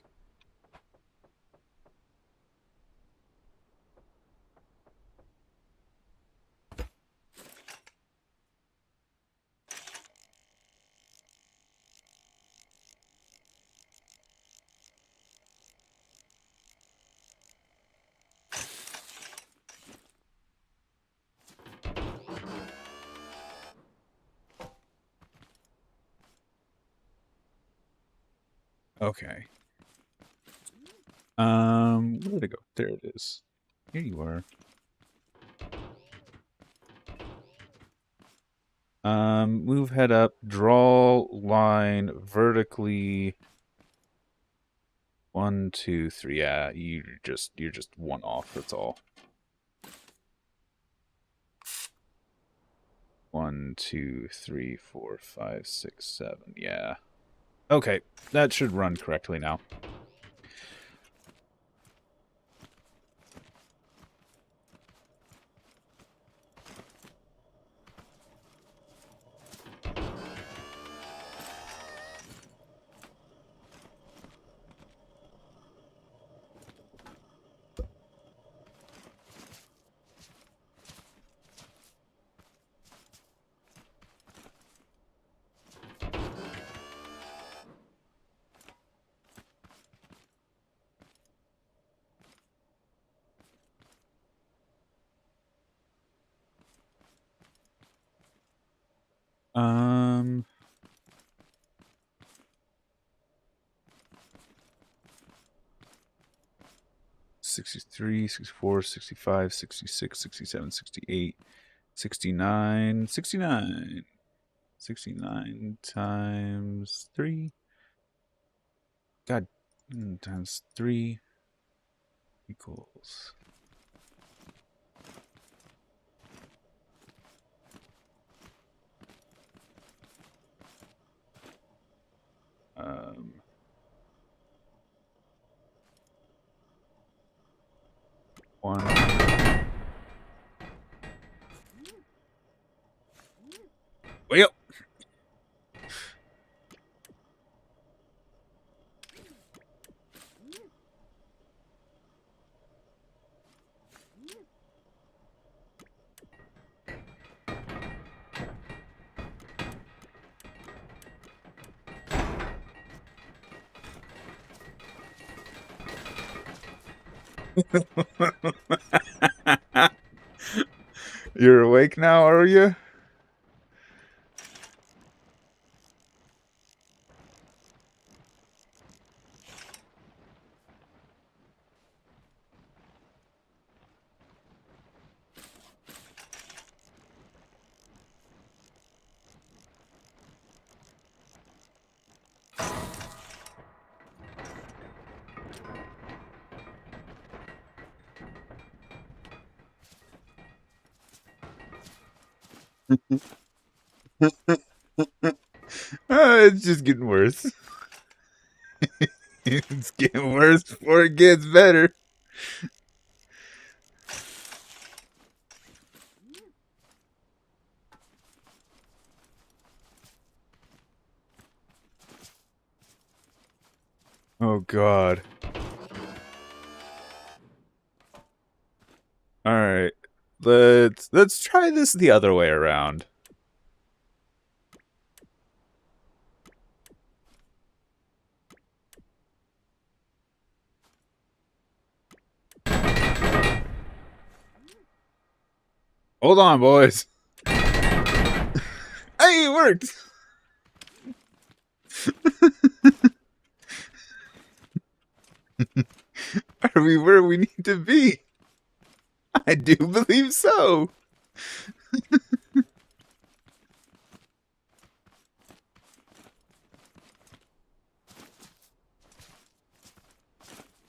Okay. Where did it go? There it is. Here you are. Move head up, draw line vertically. 1, 2, 3. Yeah, you're just one off, that's all. 1, 2, 3, 4, 5, 6, 7. Yeah. Okay, that should run correctly now. Um, 63, 64, 65, 66, 67, 68, 69, 69. 69 times 3. God, times 3 equals. Um, one. Way up. You're awake now, are you? It's just getting worse. It's getting worse before it gets better. Oh God. All right. Let's try this the other way around. Hold on, boys. Hey, it worked. Are we where we need to be? I do believe so.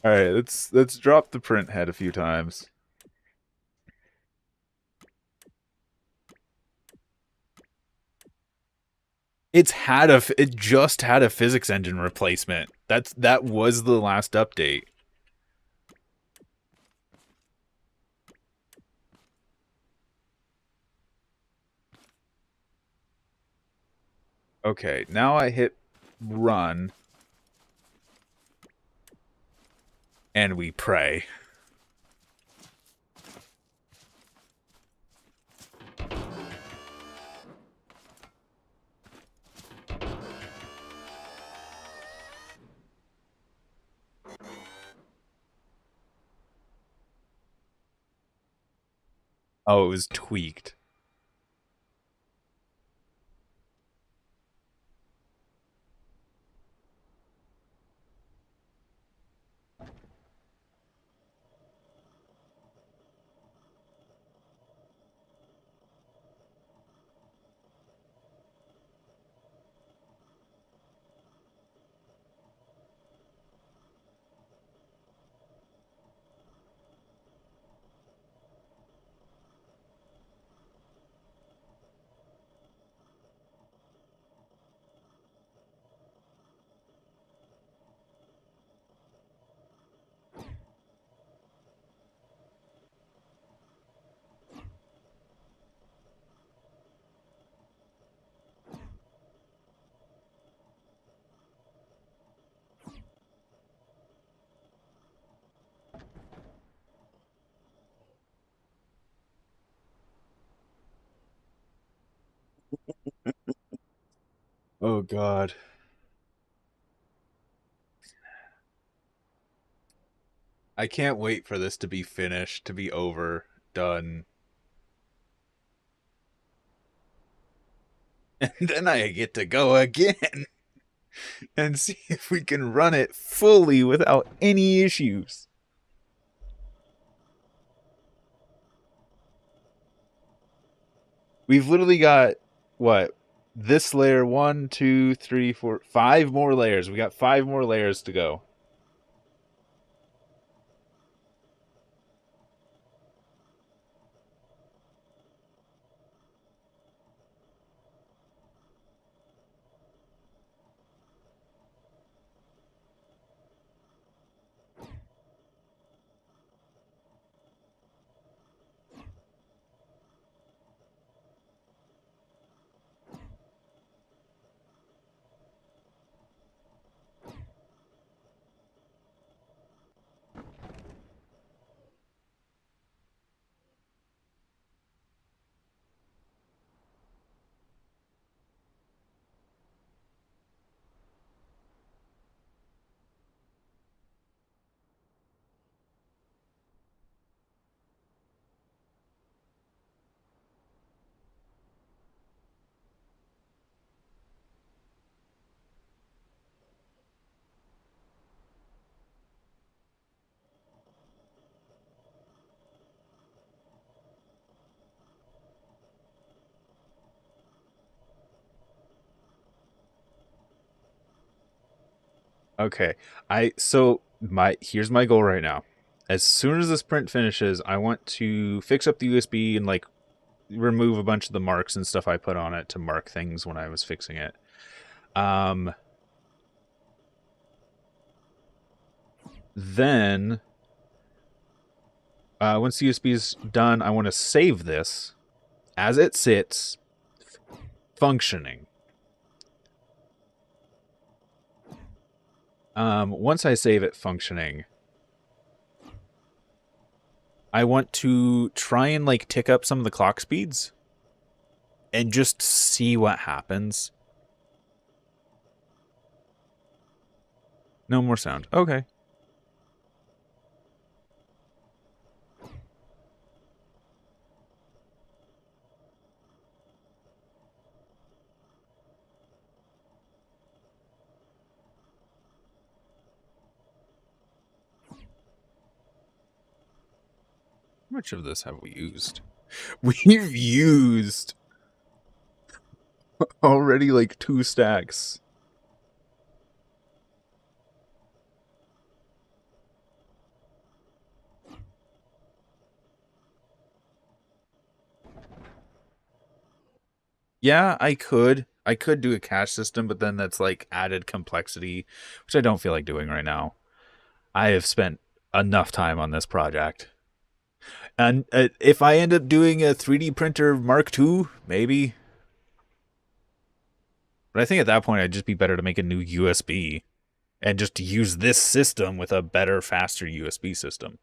All right, let's drop the print head a few times. It just had a physics engine replacement. That was the last update. Okay, now I hit run and we pray. Oh, it was tweaked. Oh god. I can't wait for this to be finished, to be over, done. And then I get to go again and see if we can run it fully without any issues. We've literally got what? This layer, 5 more layers. We got 5 more layers to go. Okay. Here's my goal right now. As soon as this print finishes, I want to fix up the USB and like remove a bunch of the marks and stuff I put on it to mark things when I was fixing it. Then once the USB is done, I want to save this as it sits functioning. Once I save it functioning, I want to try and like tick up some of the clock speeds and just see what happens. No more sound. Okay. How much of this have we used? We've used already like 2 stacks. Yeah, I could. I could do a cache system, but then that's like added complexity, which I don't feel like doing right now. I have spent enough time on this project. And if I end up doing a 3D printer Mark II, maybe. But I think at that point, I'd just be better to make a new USB and just use this system with a better, faster USB system.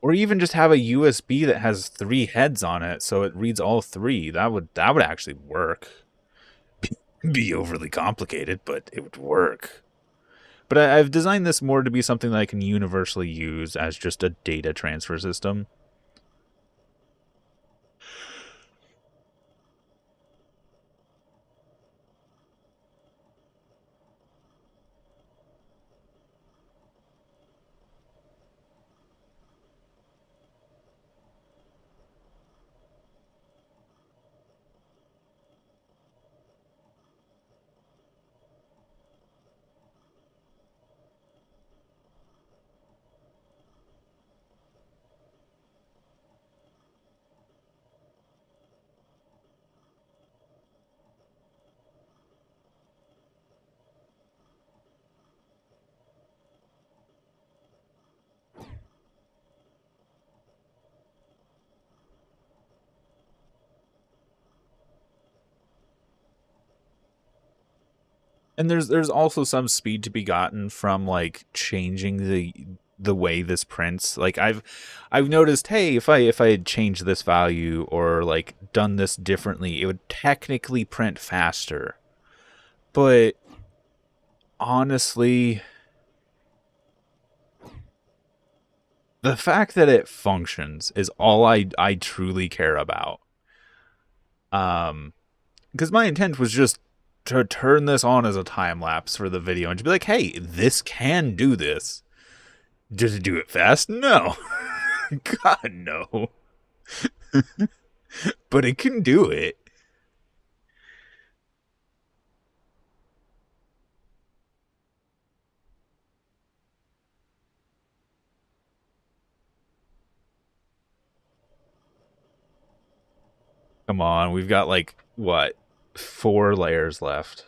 Or even just have a USB that has 3 heads on it, so it reads all 3. That would actually work. Be overly complicated, but it would work. But I've designed this more to be something that I can universally use as just a data transfer system. And there's also some speed to be gotten from like changing the way this prints. Like I've noticed, hey, if I had changed this value or like done this differently, it would technically print faster. But honestly, the fact that it functions is all I truly care about. Because my intent was just to turn this on as a time lapse for the video and to be like, hey, this can do this. Does it do it fast? No. God, no. But it can do it. Come on, we've got like, what, 4 layers left.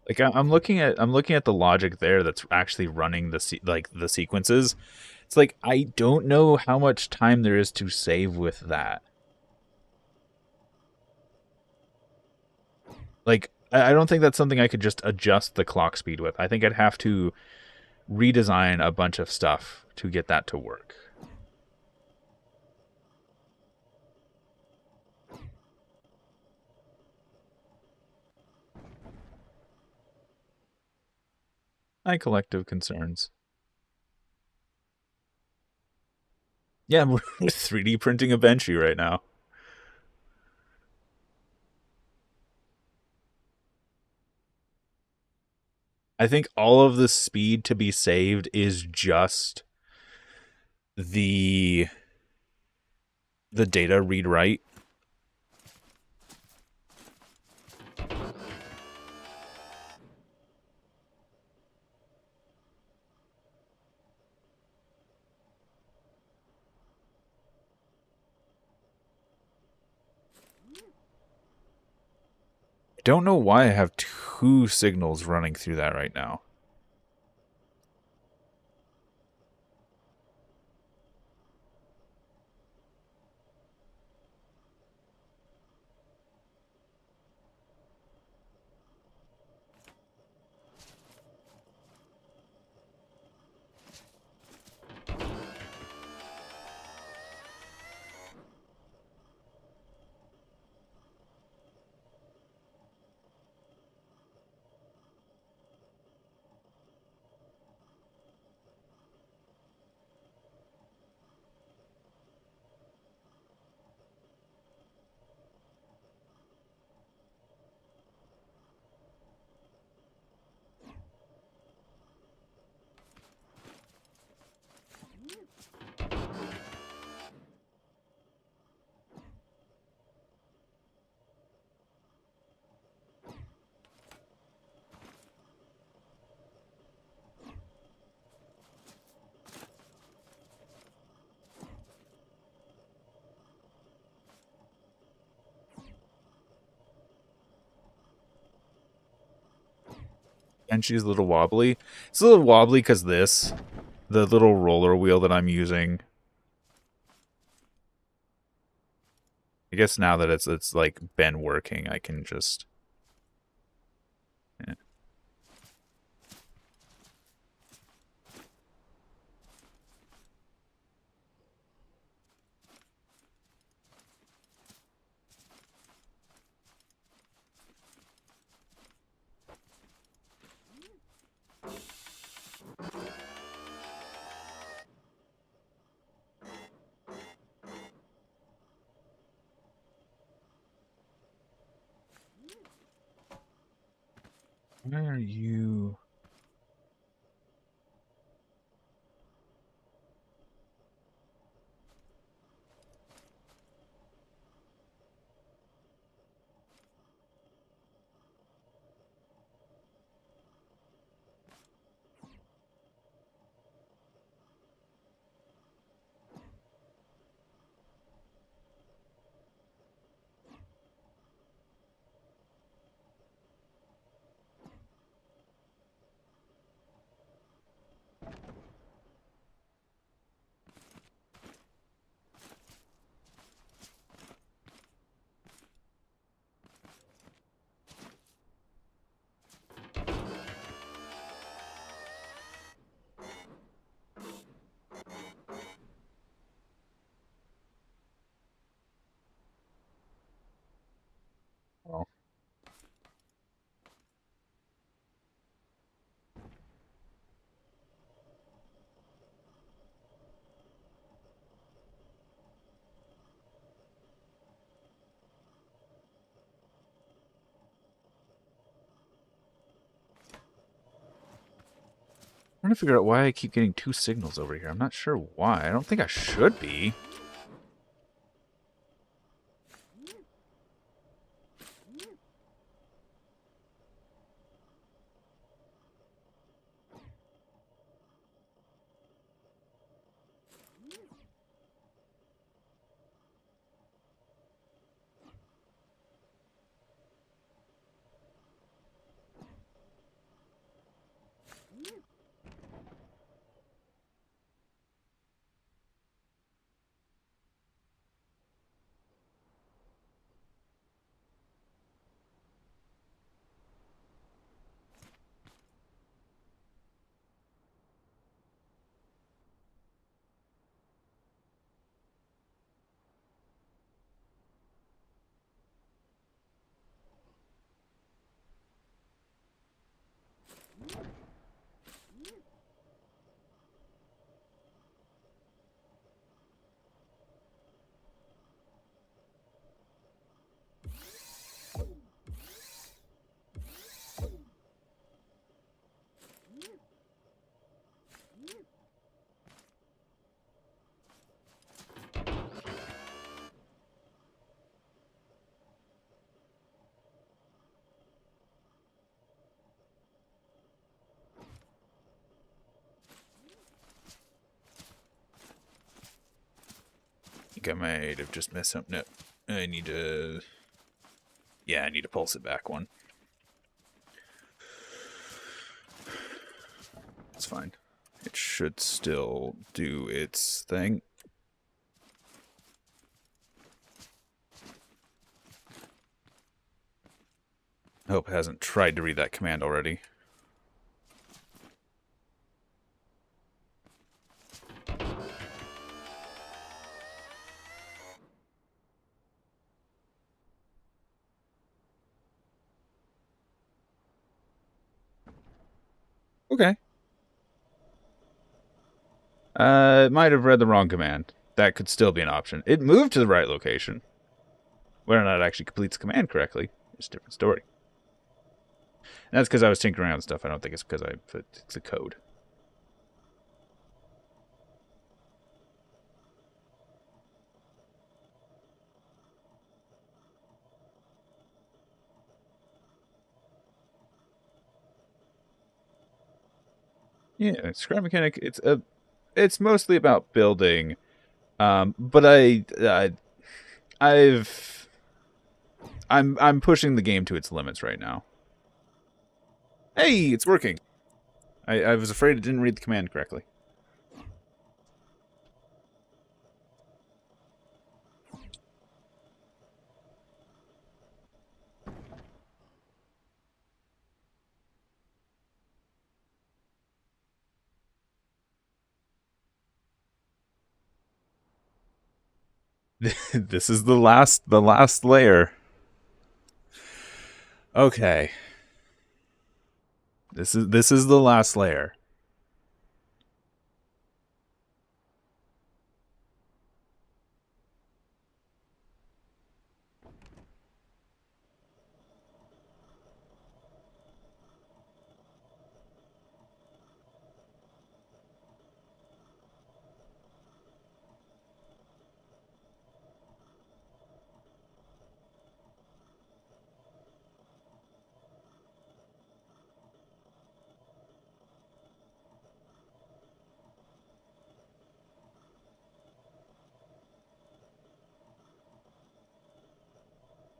Like I'm looking at the logic there that's actually running the sequences. It's like I don't know how much time there is to save with that. Like I don't think that's something I could just adjust the clock speed with. I think I'd have to redesign a bunch of stuff to get that to work. My collective concerns. Yeah, we're 3D printing a Benchy right now. I think all of the speed to be saved is just the data read write. I don't know why I have 2 signals running through that right now. And she's a little wobbly. It's a little wobbly because the little roller wheel that I'm using. I guess now that it's like been working, I can just. Yeah. Where are you? Well, I'm trying to figure out why I keep getting two signals over here. I'm not sure why. I don't think I should be. I think I might have just messed up. No, I need to. Yeah, I need to pulse it back one. It's fine. It should still do its thing. I hope it hasn't tried to read that command already. Okay. It might have read the wrong command. That could still be an option. It moved to the right location. Whether or not it actually completes the command correctly is a different story. And that's because I was tinkering around with stuff. I don't think it's because I put the code. Yeah, Scrap Mechanic. It's mostly about building. But I'm pushing the game to its limits right now. Hey, it's working. I was afraid it didn't read the command correctly. This is the last layer. Okay. This is the last layer.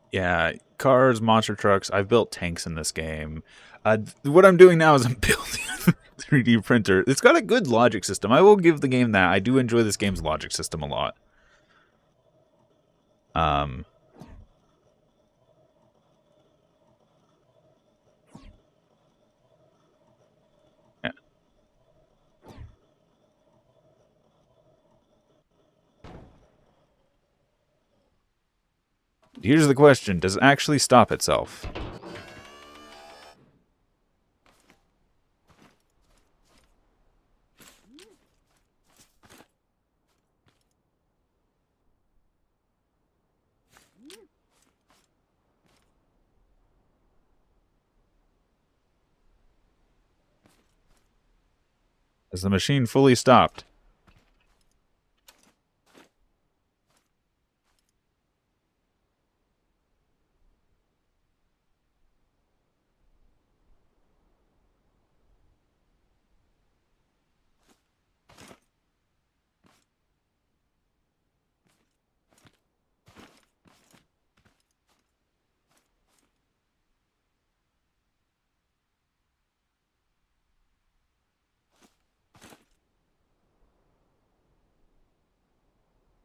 Yeah, cars, monster trucks. I've built tanks in this game. What I'm doing now is I'm building a 3D printer. It's got a good logic system. I will give the game that. I do enjoy this game's logic system a lot. Um, yeah. Here's the question: does it actually stop itself? Has the machine fully stopped?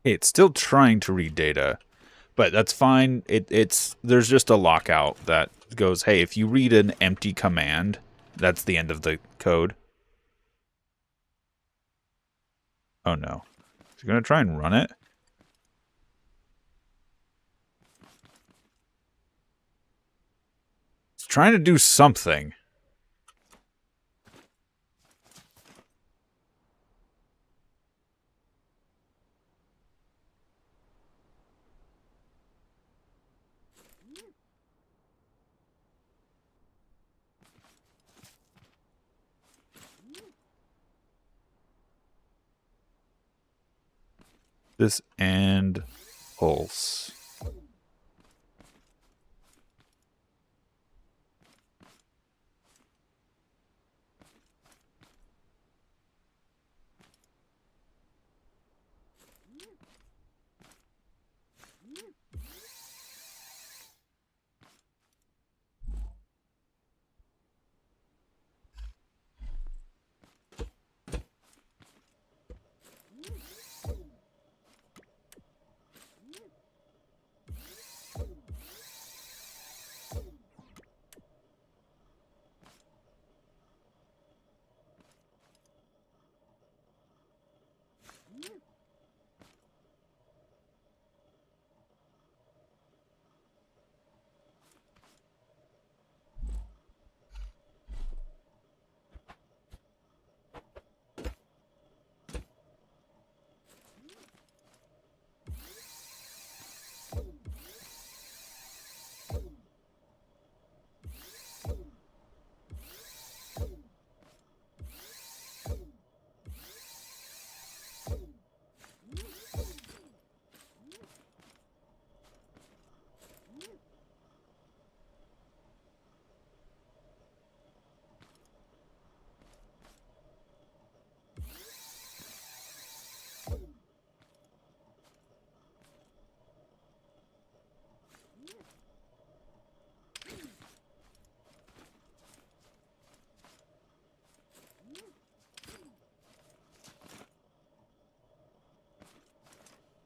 It's still trying to read data, but that's fine. It's there's just a lockout that goes, hey, if you read an empty command, that's the end of the code. Oh no. Is he gonna try and run it? It's trying to do something. This and pulse.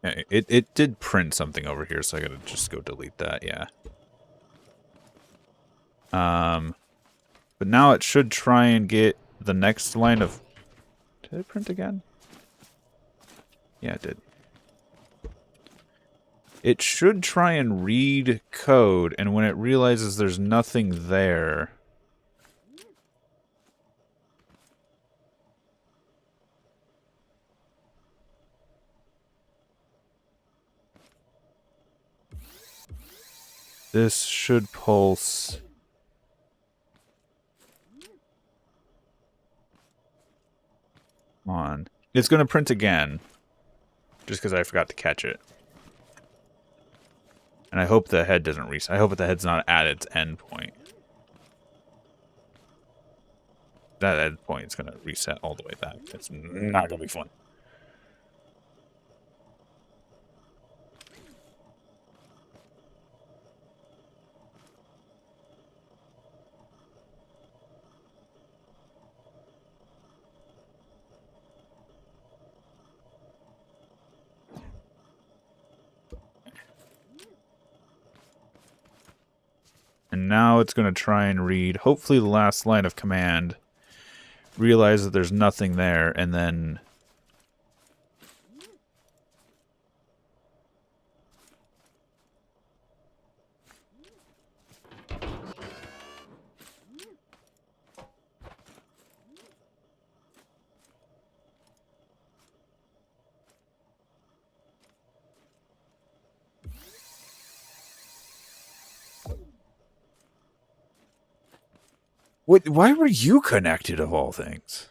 Okay, it did print something over here, so I gotta just go delete that, yeah. But now it should try and get the next line of... Did it print again? Yeah, it did. It should try and read code, and when it realizes there's nothing there... This should pulse... on. It's going to print again, just because I forgot to catch it. And I hope the head doesn't reset. I hope the head's not at its end point. That end point is going to reset all the way back. It's not going to be fun. And now it's going to try and read, hopefully, the last line of command. Realize that there's nothing there, and then... What, why were you connected, of all things?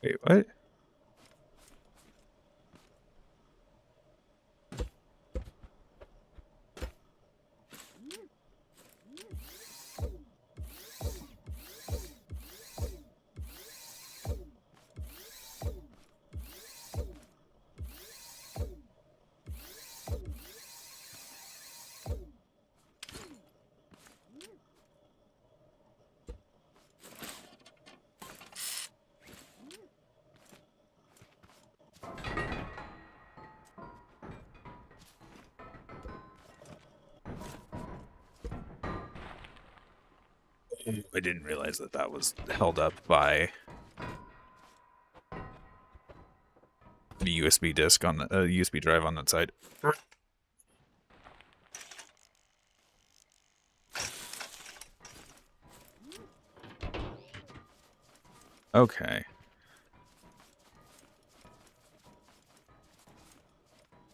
Wait, what? I didn't realize that that was held up by the USB disk on the USB drive on that side. Okay.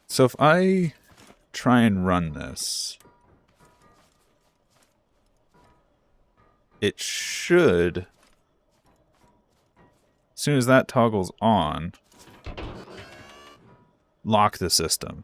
So if I try and run this, it should, as soon as that toggles on, lock the system.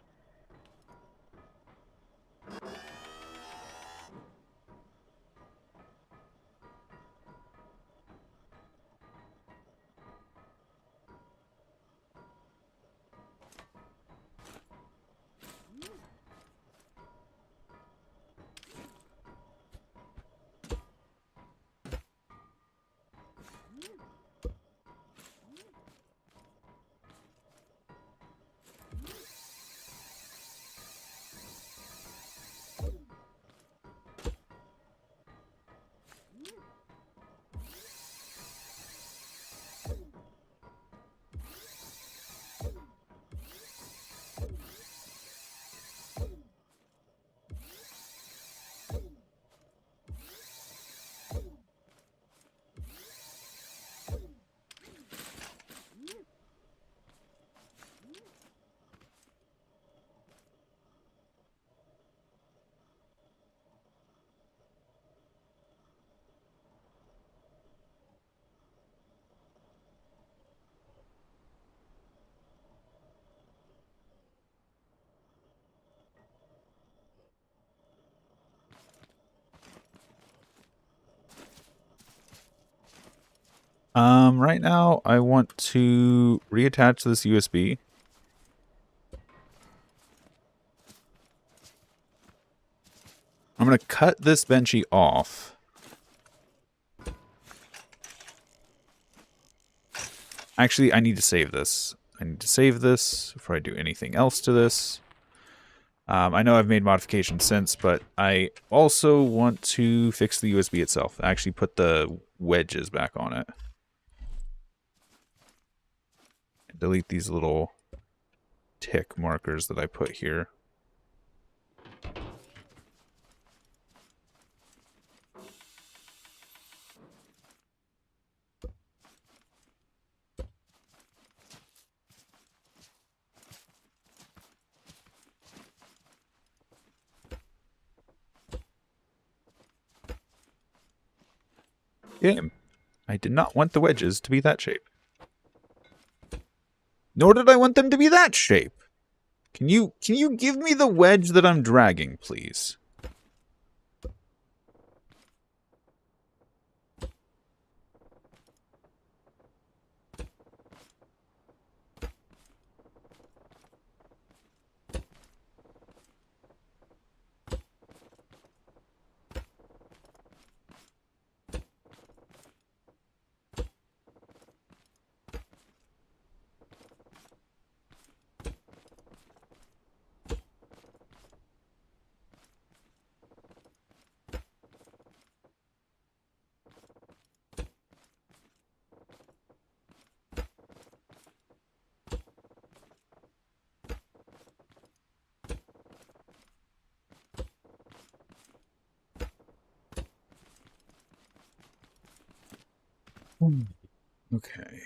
Right now I want to reattach this USB. I'm going to cut this Benchy off. Actually, I need to save this. I need to save this before I do anything else to this. I know I've made modifications since, but I also want to fix the USB itself. Actually put the wedges back on it. Delete these little tick markers that I put here. Game. I did not want the wedges to be that shape. Nor did I want them to be that shape. Can you give me the wedge that I'm dragging, please? Okay.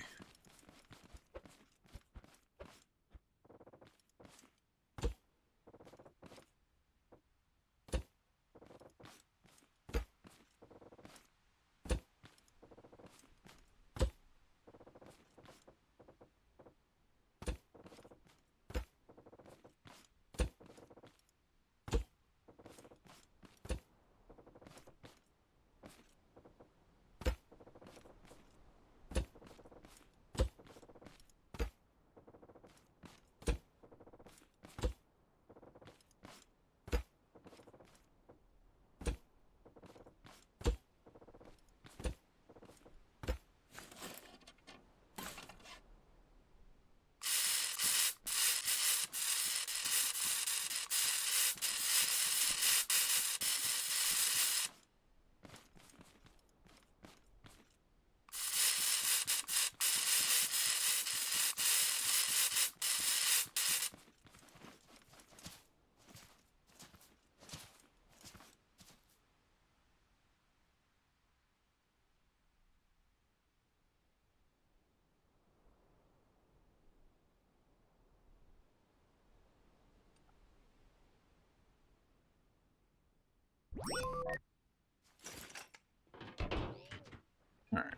All right.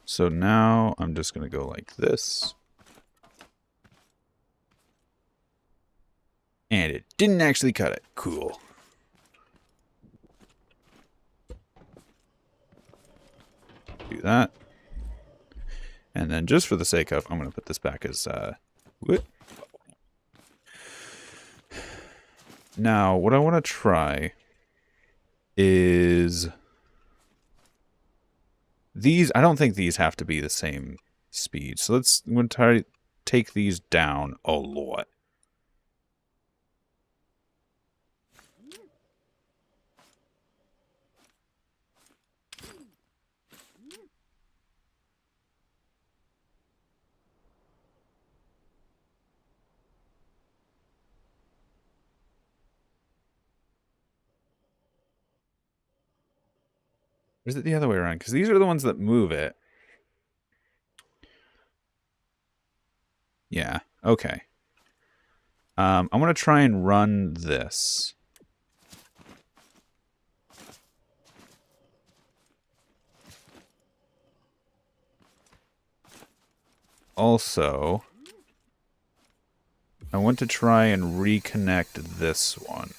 So now I'm just going to go like this. And it didn't actually cut it. Cool. Do that. And then just for the sake of, I'm going to put this back as, whoop. Now, what I want to try is these. I don't think these have to be the same speed. So I'm going to try to take these down a lot. Or is it the other way around? Because these are the ones that move it. Yeah, okay. I'm going to try and run this. also, I want to try and reconnect this one.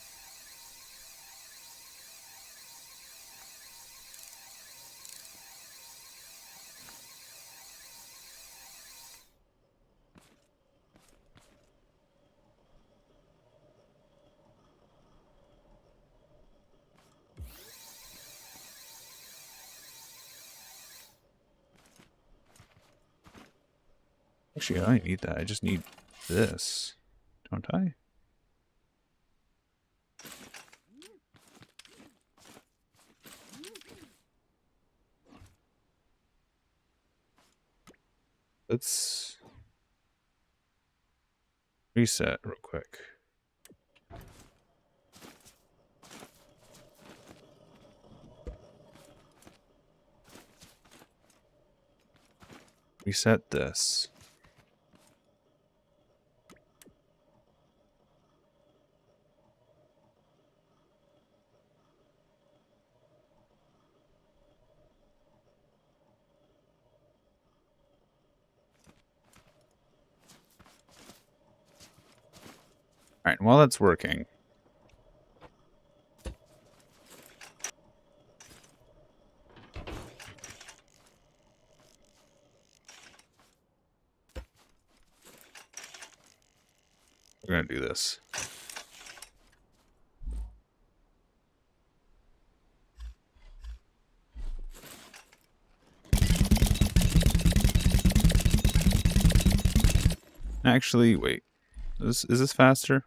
Actually, I don't need that. I just need this, don't I? Let's reset real quick. Reset this. Alright, while that's working, we're going to do this. Actually, wait. Is this faster?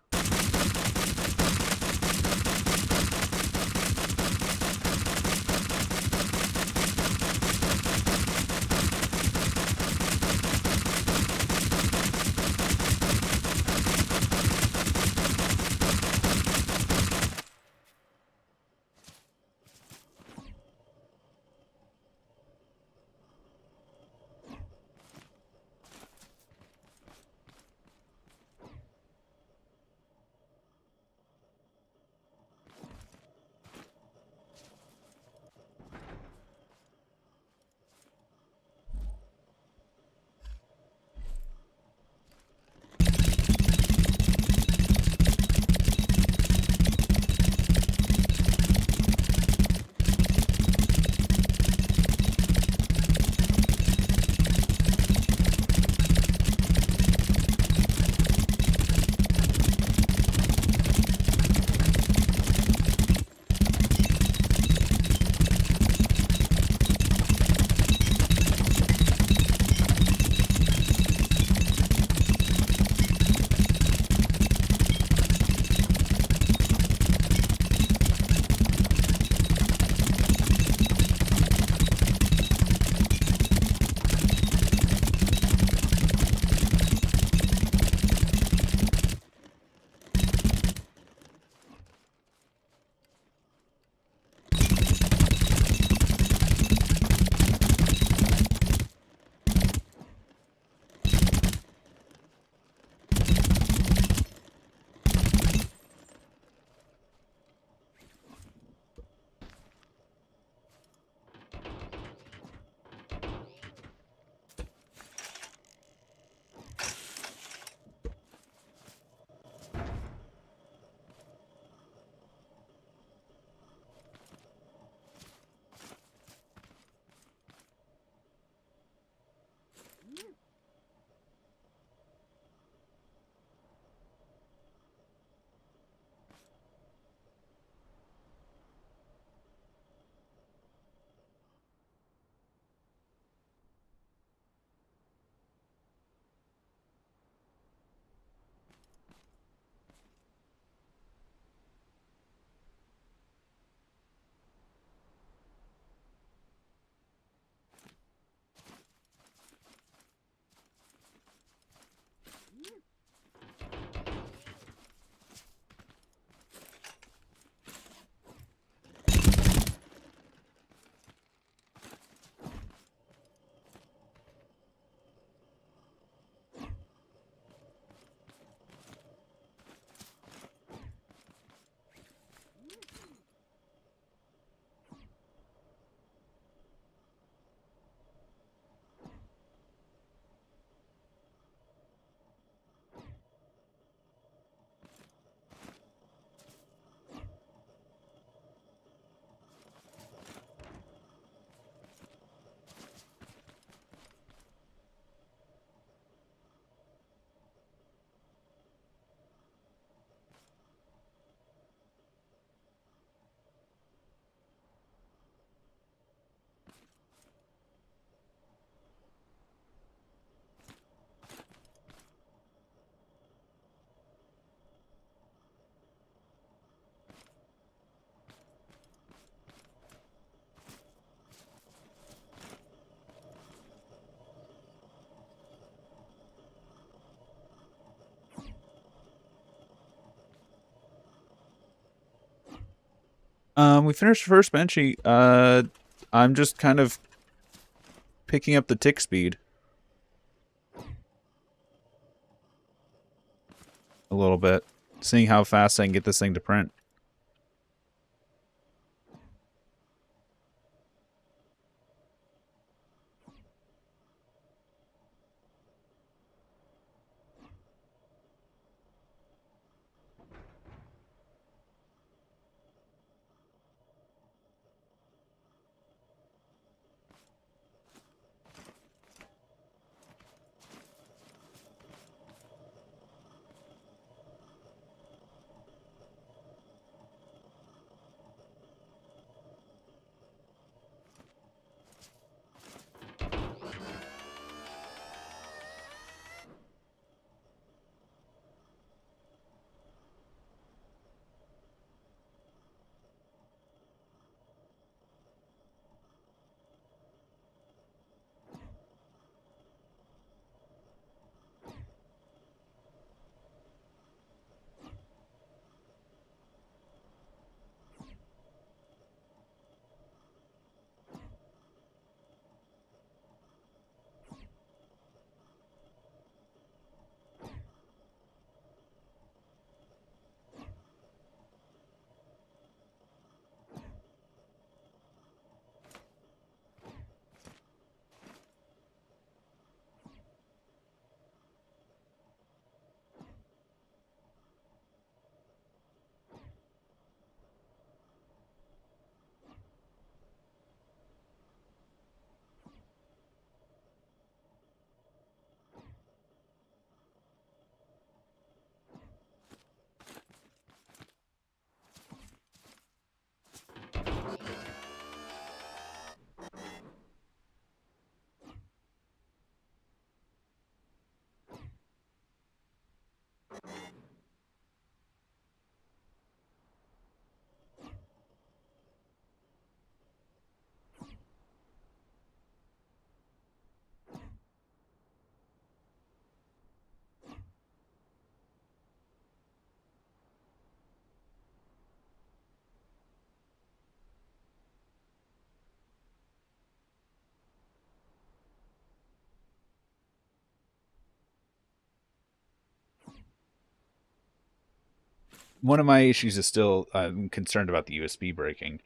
We finished the first benchy. I'm just kind of picking up the tick speed a little bit, seeing how fast I can get this thing to print. One of my issues is still I'm concerned about the USB breaking.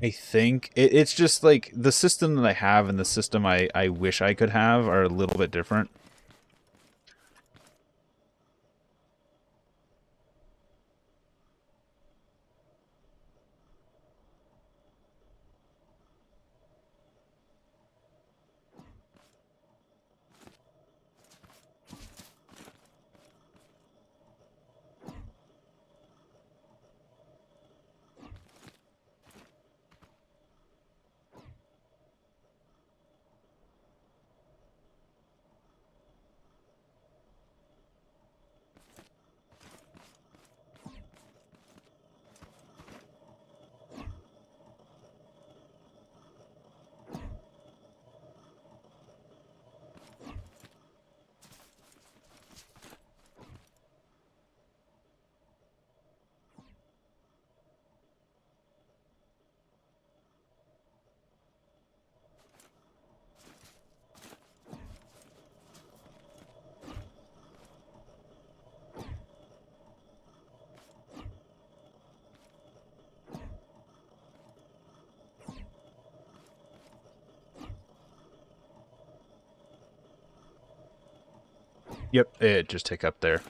I think it's just like the system that I have and the system I wish I could have are a little bit different. Yep, it just tick up there.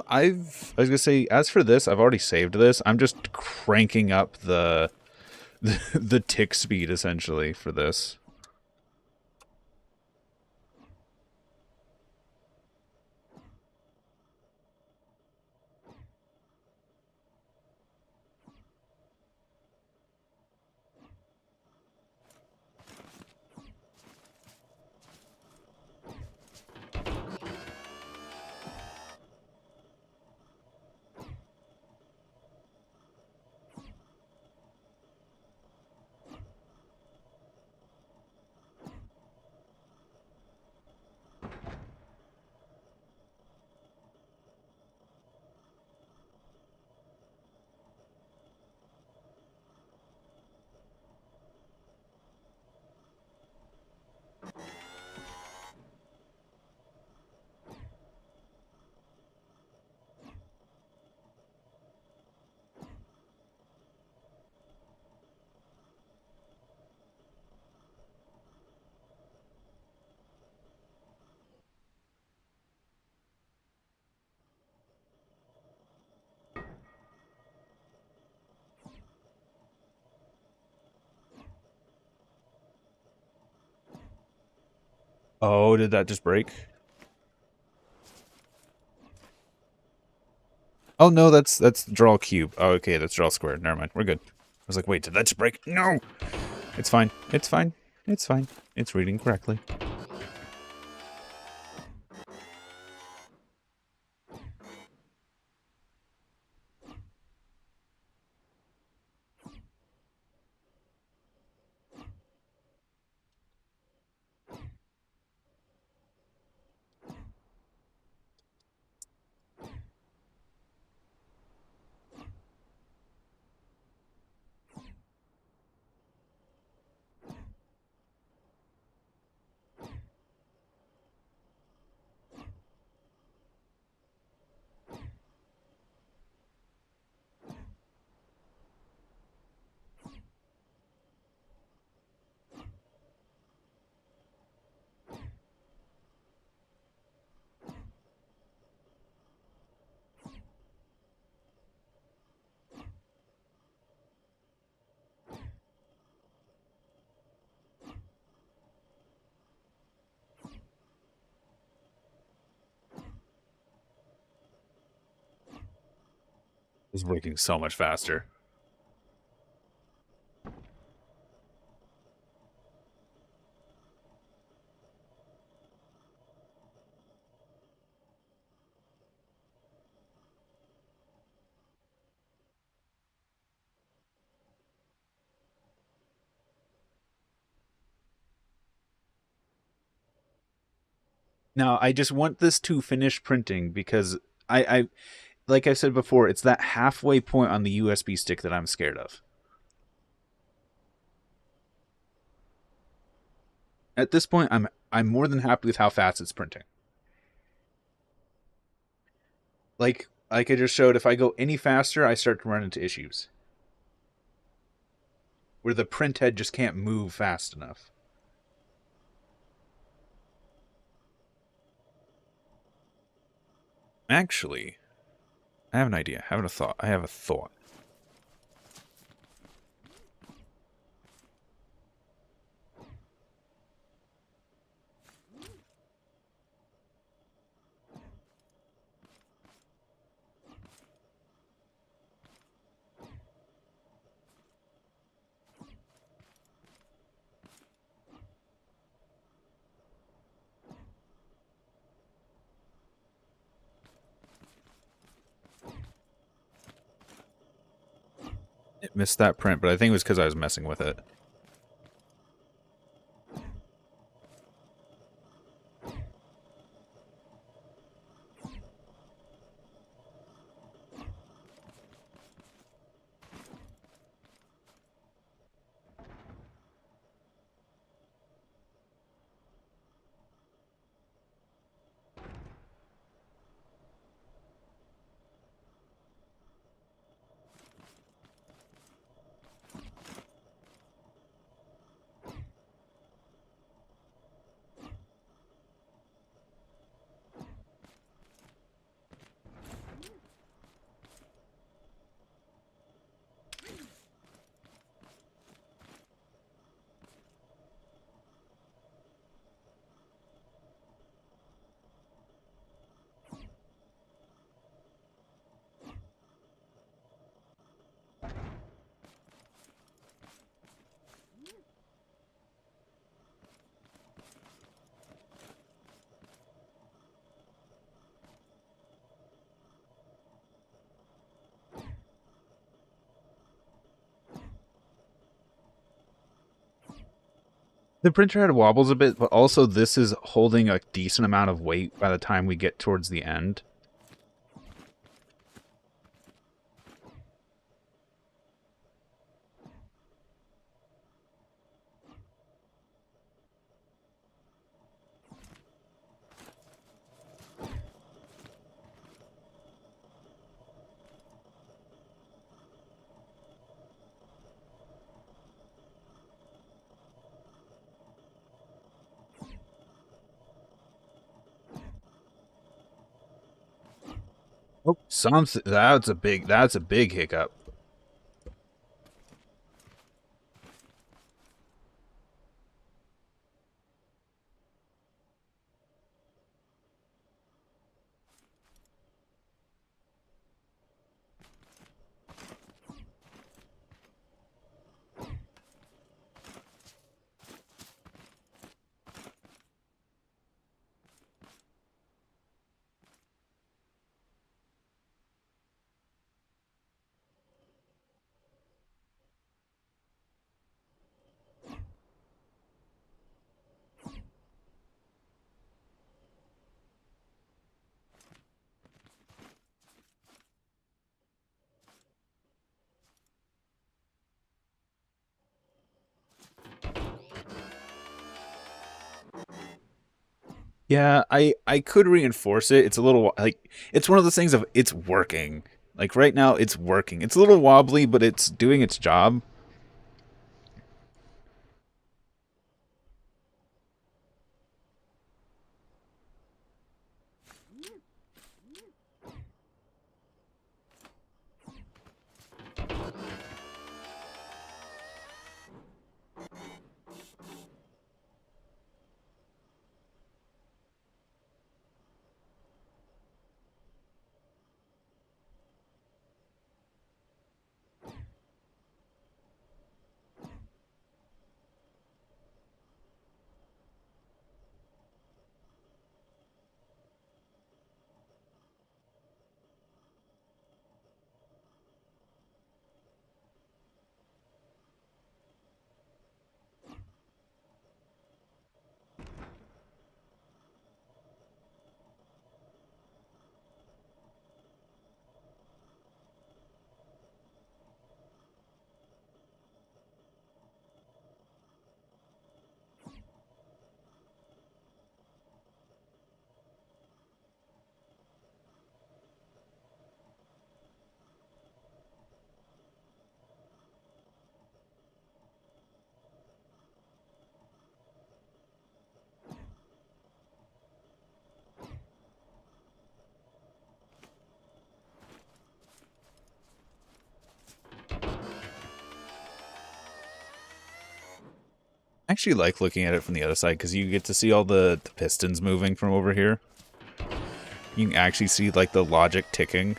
I was gonna say, as for this, I've already saved this. I'm just cranking up the tick speed essentially for this. Oh, did that just break? Oh no, that's draw cube. Oh, okay, that's draw square. Never mind, we're good. I was like, wait, did that just break? No, it's fine. It's fine. It's fine. It's reading correctly. It's breaking so much faster. Now, I just want this to finish printing because I like I said before, it's that halfway point on the USB stick that I'm scared of. At this point, I'm more than happy with how fast it's printing. Like I just showed, if I go any faster, I start to run into issues where the print head just can't move fast enough. Actually, I have an idea. I have a thought. I have a thought. It missed that print, but I think it was because I was messing with it. The printer head wobbles a bit, but also this is holding a decent amount of weight by the time we get towards the end. Oh, that's a big hiccup. Yeah, I could reinforce it. It's a little like it's one of those things of it's working. Like right now it's working. It's a little wobbly, but it's doing its job. I actually like looking at it from the other side because you get to see all the pistons moving from over here. You can actually see like the logic ticking.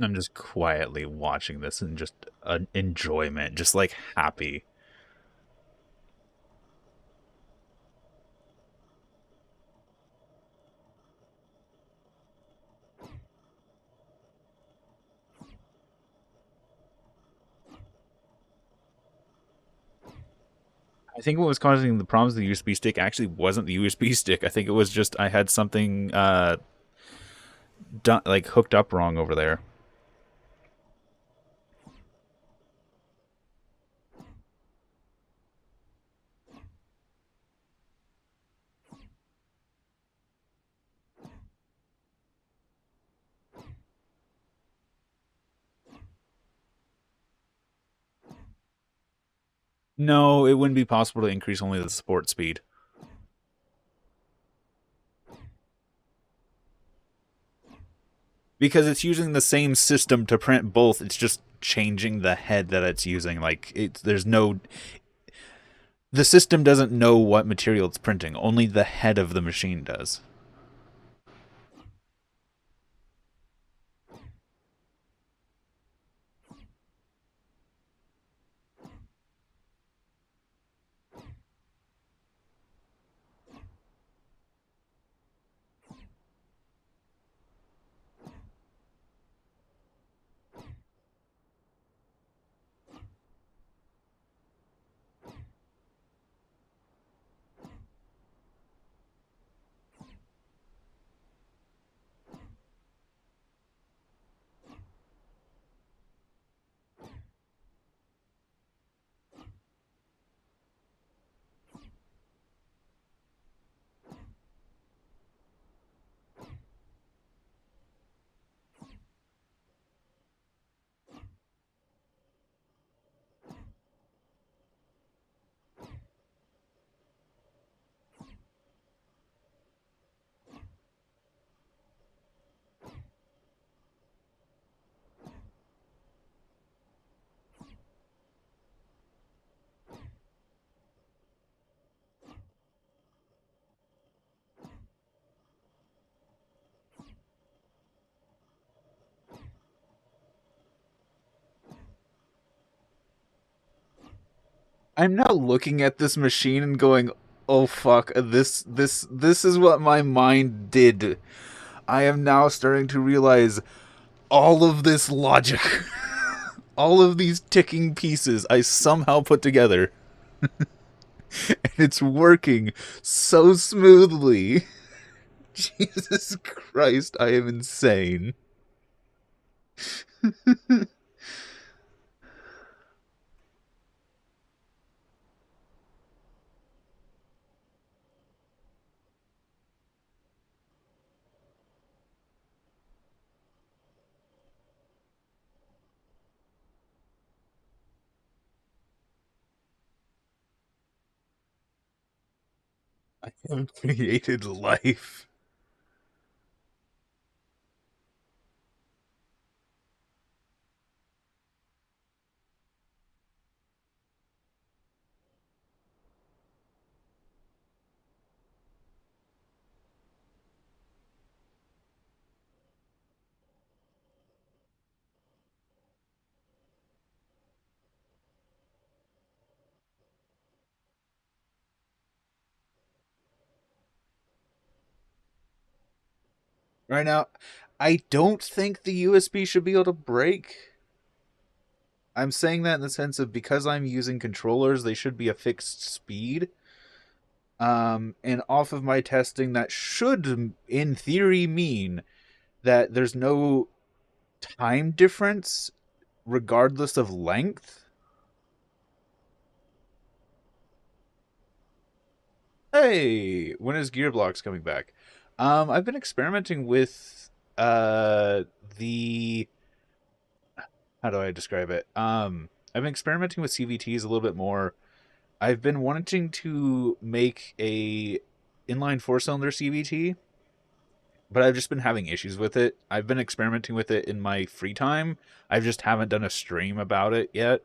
I'm just quietly watching this and just an enjoyment, just like happy. I think what was causing the problems with the USB stick actually wasn't the USB stick. I think it was just I had something done, like hooked up wrong over there. No, it wouldn't be possible to increase only the support speed. Because it's using the same system to print both. It's just changing the head that it's using. Like there's no, the system doesn't know what material it's printing. Only the head of the machine does. I'm now looking at this machine and going, "Oh fuck, this is what my mind did." I am now starting to realize all of this logic, all of these ticking pieces I somehow put together, and it's working so smoothly. Jesus Christ, I am insane. I have created life. Right now, I don't think the USB should be able to break. I'm saying that in the sense of because I'm using controllers, they should be a fixed speed. And off of my testing, that should, in theory, mean that there's no time difference regardless of length. Hey, when is Gearblocks coming back? I've been experimenting with the how do I describe it? I've been experimenting with CVTs a little bit more. I've been wanting to make a inline four-cylinder CVT, but I've just been having issues with it. I've been experimenting with it in my free time. I just haven't done a stream about it yet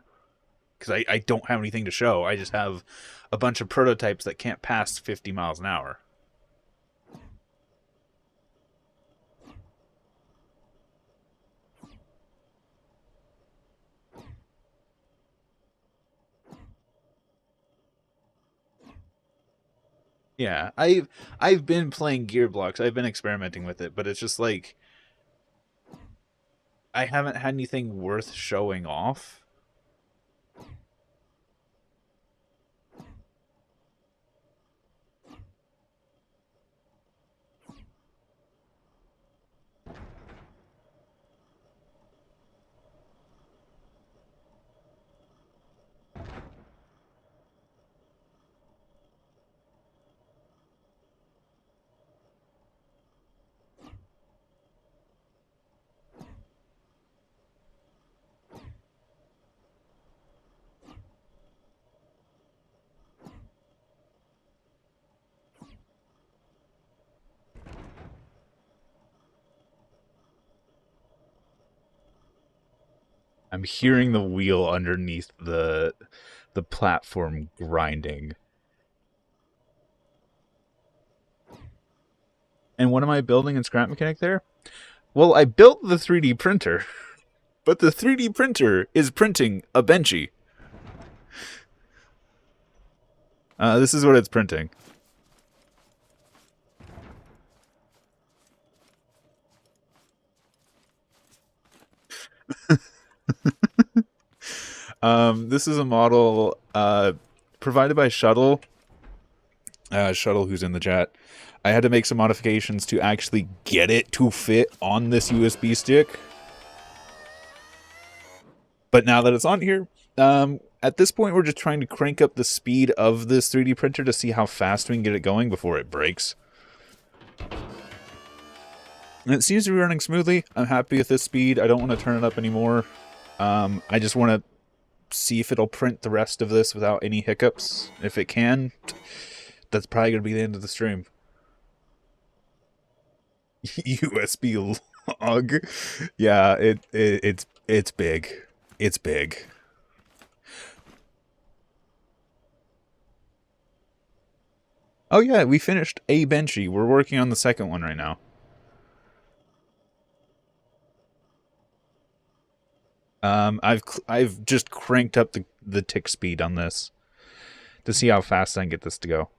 because I don't have anything to show. I just have a bunch of prototypes that can't pass 50 miles an hour. Yeah, I've been playing Gearblocks. I've been experimenting with it, but it's just like I haven't had anything worth showing off. I'm hearing the wheel underneath the platform grinding. And what am I building in Scrap Mechanic there? Well, I built the 3D printer, but the 3D printer is printing a Benchy. This is what it's printing. This is a model provided by Shuttle. Shuttle, who's in the chat. I had to make some modifications to actually get it to fit on this USB stick. But now that it's on here, at this point, we're just trying to crank up the speed of this 3D printer to see how fast we can get it going before it breaks. And it seems to be running smoothly. I'm happy with this speed. I don't want to turn it up anymore. I just want to see if it'll print the rest of this without any hiccups. If it can, that's probably going to be the end of the stream. USB log. Yeah, it's big. It's big. Oh yeah, we finished a Benchy. We're working on the second one right now. I've just cranked up the tick speed on this. to see how fast I can get this to go.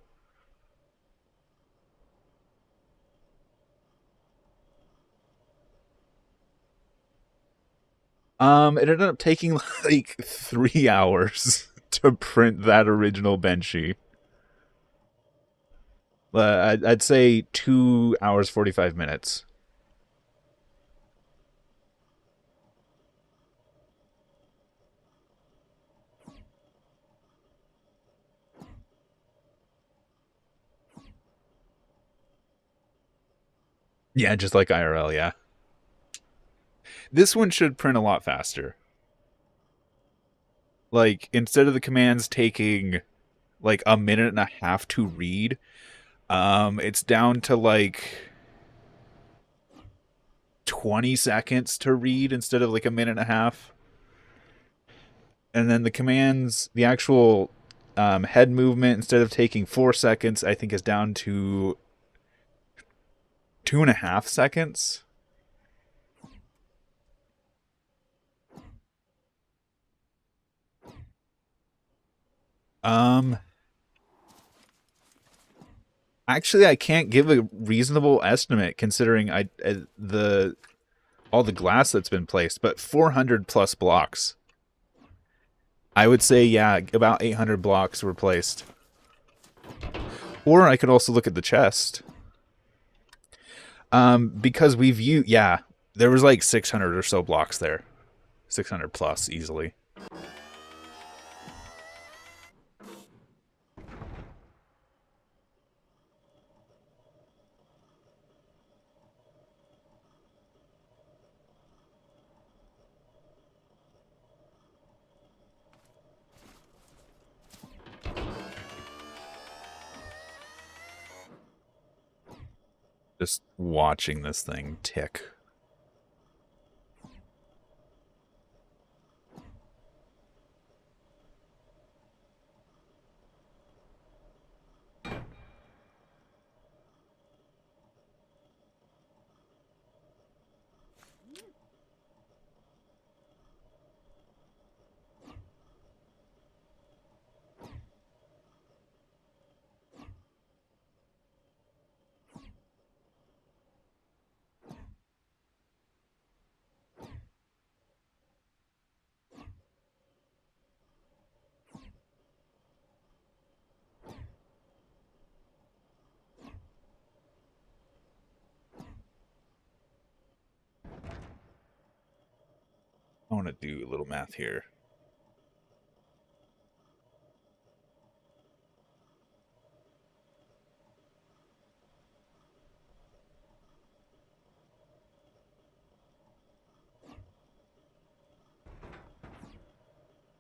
It ended up taking like 3 hours to print that original Benchy. I'd say 2 hours 45 minutes. Yeah, just like IRL. Yeah, this one should print a lot faster. Like instead of the commands taking like a minute and a half to read, it's down to like 20 seconds to read instead of like a minute and a half. And then the commands, the actual head movement, instead of taking 4 seconds, I think is down to 2.5 seconds. Um, Actually, I can't give a reasonable estimate considering the all the glass that's been placed, but 400 plus blocks. I would say, yeah, about 800 blocks were placed. Or I could also look at the chest. Because we've used, yeah, there was like 600 or so blocks there. 600 plus easily. Just watching this thing tick. I want to do a little math here.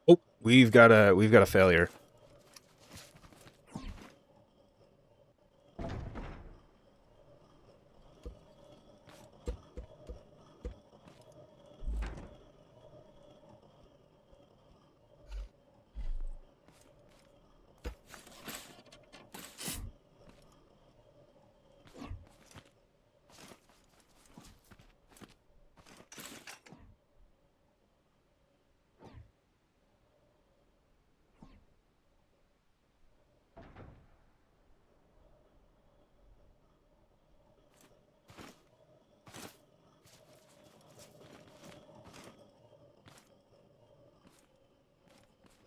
Oh, we've got a failure.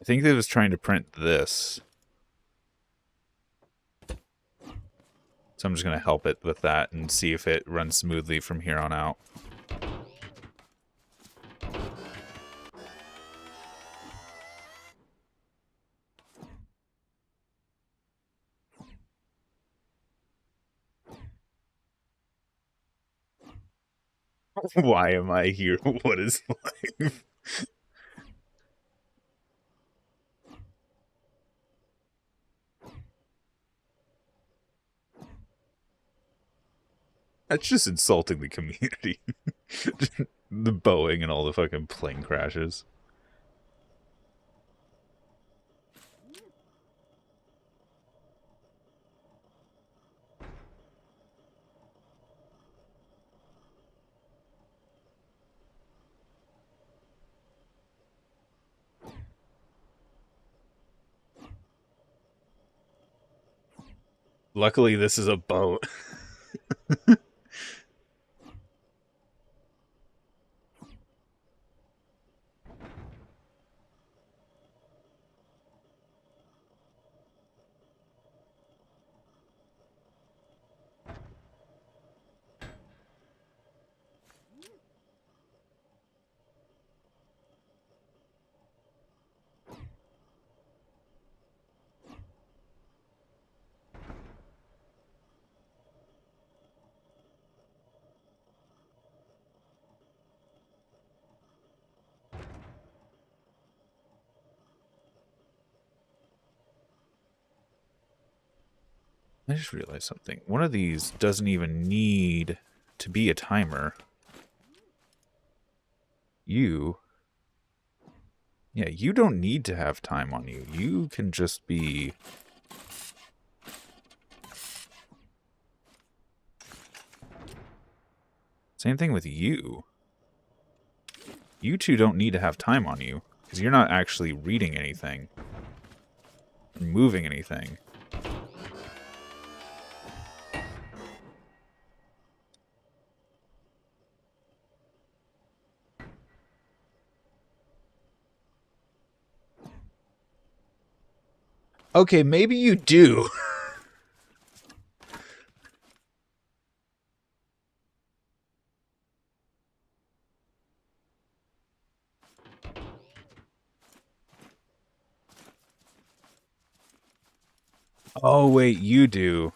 I think they was trying to print this. So I'm just going to help it with that and see if it runs smoothly from here on out. Why am I here? What is life? That's just insulting the community. The Boeing and all the fucking plane crashes. Luckily, this is a boat. I just realized something. One of these doesn't even need to be a timer. Yeah, you don't need to have time on you. You can just be... Same thing with you. You two don't need to have time on you, because you're not actually reading anything. Or moving anything. Okay, maybe you do. Oh, wait, you do.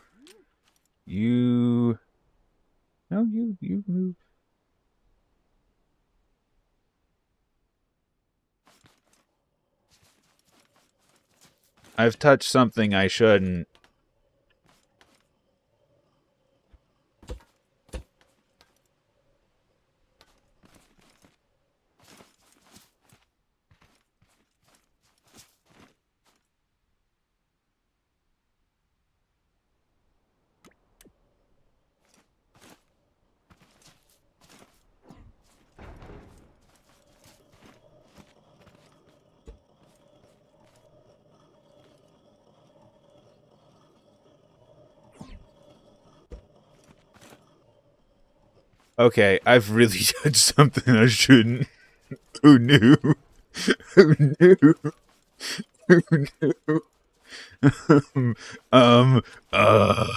You... No, you move. I've touched something I shouldn't. Okay, I've really touched something I shouldn't. Who knew? Who knew? Who knew? um, uh...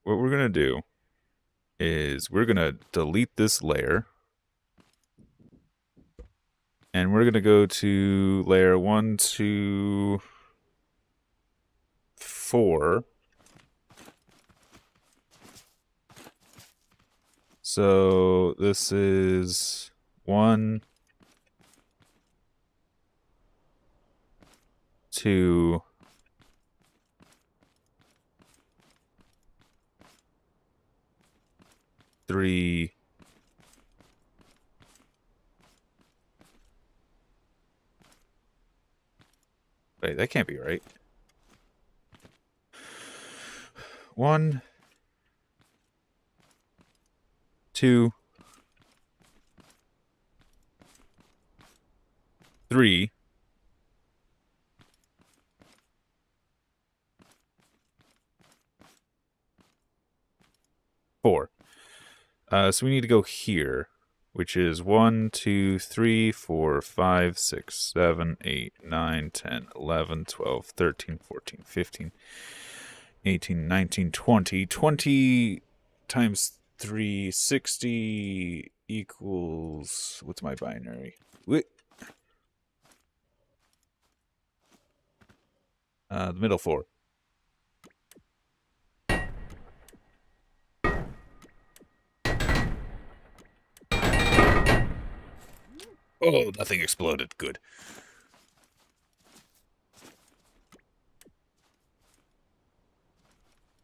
What we're gonna do is we're gonna delete this layer. And we're gonna go to layer 1, 2, 4. So this is 1, 2, 3. Wait, that can't be right. 1, 2, 3. 4. So we need to go here, which is 1, 2, 3, 4, 5, 6, 7, 8, 9, 10, 11, 12, 13, 14, 15, 18, 19, 20. 20 times 3, 60 equals... What's my binary? Wait. The middle 4. Oh, nothing exploded. Good.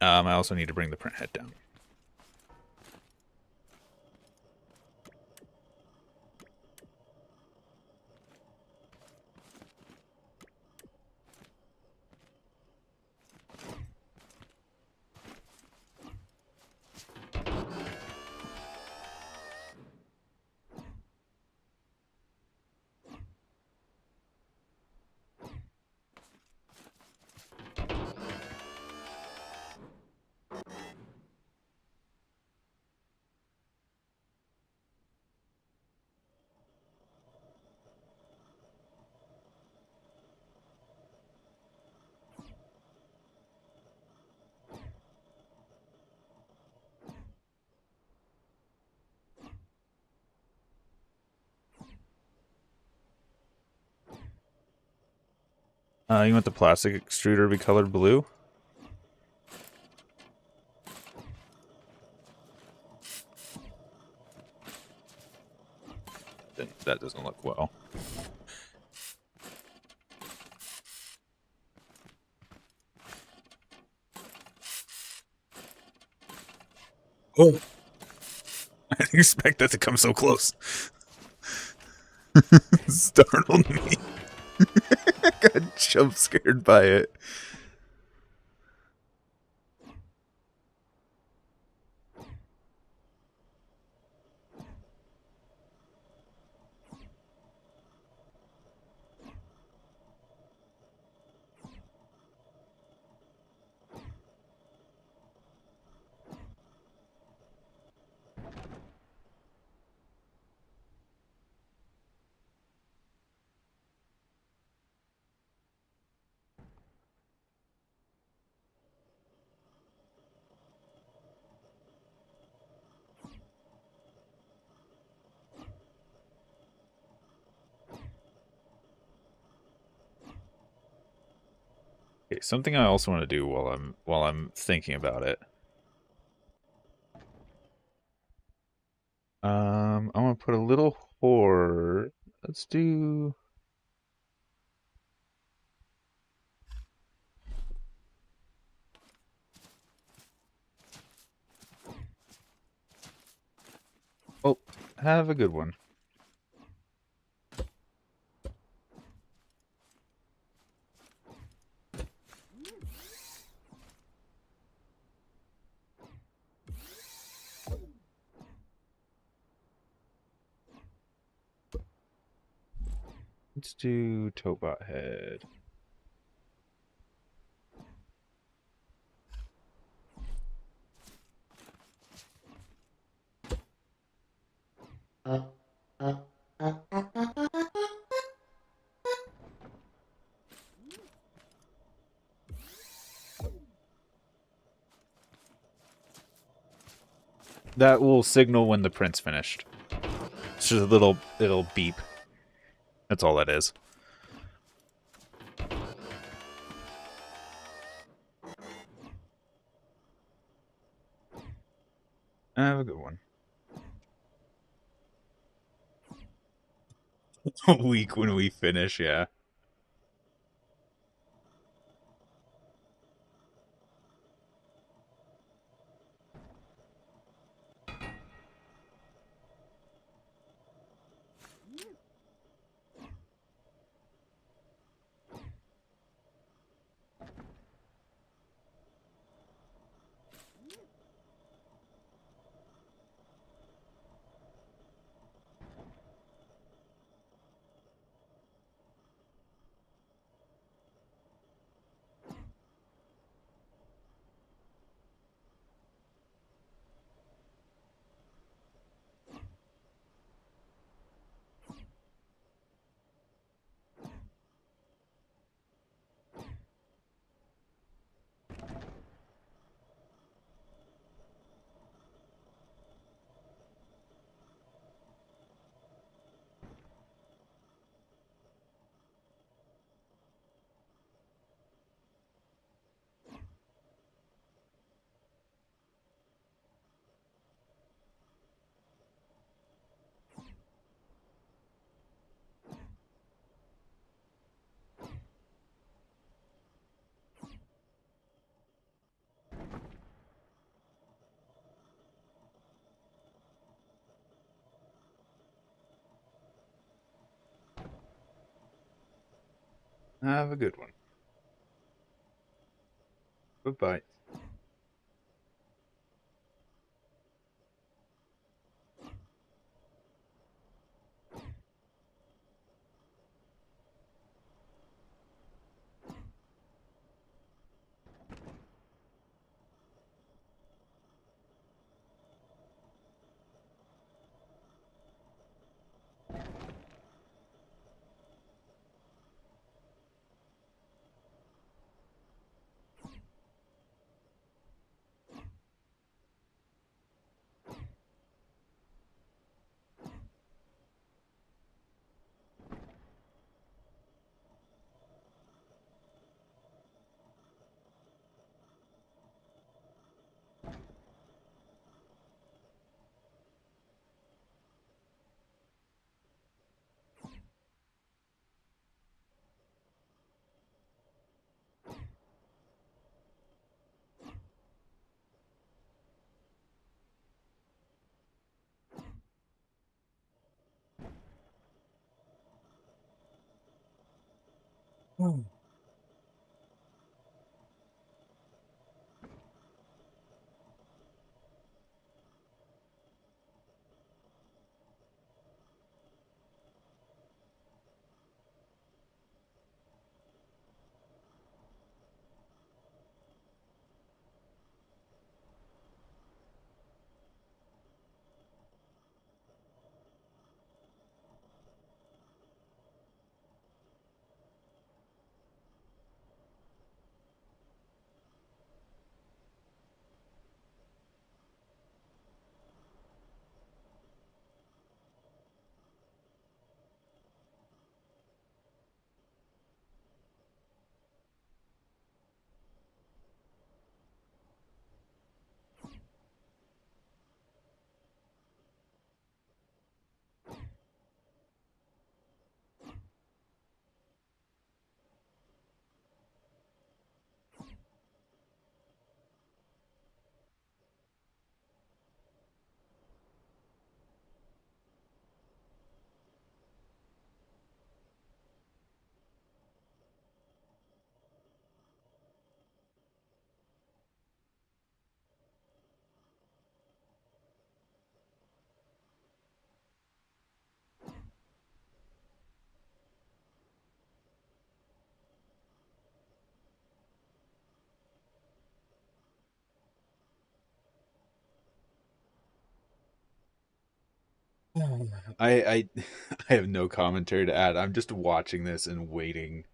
I also need to bring the print head down. You want the plastic extruder to be colored blue? That doesn't look well. Oh! I didn't expect that to come so close. Startled me. I got jump scared by it. Okay, something I also want to do while I'm thinking about it. I'm gonna put a little horror. Let's do. Oh, have a good one. Let's do Tobot head. That will signal when the print's finished. It's just a little beep. That's all that is. Have a good one. A week when we finish, yeah. Have a good one. Bye-bye. I I have no commentary to add. I'm just watching this and waiting.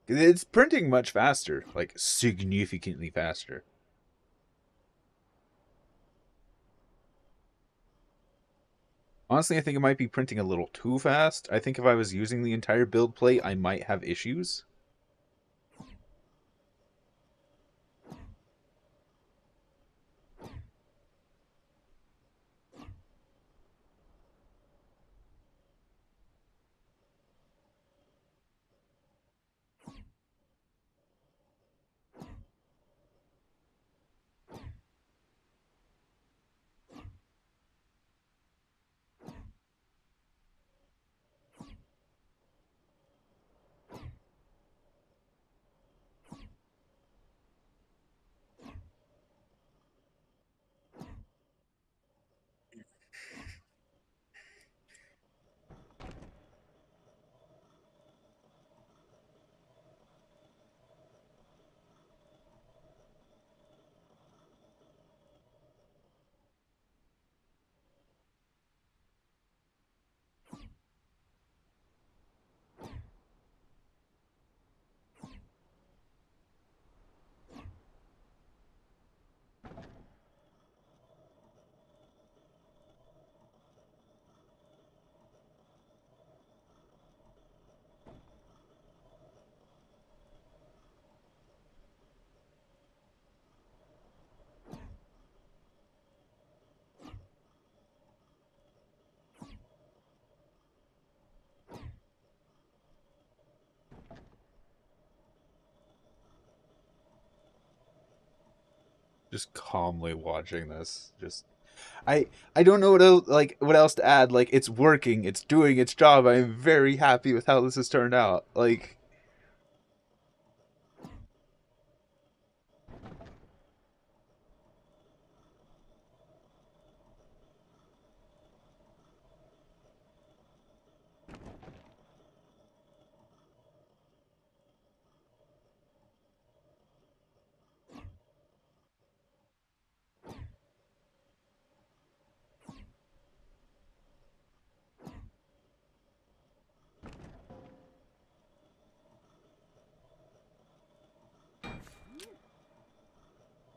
It's printing much faster, like significantly faster. Honestly, I think it might be printing a little too fast. I think if I was using the entire build plate, I might have issues. Just calmly watching this. Just I don't know what else, what else to add. Like, it's working, it's doing its job. I'm very happy with how this has turned out. Like,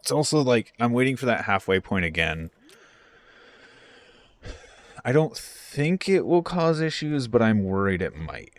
it's also like I'm waiting for that halfway point again. I don't think it will cause issues, but I'm worried it might.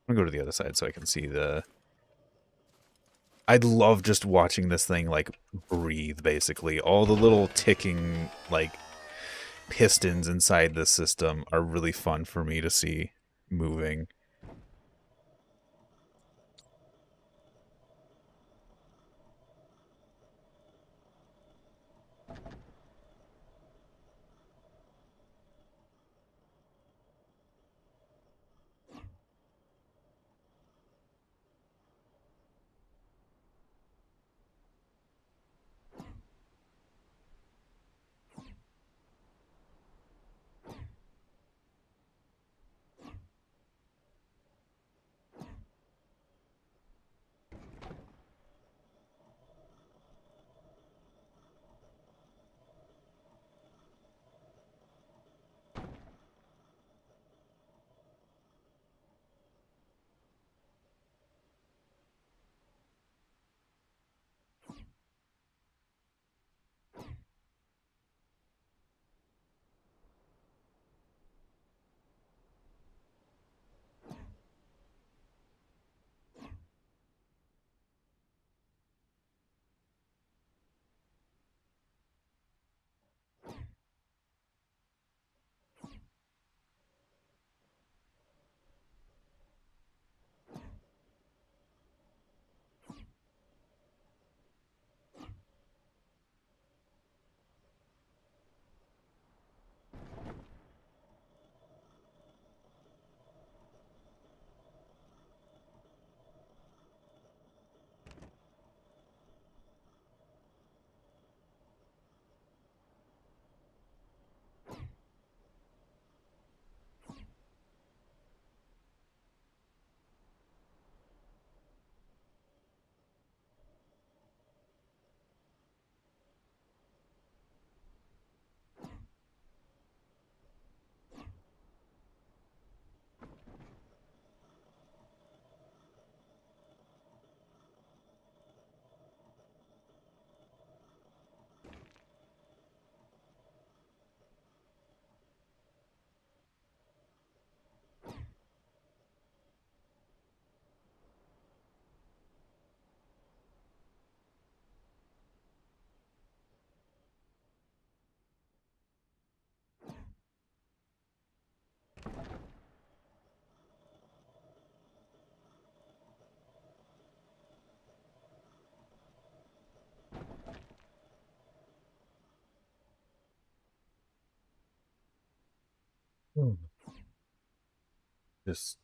I'm gonna go to the other side so I can see the... I'd love just watching this thing, like, breathe, basically. All the little ticking, like, pistons inside the system are really fun for me to see moving. Hmm. Just...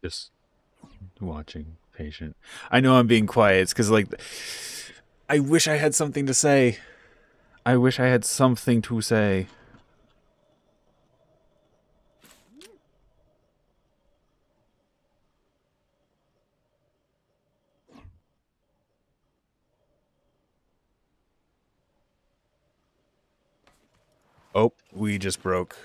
Just watching, patient. I know I'm being quiet. It's because, like, I wish I had something to say. I wish I had something to say. Oh, we just broke.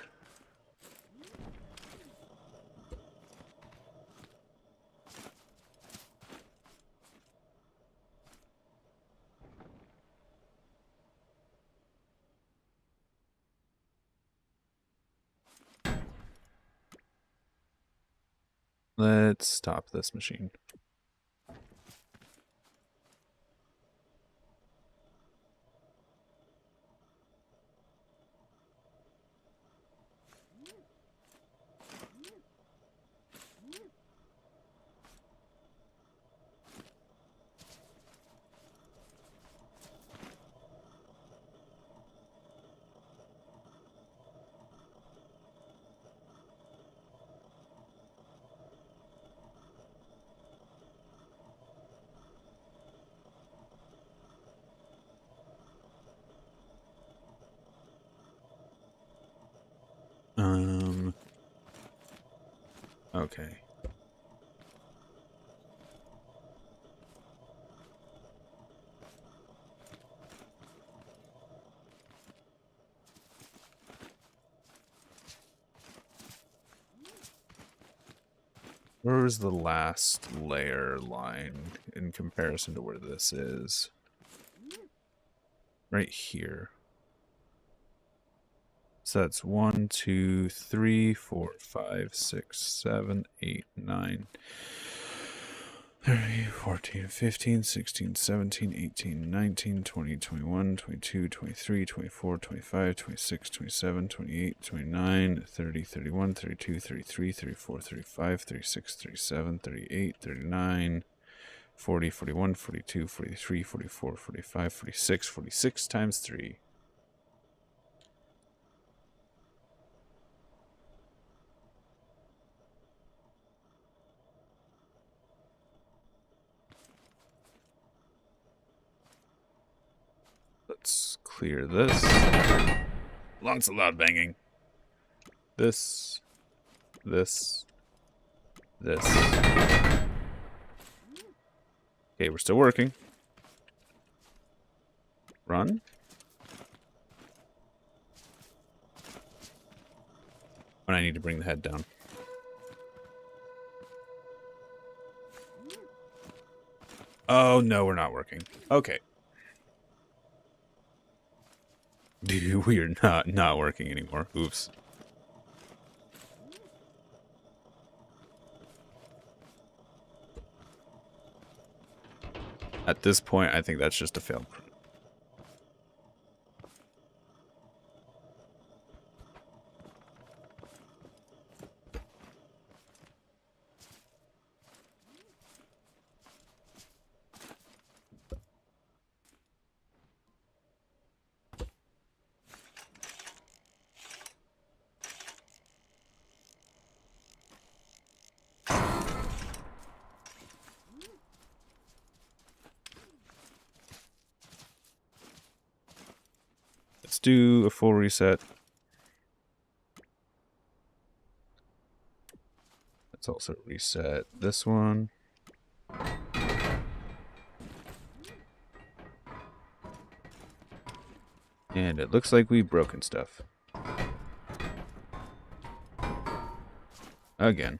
Let's stop this machine. Okay. Where was the last layer line in comparison to where this is? Right here. So that's 1, 2, 3, 4, 5, 6, 7, 8, 9, 13, 14, 15, 16, 17, 18, 19, 20, 21, 22, 23, 24, 25, 26, 27, 28, 29, 30, 31, 32, 33, 34, 35, 36, 37, 38, 39, 40, 41, 42, 43, 44, 45, 46, 46 times 3. Let's clear this. Lots of loud banging. This. This. Okay, we're still working. Run. And I need to bring the head down. Oh, no, we're not working. Okay. Dude, we are not working anymore. Oops. At this point, I think that's just a failed print. Let's do a full reset. Let's also reset this one. And it looks like we've broken stuff. Again.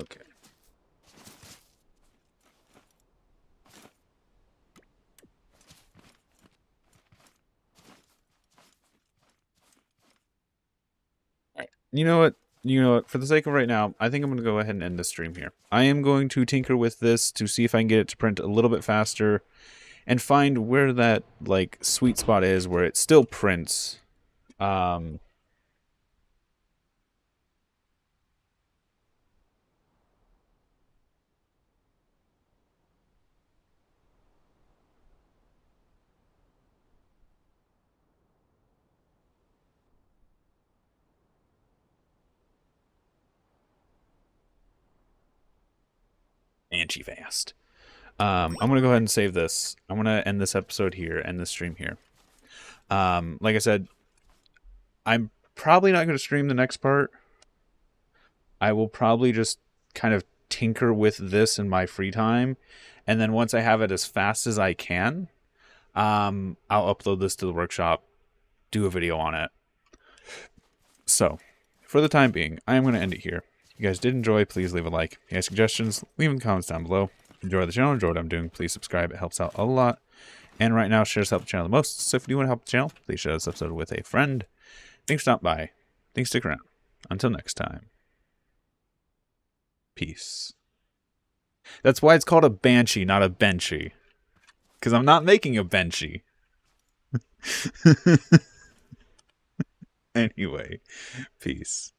Okay. You know what? For the sake of right now, I think I'm going to go ahead and end the stream here. I am going to tinker with this to see if I can get it to print a little bit faster and find where that, like, sweet spot is where it still prints. Banshee fast. I'm going to go ahead and save this. I'm going to end this episode here, end this stream here. Like I said, I'm probably not going to stream the next part. I will probably just kind of tinker with this in my free time. And then once I have it as fast as I can, I'll upload this to the workshop, do a video on it. So, for the time being, I am going to end it here. If you guys did enjoy, please leave a like. If you have suggestions, leave them in the comments down below. Enjoy the channel, enjoy what I'm doing, please subscribe. It helps out a lot. And right now, shares help the channel the most. So if you do want to help the channel, please share this episode with a friend. Thanks for stopping by. Thanks for sticking around. Until next time. Peace. That's why it's called a Banshee, not a Benchy. Because I'm not making a Benchy. Anyway, peace.